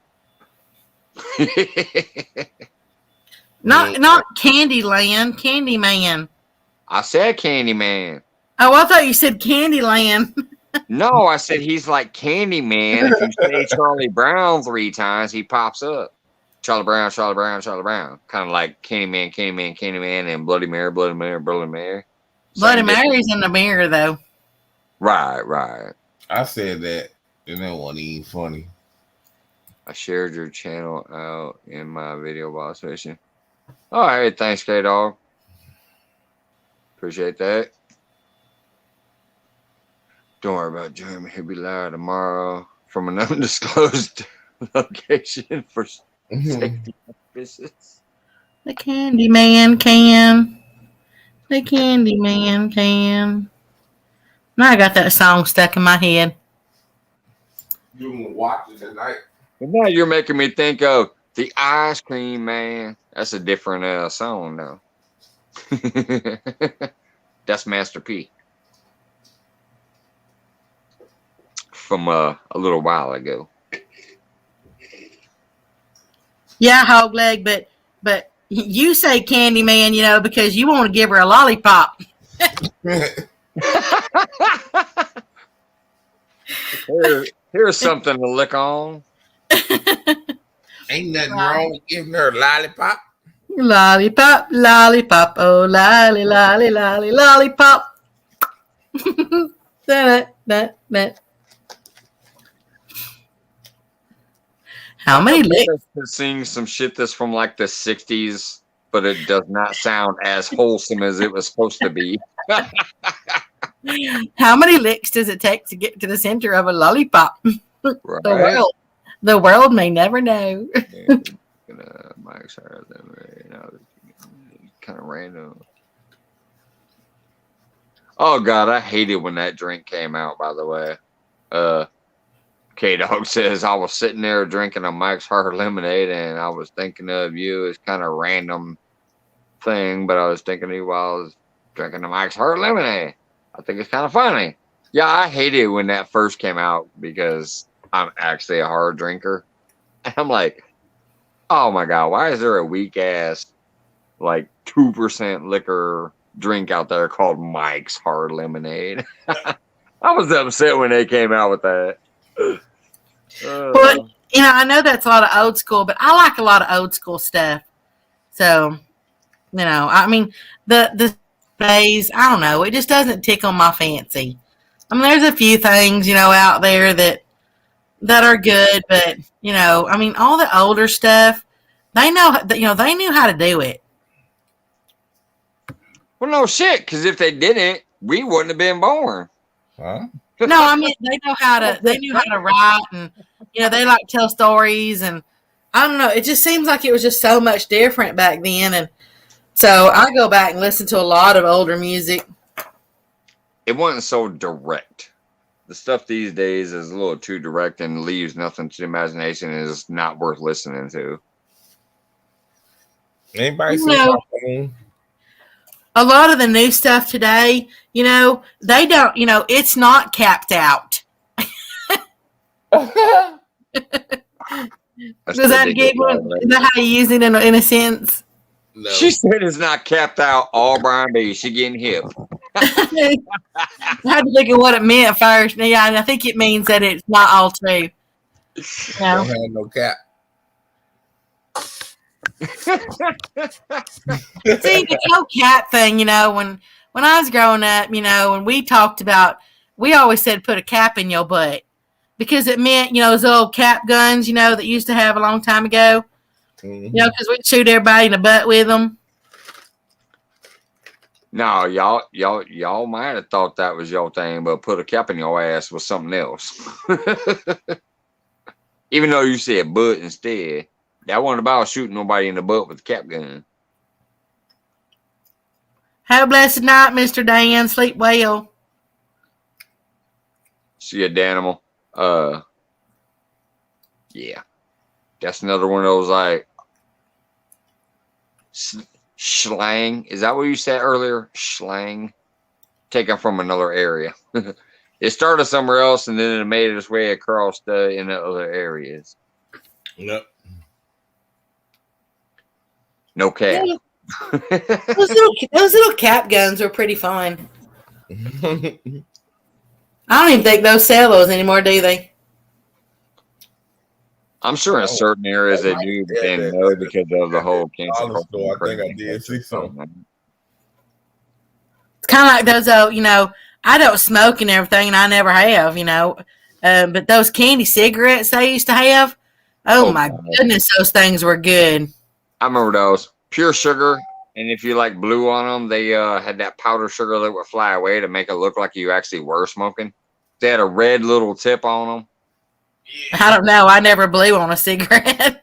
Not Candyland, Candyman. I said Candyman. Oh, I thought you said Candyland. No, I said he's like Candyman. If you say Charlie Brown 3 times, he pops up. Charlie Brown, Charlie Brown, Charlie Brown. Kind of like Candyman, Candyman, Candyman, and Bloody Mary, Bloody Mary, Bloody Mary. Bloody Mary's in the mirror, though. Right. I said that, and that wasn't even funny. I shared your channel out in my video boss session. All right, thanks, K-Dog. Appreciate that. Don't worry about Jeremy. He'll be live tomorrow from an undisclosed location for safety purposes. The Candyman can. The Candyman can. Now I got that song stuck in my head. You gonna watch it tonight? But now you're making me think of the Ice Cream Man. That's a different song, though. That's Master P. From a little while ago. Yeah, Hog Leg, but you say Candyman, because you want to give her a lollipop. Here's something to lick on. Ain't nothing wrong with giving her a lollipop. Lollipop, lollipop, oh lolly, lolly, lolly, lollipop. that. How many licks? Seeing some shit that's from like the 60s but it does not sound as wholesome as it was supposed to be. How many licks does it take to get to the center of a lollipop? Right? The world may never know. Mike's higher than kind of random. Oh God, I hated when that drink came out. By the way, K Dog says I was sitting there drinking a Mike's Hard Lemonade, and I was thinking of you. It's kind of random thing, but I was thinking of you while I was drinking the Mike's Hard Lemonade. I think it's kind of funny. Yeah, I hated when that first came out because I'm actually a hard drinker. And I'm like, oh my God, why is there a weak ass, like 2% liquor drink out there called Mike's Hard Lemonade? I was upset when they came out with that. Well, I know that's a lot of old school, but I like a lot of old school stuff. So, I mean, the days, I don't know, it just doesn't tickle my fancy. I mean, there's a few things, out there that are good, but I mean, all the older stuff, they know, they knew how to do it. Well, no shit, because if they didn't, we wouldn't have been born. Huh? No, I mean, they knew how to write, and they like tell stories, and I don't know, it just seems like it was just so much different back then, and so I go back and listen to a lot of older music. It wasn't so direct. The stuff these days is a little too direct and leaves nothing to the imagination and is not worth listening to. Anybody see my phone? A lot of the new stuff today, they don't, it's not capped out. Does that give one? Is that how you use it in a sense? No. She said it's not capped out. All Brian B. She getting hip. I had to think of what it meant first. Yeah, and I think it means that it's not all true. Don't have no cap. See, the whole cap thing, when I was growing up, when we talked about, we always said put a cap in your butt because it meant, those old cap guns, that used to have a long time ago. Mm-hmm. Because we'd shoot everybody in the butt with them. No, y'all might have thought that was your thing, but put a cap in your ass was something else. Even though you said butt instead, that wasn't about shooting nobody in the butt with a cap gun. Have a blessed night, Mr. Dan. Sleep well. See a Danimal. Yeah. That's another one of those like slang. Is that what you said earlier? Slang. Taken from another area. It started somewhere else and then it made its way across in the other areas. Yep. No cap. Those little cap guns were pretty fun. I don't even think those sell those anymore, do they? I'm sure in certain areas they do, but they know because of the whole cancer. I think I did see something. It's kind of like those, I don't smoke and everything, and I never have, but those candy cigarettes they used to have, oh my goodness, those things were good. I remember those. Pure sugar, and if you like blew on them, they had that powder sugar that would fly away to make it look like you actually were smoking. They had a red little tip on them. I don't know. I never blew on a cigarette.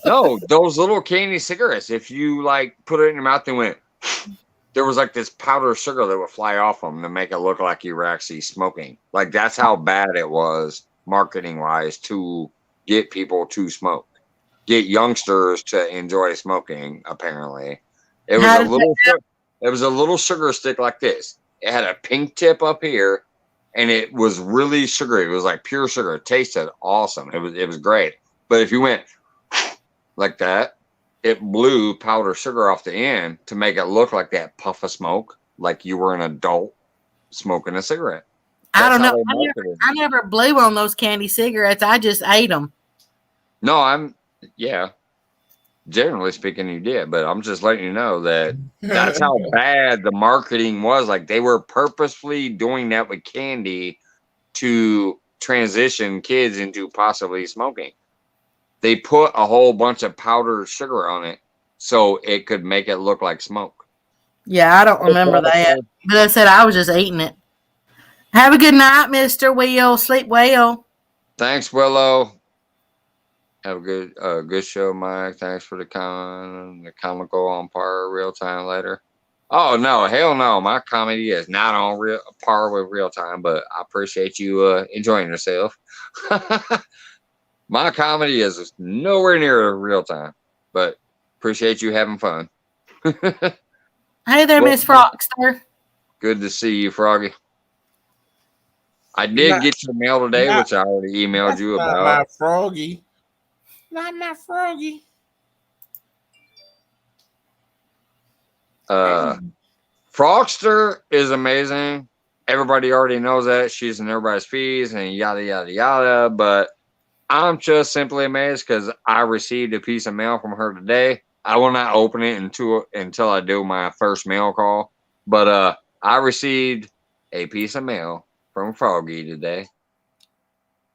No, those little candy cigarettes, if you like put it in your mouth and went, there was like this powder sugar that would fly off them to make it look like you were actually smoking. Like that's how bad it was marketing wise to get people to smoke, get youngsters to enjoy smoking. Apparently, it was a little sugar stick like this. It had a pink tip up here. And it was really sugary. It was like pure sugar. It tasted awesome. It was great. But if you went like that, it blew powder sugar off the end to make it look like that puff of smoke, like you were an adult smoking a cigarette. I don't know. I never blew on those candy cigarettes. I just ate them. No, generally speaking, you did, but I'm just letting you know that that's how bad the marketing was. Like they were purposefully doing that with candy to transition kids into possibly smoking. They put a whole bunch of powdered sugar on it so it could make it look like smoke. Yeah, I don't remember that. But I said I was just eating it. Have a good night, Mr. Will. Sleep well. Thanks, Willow. Have a good show, Mike. Thanks for the comical on par real time later. Oh no, hell no! My comedy is not on par with real time, but I appreciate you enjoying yourself. My comedy is nowhere near real time, but appreciate you having fun. Hey there, Well, Miss Frogster. Good to see you, Froggy. I did get your mail today, which I already emailed you Not about. my Froggy. Not my Froggy. Frogster is amazing. Everybody already knows that. She's in everybody's feeds and yada, yada, yada. But I'm just simply amazed because I received a piece of mail from her today. I will not open it until I do my first mail call. But I received a piece of mail from Froggy today.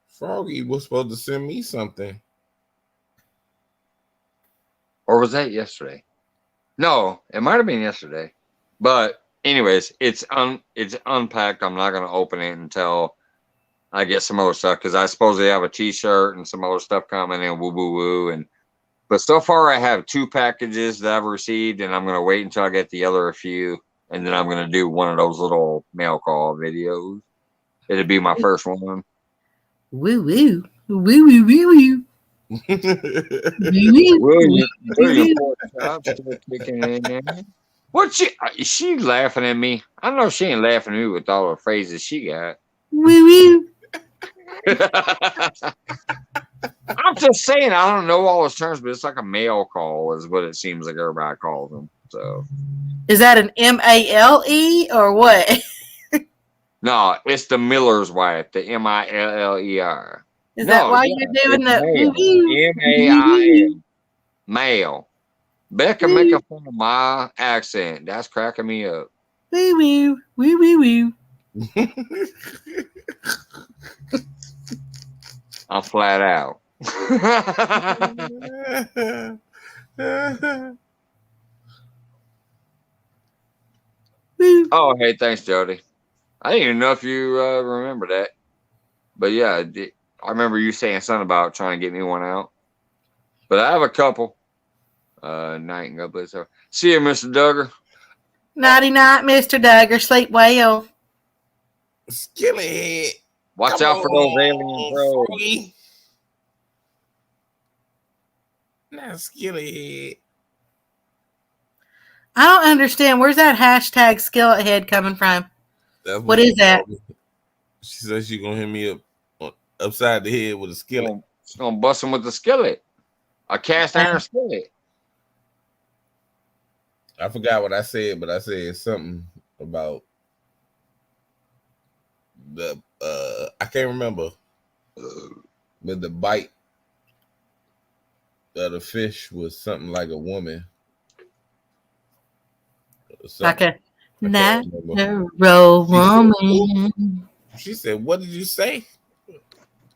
Froggy was supposed to send me something. Or was that yesterday? No, it might have been yesterday. But anyways, it's unpacked. I'm not gonna open it until I get some other stuff because I supposedly have a T-shirt and some other stuff coming in. Woo woo woo. But so far I have 2 packages that I've received, and I'm gonna wait until I get the other few, and then I'm gonna do one of those little mail call videos. It'll be my first one. Woo woo. Woo woo woo woo. What is she laughing at me? I know she ain't laughing at me with all the phrases she got. Woo woo. I'm just saying, I don't know all those terms, but it's like a mail call is what it seems like everybody calls them. So Is that an MALE or what? no, it's the Miller's wife, the MILLER. Is that why you're doing the woo woo? MAIL. Male. Becca making fun of my accent. That's cracking me up. Woo woo. Woo woo woo. I'm flat out. Woo. Oh, hey, thanks, Jody. I didn't even know if you remember that. But yeah, I remember you saying something about trying to get me one out. But I have a couple. Night and God bless her. See you, Mr. Duggar. Nighty night, Mr. Duggar. Sleep well. Skilly head. Watch out for those alien pros. Froggy. Not skilly head. I don't understand. Where's that hashtag skillet head coming from? That's What is that? She said she's gonna hit me up upside the head with a skillet. It's gonna bust him with the skillet. A cast iron skillet. I forgot what I said, but I said something about the I can't remember. But the bite of the fish was something like a woman. Like a I can't remember. natural woman. She said, "What did you say?"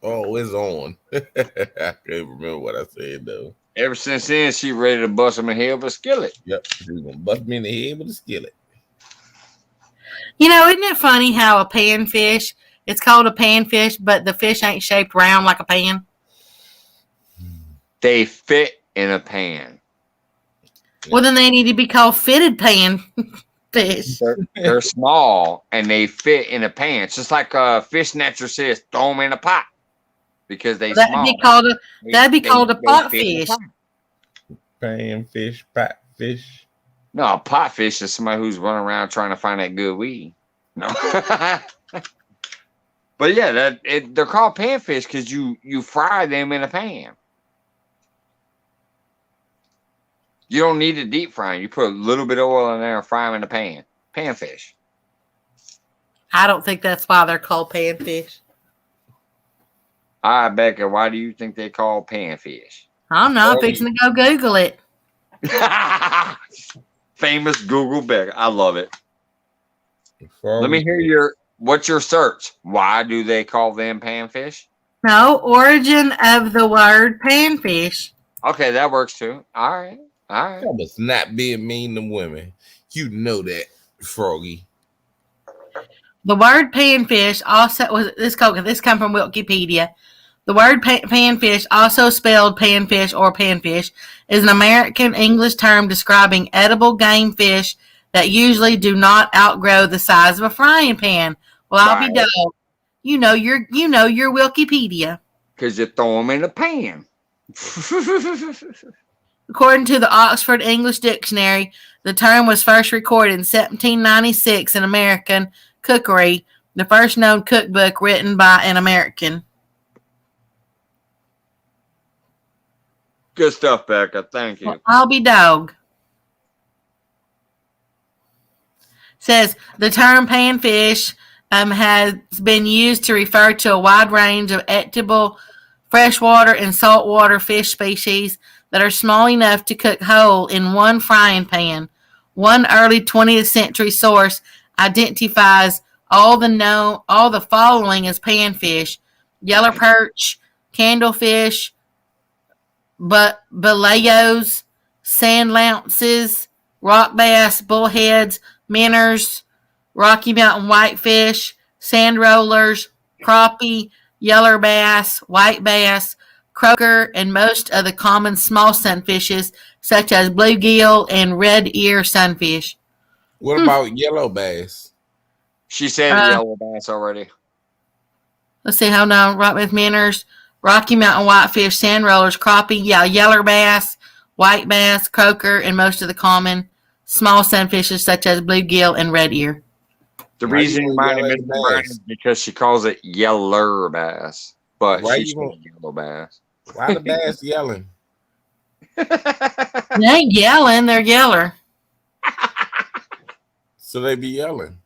Oh, it's on. I can't remember what I said though. Ever since then, she ready to bust him in the head with a skillet. Yep, she's gonna bust me in the head with a skillet. You know, isn't it funny how a panfish, it's called a panfish, but the fish ain't shaped round like a pan? They fit in a pan. Well, then they need to be called fitted pan fish. They're small and they fit in a pan. It's just like Fish Snatcher says, throw them in a pot because they That'd small. be called a They pot fit in a fish. pot. Pan fish, pot fish. No, a pot fish is somebody who's running around trying to find that good weed. No. But yeah, they're called panfish because you fry them in a pan. You don't need to deep fry them. You put a little bit of oil in there and fry them in a pan. Panfish. I don't think that's why they're called panfish. All right, Becca, why do you think they call panfish? I don't know. I'm fixing to go Google it. Famous Google Becca. I love it. Froggy. Let me hear what's your search? Why do they call them panfish? No, origin of the word panfish. Okay, that works too. All right. All right. That was not being mean to women. You know that, Froggy. The word panfish also was this come from Wikipedia. The word panfish, also spelled panfish or panfish, is an American English term describing edible game fish that usually do not outgrow the size of a frying pan. Well, I'll be Right. dog. You know your Wikipedia. Because you throw them in a pan. According to the Oxford English Dictionary, the term was first recorded in 1796 in American Cookery, the first known cookbook written by an American. Good stuff, Becca. Thank you. Well, I'll be dog. Says the term panfish has been used to refer to a wide range of edible freshwater and saltwater fish species that are small enough to cook whole in one frying pan. One early 20th century source identifies all the following as panfish: yellow perch, candlefish, belayos, sand lounces, rock bass, bullheads, minnows, Rocky Mountain whitefish, sand rollers, crappie, yeller bass, white bass, croaker, and most of the common small sunfishes such as bluegill and red ear sunfish. What about yellow bass? She said yellow bass already. Let's see, hold on. Right with minnows, Rocky Mountain whitefish, sand rollers, crappie, yeller bass, white bass, croaker, and most of the common small sunfishes such as bluegill and red ear. The Why reason you you gonna might have yell at missed the the brand bass? is because she calls it yeller bass, but Why she you gonna- said yellow bass. Why the bass yelling? They ain't yelling, they're yeller. So they be yelling.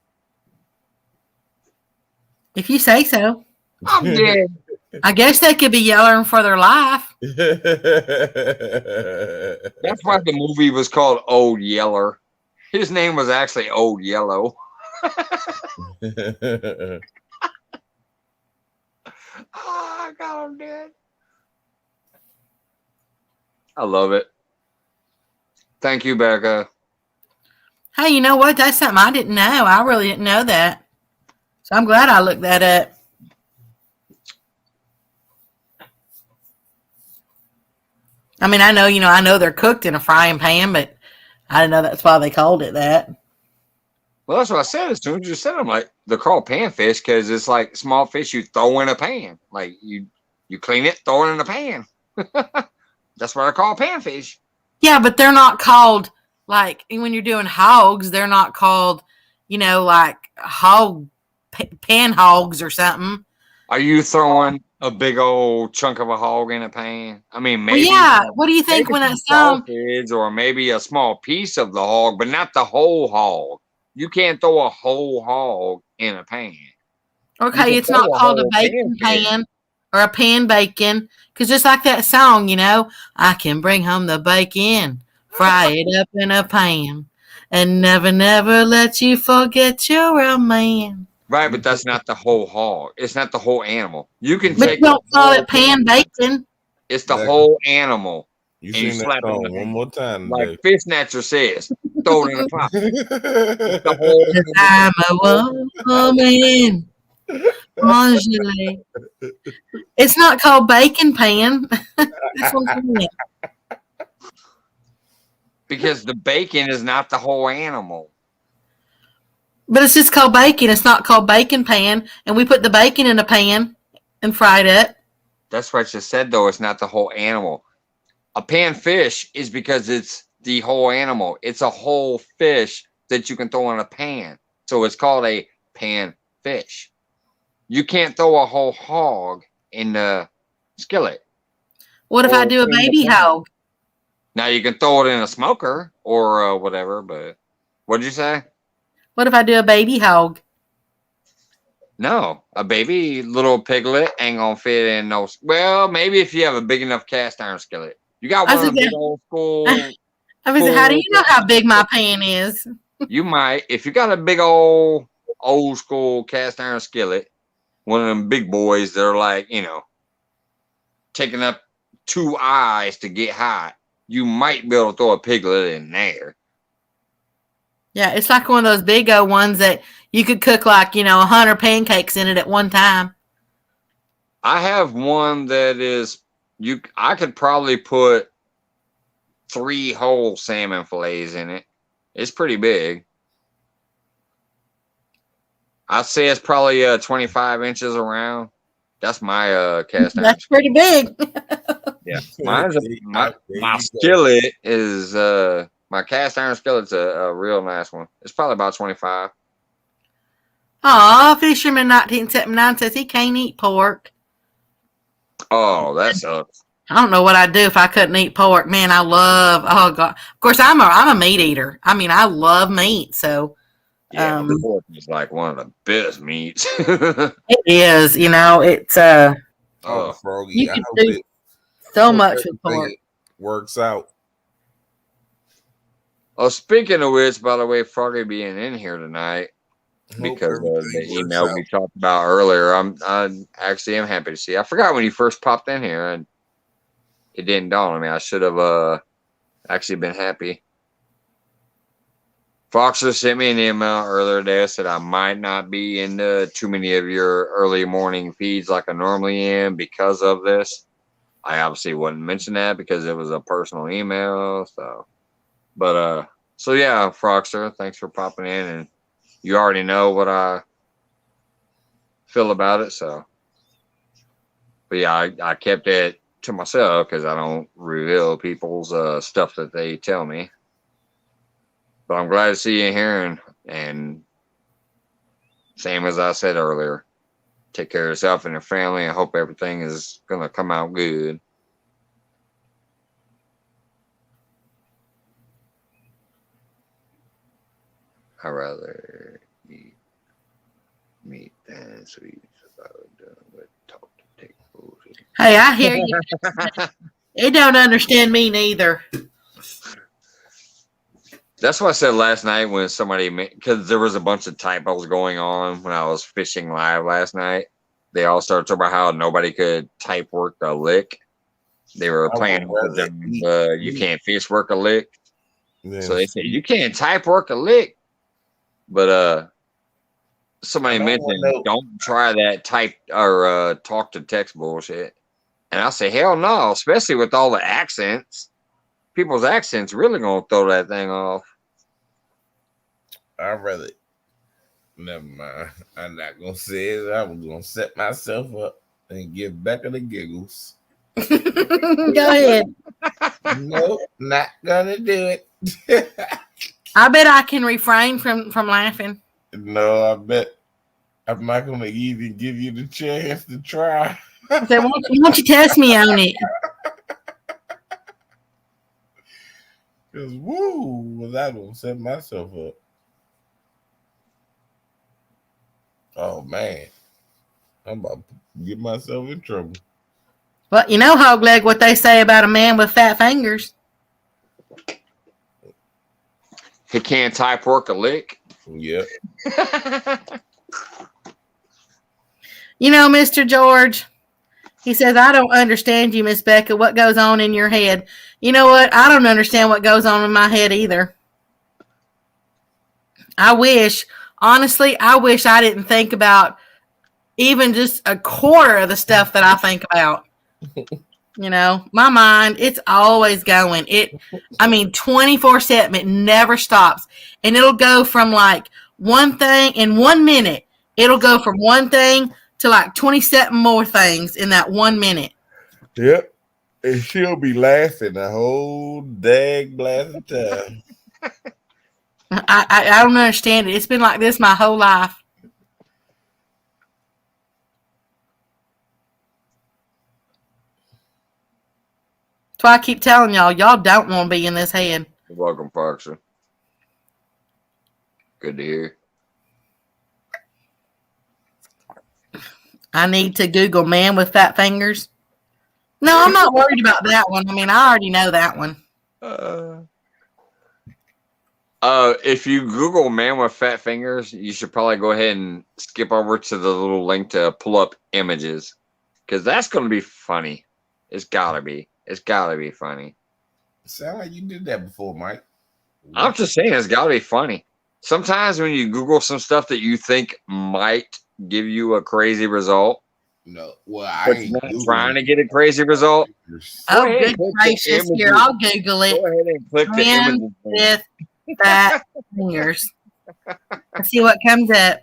If you say so. I'm dead. I guess they could be yelling for their life. That's why the movie was called Old Yeller. His name was actually Old Yellow. Oh, God, I'm dead. I love it. Thank you, Becca. Hey, you know what? That's something I didn't know. I really didn't know that. So I'm glad I looked that up. I mean, I know they're cooked in a frying pan, but I didn't know that's why they called it that. Well, that's what I said. As soon as you said, I'm like, they're called panfish because it's like small fish you throw in a pan. Like you clean it, throw it in a pan. That's what I call panfish. Yeah, but they're not called, like, when you're doing hogs, they're not called, like pan hogs or something. Are you throwing a big old chunk of a hog in a pan? I mean, Well, maybe. yeah. What do you think maybe when that some song? sausage or maybe a small piece of the hog, but not the whole hog. You can't throw a whole hog in a pan. You Okay, can it's throw not a called a whole bacon panfish. pan or a pan bacon. Because just like that song, I can bring home the bacon, fry it up in a pan, and never, never let you forget you're a man. Right, but that's not the whole hog. It's not the whole animal. You can But take you don't the call whole it pan bacon. It's the Exactly. whole animal. You And you sing that slap it in song the one pan. more time Like today. Fish Snatcher says, throw it in the pot. It's the whole 'Cause I'm a woman. Modulate. It's not called bacon pan. That's what I'm saying. because the bacon is not the whole animal. But it's just called bacon. It's not called bacon pan. And we put the bacon in a pan and fried it. That's what I just said, though. It's not the whole animal. A pan fish is because it's the whole animal. It's a whole fish that you can throw in a pan. So it's called a pan fish. You can't throw a whole hog in the skillet. What if I Or do a in the baby pan. hog? Now you can throw it in a smoker or whatever, but what did you say? What if I do a baby hog? No, a baby little piglet ain't gonna fit in no. Well, maybe if you have a big enough cast iron skillet. You got I one of said them big that- old school. I was how do you know how big my pan is? You might, if you got a big old school cast iron skillet, one of them big boys that are like, taking up 2 eyes to get hot. you might be able to throw a piglet in there. Yeah, it's like one of those big old ones that you could cook like, 100 pancakes in it at one time. I have one that is I could probably put 3 whole salmon fillets in it. It's pretty big. I'd say it's probably 25 inches around. That's my cast iron. That's pretty big. Yeah, my skillet is my cast iron skillet's a real nice one. It's probably about 25. Aw, Fisherman 1979 says he can't eat pork. Oh, that sucks. I don't know what I'd do if I couldn't eat pork. Man, oh God. Of course, I'm a meat eater. I mean, I love meat, so. Yeah, pork is like one of the best meats. It is, it's Oh, Froggy, you I can hope do it so hope much with everything pork. works out. Oh, speaking of which, by the way, Froggy being in here tonight Hope because of everything the works email out. we talked about earlier. I actually am happy to see. I forgot when you first popped in here, and it didn't dawn on me. I should have actually been happy. Foxer sent me an email earlier today. Said I might not be into too many of your early morning feeds like I normally am because of this. I obviously wouldn't mention that because it was a personal email. So yeah, Foxer, thanks for popping in, and you already know what I feel about it. So, but yeah, I kept it to myself because I don't reveal people's stuff that they tell me. But I'm glad to see you here, and same as I said earlier, take care of yourself and your family. I hope everything is gonna come out good. I'd rather eat meat than sweets if I was done with talk to take bullshit. Hey, I hear you. It don't understand me neither. That's what I said last night when somebody, because there was a bunch of typos going on when I was fishing live last night. They all started talking about how nobody could type work a lick. They were I playing would with rather them, eat you meat can't fish work a lick. than So they said, you can't type work a lick. But somebody I don't mentioned, know. don't try that type or talk to text bullshit. And I say, hell no, especially with all the accents. People's accents really gonna throw that thing off. I'd rather. Never mind. I'm not gonna say it. I was gonna set myself up and give Becca the giggles. Go ahead. Nope, not gonna do it. I bet I can refrain from laughing. No, I bet I'm not gonna even give you the chance to try. So why don't you test me on it? Cause woo, was I gonna set myself up? Oh man, I'm about to get myself in trouble. Well, Hogleg, what they say about a man with fat fingers. He can't type work a lick. Yep. Mr. George, he says, I don't understand you, Miss Becca. What goes on in your head? You know what? I don't understand what goes on in my head either. Honestly, I wish I didn't think about even just a quarter of the stuff that I think about. My mind, it's always going. 24/7, it never stops. And it'll go from like one thing in 1 minute. It'll go from one thing to like 27 more things in that 1 minute. Yep. And she'll be laughing the whole dag blasted time. I don't understand it. It's been like this my whole life. That's why I keep telling y'all don't want to be in this head. You're welcome, Foxer. Good to hear. I need to Google man with fat fingers. No, I'm not worried about that one. I mean, I already know that one. If you Google man with fat fingers, you should probably go ahead and skip over to the little link to pull up images, because that's going to be funny. It's gotta be funny. Sound like you did that before, Mike. I'm just saying, it's got to be funny. Sometimes when you Google some stuff that you think might give you a crazy result, No, well, I but ain't you're not Googling trying to get a crazy result. Oh, Go ahead good and click the gracious. Here, images. I'll Google it. Go ahead and click the Man images. with fat fingers. Let's see what comes up.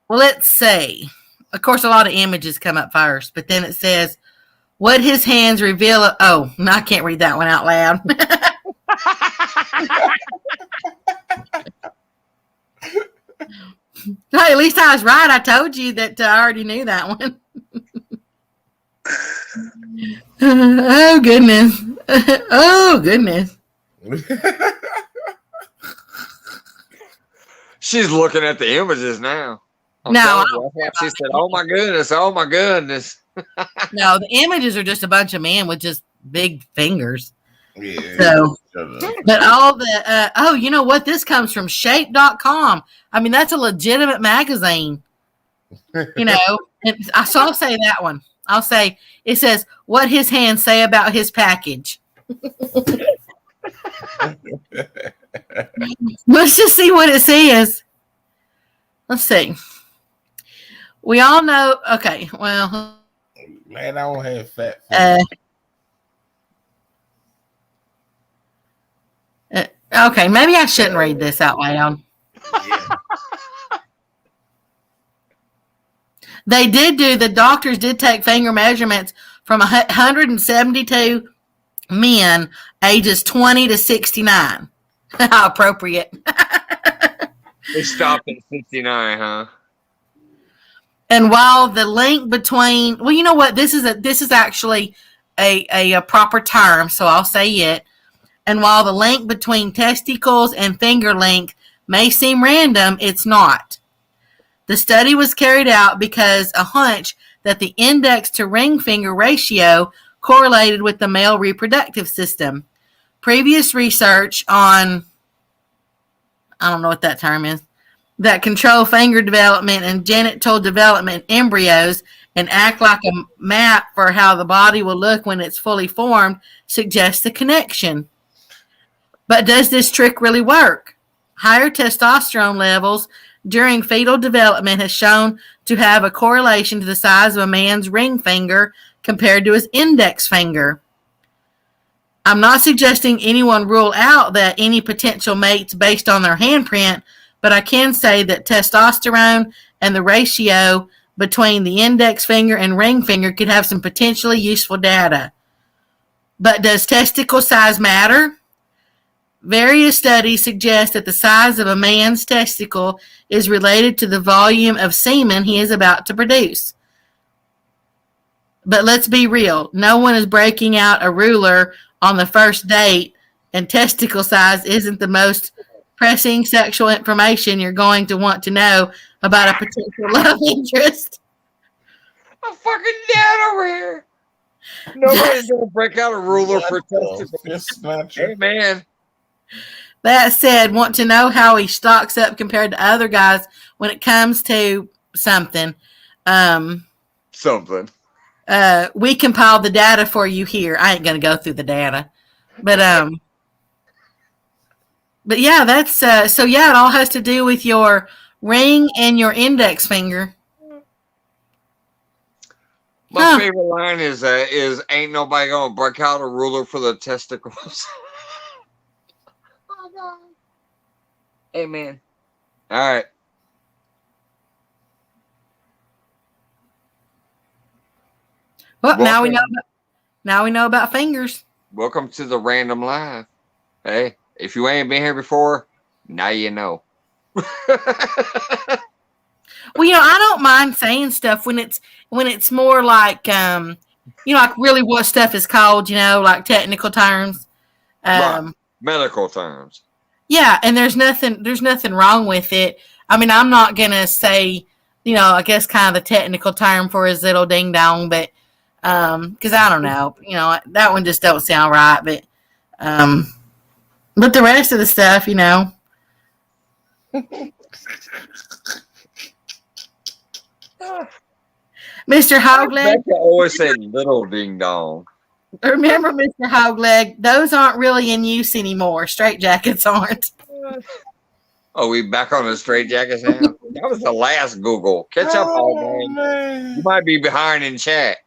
Well, let's see. Of course, a lot of images come up first, but then it says, what his hands reveal. Oh, no, I can't read that one out loud. Hey, at least I was right. I told you that I already knew that one. Oh, goodness. Oh, goodness. She's looking at the images now. No, She said, "Oh my goodness! Oh my goodness!" no, the images are just a bunch of men with just big fingers. Yeah. So, but all the, oh, you know what? This comes from shape.com. I mean, that's a legitimate magazine, you know. So I'll say that one. I'll say, it says, what his hands say about his package. Let's just see what it says. Let's see. We all know, okay, well. Man, I don't have fat fingers. Okay, maybe I shouldn't read this out loud. Yeah. The doctors did take finger measurements from 172 men ages 20 to 69. How appropriate. They stopped at 69, huh? And while the link between, well, you know what? This is actually a proper term, so I'll say it. And while the link between testicles and finger length may seem random, it's not. The study was carried out because a hunch that the index to ring finger ratio correlated with the male reproductive system. Previous research on, I don't know what that term is, that control finger development and genital development in embryos and act like a map for how the body will look when it's fully formed suggests the connection. But does this trick really work? Higher testosterone levels during fetal development has shown to have a correlation to the size of a man's ring finger compared to his index finger. I'm not suggesting anyone rule out that any potential mates based on their handprint, but I can say that testosterone and the ratio between the index finger and ring finger could have some potentially useful data. But does testicle size matter? Various studies suggest that the size of a man's testicle is related to the volume of semen he is about to produce. But let's be real. No one is breaking out a ruler on the first date, and testicle size isn't the most pressing sexual information you're going to want to know about a potential love interest. I'm fucking dead over here. Nobody's gonna break out a ruler for testicles. Hey, man. That said, want to know how he stocks up compared to other guys when it comes to something? We compiled the data for you here. I ain't gonna go through the data, but yeah, that's so yeah, it all has to do with your ring and your index finger. My favorite line is ain't nobody gonna break out a ruler for the testicles. Oh God. Amen. All right. Well, now we know about fingers. Welcome to the Random Live. Hey, if you ain't been here before, now you know. Well, you know, I don't mind saying stuff when it's more like like really what stuff is called, like technical terms. Right. Medical terms. Yeah, and there's nothing wrong with it. I mean, I'm not gonna say, I guess kind of the technical term for his little ding dong, but because I don't know, that one just don't sound right. But the rest of the stuff, Mr. Hogland. Becca always said little ding dong. Remember, Mr. Hogleg, those aren't really in use anymore. Straight jackets aren't. Oh, we back on the straight jackets now? That was the last Google. Catch up, old man. man. You might be behind in chat.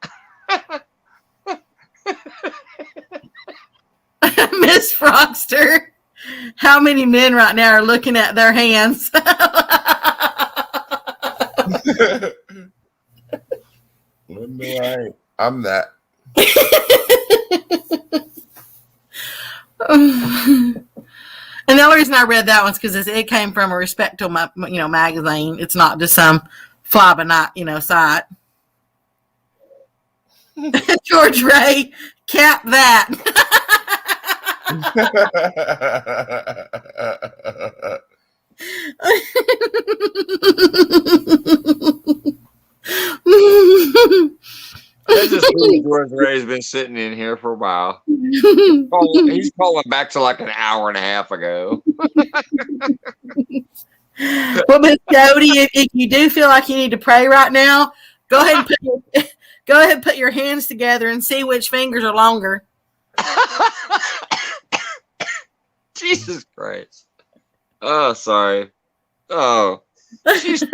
Miss Frogster, how many men right now are looking at their hands? No, I'm not. And the only reason I read that one is because it came from a respectable, magazine. It's not just some fly by night, site. George Ray, cap that. That's just who George Ray's been sitting in here for a while. He's calling back to like an hour and a half ago. Well, Miss Jody, if you do feel like you need to pray right now, go ahead and put your hands together and see which fingers are longer. Jesus Christ. Oh, sorry. Oh. Jeez.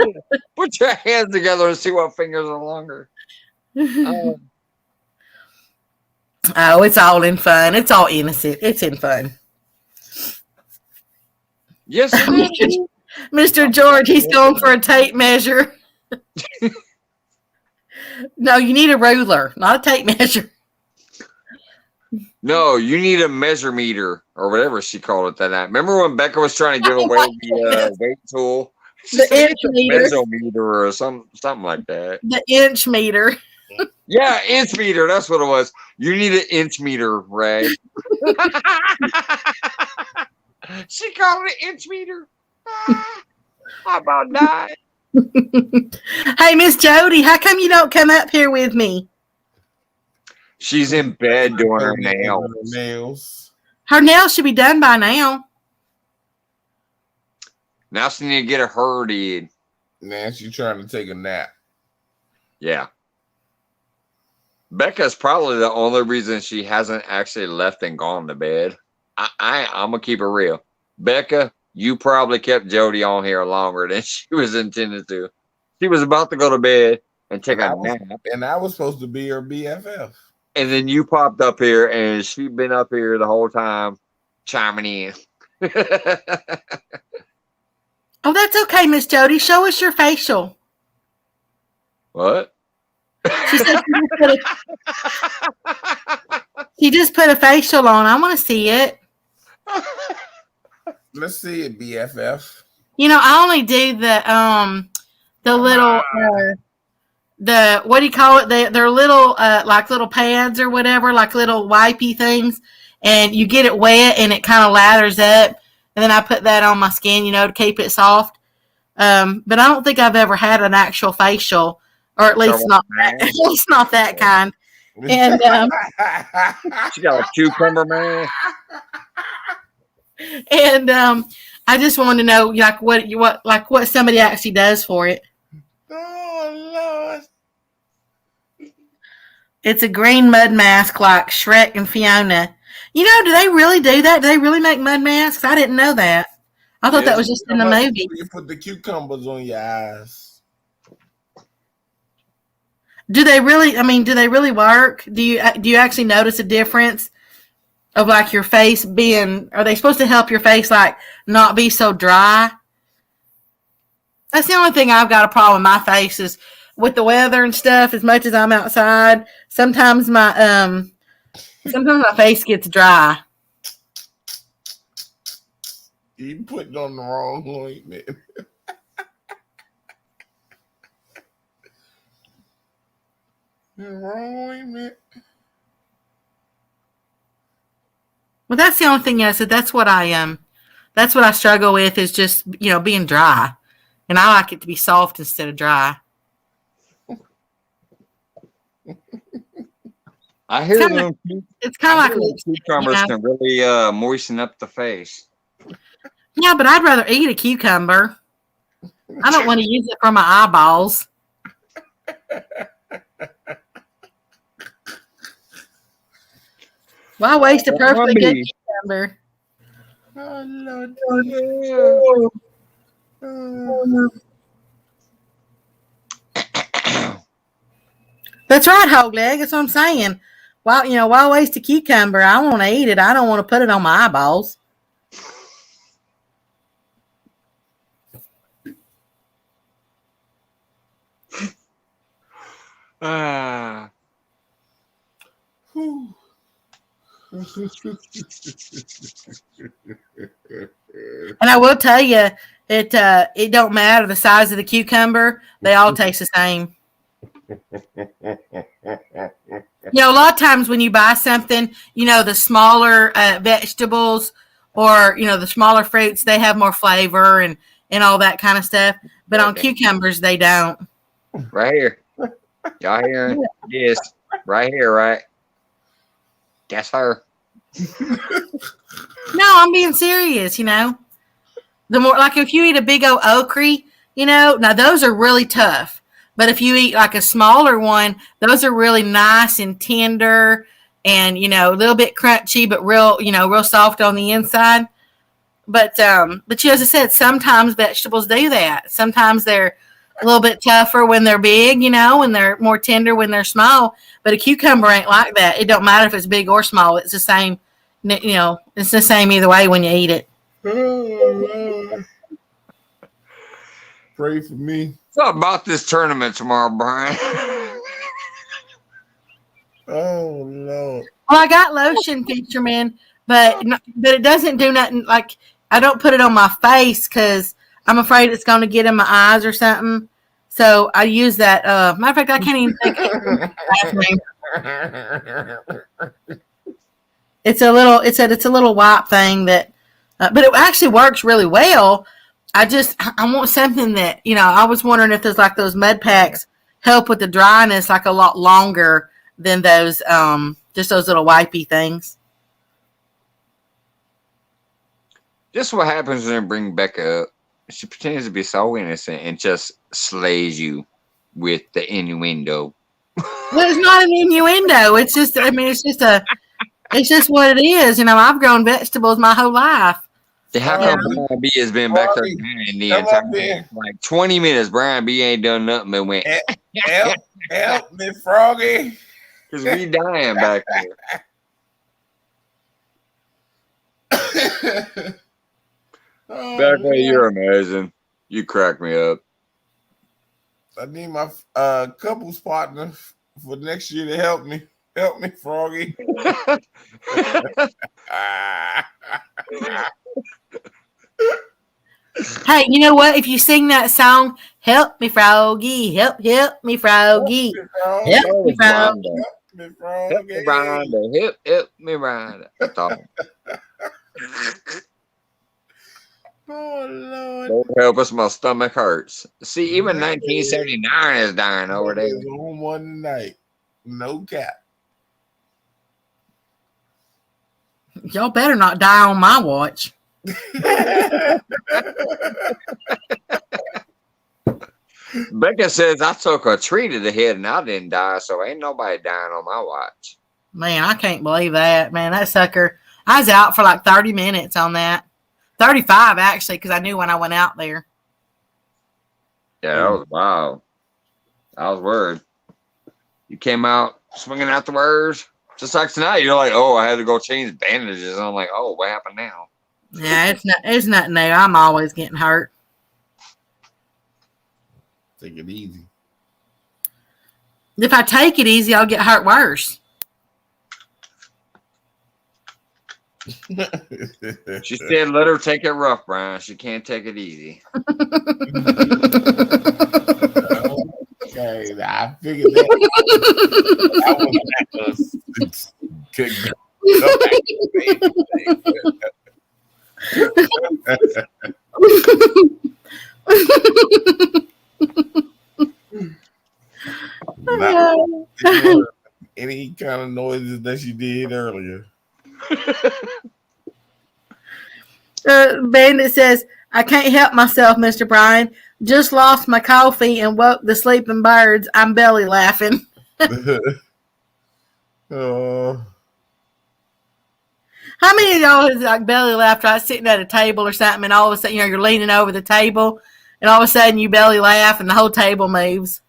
Put your hands together and see what fingers are longer. Oh, it's all in fun. It's all innocent. It's in fun. Yes, it is. Mr. George, he's going for a tape measure. No, you need a ruler, not a tape measure. No, you need a measure meter or whatever she called it that night. Remember when Becca was trying to give away the weight tool? The inch meter. Mesometer or something like that. The inch meter. Yeah, inch meter. That's what it was. You need an inch meter, Ray. She called it an inch meter. I about died. Hey, Miss Jody, how come you don't come up here with me? She's in bed doing her nails. Her nails should be done by now. Now she need to get a herd in. Now she's trying to take a nap. Yeah. Becca's probably the only reason she hasn't actually left and gone to bed. I'm gonna keep it real. Becca, you probably kept Jody on here longer than she was intended to. She was about to go to bed and take a nap. And I was supposed to be her BFF. And then you popped up here and she's been up here the whole time chiming in. Oh, that's okay, Miss Jody. Show us your facial. What? She said she just put a facial on. I want to see it. Let's see it, BFF. I only do the little the what do you call it? They're little like little pads or whatever, like little wipey things, and you get it wet and it kind of lathers up, and then I put that on my skin, to keep it soft. But I don't think I've ever had an actual facial, or at least not that kind. And she got a cucumber man. And I just wanted to know what somebody actually does for it. Oh Lord. It's a green mud mask like Shrek and Fiona. Do they really do that? Do they really make mud masks? I didn't know that. I thought that was just in the movie. You put the cucumbers on your eyes. Do they really work? Do you actually notice a difference of like your face being, are they supposed to help your face like not be so dry? That's the only thing I've got a problem with my face is with the weather and stuff. As much as I'm outside, sometimes my face gets dry. You putting on the wrong ointment. The wrong ointment. Well, that's the only thing I said. That's what I struggle with is just, being dry. And I like it to be soft instead of dry. I hear it's kind of like cucumbers can really moisten up the face. Yeah, but I'd rather eat a cucumber. I don't want to use it for my eyeballs. Why waste a perfectly good Zombie. cucumber? Oh, Lord. That's right, hog leg. That's what I'm saying. Why waste a cucumber? I want to eat it. I don't want to put it on my eyeballs. Ah. Whew. And I will tell you, it don't matter the size of the cucumber; they all taste the same. A lot of times when you buy something, the smaller vegetables or the smaller fruits, they have more flavor and all that kind of stuff. But on cucumbers, they don't. Right here. Y'all hearing? Yes. Right here, right? That's her. No, I'm being serious. The more, like, if you eat a big old okra, now those are really tough. But if you eat like a smaller one, those are really nice and tender and, a little bit crunchy, but real soft on the inside. But as I said, sometimes vegetables do that. Sometimes they're a little bit tougher when they're big, and they're more tender when they're small. But a cucumber ain't like that. It don't matter if it's big or small. It's the same, it's the same either way when you eat it. Oh, Lord. Pray for me. What about this tournament tomorrow, Brian? Oh, Lord. Well, I got lotion, Fisherman, but it doesn't do nothing. Like, I don't put it on my face because I'm afraid it's going to get in my eyes or something. So I use that. Matter of fact, I can't even think of it. It's a little wipe thing that, but it actually works really well. I want something that, I was wondering if there's like those mud packs help with the dryness like a lot longer than those, just those little wipey things. Just what happens when they bring Becca up. She pretends to be so innocent and just slays you with the innuendo. Well, it's not an innuendo. It's just, it's just what it is. I've grown vegetables my whole life. How come Brian B has been back there in the entire time? Like 20 minutes, Brian B ain't done nothing but went, help me, Froggy. because we dying back there. Oh, Becca, you're amazing. You crack me up. I need my couples partner for next year to help me. Help me, Froggy. Hey, you know what? If you sing that song, "Help Me, Froggy, help me, Froggy, help me, Froggy." Help me, Rhonda. Help me, Rhonda. That's all. Oh, Lord. Don't help us, my stomach hurts. See, even 1979 is dying over there. On one night. No cap. Y'all better not die on my watch. Becca says I took a tree to the head and I didn't die, so ain't nobody dying on my watch. Man, I can't believe that. Man, that sucker. I was out for like 30 minutes on that. 35, actually, because I knew when I went out there. Yeah, that was wild. I was worried. You came out swinging afterwards. Just like tonight, you're like, oh, I had to go change bandages. And I'm like, oh, what happened now? Yeah, it's nothing new. I'm always getting hurt. Take it easy. If I take it easy, I'll get hurt worse. She said, let her take it rough, Brian. She can't take it easy. Okay, I figured that. Not any kind of noises that she did earlier. Bandit says, I can't help myself, Mr. Brian. Just lost my coffee and woke the sleeping birds. I'm belly laughing. How many of y'all has like belly laughed right sitting at a table or something, and all of a sudden, you're leaning over the table, and all of a sudden you belly laugh, and the whole table moves.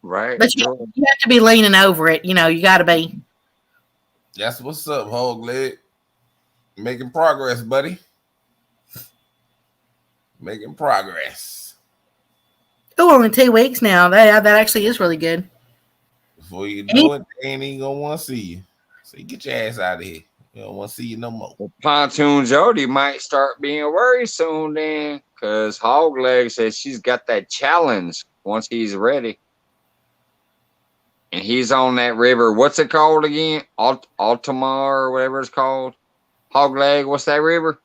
Right. But you have to be leaning over it. You got to be. That's what's up, Hog Leg. Making progress, buddy. Making progress. Oh, only 2 weeks now. That actually is really good. Before you know it, they ain't even gonna want to see you. So you get your ass out of here. You don't want to see you no more. Pontoon Jody might start being worried soon then, because Hog Leg says she's got that challenge once he's ready. And he's on that river. What's it called again? Altamar or whatever it's called. Hog Leg, what's that river?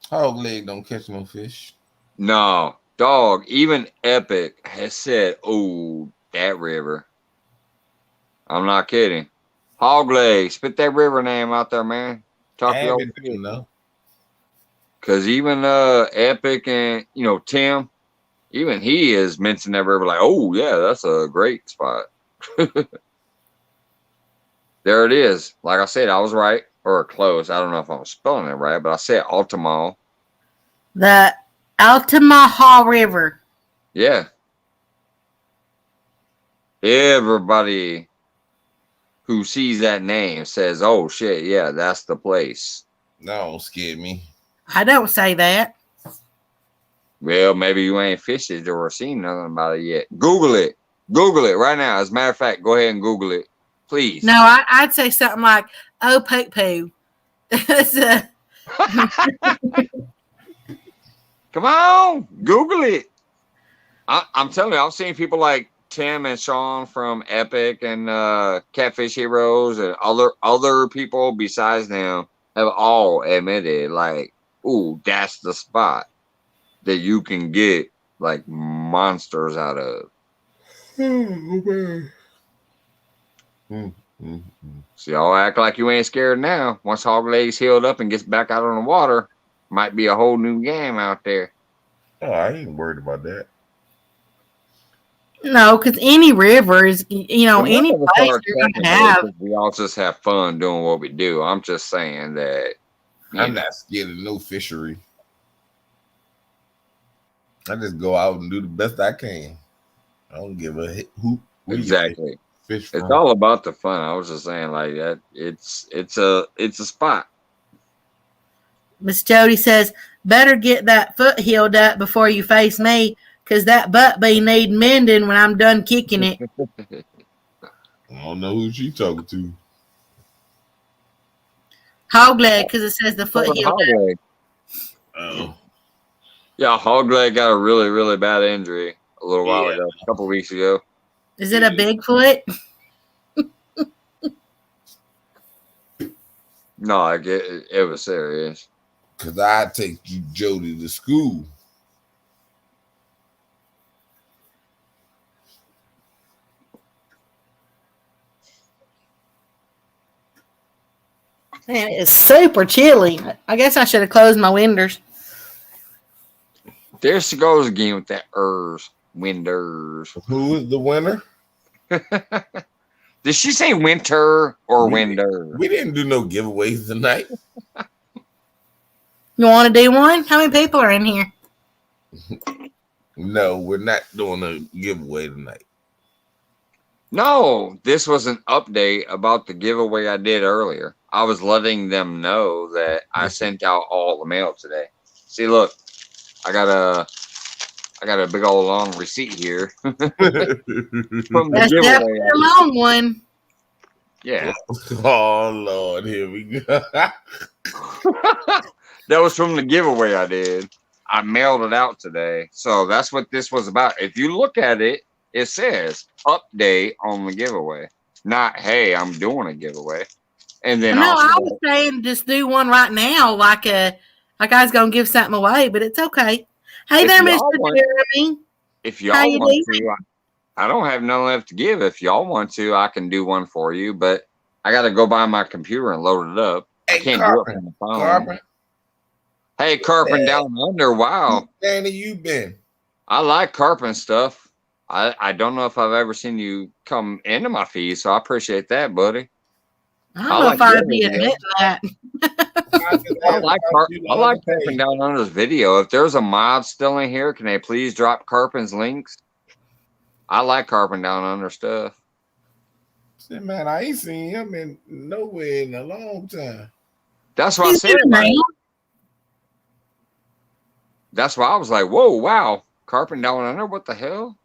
Hog Leg don't catch no fish. No, dog. Even Epic has said, "Oh, that river." I'm not kidding. Hog Leg, spit that river name out there, man. Talk to Avid you. though. Because even Epic and Tim, even he has mentioned that river like, "Oh yeah, that's a great spot." There it is. Like I said, I was right or close. I don't know if I'm spelling it right, but I said Altamar. The Altamaha River. Yeah. Everybody who sees that name says, "Oh shit, yeah, that's the place." No, don't scare me. I don't say that. Well, maybe you ain't fished it or seen nothing about it yet. Google it. Google it right now. As a matter of fact, go ahead and Google it, please. No, I'd say something like, "Oh, poop poo." Come on, Google it. I'm telling you, I've seen people like Tim and Sean from Epic and Catfish Heroes and other people besides them have all admitted, like, "Ooh, that's the spot that you can get like monsters out of." So y'all act like you ain't scared now. Once Hog Leg's healed up and gets back out on the water, might be a whole new game out there. Oh, I ain't worried about that. No, because any river is, any Remember place the you're going to have. we all just have fun doing what we do. I'm just saying that I'm not scared of no fishery. I just go out and do the best I can. I don't give a hoot. Exactly. Fish it's all about the fun. I was just saying like that. It's a spot. Miss Jody says, "Better get that foot healed up before you face me, because that butt be need mending when I'm done kicking it." I don't know who she talking to. Hog Leg, because it says the foot healed up. Oh. Yeah, Hog Leg got a really, really bad injury a little while ago, a couple weeks ago. Is it a Bigfoot? No, it was serious. Cause I take you Jody to school. Man, it's super chilly. I guess I should have closed my windows. There she goes again with that winders. Who is the winner? Did she say winter or winder? We didn't do no giveaways tonight. You want to do one? How many people are in here? No, we're not doing a giveaway tonight. No, this was an update about the giveaway I did earlier. I was letting them know that I sent out all the mail today. See, look, I got a big old long receipt here from the That's giveaway. definitely a long one. Yeah. Oh Lord, here we go. That was from the giveaway I did. I mailed it out today. So that's what this was about. If you look at it, it says update on the giveaway. Not, hey, I'm doing a giveaway. And then No, also, I was saying just do one right now, like I was gonna give something away, but it's okay. Hey If there, y'all Mr. want- Jeremy. if y'all want to, I don't have nothing left to give. If y'all want to, I can do one for you, but I got to go buy my computer and load it up. Hey, I can't Carpin, do it from the phone. Carpin. Hey, Carpin down under. Wow. Danny, you been? I like Carpin stuff. I don't know if I've ever seen you come into my feed, so I appreciate that, buddy. I don't know like if I'd your be video. admitting that. I like Carping Down Under's video. If there's a mod still in here, can they please drop Carpin's links? I like Carping Down Under stuff. Man, I ain't seen him in nowhere in a long time. That's what I He's said. been around. That's why I was like, whoa, wow. Carping Down Under, what the hell?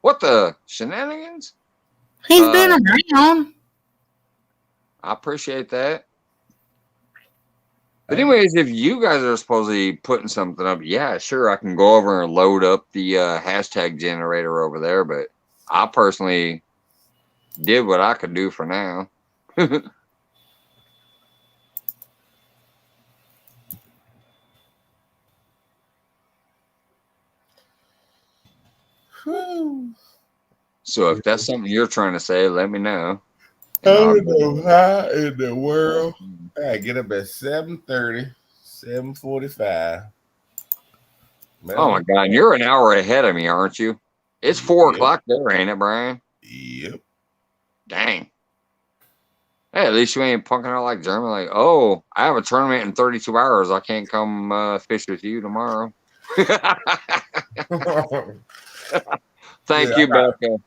What the shenanigans? He's been around. I appreciate that. But anyways, if you guys are supposedly putting something up, yeah, sure, I can go over and load up the hashtag generator over there. But I personally did what I could do for now. So if that's something you're trying to say, let me know. I don't know how in the world. I get up at 7:30, 7:45. Oh my God, you're an hour ahead of me, aren't you? It's 4 o'clock there, ain't it, Brian? Yep. Dang. Hey, at least you ain't punking out like Jeremy. Like, oh, I have a tournament in 32 hours. I can't come fish with you tomorrow. Thank you, Becca.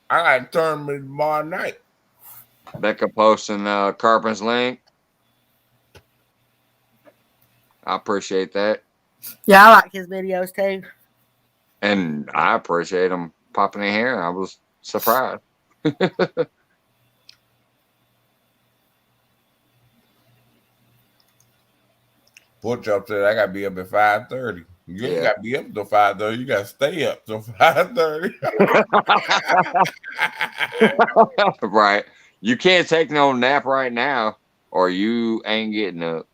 I got a tournament tomorrow night. Becca posting Carpin's link. I appreciate that. Yeah, I like his videos too. And I appreciate him popping in here. I was surprised. Pork Chop said I gotta be up at 5:30. You ain't gotta be up till 5:30. You gotta stay up till 5:30. Right. You can't take no nap right now, or you ain't getting up.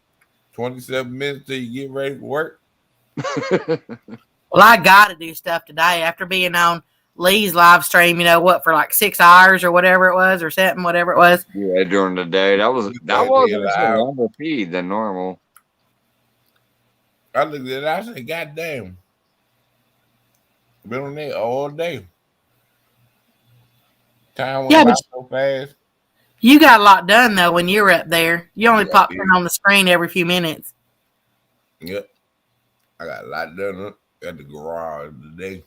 27 minutes till you get ready for work. Well, I got to do stuff today after being on Lee's live stream, you know what, for like 6 hours or whatever it was, or 7, whatever it was. Yeah, during the day. That was a longer feed than normal. I looked at it, I said, God damn. Been on there all day. Time went by so fast. You got a lot done though when you were up there. You only popped in on the screen every few minutes. Yep. I got a lot done at the garage today.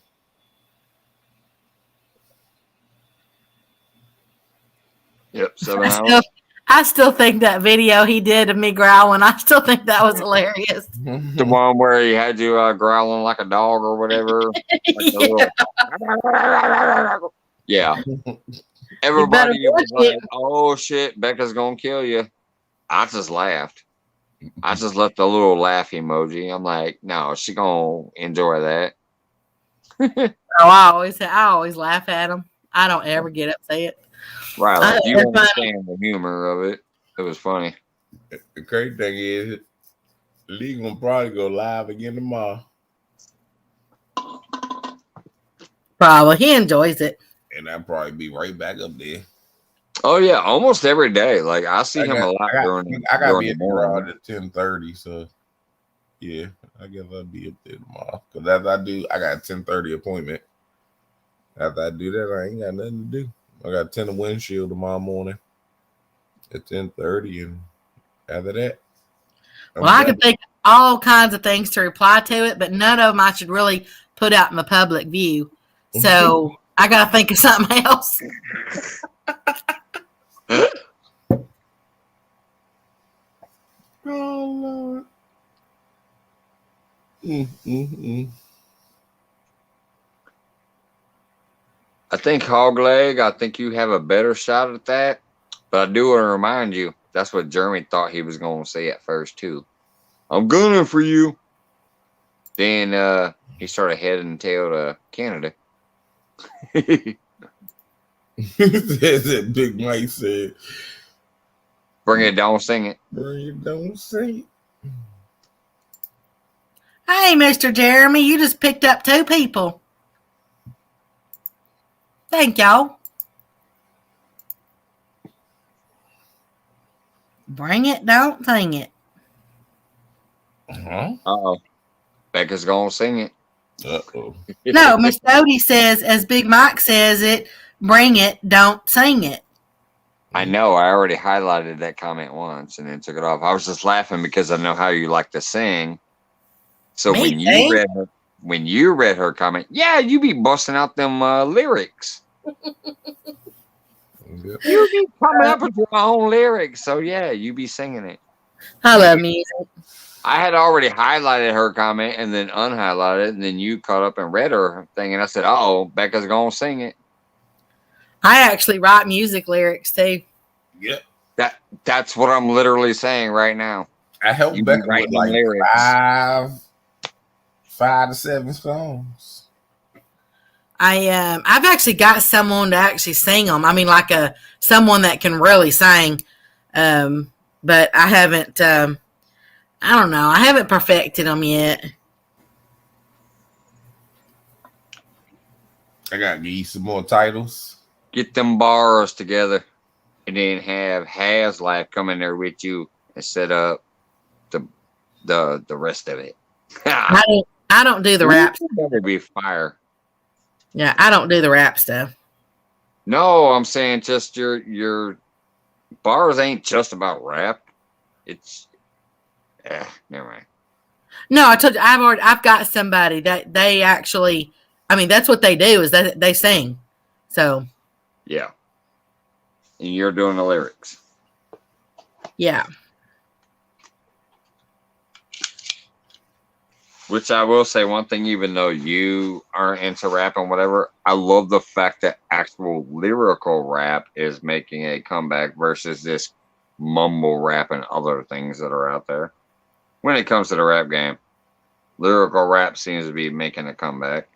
Yep, 7 hours. I still think that video he did of me growling, I still think that was hilarious. The one where he had you growling like a dog or whatever. Yeah. Everybody was like, oh shit, Becca's gonna kill you. I just laughed. I just left a little laugh emoji. I'm like, no, she gonna enjoy that. I always laugh at him. I don't ever get upset. Right, like you understand the humor of it. It was funny. The crazy thing is, Lee gonna probably go live again tomorrow. Probably. He enjoys it. And I'll probably be right back up there. Oh yeah, almost every day. Like I see him a lot during. I gotta be the at the garage at 10:30. So yeah, I guess I'll be up there tomorrow. Because as I do, I got a 10:30 appointment. After I do that, I ain't got nothing to do. I got a 10 of windshield tomorrow morning at 10:30, and after that, I can think all kinds of things to reply to it, but none of them I should really put out in the public view. So I got to think of something else. Oh Lord. I think hog leg. I think you have a better shot at that. But I do want to remind you, that's what Jeremy thought he was going to say at first too. I'm gunning for you. Then he started heading tail to Canada. That Big Mike said, Bring it, don't sing it. Bring it, don't sing it. Hey, Mr. Jeremy, you just picked up 2 people. Thank y'all. Bring it, don't sing it. Uh-huh. Uh-oh. Becca's going to sing it. Uh-oh. No, Miss Jody says, as Big Mike says it, bring it, don't sing it. I know. I already highlighted that comment once and then took it off. I was just laughing because I know how you like to sing. So Me when you read her comment, yeah, you be busting out them lyrics. Yep. You be coming up with your own lyrics. So yeah, you be singing it. I love music. I had already highlighted her comment and then unhighlighted it, and then you caught up and read her thing, and I said, "Oh, Becca's gonna sing it." I actually write music lyrics too. Yep. That's what I'm literally saying right now. I helped You be Becca with writing like lyrics. 5 to 7 songs. I've actually got someone to actually sing them. I mean, like someone that can really sing. But I haven't. I don't know. I haven't perfected them yet. I gotta give you some more titles. Get them bars together, and then have Haslap come in there with you and set up the rest of it. I don't do the rap. That would be fire. Yeah, I don't do the rap stuff. No, I'm saying just your bars ain't just about rap. It's never mind. No, I told you I've got somebody that they actually. I mean, that's what they do is that they sing. So Yeah. And you're doing the lyrics. yeah. Which I will say one thing, even though you aren't into rap and whatever, I love the fact that actual lyrical rap is making a comeback versus this mumble rap and other things that are out there. When it comes to the rap game, lyrical rap seems to be making a comeback.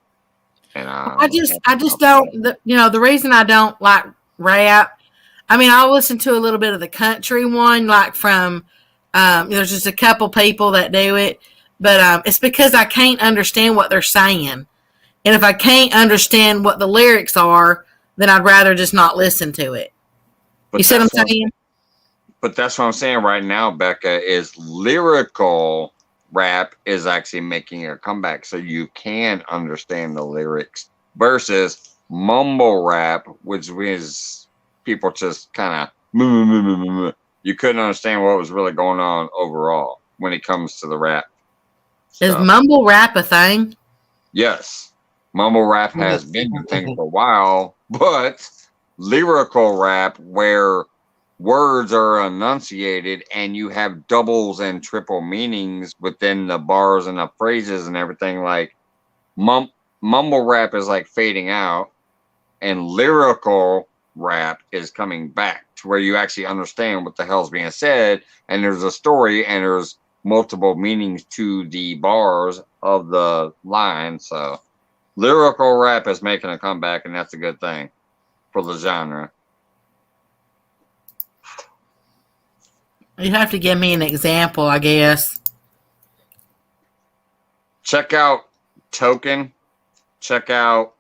And I just don't. The reason I don't like rap. I mean, I'll listen to a little bit of the country one, like from. There's just a couple people that do it, but it's because I can't understand what they're saying, and if I can't understand what the lyrics are, then I'd rather just not listen to it. But You see what I'm that's saying? But that's what I'm saying right now, Becca, is lyrical rap is actually making a comeback so you can understand the lyrics versus mumble rap, which is people just kind of you couldn't understand what was really going on overall when it comes to the rap Is stuff. mumble rap a thing? Yes, mumble rap has been a thing for a while, but lyrical rap where words are enunciated and you have doubles and triple meanings within the bars and the phrases and everything, like mumble rap is like fading out and lyrical rap is coming back to where you actually understand what the hell's being said and there's a story and there's multiple meanings to the bars of the line. So lyrical rap is making a comeback and that's a good thing for the genre. You have to give me an example, I guess. Check out Token. Check out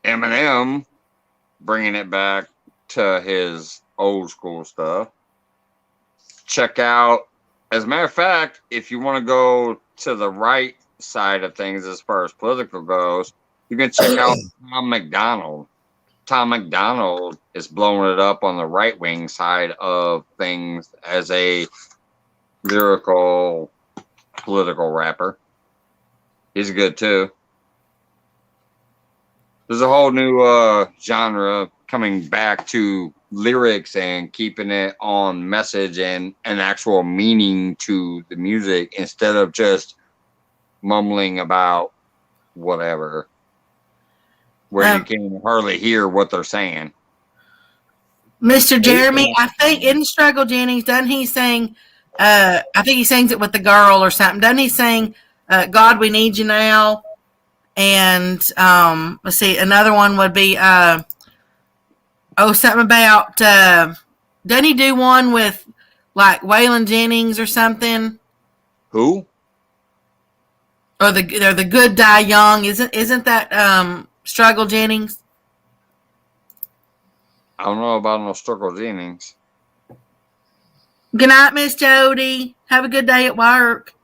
Eminem bringing it back to his old school stuff. Check out, as a matter of fact, if you want to go to the right side of things as far as political goes, you can check out Tom McDonald. Tom McDonald is blowing it up on the right wing side of things as a lyrical political rapper. He's good too. There's a whole new genre coming back to lyrics and keeping it on message and an actual meaning to the music instead of just mumbling about whatever. Where you can hardly hear what they're saying. Mr. Jeremy, I think in Struggle Jennings, doesn't he sing? I think he sings it with the girl or something. Doesn't he sing God, We Need You Now? And let's see, another one would be something about doesn't he do one with like Waylon Jennings or something? Who? Or the Good Die Young. Isn't that Struggle Jennings? I don't know about no Struggle Jennings. Good night, Miss Jody. Have a good day at work.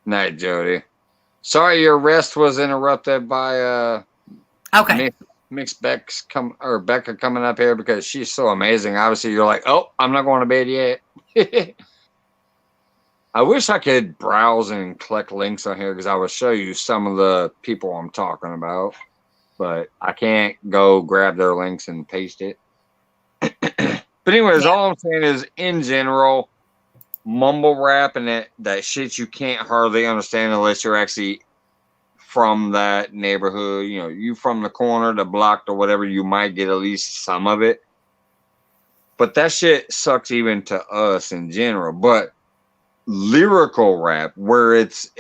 Night, Jody. Sorry your rest was interrupted by Okay. Becca coming up here because she's so amazing. Obviously, you're like, oh, I'm not going to bed yet. I wish I could browse and collect links on here because I would show you some of the people I'm talking about, but I can't go grab their links and paste it. But anyways, all I'm saying is, in general, mumble rap and that shit you can't hardly understand unless you're actually from that neighborhood. You know, you from the corner, the block, or whatever, you might get at least some of it. But that shit sucks even to us in general. But lyrical rap, where it's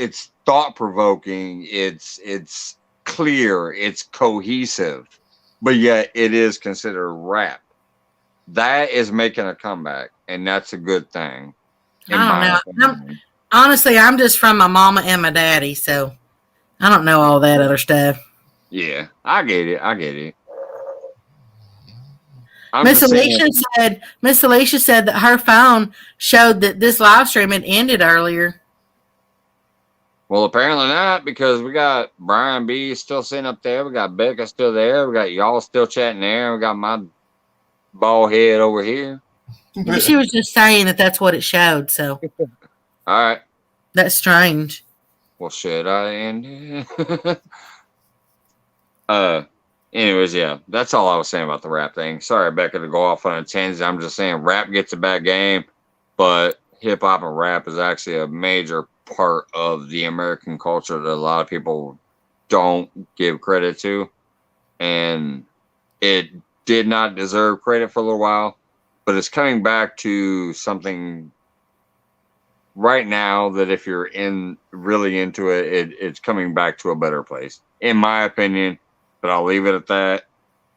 thought provoking, it's clear, it's cohesive, but yet it is considered rap. That is making a comeback, and that's a good thing. I don't know. Honestly, I'm just from my mama and my daddy, so I don't know all that other stuff. Yeah, I get it. Miss Alicia said that her phone showed that this live stream had ended earlier. Well, apparently not, because we got Brian B still sitting up there. We got Becca still there. We got y'all still chatting there. We got my bald head over here. She was just saying that that's what it showed. So, all right, that's strange. Well, should I end it? Anyways, yeah, that's all I was saying about the rap thing. Sorry, Becca, to go off on a tangent. I'm just saying rap gets a bad game, but hip hop and rap is actually a major part of the American culture that a lot of people don't give credit to. And it did not deserve credit for a little while, but it's coming back to something right now that if you're really into it, it's coming back to a better place, in my opinion. But I'll leave it at that,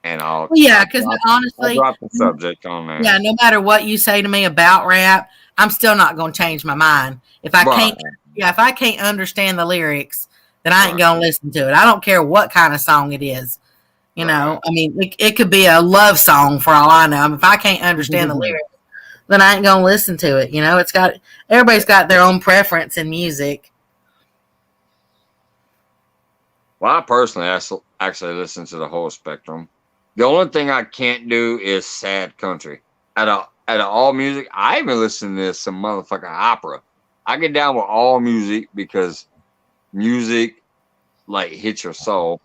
and because honestly, I'll drop the subject on that. Yeah, no matter what you say to me about rap, I'm still not going to change my mind. If I can't understand the lyrics, then I ain't going to listen to it. I don't care what kind of song it is. You know, I mean, it could be a love song for all I know. I mean, if I can't understand the lyrics, then I ain't going to listen to it. You know, everybody's got their own preference in music. Well, I personally actually listen to the whole spectrum. The only thing I can't do is sad country. Out of all music, I even listen to some motherfucking opera. I get down with all music because music like hits your soul.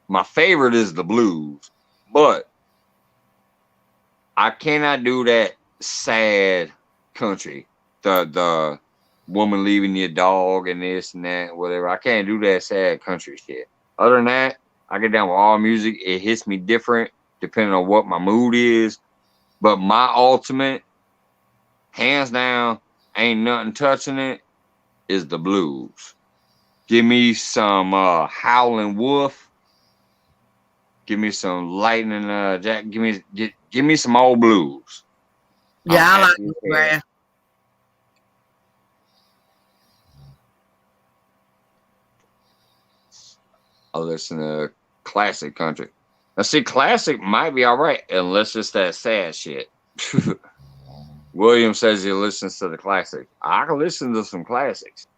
My favorite is the blues, but I cannot do that sad country. The woman leaving your dog and this and that, whatever. I can't do that sad country shit. Other than that, I get down with all music. It hits me different depending on what my mood is. But my ultimate, hands down, ain't nothing touching it, is the blues. Give me some Howlin' Wolf. Give me some Lightning Jack. Give me some old blues. Yeah, I like it, Brad. I listen to classic country. Now, see, classic might be all right unless it's that sad shit. William says he listens to the classic. I can listen to some classics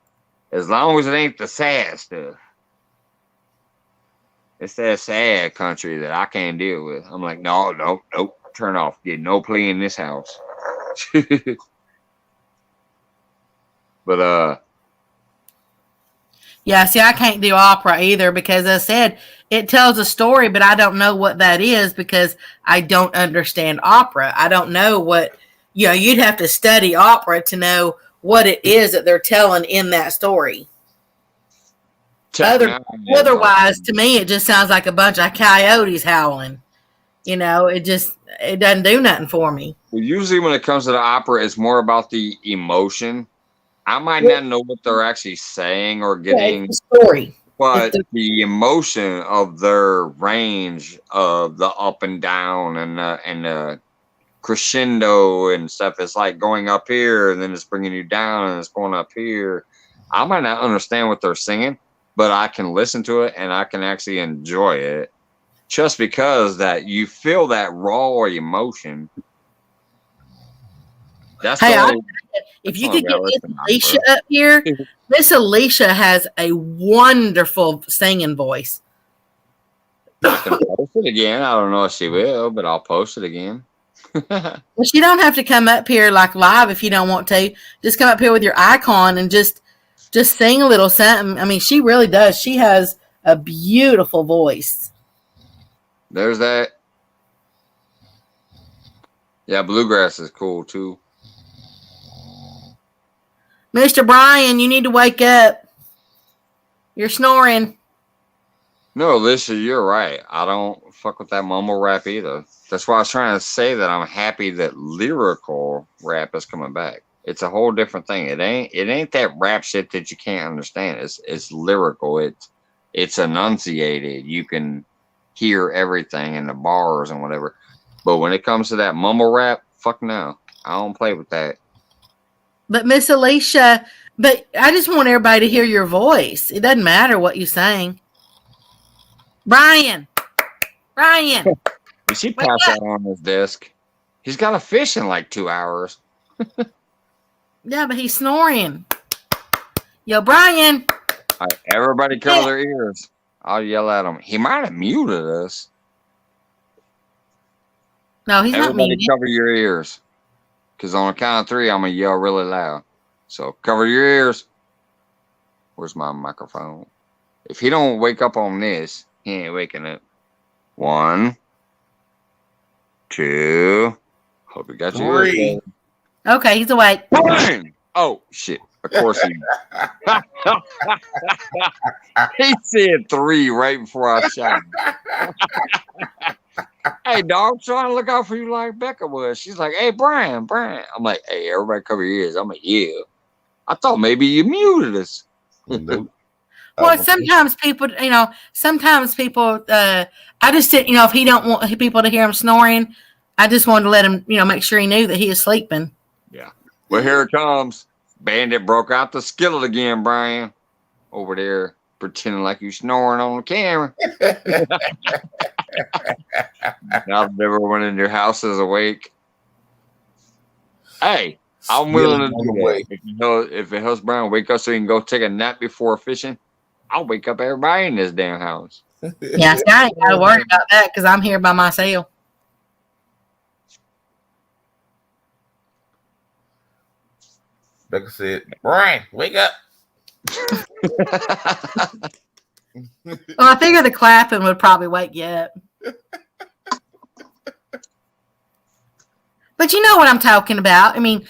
as long as it ain't the sad stuff. It's that sad country that I can't deal with. I'm like, no, turn off. Get no play in this house. But yeah, see, I can't do opera either because, as I said, it tells a story, but I don't know what that is because I don't understand opera. I don't know what, you'd have to study opera to know what it is that they're telling in that story. Otherwise, to me, it just sounds like a bunch of coyotes howling. It doesn't do nothing for me. Well, usually when it comes to the opera, it's more about the emotion. I might not know what they're actually saying or getting, it's the story, but the emotion of their range of the up and down and the crescendo and stuff. It's like going up here and then it's bringing you down and it's going up here. I might not understand what they're singing, but I can listen to it and I can actually enjoy it just because that you feel that raw emotion. That's Hey, the I, only. if That's you all could get valid Miss to knock, Alicia bro. up here, Miss Alicia has a wonderful singing voice. She's gonna post it again. I don't know if she will, but I'll post it again. Well, you don't have to come up here like live if you don't want to. Just come up here with your icon and just sing a little something. I mean, she really does. She has a beautiful voice. There's that. Yeah, bluegrass is cool too. Mr. Brian, you need to wake up. You're snoring. No, Alicia, you're right. I don't fuck with that mumble rap either. That's why I was trying to say that I'm happy that lyrical rap is coming back. It's a whole different thing. It ain't that rap shit that you can't understand. It's lyrical. It's enunciated. You can hear everything in the bars and whatever. But when it comes to that mumble rap, fuck no. I don't play with that. But Miss Alicia, but I just want everybody to hear your voice. It doesn't matter what you sing. Brian. Did she pass out on his desk? He's got a fish in like 2 hours. Yeah, but he's snoring. Yo, Brian. All right, everybody cover their ears. I'll yell at him. He might have muted us. No, he's not Everybody muted. cover your ears. Because on a count of 3, I'm going to yell really loud. So cover your ears. Where's my microphone? If he don't wake up on this, he ain't waking up. 1, 2. Hope you got your ears 3. covered. Okay, he's awake. Oh, shit. Of course he He said 3 right before I shot him. Hey, dog, trying to look out for you like Becca was. She's like, hey, Brian. I'm like, hey, everybody cover your ears. I'm like, yeah. I thought maybe you muted us. Well, sometimes people, I just didn't, if he don't want people to hear him snoring, I just wanted to let him, make sure he knew that he is sleeping. Yeah. Well, here it comes. Bandit broke out the skillet again, Brian. Over there, pretending like you snoring on the camera. Now that everyone in your house is awake. Hey, I'm willing to do that. If it helps Brian wake up so he can go take a nap before fishing, I'll wake up everybody in this damn house. Yeah, see, I ain't got to worry about that because I'm here by myself. Becca said, Brian, wake up. Well, I figure the clapping would probably wake you up. But you know what I'm talking about. I mean,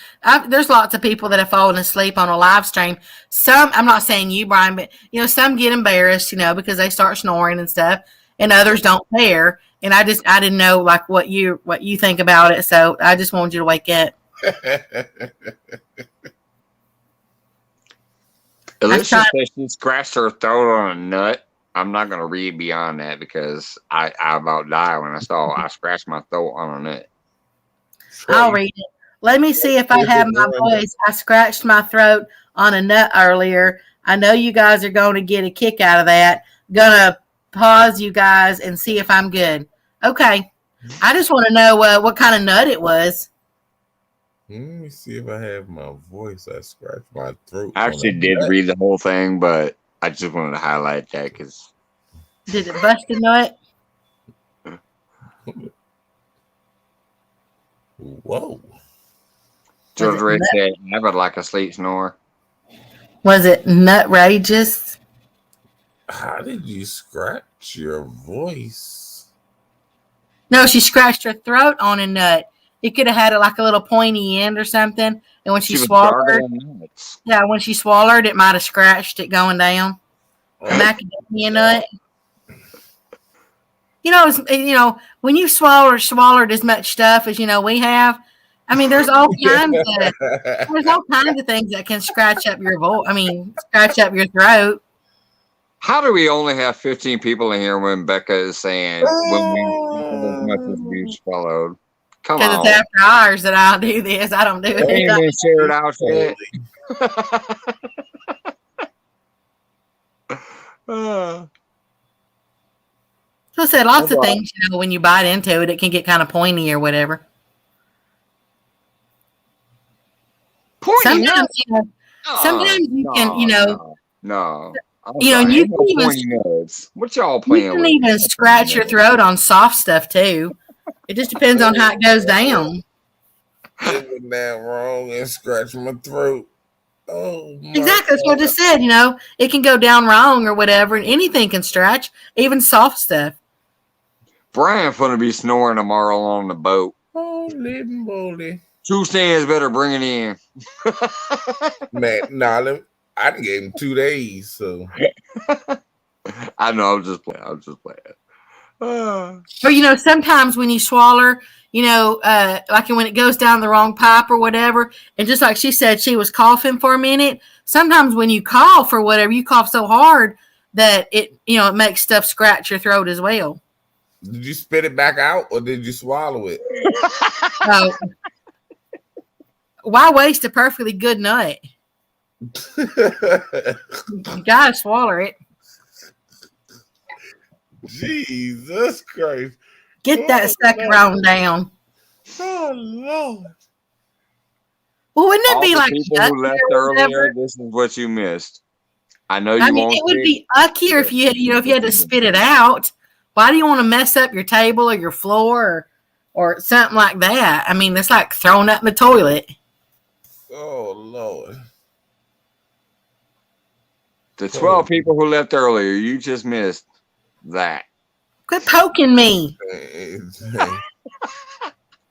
there's lots of people that have fallen asleep on a live stream. Some, I'm not saying you, Brian, but, some get embarrassed, because they start snoring and stuff, and others don't care. And I didn't know, like, what you think about it, so I just wanted you to wake up. Alicia says she scratched her throat on a nut. I'm not going to read beyond that because I about died when I scratched my throat on a nut. I'll read it. Let me see if I have my voice. I scratched my throat on a nut earlier. I know you guys are going to get a kick out of that. Gonna pause you guys and see if I'm good. Okay. I just want to know what kind of nut it was. Let me see if I have my voice. I scratched my throat. I actually did read the whole thing, but I just wanted to highlight that because. Did it bust a nut? Whoa. George Ray said, never like a sleep snore. Was it nutrageous? How did you scratch your voice? No, she scratched her throat on a nut. You could have had it like a little pointy end or something. And when she swallowed, when she swallowed, it might have scratched it going down. A macadamia nut. When you swallowed as much stuff as we have. I mean, there's all kinds of things that can scratch up your voice. I mean, scratch up your throat. How do we only have 15 people in here when Becca is saying when we as much as we swallowed? Come on. Because it's after hours that I'll do this. I don't do it. Ain't even shared out yet. So I said lots of things, when you bite into it, it can get kind of pointy or whatever. Pointy Sometimes, nuts? sometimes you can, No. I'm you sorry, you ain't no can even pointy nuts. What y'all you playing can with? even scratch your throat on soft stuff too. It just depends on how it goes down. It went down wrong and scratched my throat. Oh my Exactly. That's what I God. just said. It can go down wrong or whatever, and anything can stretch, even soft stuff. Brian finna be snoring tomorrow on the boat. Holy moly. Two stands better bring it in. Man, I done gave him 2 days, so I know, I'm just playing. Or sometimes when you swallow, like when it goes down the wrong pipe or whatever, and just like she said, she was coughing for a minute. Sometimes when you cough or whatever, you cough so hard that it makes stuff scratch your throat as well. did you spit it back out or did you swallow it? So why waste a perfectly good nut? You gotta swallow it. Jesus Christ. Get that sucker on down. Oh Lord. Well, wouldn't it All be the like people yucky who left or whatever? earlier, this is what you missed. I know you I mean, won't it would see be uckier if you had to spit it out. Why do you want to mess up your table or your floor or something like that? I mean, that's like throwing up in the toilet. Oh Lord. the 12 people who left earlier. You just missed that. Quit poking me.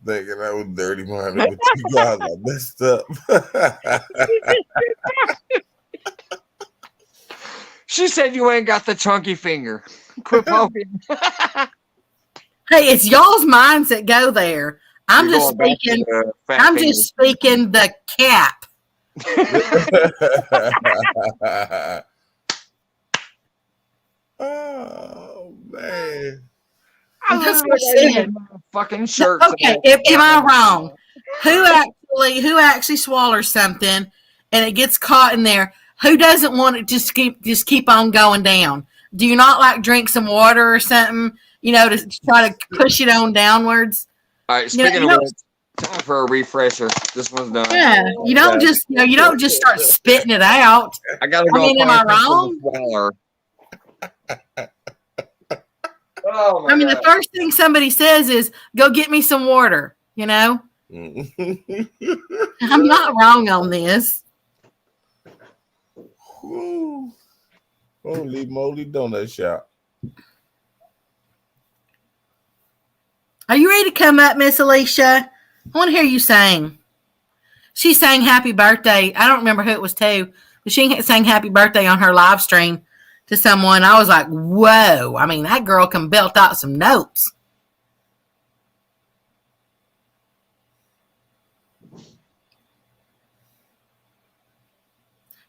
Thinking I was dirty minded, but you guys are messed up. She said you ain't got the chunky finger. Quit poking. Hey, it's y'all's minds that go there. I'm You're just going back to speaking. the fat I'm finger. just speaking the cap. Oh man. I That's literally what got I said. my fucking shirt. Okay, am I wrong? Who actually swallows something and it gets caught in there? Who doesn't want it to just keep on going down? Do you not like drink some water or something? To try to push it on downwards. All right, speaking of which, time for a refresher. This one's done. Yeah, you don't just you don't just start spitting it out. I gotta go. Am I wrong? Oh my The God. first thing somebody says is, "Go get me some water." I'm not wrong on this. Holy moly donut shop. Are you ready to come up, Miss Alicia? I want to hear you sing. She sang happy birthday. I don't remember who it was to, but she sang happy birthday on her live stream to someone. I was like, whoa. That girl can belt out some notes.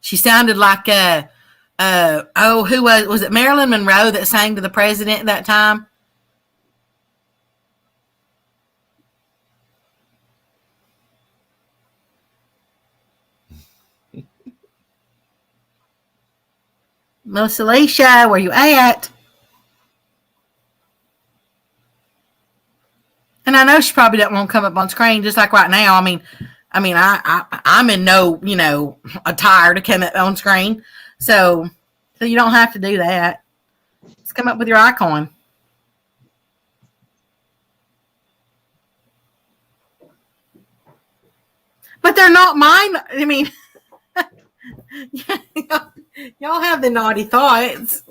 She sounded like who was it Marilyn Monroe that sang to the president at that time? Miss Alicia, where you at? And I know she probably doesn't want to come up on screen, just like right now. I'm in no, attire to come up on screen. So you don't have to do that. Just come up with your icon. But they're not mine. Y'all have the naughty thoughts.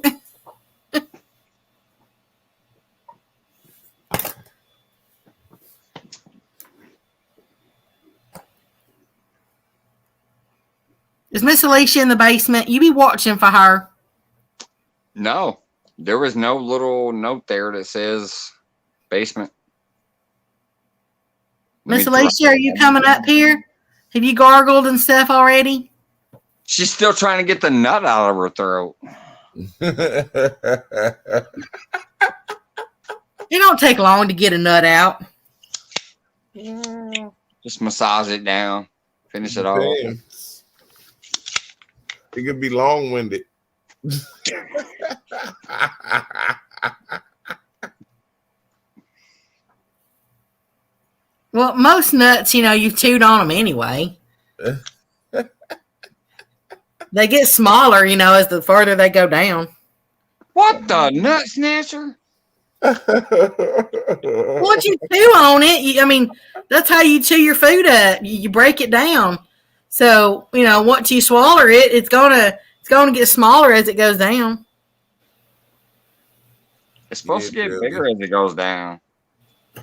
Is Miss Alicia in the basement? You be watching for her. No, there was no little note there that says basement. Miss Alicia, are you coming up here? Have you gargled and stuff already? She's still trying to get the nut out of her throat. It don't take long to get a nut out. Just massage it down. Finish it off. It could be long-winded. Well, most nuts, you've chewed on them anyway. They get smaller, as the further they go down. What the nut snatcher? Once you chew on it, that's how you chew your food up. You break it down. So, once you swallow it, it's gonna get smaller as it goes down. It's supposed to get bigger as it goes down.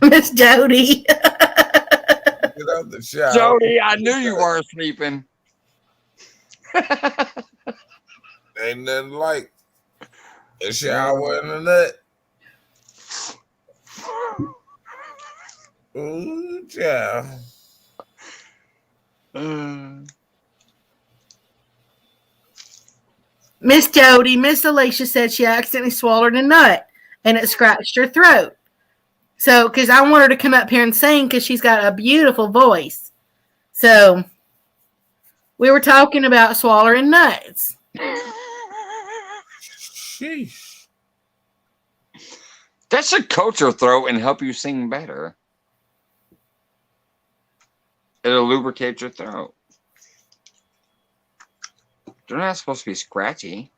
Miss Jody. Get out the shower. Jody, I knew you weren't sleeping. Ain't nothing like a shower and a nut. Ooh, child. Miss Jody, Miss Alicia said she accidentally swallowed a nut and it scratched her throat. So, because I want her to come up here and sing because she's got a beautiful voice. So, we were talking about swallowing nuts. Sheesh. That should coat your throat and help you sing better. It'll lubricate your throat. They're not supposed to be scratchy.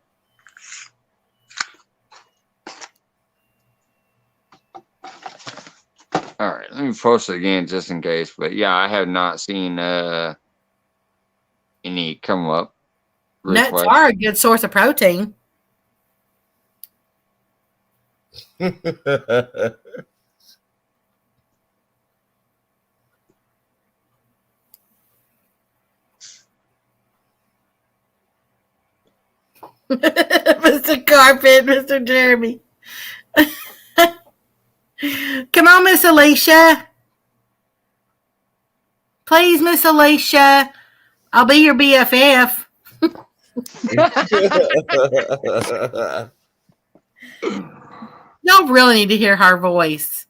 All right, let me post it again just in case. But yeah, I have not seen any come up. Nuts are a good source of protein. Mr. Carpet, Mr. Jeremy. Come on, Miss Alicia. Please, Miss Alicia. I'll be your BFF. Y'all really need to hear her voice.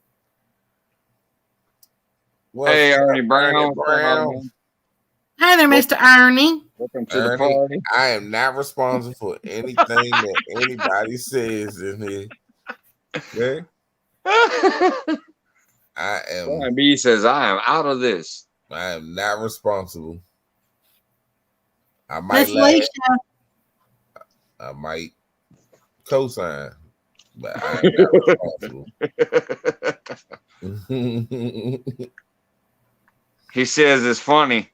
Hey, Ernie Brown. Hi there, Mr. Ernie. Welcome to the Ernie, party. I am not responsible for anything that anybody says in here. Okay? I am B says, I am out of this. not responsible. I might Miss laugh. Alicia. I might co-sign, but I am not responsible. He says it's funny.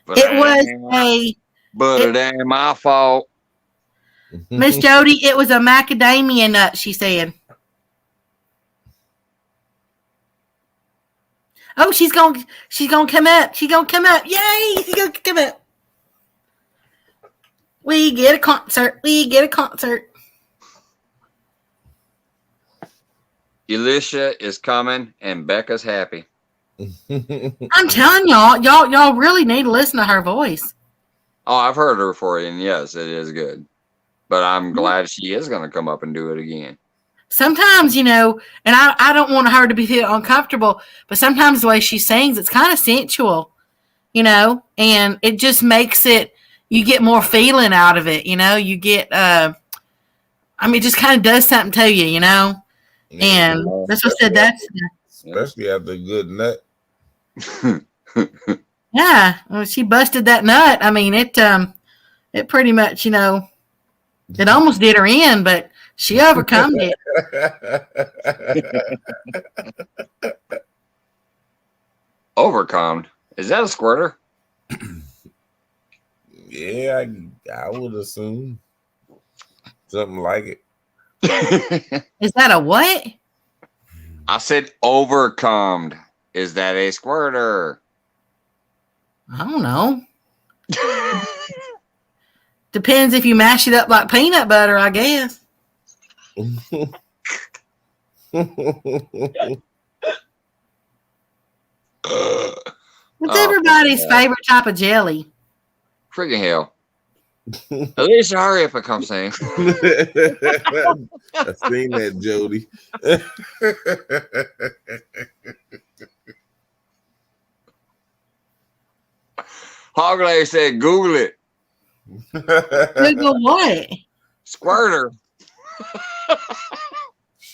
But It ain't my fault. Miss Jody, it was a macadamia nut, she said. Oh, she's gonna come up. She's gonna come up. Yay! She's gonna come up. We get a concert. Alicia is coming and Becca's happy. I'm telling y'all really need to listen to her voice. Oh, I've heard her for it, and yes, it is good. But I'm glad she is going to come up and do it again. Sometimes, and I don't want her to feel uncomfortable, but sometimes the way she sings, it's kind of sensual, and it just makes it, you get more feeling out of it, you get, it just kind of does something to you, and that's what I said, that's. Especially after a good nut. Yeah, well, she busted that nut. It pretty much, it almost did her in, but she overcome it. Overcome? Is that a squirter? Yeah, I would assume something like it. Is that a what? I said overcome. Is that a squirter? I don't know. Depends if you mash it up like peanut butter, I guess. What's everybody's favorite type of jelly? Freaking hell. At least hurry up and come sing. I've seen that, Jody. Hogleg said, Google it. Google what? Squirter.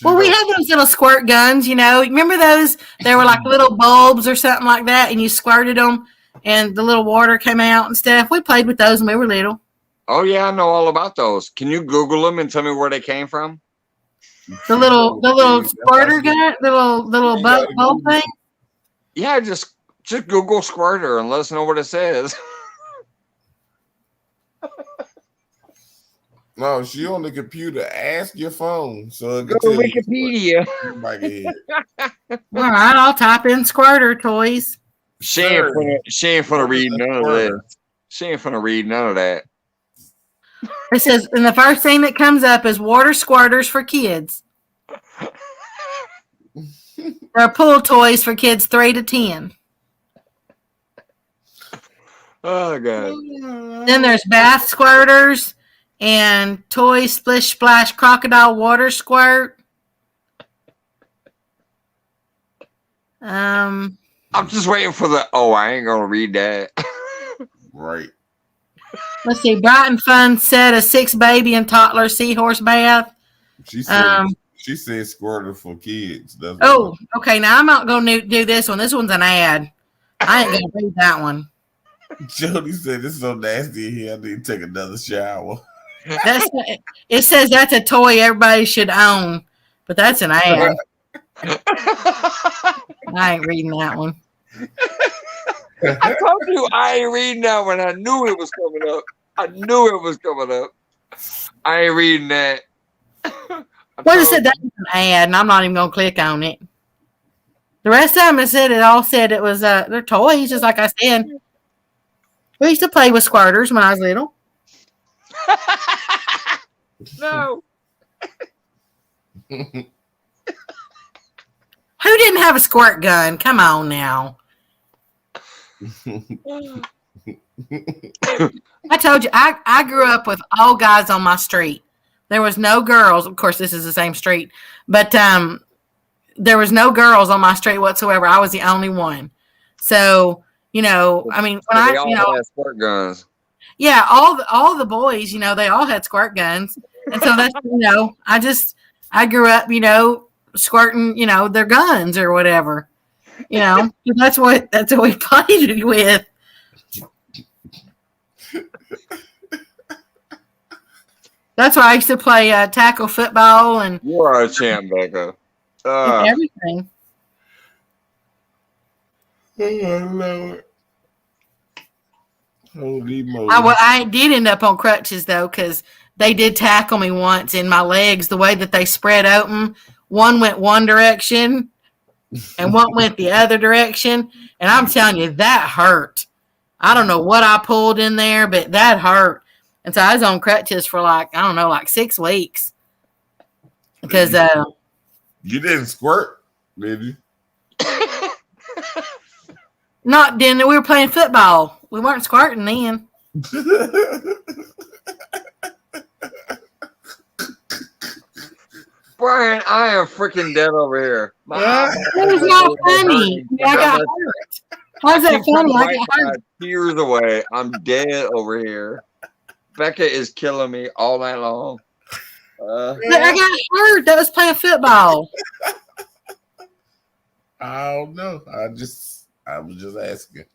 Well, we had those little squirt guns, Remember those? They were like little bulbs or something like that, and you squirted them, and the little water came out and stuff. We played with those when we were little. Oh yeah, I know all about those. Can you Google them and tell me where they came from? The little squirter gun, the little You boat gotta bowl Google. thing. Yeah, just Google squirter and let us know what it says. No, she on the computer. Ask your phone so it Go can to tell you. Wikipedia. You might get hit. All right, I'll type in squirter toys. She ain't finna read none of Squirter. this. She ain't finna read none of that. It says, and the first thing that comes up is water squirters for kids. They're pool toys for kids 3 to 10. Oh god. Then there's bath squirters and toy splish splash crocodile water squirt. I'm just waiting for the. Oh, I ain't gonna read that. Right. Let's see, Brighton Fun set a 6 baby and toddler seahorse bath. She said squirter for kids. That's Oh, okay. Now I'm not going to do this one. This one's an ad. I ain't going to read that one. Jody said this is so nasty in here. I need to take another shower. It says that's a toy everybody should own, but that's an ad. I ain't reading that one. I told you I ain't reading that one. I knew it was coming up. I ain't reading that. Well, it said that's an ad, and I'm not even going to click on it. The rest of them, it all said it was they're toys, just like I said. We used to play with squirters when I was little. No. Who didn't have a squirt gun? Come on now. I told you, I grew up with all guys on my street. There was no girls. Of course, this is the same street, but there was no girls on my street whatsoever. I was the only one. So, I mean, when They all had squirt guns. yeah, all the boys, they all had squirt guns. And so that's, I grew up, squirting, their guns or whatever. That's what we played with. That's why I used to play tackle football and You are a champ, Becca. everything. Oh, Lord. Holy moly. I did end up on crutches though, because they did tackle me once in my legs. The way that they spread open, one went one direction and one went the other direction, and I'm telling you that hurt. I don't know what I pulled in there, but that hurt. And so I was on crutches for like 6 weeks because you didn't squirt, did you? not then we were playing football. We weren't squirting then. Brian, I am freaking dead over here. It was not funny. I got hurt. How's that funny? I got hurt. Tears away. I'm dead over here. Becca is killing me all night long. I got hurt. That was playing football. I don't know. I was just asking.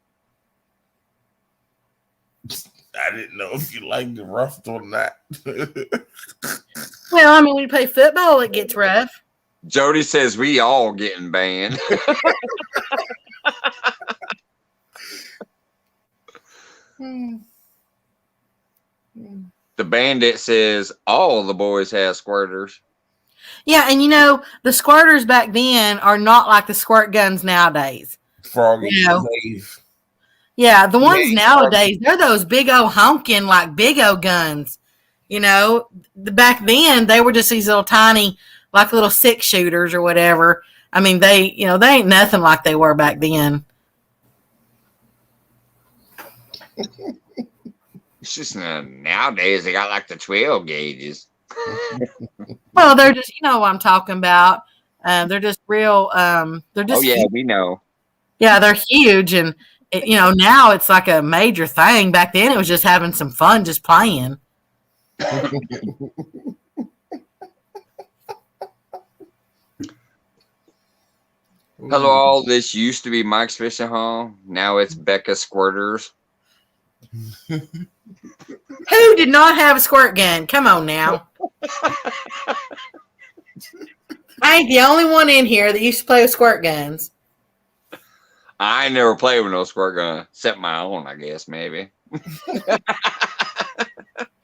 I didn't know if you liked it rough or not. Well, I mean, when you play football, it gets rough. Jody says we all getting banned. The bandit says all the boys have squirters. Yeah, and the squirters back then are not like the squirt guns nowadays. Froggy, Dave. Yeah, the ones nowadays, they're those big old honking, like big old guns. Back then they were just these little tiny, like little 6-shooters or whatever. I mean, they ain't nothing like they were back then. It's just nowadays they got like the 12 gauges. Well, they're just, what I'm talking about. They're just real. They're just. Oh yeah, huge. we know. Yeah, they're huge, and now it's like a major thing. Back then, it was just having some fun, just playing. Hello, all. This used to be Mike's Fishing Hall. Now it's Becca Squirters. Who did not have a squirt gun? Come on now. I ain't the only one in here that used to play with squirt guns. I ain't never played with no squirt gun, except my own, I guess, maybe.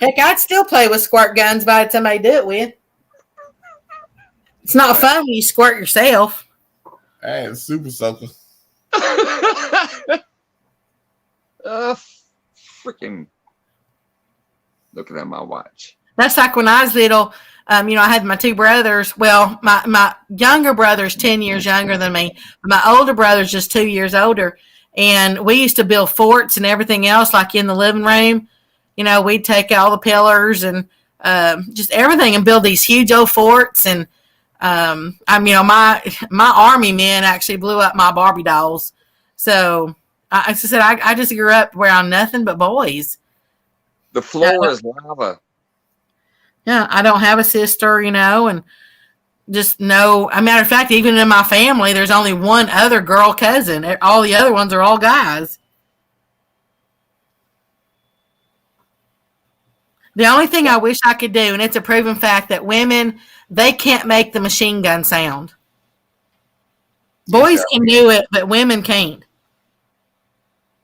Heck, I'd still play with squirt guns by the time I do it with. It's not fun when you squirt yourself. I had a super soaker. Freaking looking at my watch. That's like when I was little. I had my two brothers. Well, my younger brother's 10 years younger than me. My older brother's just 2 years older. And we used to build forts and everything else, like in the living room. We'd take all the pillars and just everything and build these huge old forts. And my army men actually blew up my Barbie dolls. So I said I just grew up around nothing but boys. The floor is lava. Yeah, I don't have a sister, and just no. As a matter of fact, even in my family, there's only one other girl cousin. All the other ones are all guys. The only thing I wish I could do, and it's a proven fact, that women, they can't make the machine gun sound. Boys can do it, but women can't.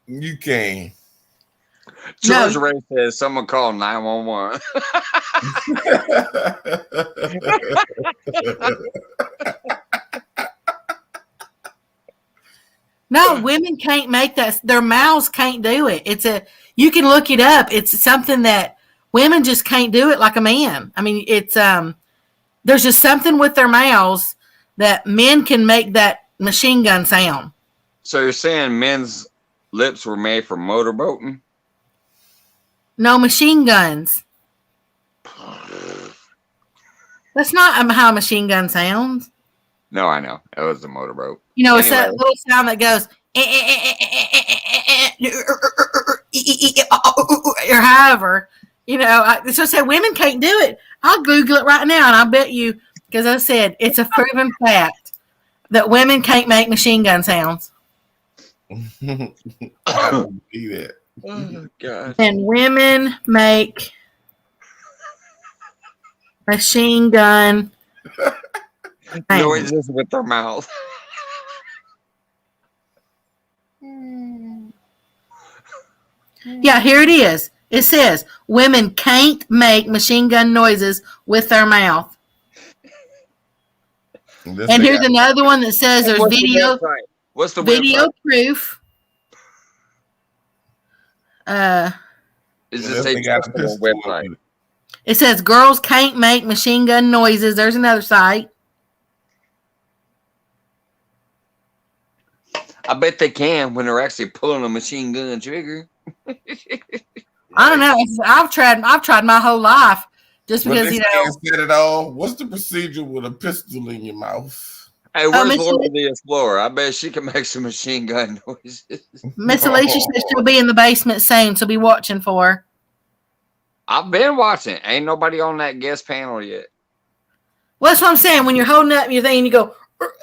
You can. George Ray says someone call 911. No, women can't make that. Their mouths can't do it. You can look it up. It's something that women just can't do it like a man. I mean, it's there's just something with their mouths that men can make that machine gun sound. So you're saying men's lips were made for motorboating? No, machine guns. That's not how a machine gun sounds. No, I know. It was a motorboat. It's that little sound that goes or however. So I said women can't do it. I'll Google it right now, and I bet you, because I said it's a proven fact that women can't make machine gun sounds. I don't see that. Oh, God. And women make machine gun noises with their mouth. Yeah, here it is. It says women can't make machine gun noises with their mouth. And here's another one that says there's video. What's the video website? proof? Is this a trustable website? It says girls can't make machine gun noises. There's another site. I bet they can when they're actually pulling a machine gun trigger. I don't know. I've tried my whole life just because said it all. What's the procedure with a pistol in your mouth? Hey, where's Laura the Explorer? I bet she can make some machine gun noises. Miss Alicia says she'll be in the basement soon, so be watching for her. I've been watching. Ain't nobody on that guest panel yet. Well, that's what I'm saying. When you're holding up your thing, you go like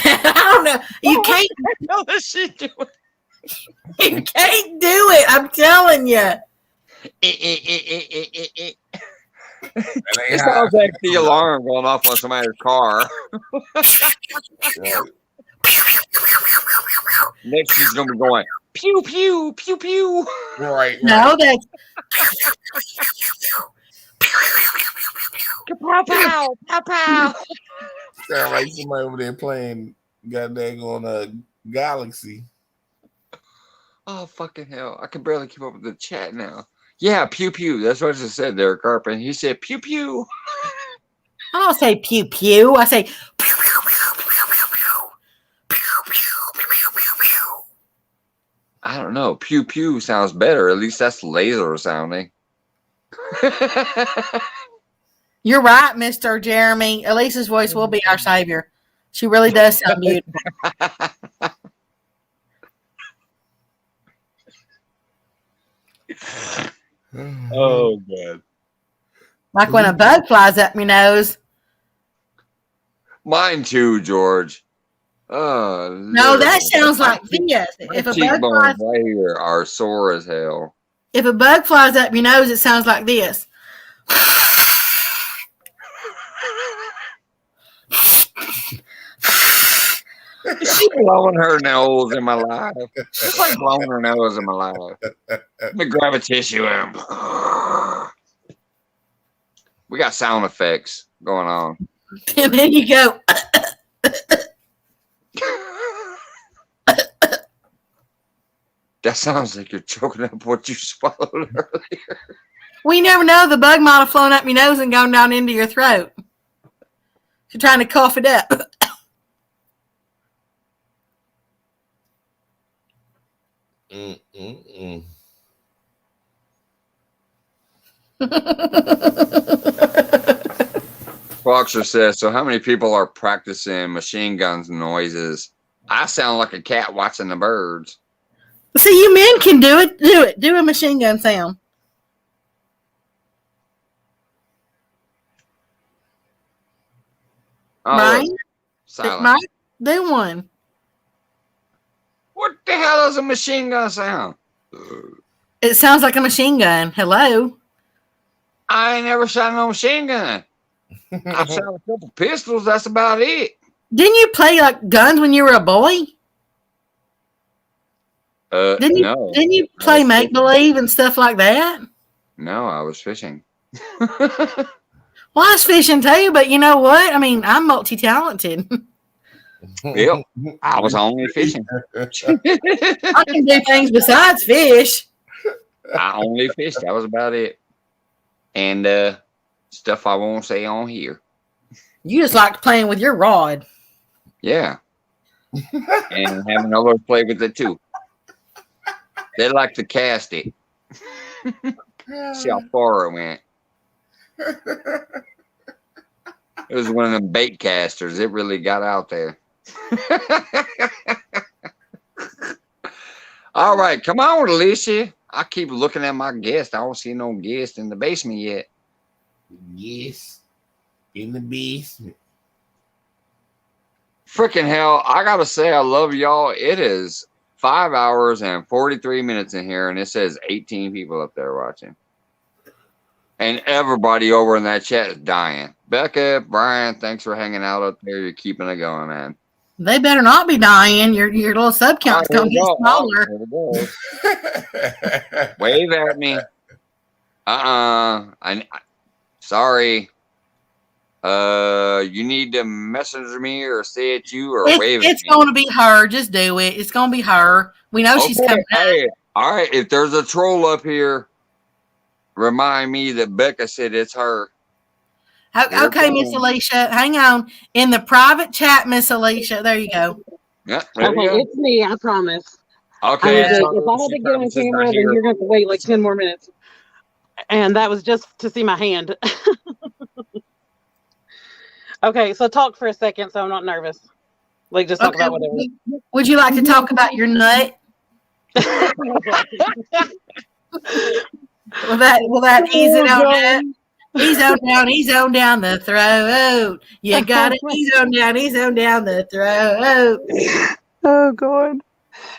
that. I don't know. You can't. What is she doing? You can't do it. I'm telling you. It sounds like the alarm going off on somebody's car. Next, she's gonna be going pew pew pew pew. Right. No, that's pow pow pow pow. Sound like somebody over there playing goddamn on a Galaxy. Oh fucking hell! I can barely keep up with the chat now. Yeah, pew pew. That's what I just said there, Carpin. He said pew pew. I don't say pew pew. I say pew pew pew pew pew pew. I don't know. Pew pew sounds better. At least that's laser sounding. You're right, Mr. Jeremy. Elisa's voice will be our savior. She really does sound beautiful. Oh, God. Like when a bug flies up my nose. Mine too, George. No, that sounds like this. If a bug cheekbones flies, right here are sore as hell. if a bug flies up your nose, it sounds like this. She blowing her nose in my life. It's like blowing her nose in my life. Let me grab a tissue and we got sound effects going on. And then you go. That sounds like you're choking up what you swallowed earlier. We never know. The bug might have flown up your nose and gone down into your throat. You're trying to cough it up. Foxer says, so how many people are practicing machine guns noises? I sound like a cat watching the birds. See, you men can do it. Do it. Do a machine gun sound. Oh, Right? silent. Right? Do one. What the hell does a machine gun sound? It sounds like a machine gun. Hello. I ain't never shot no machine gun. I've shot a couple pistols. That's about it. Didn't you play like guns when you were a boy? Didn't you? No. Didn't you play make believe and stuff like that? No, I was fishing. Well, I was fishing too, but you know what? I mean, I'm multi-talented. Yep. I was only fishing. I can do things besides fish. I only fished. That was about it. And stuff I won't say on here. You just like playing with your rod. Yeah. And having others play with it too. They like to cast it. See how far it went. It was one of them bait casters. It really got out there. All right, come on, Alicia. I keep looking at my guest. I don't see no guest in the basement yet. Yes, in the basement. Freaking hell, I gotta say I love y'all. It is 5 hours and 43 minutes in here, and it says 18 people up there watching. And everybody over in that chat is dying. Becca, Brian, thanks for hanging out up there. You're keeping it going, man. They better not be dying. Your little sub count's All going to right, get smaller. There we go. Wave at me. Sorry. You need to message me or say it you or wave at me. It's going to be her. Just do it. It's going to be her. We know she's coming up. Hey, all right. If there's a troll up here, remind me that Becca said it's her. Okay, Miss Alicia. Hang on. In the private chat, Miss Alicia. There you go. Yeah, there Okay, you go. it's me, I promise. Okay. If I had to get on camera, then you're going to have to wait like 10 more minutes. And that was just to see my hand. Okay, so talk for a second so I'm not nervous. Like, just talk about whatever. Would you like to talk about your nut? Will that ease it on down? He's on down the throat. You got it. He's on down the throat. Oh, God.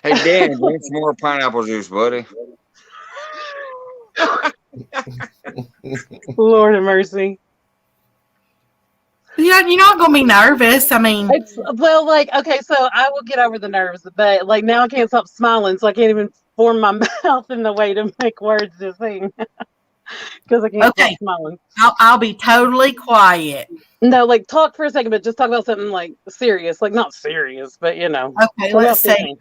Hey, Dan, drink some more pineapple juice, buddy. Lord have mercy. You're not going to be nervous. I mean, Well, like, okay, so I will get over the nerves, but like now I can't stop smiling, so I can't even form my mouth in the way to make words to sing because I can't stop smiling. I'll be totally quiet. No, like talk for a second, but just talk about something like serious, like not serious, but you know. Okay, let's see.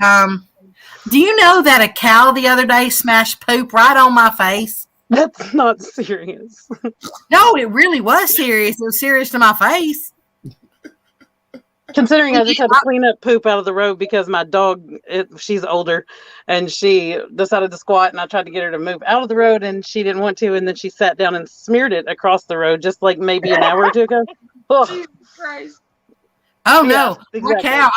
Do you know that a cow the other day smashed poop right on my face? That's not serious. No, it really was serious. It was serious to my face. Considering I just had to clean up poop out of the road because my dog, she's older, and she decided to squat, and I tried to get her to move out of the road, and she didn't want to, and then she sat down and smeared it across the road just like maybe an hour or two ago. Jesus Christ. Oh, no. Yes, Poor exactly. cow.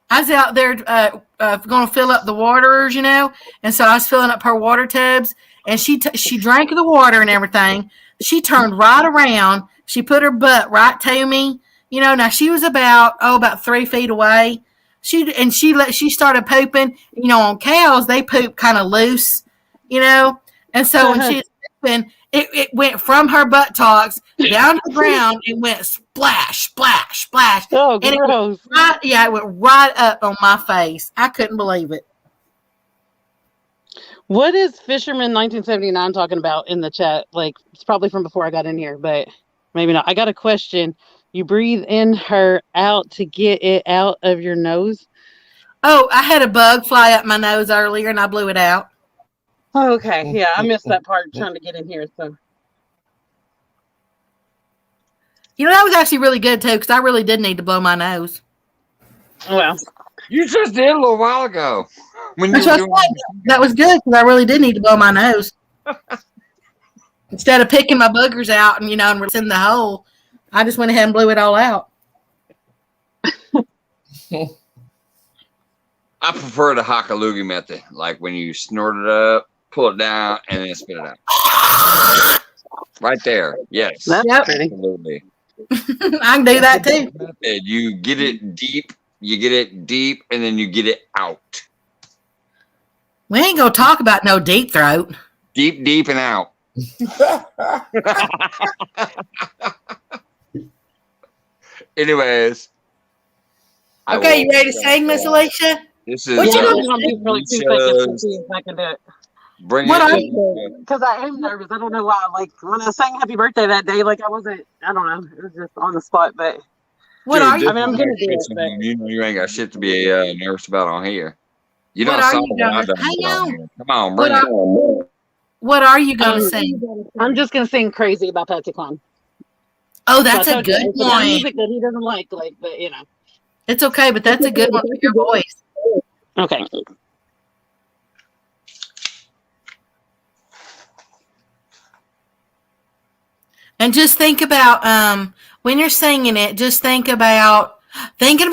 I was out there going to fill up the waters, you know, and so I was filling up her water tubs, and she drank the water and everything. She turned right around. She put her butt right to me. You know, now she was about 3 feet away. she started pooping. You know, on cows they poop kind of loose, you know, and so when she was pooping, it went from her buttocks down to the ground and went splash, splash, splash. Oh, And gross. it went right up on my face. I couldn't believe it. What is Fisherman 1979 talking about in the chat? Like, it's probably from before I got in here, but maybe not. I got a question. You breathe in her out to get it out of your nose? Oh, I had a bug fly up my nose earlier and I blew it out. Oh, okay. Yeah, I missed that part trying to get in here. So, You know, that was actually really good too, because I really did need to blow my nose. well, You just did a little while ago. When you That's were what I doing said. That was good because I really did need to blow my nose. Instead of picking my boogers out and, you know, and it's in the hole, I just went ahead and blew it all out. I prefer the Hakalugi method, like when you snort it up, pull it down, and then spit it out. Right there. Yes. that's Yep. pretty. Absolutely. I can do that too. Method. You get it deep, and then you get it out. We ain't gonna talk about no deep throat. Deep, and out. Anyways. I Okay, you will- ready to sing, Miss Alicia? This is What you Yeah, doing? I'm gonna be really 2 Alicia's- seconds to see if I can do it. Bring What it. are in. Because I am nervous. I don't know why. Like, when I sang happy birthday that day, like, I don't know. It was just on the spot, but What Dude, are you? I mean, I'm gonna do it, this- but- You know you ain't got shit to be nervous about on here. You What don't are saw you what I gonna- done hang on on. here. Come on, What bring it. What are you gonna sing? I'm just gonna sing "Crazy" by Patsy Cline. Oh, that's So I a told you, good it's the kind of one. music that he doesn't like, but you know. It's okay, but that's a good one for your voice. Okay. And just think about when you're singing it. Just think about singing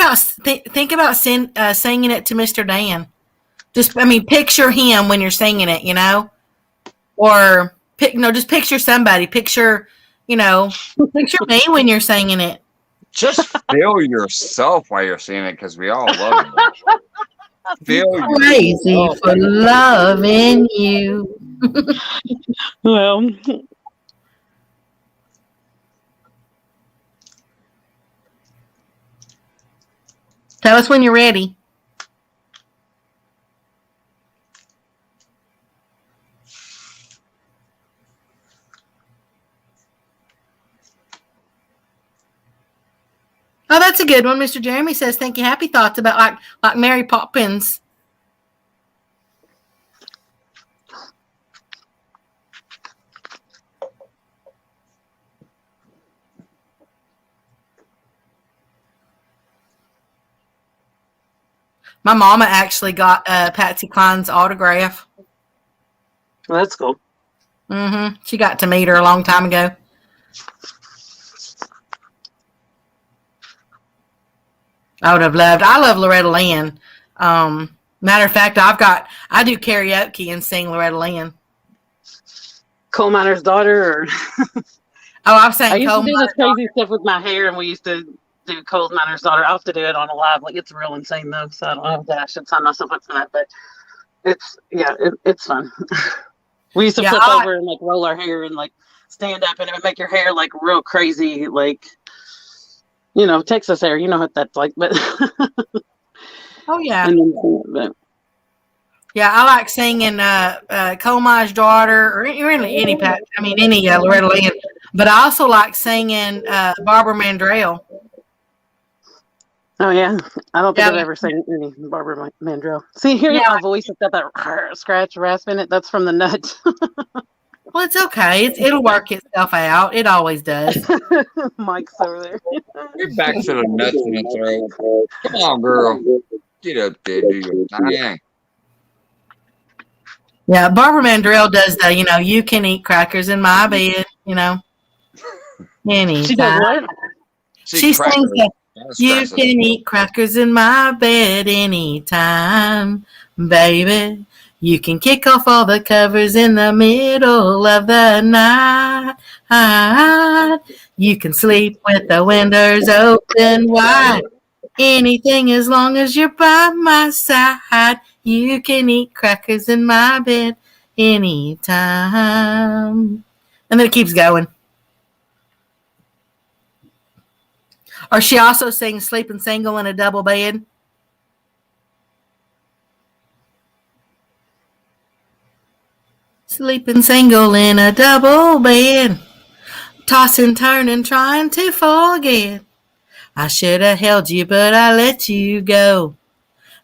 it to Mr. Dan. Picture him when you're singing it. You know, or just picture somebody. Picture me when you're singing it. Just feel yourself while you're singing it, because we all love it. Feel Crazy yourself. for loving you. Well, Tell us when you're ready. Oh, that's a good one. Mr. Jeremy says, "Thank you. Happy thoughts about like Mary Poppins." My mama actually got Patsy Cline's autograph. that's cool. Mm-hmm. She got to meet her a long time ago. I would have loved. I love Loretta Lynn. Matter of fact, I do karaoke and sing Loretta Lynn. Coal miner's daughter, or Oh, I've I sang used Coal to do Miner's this crazy stuff with my hair, and we used to do coal miner's daughter. I have to do it on a live. Like, it's real insane though, so I don't know that I should sign myself up for that. But it's fun. We used to Yeah, flip over and like roll our hair and like stand up, and it would make your hair like real crazy, like Texas hair. You know what that's like, but Oh yeah, and then, yeah. I like singing Coal Miner's Daughter, or any Loretta Lynn. But I also like singing Barbara Mandrell. oh yeah, I don't think Yeah. I've ever sang any Barbara Mandrell. See, here's Yeah. my voice. It's got that scratch rasp in it. That's from the nut. Well, it's okay. It'll work itself out. It always does. Mike's over there. Get back to the nuts in the throat. Come on, girl. Get up there, do your thing. Yeah, Barbara Mandrell does the, you can eat crackers in my bed, anytime. She does what? She crackers. sings that, That's you aggressive. can eat crackers in my bed anytime, baby. You can kick off all the covers in the middle of the night. You can sleep with the windows open wide. Anything as long as you're by my side. You can eat crackers in my bed anytime. And then it keeps going. Or she also sings Sleeping Single in a Double Bed. Sleeping single in a double bed. Tossing, turning, trying to forget. I should have held you, but I let you go.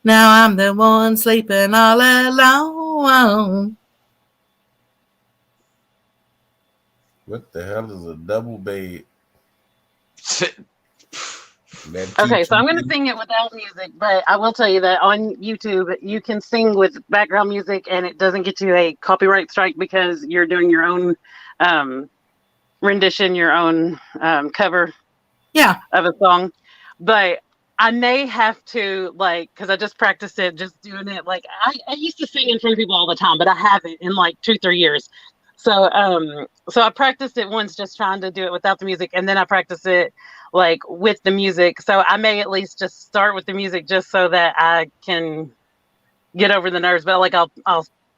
Now I'm the one sleeping all alone. What the hell is a double bed? Okay, so I'm going to sing it without music, but I will tell you that on YouTube, you can sing with background music and it doesn't get you a copyright strike because you're doing your own rendition, your own cover of a song. But I may have to, like, because I just practiced it, just doing it. Like, I used to sing in front of people all the time, but I haven't in like 2-3 years. So I practiced it once just trying to do it without the music, and then I practiced it like with the music. So I may at least just start with the music just so that I can get over the nerves. But like I'll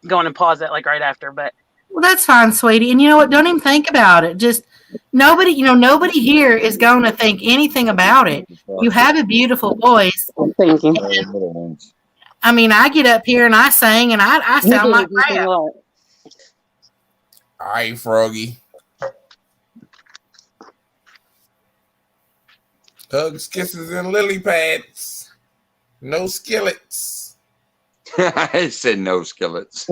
go on and pause it like right after. But well, that's fine, sweetie. And you know what? Don't even think about it. Just nobody here is going to think anything about it. You have a beautiful voice. Thank you. I mean, I get up here and I sing and I sound like crap. All right, Froggy. Hugs, kisses, and lily pads. No skillets. I said no skillets.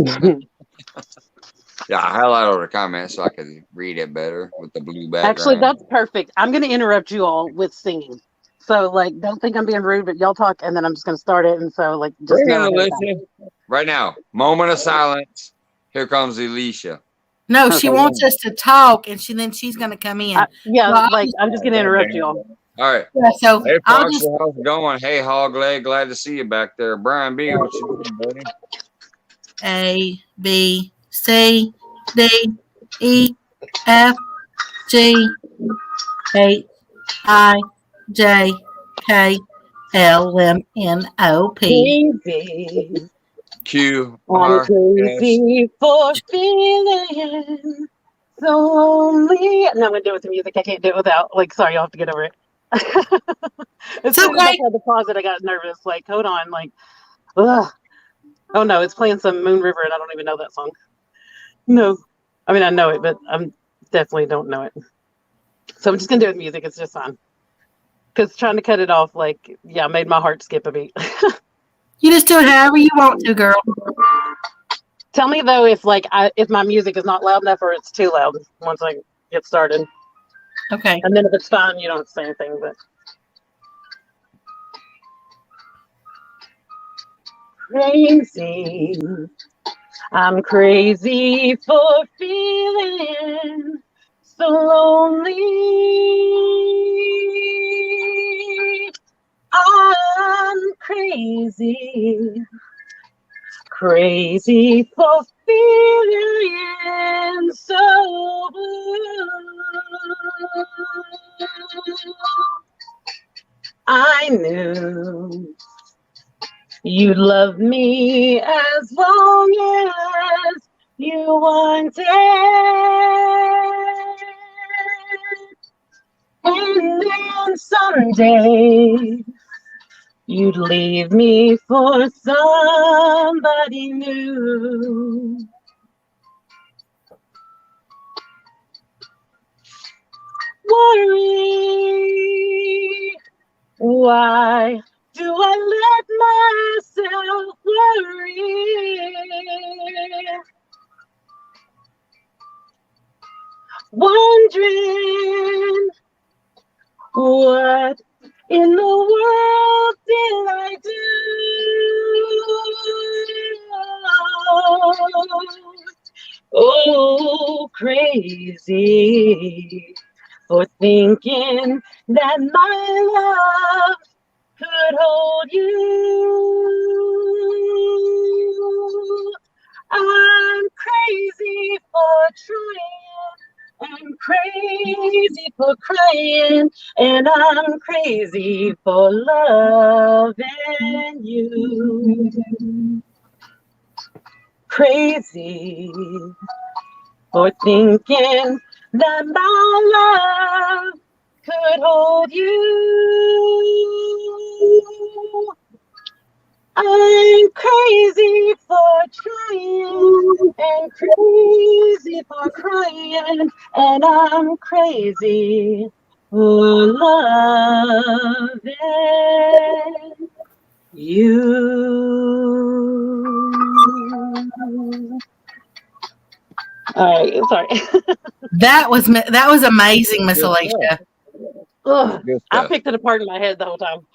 Yeah, I highlighted the comment so I could read it better with the blue background. Actually, that's perfect. I'm going to interrupt you all with singing. So, like, don't think I'm being rude, but y'all talk, and then I'm just going to start it. And so, like, just right now, moment of silence. Here comes Alicia. No, she wants us to talk, and then she's going to come in. I'm just going to interrupt you all. All right. Yeah, so hey, Fox, how's it going? Hey, Hog Leg, glad to see you back there. Brian B, what you doing, buddy? A, B, C, D, E, F, G, H, I, J, K, L, M, N, O, P. Crazy. Q, I'm R, crazy for feeling so lonely. No, I'm going to do it with the music. I can't do it without. Like, sorry, you'll have to get over it. As soon as I had to pause it, I got nervous. Like, hold on. Like, ugh. Oh, no, it's playing some Moon River, and I don't even know that song. No. I mean, I know it, but I definitely don't know it. So I'm just going to do it with music. It's just fine. Because trying to cut it off, like, yeah, made my heart skip a beat. You just do it however you want to, girl. Tell me, though, if my music is not loud enough or it's too loud once I get started. Okay. And then if it's fine, you don't have to say anything, but. Crazy. I'm crazy for feeling so lonely. I'm crazy. Crazy for feeling so blue. I knew you'd love me as long as you wanted. And then someday you'd leave me for somebody new. Worry, why do I let myself worry? Wondering what in the world did I do? Oh, crazy for thinking that my love could hold you. I'm crazy for trying I'm crazy for crying, and I'm crazy for loving you. Crazy for thinking that my love could hold you. I'm crazy for trying and crazy for crying, and I'm crazy for loving you. All right, sorry. That was amazing, Miss Good Alicia. Ugh, Good I stuff. picked it apart in my head the whole time.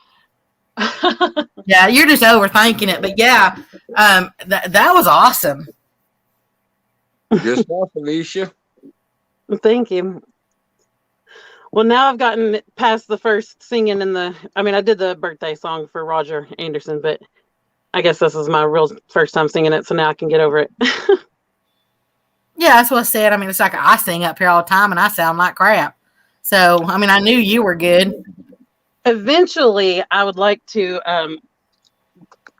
Yeah, you're just overthinking it, but yeah, that was awesome. Good stuff, Alicia. Thank you. Well, now I've gotten past the first singing I did the birthday song for Roger Anderson, but I guess this is my real first time singing it, so now I can get over it. Yeah, that's what I said. I mean, it's like I sing up here all the time and I sound like crap. So, I mean, I knew you were good. Eventually, I would like to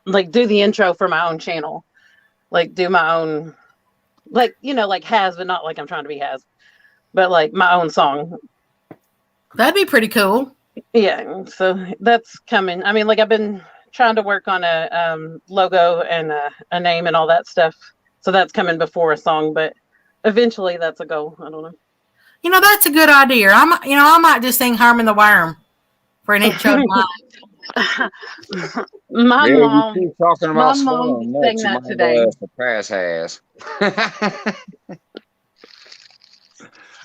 do the intro for my own channel, like do my own, like Has, but not like I'm trying to be Has, but like my own song. That'd be pretty cool. Yeah, so that's coming. I mean, like I've been trying to work on a logo and a name and all that stuff, so that's coming before a song, but eventually that's a goal. I don't know. You know, that's a good idea. I might just sing Herman the Worm for an intro. My Yeah, mom, you keep talking my about mom swallowing sang nuts, you that might today. surpass Has.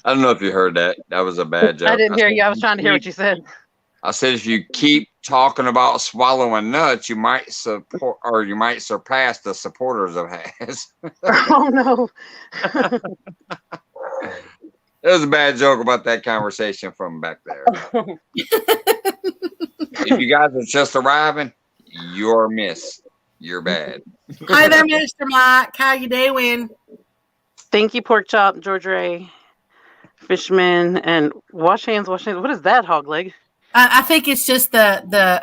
I don't know if you heard that. That was a bad joke. I didn't hear said you. I was if trying to hear what you said. I said if you keep talking about swallowing nuts, you might support or you might surpass the supporters of Has. Oh no. It was a bad joke about that conversation from back there. If you guys are just arriving, you're miss. You're bad. Hi there, Mr. Mike. How you doing? Thank you, Pork Chop, George Ray, Fishman, and Wash Hands, Wash Hands. What is that, hog leg? I think it's just the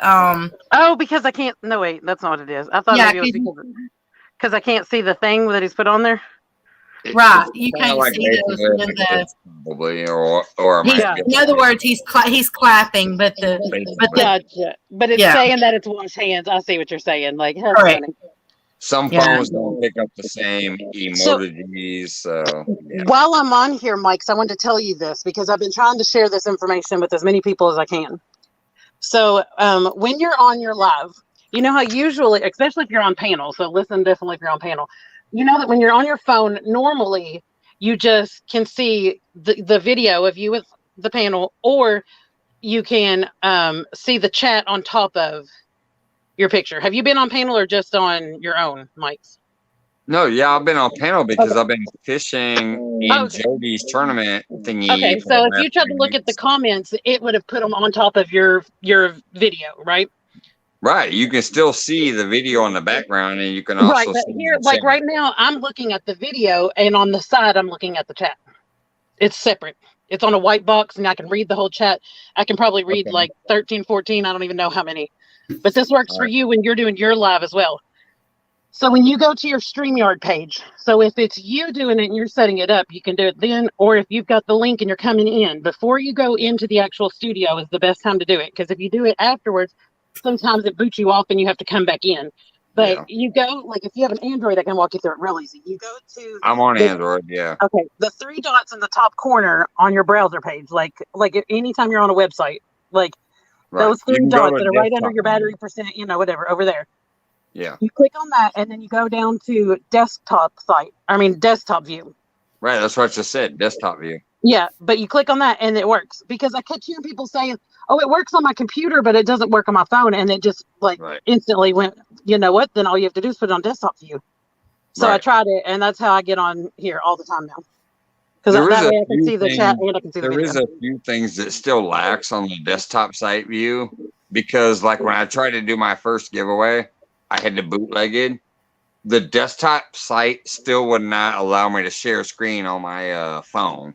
Oh, because I can't. No, wait, that's not what it is. I thought Yeah, maybe it was because I can't see the thing that he's put on there. right. You Kinda can't like see those. basically When like this, probably, or it he's, might be. in other words, he's clapping, but the Gotcha. But it's Yeah. saying that it's wash hands. I see what you're saying. Like, that's Correct. funny. Some Yeah. phones don't pick up the same emojis, so yeah. While I'm on here, Mike, I wanted to tell you this because I've been trying to share this information with as many people as I can. So when you're on your live, you know how usually, especially if you're on panel, so listen definitely if you're on panel, you know that when you're on your phone, normally you just can see the video of you with the panel, or you can see the chat on top of your picture. Have you been on panel or just on your own, Mike's? No, yeah, I've been on panel because I've been fishing in Okay. Jody's tournament thingy. Okay, for so the if you last tried to 3 look at the weeks. comments, it would have put them on top of your video, right? Right, you can still see the video in the background, and you can also Right, but see here, the like chat. right now, I'm looking at the video, and on the side, I'm looking at the chat. It's separate. It's on a white box, and I can read the whole chat. I can probably read Okay. like 13, 14, I don't even know how many. But this works for Alright. you when you're doing your live as well. So when you go to your StreamYard page, so if it's you doing it and you're setting it up, you can do it then, or if you've got the link and you're coming in, before you go into the actual studio is the best time to do it. Because if you do it afterwards, sometimes it boots you off and you have to come back in. But Yeah. you go, like if you have an Android, I can walk you through it real easy. You go to I'm on the- Android, yeah. Okay, the 3 dots in the top corner on your browser page, like anytime you're on a website, like Right. those You 3 can go dots to that are right under desktop your battery mode. percent, whatever, over there. Yeah. You click on that, and then you go down to desktop view. Right, that's what I just said, desktop view. Yeah, but you click on that, and it works. Because I kept hearing people saying, oh, it works on my computer, but it doesn't work on my phone. And it just, Right. instantly went, you know what? Then all you have to do is put it on desktop view. So I Right. tried it, and that's how I get on here all the time now. Because There that is a way I can few see the chat things- and I can see the There video. is a few things that still lacks on the desktop site view, because like when I tried to do my first giveaway, I had to bootleg it. The desktop site still would not allow me to share screen on my phone.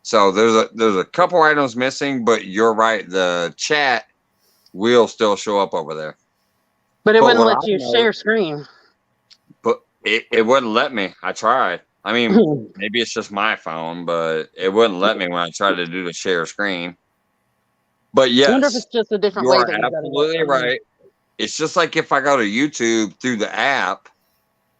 So there's a couple items missing, but you're right. The chat will still show up over there. But it But wouldn't what let I you know- share screen. But it wouldn't let me. I tried. I mean, maybe it's just my phone, but it wouldn't let me when I tried to do the share screen. But I wonder if yes, it's just a different you way are that we got it. absolutely right. It's just like if I go to YouTube through the app,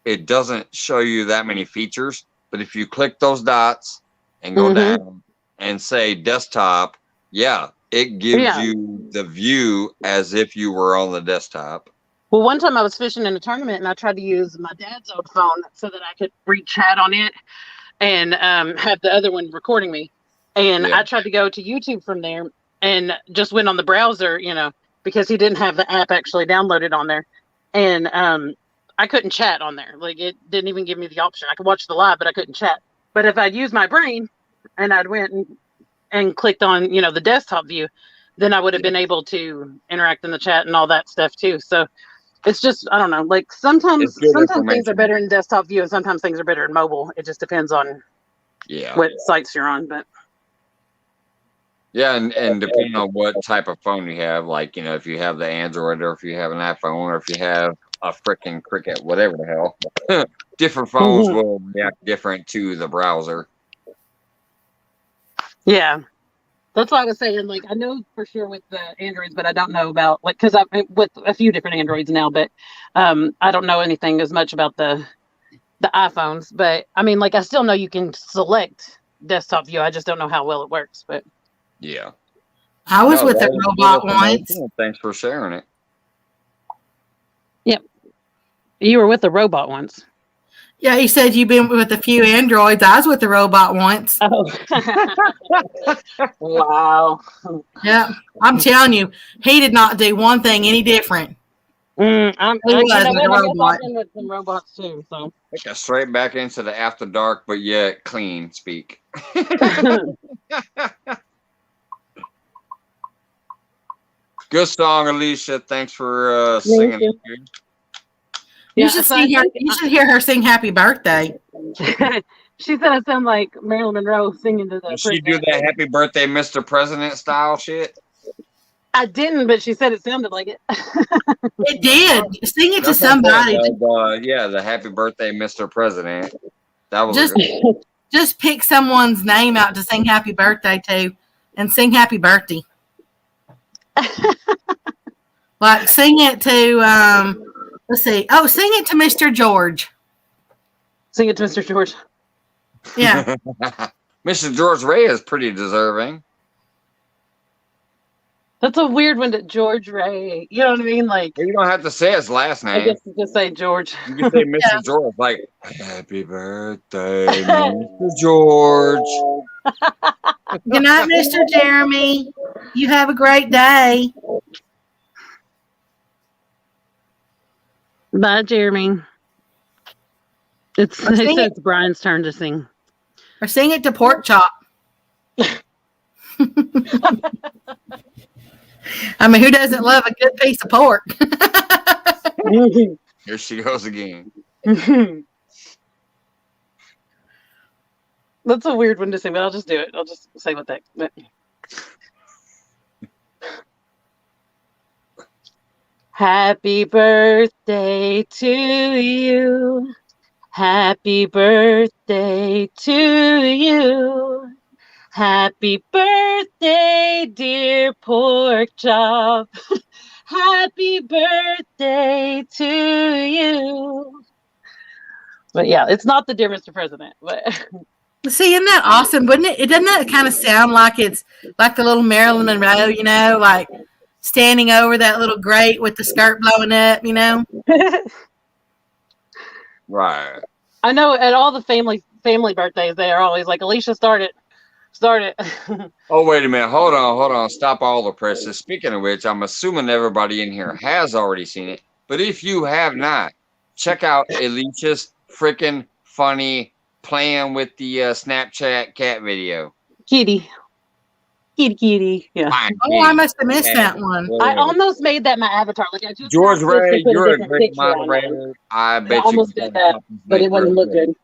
it doesn't show you that many features. But if you click those dots and go Mhm. down and say desktop, yeah, it gives Yeah. you the view as if you were on the desktop. Well, one time I was fishing in a tournament and I tried to use my dad's old phone so that I could read chat on it and have the other one recording me. And Yeah. I tried to go to YouTube from there and just went on the browser, because he didn't have the app actually downloaded on there. And I couldn't chat on there. Like, it didn't even give me the option. I could watch the live, but I couldn't chat. But if I'd used my brain and I'd went and clicked on, the desktop view, then I would have been able to interact in the chat and all that stuff too. So it's just, I don't know, like sometimes It's good things are information. better in desktop view and sometimes things are better in mobile. It just depends on Yeah. what sites you're on. But Yeah, and depending on what type of phone you have, like, if you have the Android or if you have an iPhone or if you have a freaking Cricket, whatever the hell, different phones will react different to the browser. yeah, that's why I was saying, like, I know for sure with the Androids, but I don't know about, like, because I'm with a few different Androids now, but I don't know anything as much about the iPhones. But I mean, like, I still know you can select desktop view. I just don't know how well it works. But Yeah. I was with a that was good robot information. once. Thanks for sharing it. you were with a robot once. Yeah, he said you've been with a few androids. I was with a robot once. Oh, wow. Yeah, I'm telling you, he did not do one thing any different. He was a I guess robot. I've been with some robots too. So Take us straight back into the after dark, but yet clean speak. Good song, Alicia. Thanks for singing. you. it. You should see her. You should hear her sing "Happy Birthday." She said I sound like Marilyn Monroe singing to the Did she do president. that happy birthday, Mr. President style shit? I didn't, but she said it sounded like it. It did. Sing it to That's what I'm somebody. saying, yeah, the happy birthday, Mr. President. That was Just, good. just pick someone's name out to sing "Happy Birthday" to, and sing "Happy Birthday." Like sing it to. Let's see. Oh, sing it to Mr. George. Sing it to Mr. George. Yeah. Mr. George Ray is pretty deserving. That's a weird one to George Ray. You know what I mean? Like, You don't have to say his last I name. guess you just say George. You can say Mr. George, like, happy birthday, Mr. George. Good night, Mr. Jeremy. You have a great day. Bye, Jeremy. They said it's Brian's turn to sing. Or sing it to Pork Chop. I mean, who doesn't love a good piece of pork? Here she goes again. That's a weird one to sing, but I'll just do it. I'll just say what that. Happy birthday to you. Happy birthday to you. Happy birthday, dear Pork Chop. Happy birthday to you. But yeah, it's not the dear Mr. President, but See, isn't that awesome? Wouldn't it? Doesn't that kind of sound like it's like the little Marilyn Monroe, like standing over that little grate with the skirt blowing up, Right. I know at all the family birthdays, they are always like, Alicia, start it. Oh, wait a minute. Hold on. Stop all the presses. Speaking of which, I'm assuming everybody in here has already seen it. But if you have not, check out Alicia's freaking funny playing with the Snapchat cat video. Kitty. Yeah. Fine, Oh, I must have missed that one. I almost made that my avatar. Like I just George wanted to Ray, put you're a different great picture on it. moderator. I bet I you almost can did that, but it wouldn't look good.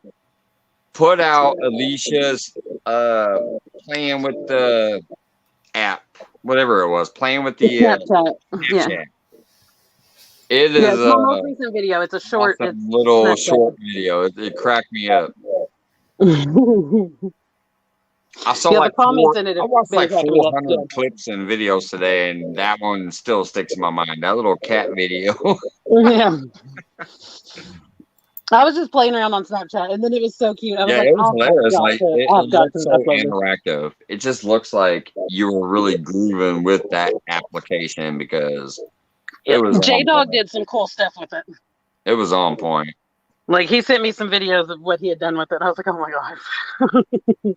put out Alicia's playing with the app, whatever it was, playing with the Snapchat. Yeah. Snapchat. It Yeah, is it's my most recent video. It's a short. awesome It's little Snapchat. short video. It cracked me up. I saw Yeah, the like comments in it I have watched been like cracking me up, 400 yeah. clips and videos today, and that one still sticks in my mind. That little cat video. Yeah. I was just playing around on Snapchat, and then it was so cute. I was Yeah, like, it was "Oh my hilarious. God, Like I've it got looks to so upload this." interactive. It just looks like you were really grooving with that application because it was J on Dog point. did some cool stuff with it. It was on point. Like he sent me some videos of what he had done with it. I was like, "Oh my God."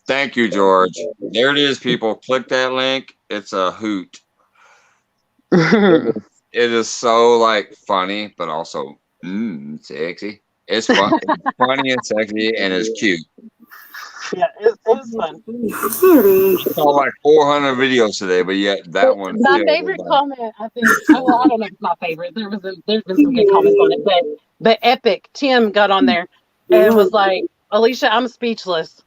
Thank you, George. There it is, people. Click that link. It's a hoot. It is so like funny, but also sexy. It's fun, it's funny and sexy, and it's cute. Yeah, it was fun. I saw like 400 videos today, but yet that one. My still favorite was comment, I think. Well, I don't know if it's my favorite. There's been some good comments on it, but Epic Tim got on there and was like, "Alicia, I'm speechless."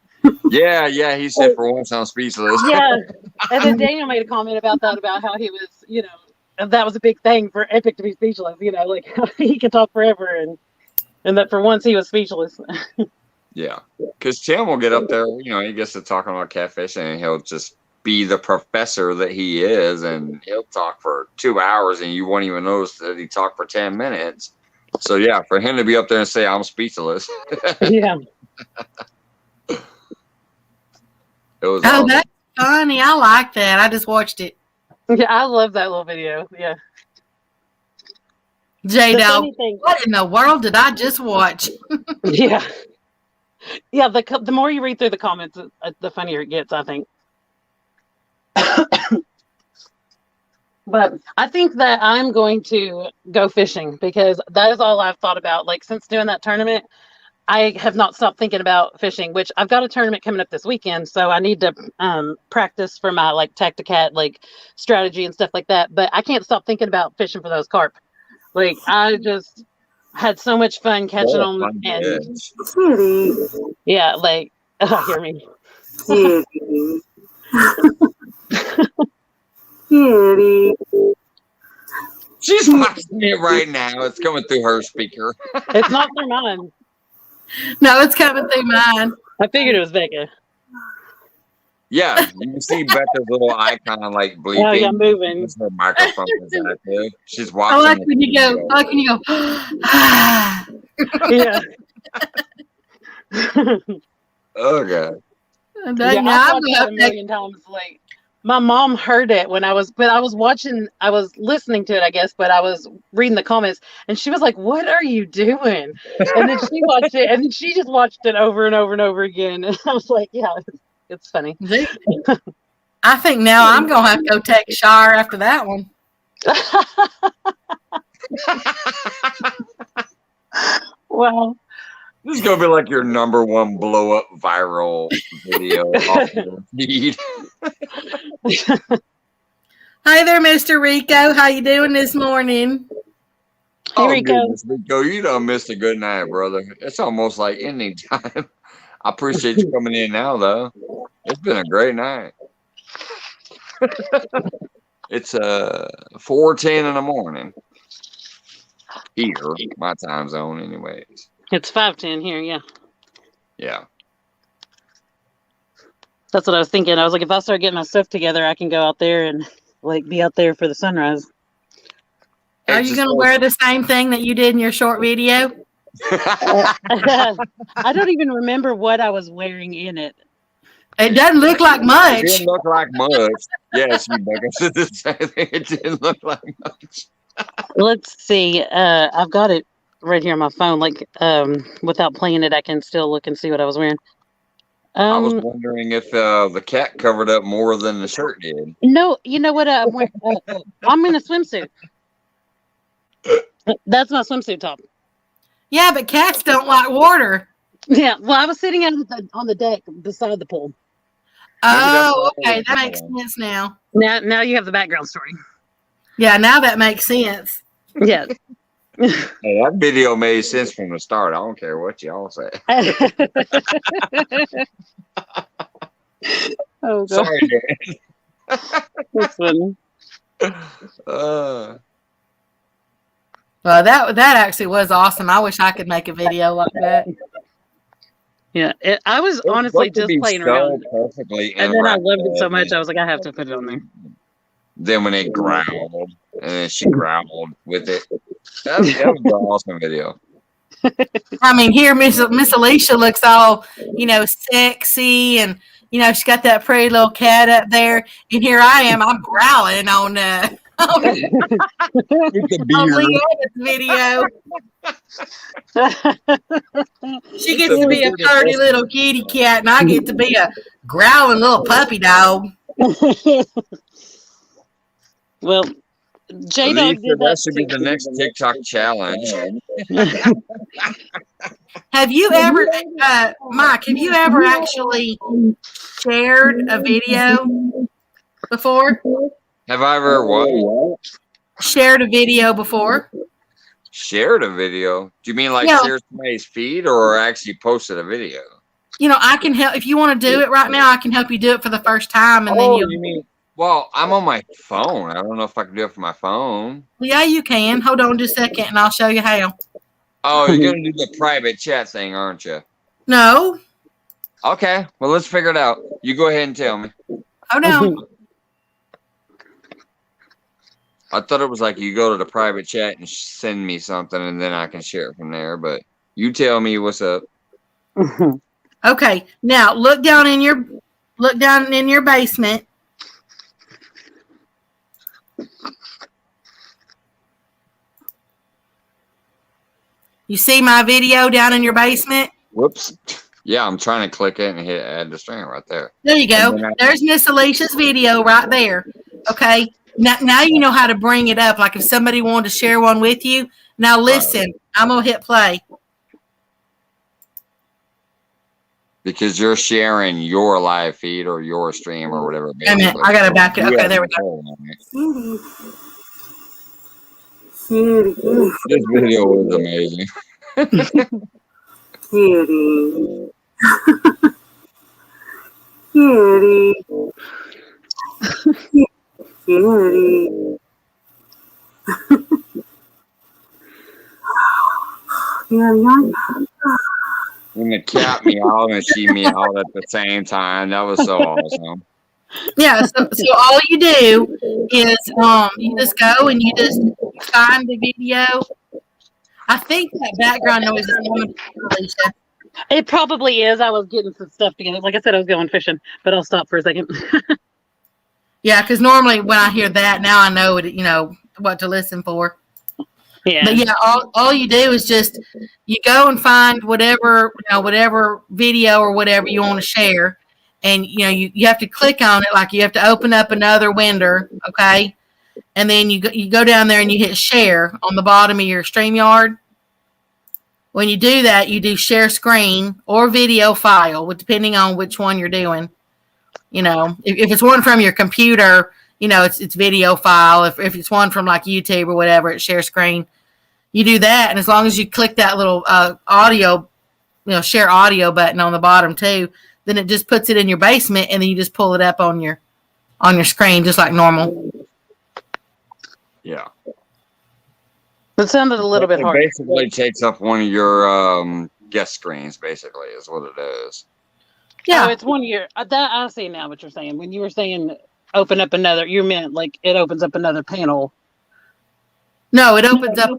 Yeah, he said for once I'm speechless. Yeah, and then Daniel made a comment about that, about how he was, that was a big thing for Epic to be speechless. Like he could talk forever, and that for once he was speechless. Yeah, because Tim will get up there, he gets to talking about catfishing, and he'll just be the professor that he is, and he'll talk for 2 hours, and you won't even notice that he talked for 10 minutes. So yeah, for him to be up there and say I'm speechless, Yeah. it was. Oh, awesome. that's funny. I like that. I just watched it. Yeah, I love that little video. Yeah. J The Dog, funny thing, what in the world did I just watch? yeah. Yeah, the more you read through the comments, the funnier it gets, I think. But I think that I'm going to go fishing because that is all I've thought about. Like since doing that tournament, I have not stopped thinking about fishing, which I've got a tournament coming up this weekend. So I need to practice for my like Tacticat, like strategy and stuff like that. But I can't stop thinking about fishing for those carp. Like I just had so much fun catching They're them. fun to And catch. yeah, like, hear me. She's watching it right now. It's coming through her speaker. It's not through mine. No, it's coming through mine. I figured it was Becca. Yeah, you can see Becca's little icon like bleeping. Oh, yeah, moving. Because her microphone is active. She's I watching. like the when you go. video. I like when you go. Ah. Yeah. Oh god. Yeah, Now I've I'm watched that a gonna million times. Like my mom heard it but I was watching, I was listening to it, I guess, but I was reading the comments, and she was like, "What are you doing?" And then she watched it, and then she just watched it over and over and over again. And I was like, "Yeah, it's funny." I think now I'm gonna have to go take a shower after that one. Well, This is gonna be like your #1 blow up viral video off your feed. Hi there, Mr. Rico. How you doing this morning? Hey, Rico. Goodness, Rico, you done missed a good night, brother. It's almost like ending time. I appreciate you coming in now, though. It's been a great night. It's 4:10 in the morning here, my time zone, anyways. It's 5:10 here. Yeah, Yeah. that's what I was thinking. I was like, if I start getting my stuff together, I can go out there and like be out there for the sunrise. Are you gonna wear the same thing that you did in your short video? I don't even remember what I was wearing in it. It doesn't look like It much. didn't look like much. Yes, you Becca said the same thing. It didn't look like much. Let's see. I've got it right here on my phone. Like, without playing it, I can still look and see what I was wearing. I was wondering if the cat covered up more than the shirt did. No, you know what? I'm wearing. I'm in a swimsuit. That's my swimsuit top. Yeah, but cats don't like water. Yeah. Well, I was sitting out on the deck beside the pool. Oh, okay. That makes sense now. Now you have the background story. Yeah, now that makes sense. Yeah. Hey, that video made sense from the start. I don't care what y'all say. Oh god, Sorry, Dan. that's funny. Uh, Well, that actually was awesome. I wish I could make a video like that. Yeah, I was it's honestly supposed to just be playing so around, perfectly and then I loved it so interactive, much. I was like, I have to put it on there. then when it growled, and then she growled with it. That was an awesome video. I mean, here Miss Alicia looks all, sexy, and she's got that pretty little cat up there, and here I am, I'm growling on on With the Leanna's video. She gets So to be a dirty little kitty cat, and I get to be a growling little puppy dog. Well, J Dog Alicia, did that that should be the next TikTok challenge. Have you ever, Mike? Have you ever actually shared a video before? Have I ever what? Shared a video before? Shared a video? Do you mean like Yeah. share somebody's feed or actually posted a video? I can help if you want to do it right now. I can help you do it for the first time, and then you mean? Well, I'm on my phone. I don't know if I can do it from my phone. Yeah, you can. Hold on just a second, and I'll show you how. Oh, you're gonna do the private chat thing, aren't you? No, Okay, well let's figure it out. You go ahead and tell me. hold on. I thought it was like you go to the private chat and send me something, and then I can share it from there. But you tell me what's up. Okay, now look down in your basement. You see my video down in your basement? Whoops. Yeah, I'm trying to click it and hit add to stream right there. There you go. And then There's Miss Alicia's video right there. Okay. Now you know how to bring it up. Like if somebody wanted to share one with you. Now listen, I'm gonna hit play. Because you're sharing your live feed or your stream or whatever. Wait a minute, I gotta back it. You Okay, have there we go. control on it. This video was amazing. Kitty. Kitty. Kitty. When the cat meowed and she meowed at the same time, that was so awesome. Yeah, so all you do is you just go and you just find the video. I think that background noise is coming from Alicia. It probably is. I was getting some stuff together. Like I said, I was going fishing, but I'll stop for a second. Yeah, because normally when I hear that, now I know what to listen for. Yeah. But yeah, all you do is just you go and find whatever video or whatever you want to share, and you have to click on it, like you have to open up another window, okay, and then you go down there and you hit share on the bottom of your StreamYard. When you do that, you do share screen or video file, depending on which one you're doing. If it's one from your computer, it's video file. If it's one from like YouTube or whatever, it's share screen. You do that, and as long as you click that little audio, share audio button on the bottom too, then it just puts it in your basement, and then you just pull it up on your screen just like normal. Yeah. It sounded a little bit It hard. basically takes up one of your guest screens, basically, is what it is. Yeah, Oh, it's 1 year. That I see now what you're saying. When you were saying open up another, you meant like it opens up another panel. no, it opens up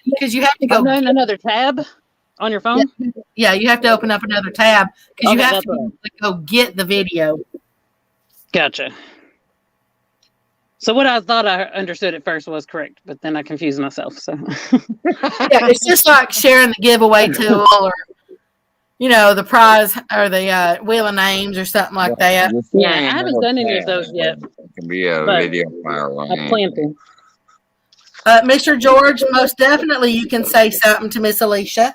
because you have to go. Oh, no, another tab on your phone. Yeah, you have to open up another tab because you Okay, have that's to go get the video. Gotcha. So what I thought I understood at first was correct, but then I confused myself. So Yeah, it's just like sharing the giveaway tool or the prize or the wheel of names or something like that. yeah, I haven't done any of those yet. It can be a But video file. I plan to. Mr. George, most definitely you can say something to Miss Alicia.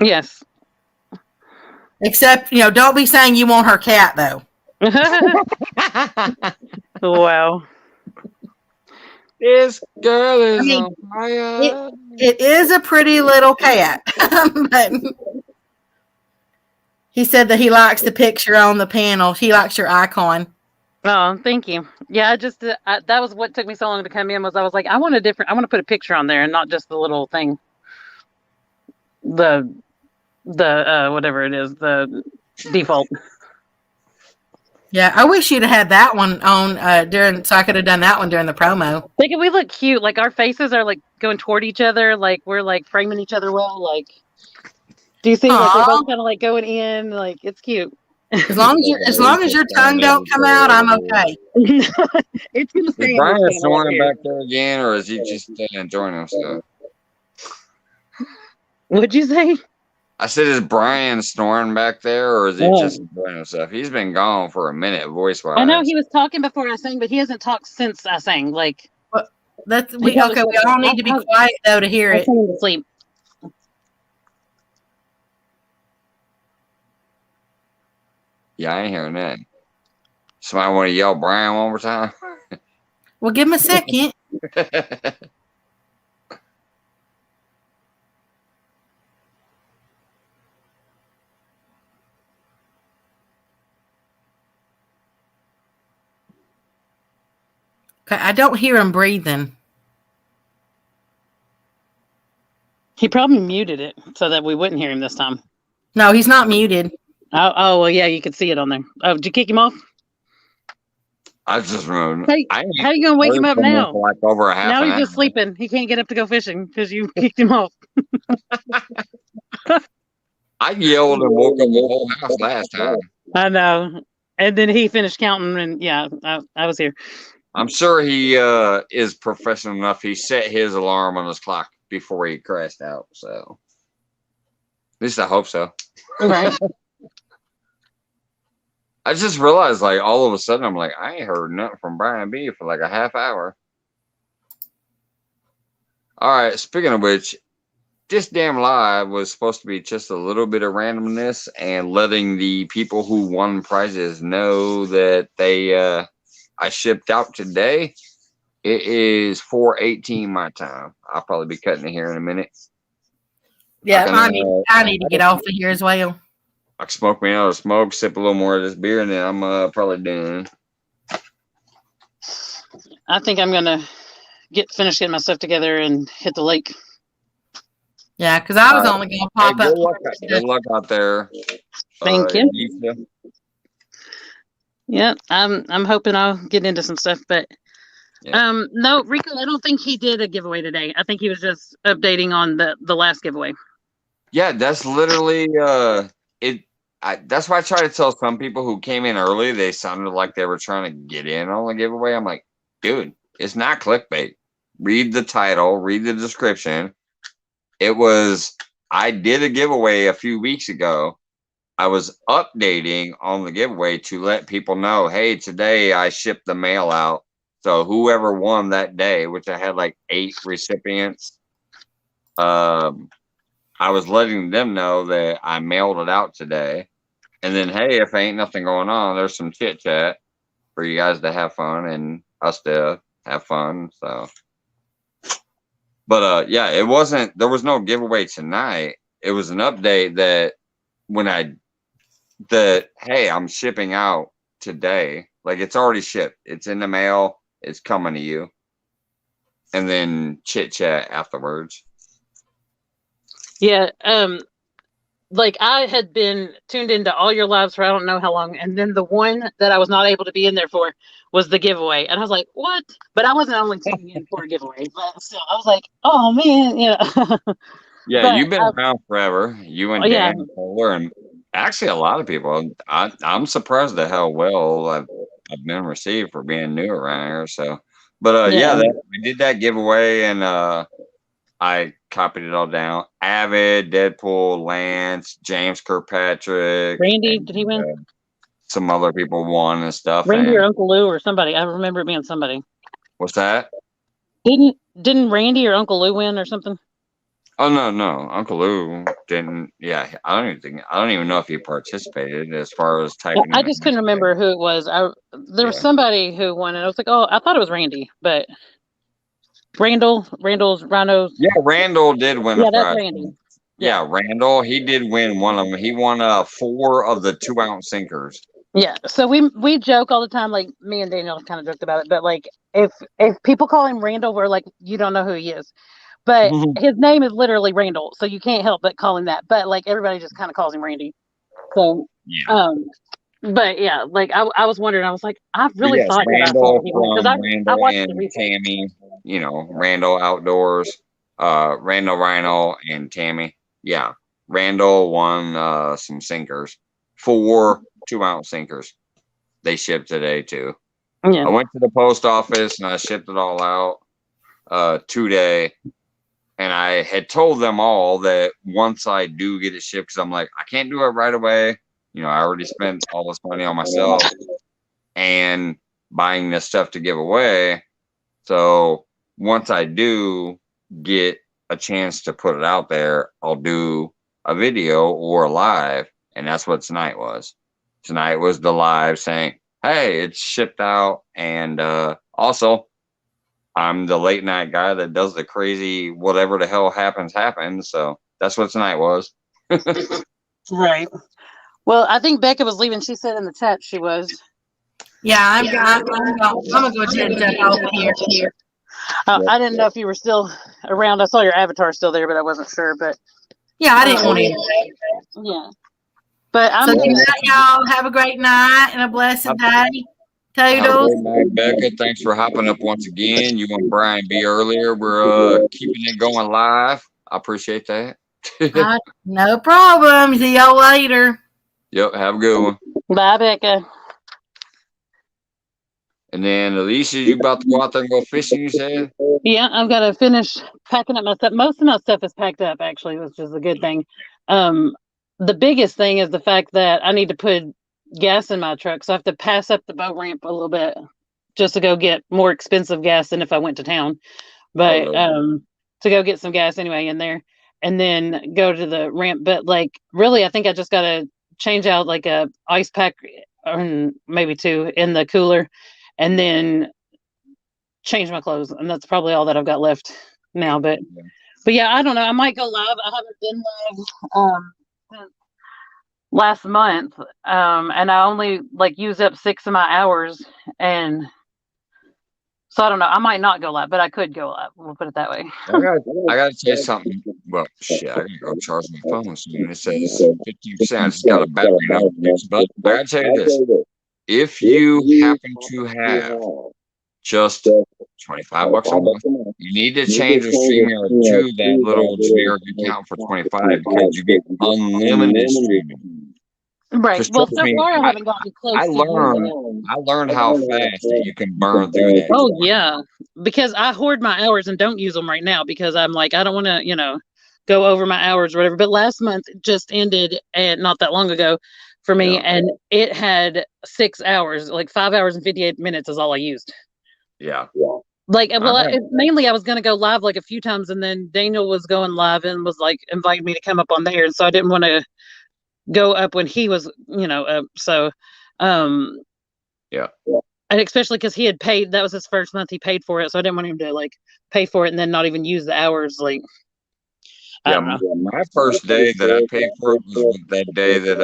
Yes. Except, don't be saying you want her cat though. Wow. This girl is I mean, on fire. It is a pretty little cat, but he said that he likes the picture on the panel. He likes your icon. Oh, thank you. Yeah, I just that was what took me so long to come in. Was I was like, I want to put a picture on there and not just the little thing. The whatever it is, the default. Yeah, I wish you'd have had that one on during, so I could have done that one during the promo. Like, if we look cute, like our faces are like going toward each other, like we're like framing each other well. Like, do you see? Like, we're Aw. both kind of like going in. Like, it's cute. As long as your tongue don't come out, I'm okay. It's gonna Is stay. in Brian this channel snoring here. back there again, or is he just enjoying himself? What'd you say? I said, is Brian snoring back there, or is he Yeah. just enjoying himself? He's been gone for a minute, voice wise. I know he was talking before I sang, but he hasn't talked since I sang. Like, That's He probably okay. We all need to be quiet though to hear I it. sang him to sleep. Yeah, I ain't hearing that. Somebody want to yell Brian one more time? Well, give him a second. Okay, I don't hear him breathing. He probably muted it so that we wouldn't hear him this time. No, he's not muted. Oh, well, yeah, you could see it on there. Oh, did you kick him off? I just remembered. Hey, I ain't how you gonna wake him heard up from him now? for like over a half Now an he's just hour. sleeping. He can't get up to go fishing because you kicked him off. I yelled and woke up the whole house last time. I know. And then he finished counting, and yeah, I was here. I'm sure he is professional enough. He set his alarm on his clock before he crashed out. So at least I hope so. Right. I just realized, like, all of a sudden, I'm like, I ain't heard nothing from Brian B for like a half hour. All right. Speaking of which, this damn live was supposed to be just a little bit of randomness and letting the people who won prizes know that they I shipped out today. It is 4:18 my time. I'll probably be cutting it here in a minute. Yeah, can, I need to get off of here as well. I can smoke me out of smoke, sip a little more of this beer, and then I'm probably done. I think I'm gonna finish getting my stuff together and hit the lake. Yeah, because I was All right. only going to pop Hey, up. good luck out there. Thank you. Nisha. Yeah, I'm hoping I'll get into some stuff, but Yeah. no, Rico, I don't think he did a giveaway today. I think he was just updating on the last giveaway. Yeah, that's literally it. That's why I try to tell some people who came in early, they sounded like they were trying to get in on the giveaway. I'm like, dude, it's not clickbait. Read the title, read the description. I did a giveaway a few weeks ago. I was updating on the giveaway to let people know, hey, today I shipped the mail out. So whoever won that day, which I had like 8 recipients, I was letting them know that I mailed it out today. And then, hey, if ain't nothing going on, there's some chit chat for you guys to have fun and us to have fun. So, but yeah, there was no giveaway tonight. It was an update that hey, I'm shipping out today. Like, it's already shipped. It's in the mail. It's coming to you. And then chit chat afterwards. Yeah, like I had been tuned into all your lives for I don't know how long, and then the one that I was not able to be in there for was the giveaway, and I was like, "What?" But I wasn't only tuning in for a giveaway, but still, I was like, "Oh man, yeah." Yeah, But, you've been around forever. You and yeah. Dan and Polar, and actually a lot of people. I'm surprised at how well I've been received for being new around here. So, but Yeah. we did that giveaway, and I copied it all down. Avid, Deadpool, Lance, James Kirkpatrick, Randy, and, did he win? some other people won and stuff. Randy and- or Uncle Lou or somebody? I remember it being somebody. What's that? Didn't Randy or Uncle Lou win or something? Oh no, Uncle Lou didn't. Yeah, I don't even know if he participated as far as typing. I in just the couldn't remember who it was. There was Yeah. somebody who won, and I was like, "Oh, I thought it was Randy," but Randall's Rhinos. Yeah, Randall did win Yeah, a that's prize. Randy. Yeah, Randall, he did win one of them. He won 4 of the 2-ounce sinkers. Yeah. So we joke all the time, like me and Daniel kind of joked about it, but like if people call him Randall, we're like, you don't know who he is. But his name is literally Randall, so you can't help but call him that. But like everybody just kind of calls him Randy. So Yeah. but yeah, like I was wondering, I was like, I really Yes, thought that I Randall saw him because I Randall watched and the replay. Tammy, Randall Outdoors, Randall Rhino and Tammy. Yeah. Randall won some sinkers. 4 2-ounce sinkers. They shipped today too. Yeah. I went to the post office and I shipped it all out today. And I had told them all that once I do get it shipped, because I'm like, I can't do it right away. I already spent all this money on myself and buying this stuff to give away. So once I do get a chance to put it out there, I'll do a video or a live. And that's what tonight was. Tonight was the live saying, hey, it's shipped out. And also, I'm the late night guy that does the crazy whatever the hell happens. So that's what tonight was. Right. Well, I think Becca was leaving. She said in the chat she was. Yeah, I'm gonna go check that out here. I didn't know if you were still around. I saw your avatar still there, but I wasn't sure. But Yeah, I didn't want to. yeah. But I'm So good night, y'all. Have a great night and a blessed day. Have a Toodles. great night, Becca. Thanks for hopping up once again. You and Brian B earlier. We're keeping it going live. I appreciate that. No problem. See y'all later. Yep. Have a good one. Bye, Becca. And then Alicia, you about to go out there and go fishing, you said? Yeah, I've got to finish packing up my stuff. Most of my stuff is packed up, actually, which is a good thing. The biggest thing is the fact that I need to put gas in my truck, so I have to pass up the boat ramp a little bit just to go get more expensive gas than if I went to town. But to go get some gas anyway in there, and then go to the ramp. But like, really, I think I just got to change out like a ice pack, or maybe 2 in the cooler, and then change my clothes, and that's probably all that I've got left now. But yeah, I don't know. I might go live. I haven't been live since last month, and I only like used up 6 of my hours, and so I don't know. I might not go live, but I could go live. We'll put it that way. I gotta tell you something. Well, shit, I gotta go charge my phone soon. It says 50%. I just got a battery now. But I gotta tell you this: if you happen to have just $25 a month, you need to change your StreamYard to that little generic account for $25 because you get unlimited streaming. Right. Well, so far I haven't gotten close. I learned how fast you can burn through that. Oh yeah, because I hoard my hours and don't use them right now because I'm like, I don't want to, go over my hours or whatever. But last month just ended, and not that long ago for me, and it had 6 hours, like 5 hours and 58 minutes is all I used. Yeah. Like, well, mainly I was going to go live like a few times, and then Daniel was going live and was like inviting me to come up on there, and so I didn't want to go up when he was, up. So, yeah. And especially because he had paid, that was his first month he paid for it, so I didn't want him to like pay for it and then not even use the hours. Like, yeah, my first day that I paid for it was that day that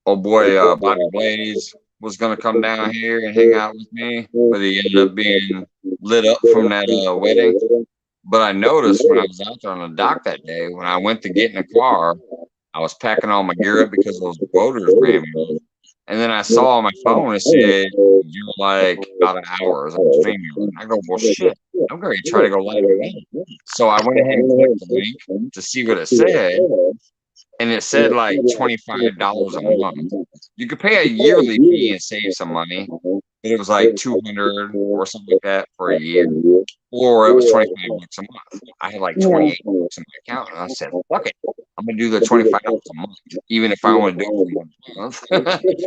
old boy Bobby Blaze was gonna come down here and hang out with me, but he ended up being lit up from that wedding. But I noticed when I was out there on the dock that day, when I went to get in the car, I was packing all my gear up because those boaters ran me over. And then I saw on my phone it said you're like out of hours on StreamYard. And I go, well, shit, I'm going to try to go live again. So I went ahead and clicked the link to see what it said. And it said like $25 a month. You could pay a yearly fee and save some money, but it was like $200 or something like that for a year. Or it was $25 a month. I had like $28 in my account, and I said, fuck it. I'm going to do the $25 a month, even if I want to do it for 1 month.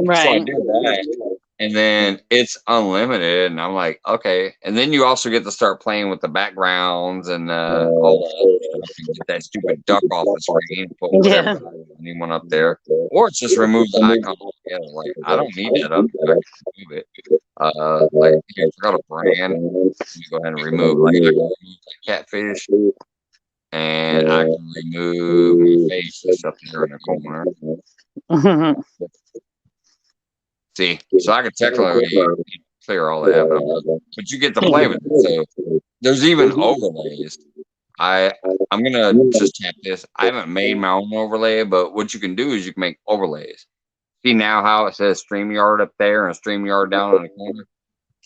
Right. So I did that. And then it's unlimited, and I'm like, okay. And then you also get to start playing with the backgrounds and all the other stuff. You get that stupid duck off the screen, put whatever anyone up there, or it's just remove the icon altogether. Like, I don't need that up there. I can remove it. Like I forgot a brand. Let me go ahead and remove. Like I can remove like catfish, and I can remove my face that's up there in the corner. See, so I could technically clear all that, but you get to play with it. So there's even overlays. I'm gonna just tap this. I haven't made my own overlay, but what you can do is you can make overlays. See now how it says StreamYard up there and StreamYard down in the corner?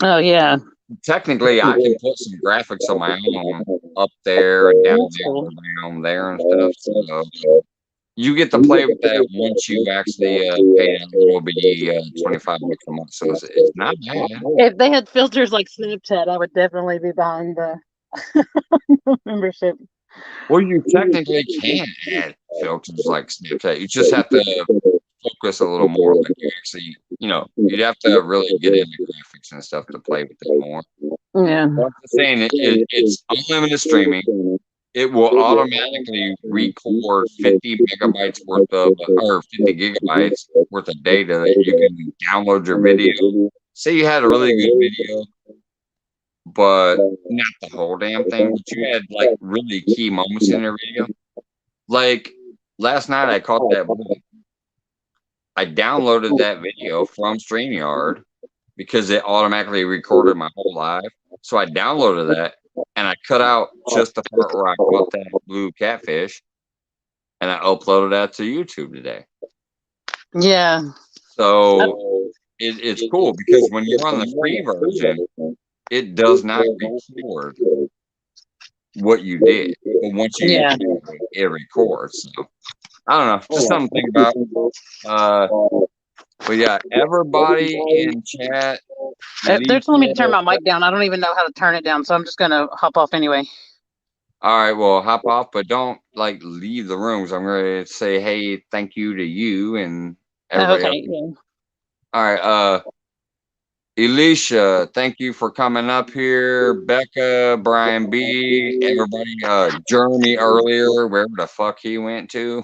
Oh yeah. Technically, I can put some graphics of my own up there and down That's there cool. and down there and stuff. So you get to play with that once you actually pay that little bitty $25 a month. So it's not bad. If they had filters like Snapchat, I would definitely be buying the membership. Well, you technically can add filters like Snapchat. You just have to focus a little more. Like you actually, you'd have to really get into graphics and stuff to play with it more. Yeah. But I'm just saying it's unlimited streaming. It will automatically record 50 megabytes worth of, or 50 gigabytes worth of data that you can download your video. Say you had a really good video, but not the whole damn thing, but you had like really key moments in your video. Like last night, I caught that bullet. I downloaded that video from StreamYard because it automatically recorded my whole live. So I downloaded that and I cut out just the part where I caught that blue catfish and I uploaded that to YouTube today. Yeah. So it's cool because when you're on the free version, it does not record what you did. But once you do it records. So I don't know. Just something to think about. But yeah, everybody in chat. They're telling me to turn my mic down. I don't even know how to turn it down, so I'm just gonna hop off anyway. All right, well, hop off, but don't like leave the rooms. I'm going to say, hey, thank you to you and everybody else. Yeah. All right, Elisha, thank you for coming up here. Becca, Brian B, everybody, Jeremy earlier, wherever the fuck he went to.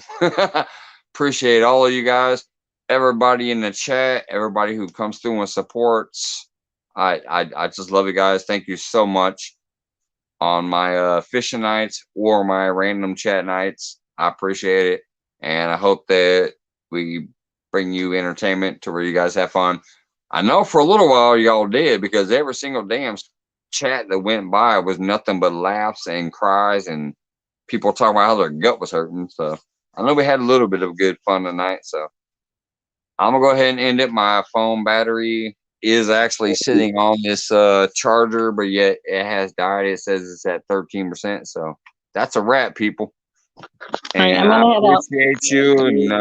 Appreciate all of you guys. Everybody in the chat, everybody who comes through and supports. I just love you guys. Thank you so much. On my fishing nights or my random chat nights, I appreciate it. And I hope that we bring you entertainment to where you guys have fun. I know for a little while y'all did, because every single damn chat that went by was nothing but laughs and cries and people talking about how their gut was hurting. So I know we had a little bit of good fun tonight. So I'm gonna go ahead and end it. My phone battery is actually sitting on this charger, but yet it has died. It says it's at 13%. So that's a wrap, people. And I appreciate you, and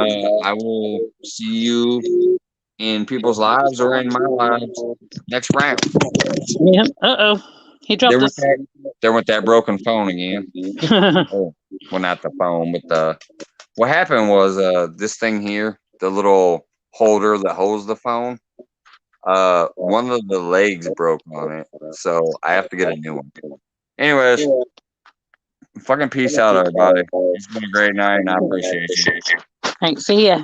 I will see you in people's lives or in my lives next round. Yeah. He dropped us. There went that broken phone again. Well, not the phone, but what happened was this thing here, the little holder that holds the phone. One of the legs broke on it, so I have to get a new one. Anyways, fucking peace out, everybody. It's been a great night, and I appreciate you. Thanks. See ya.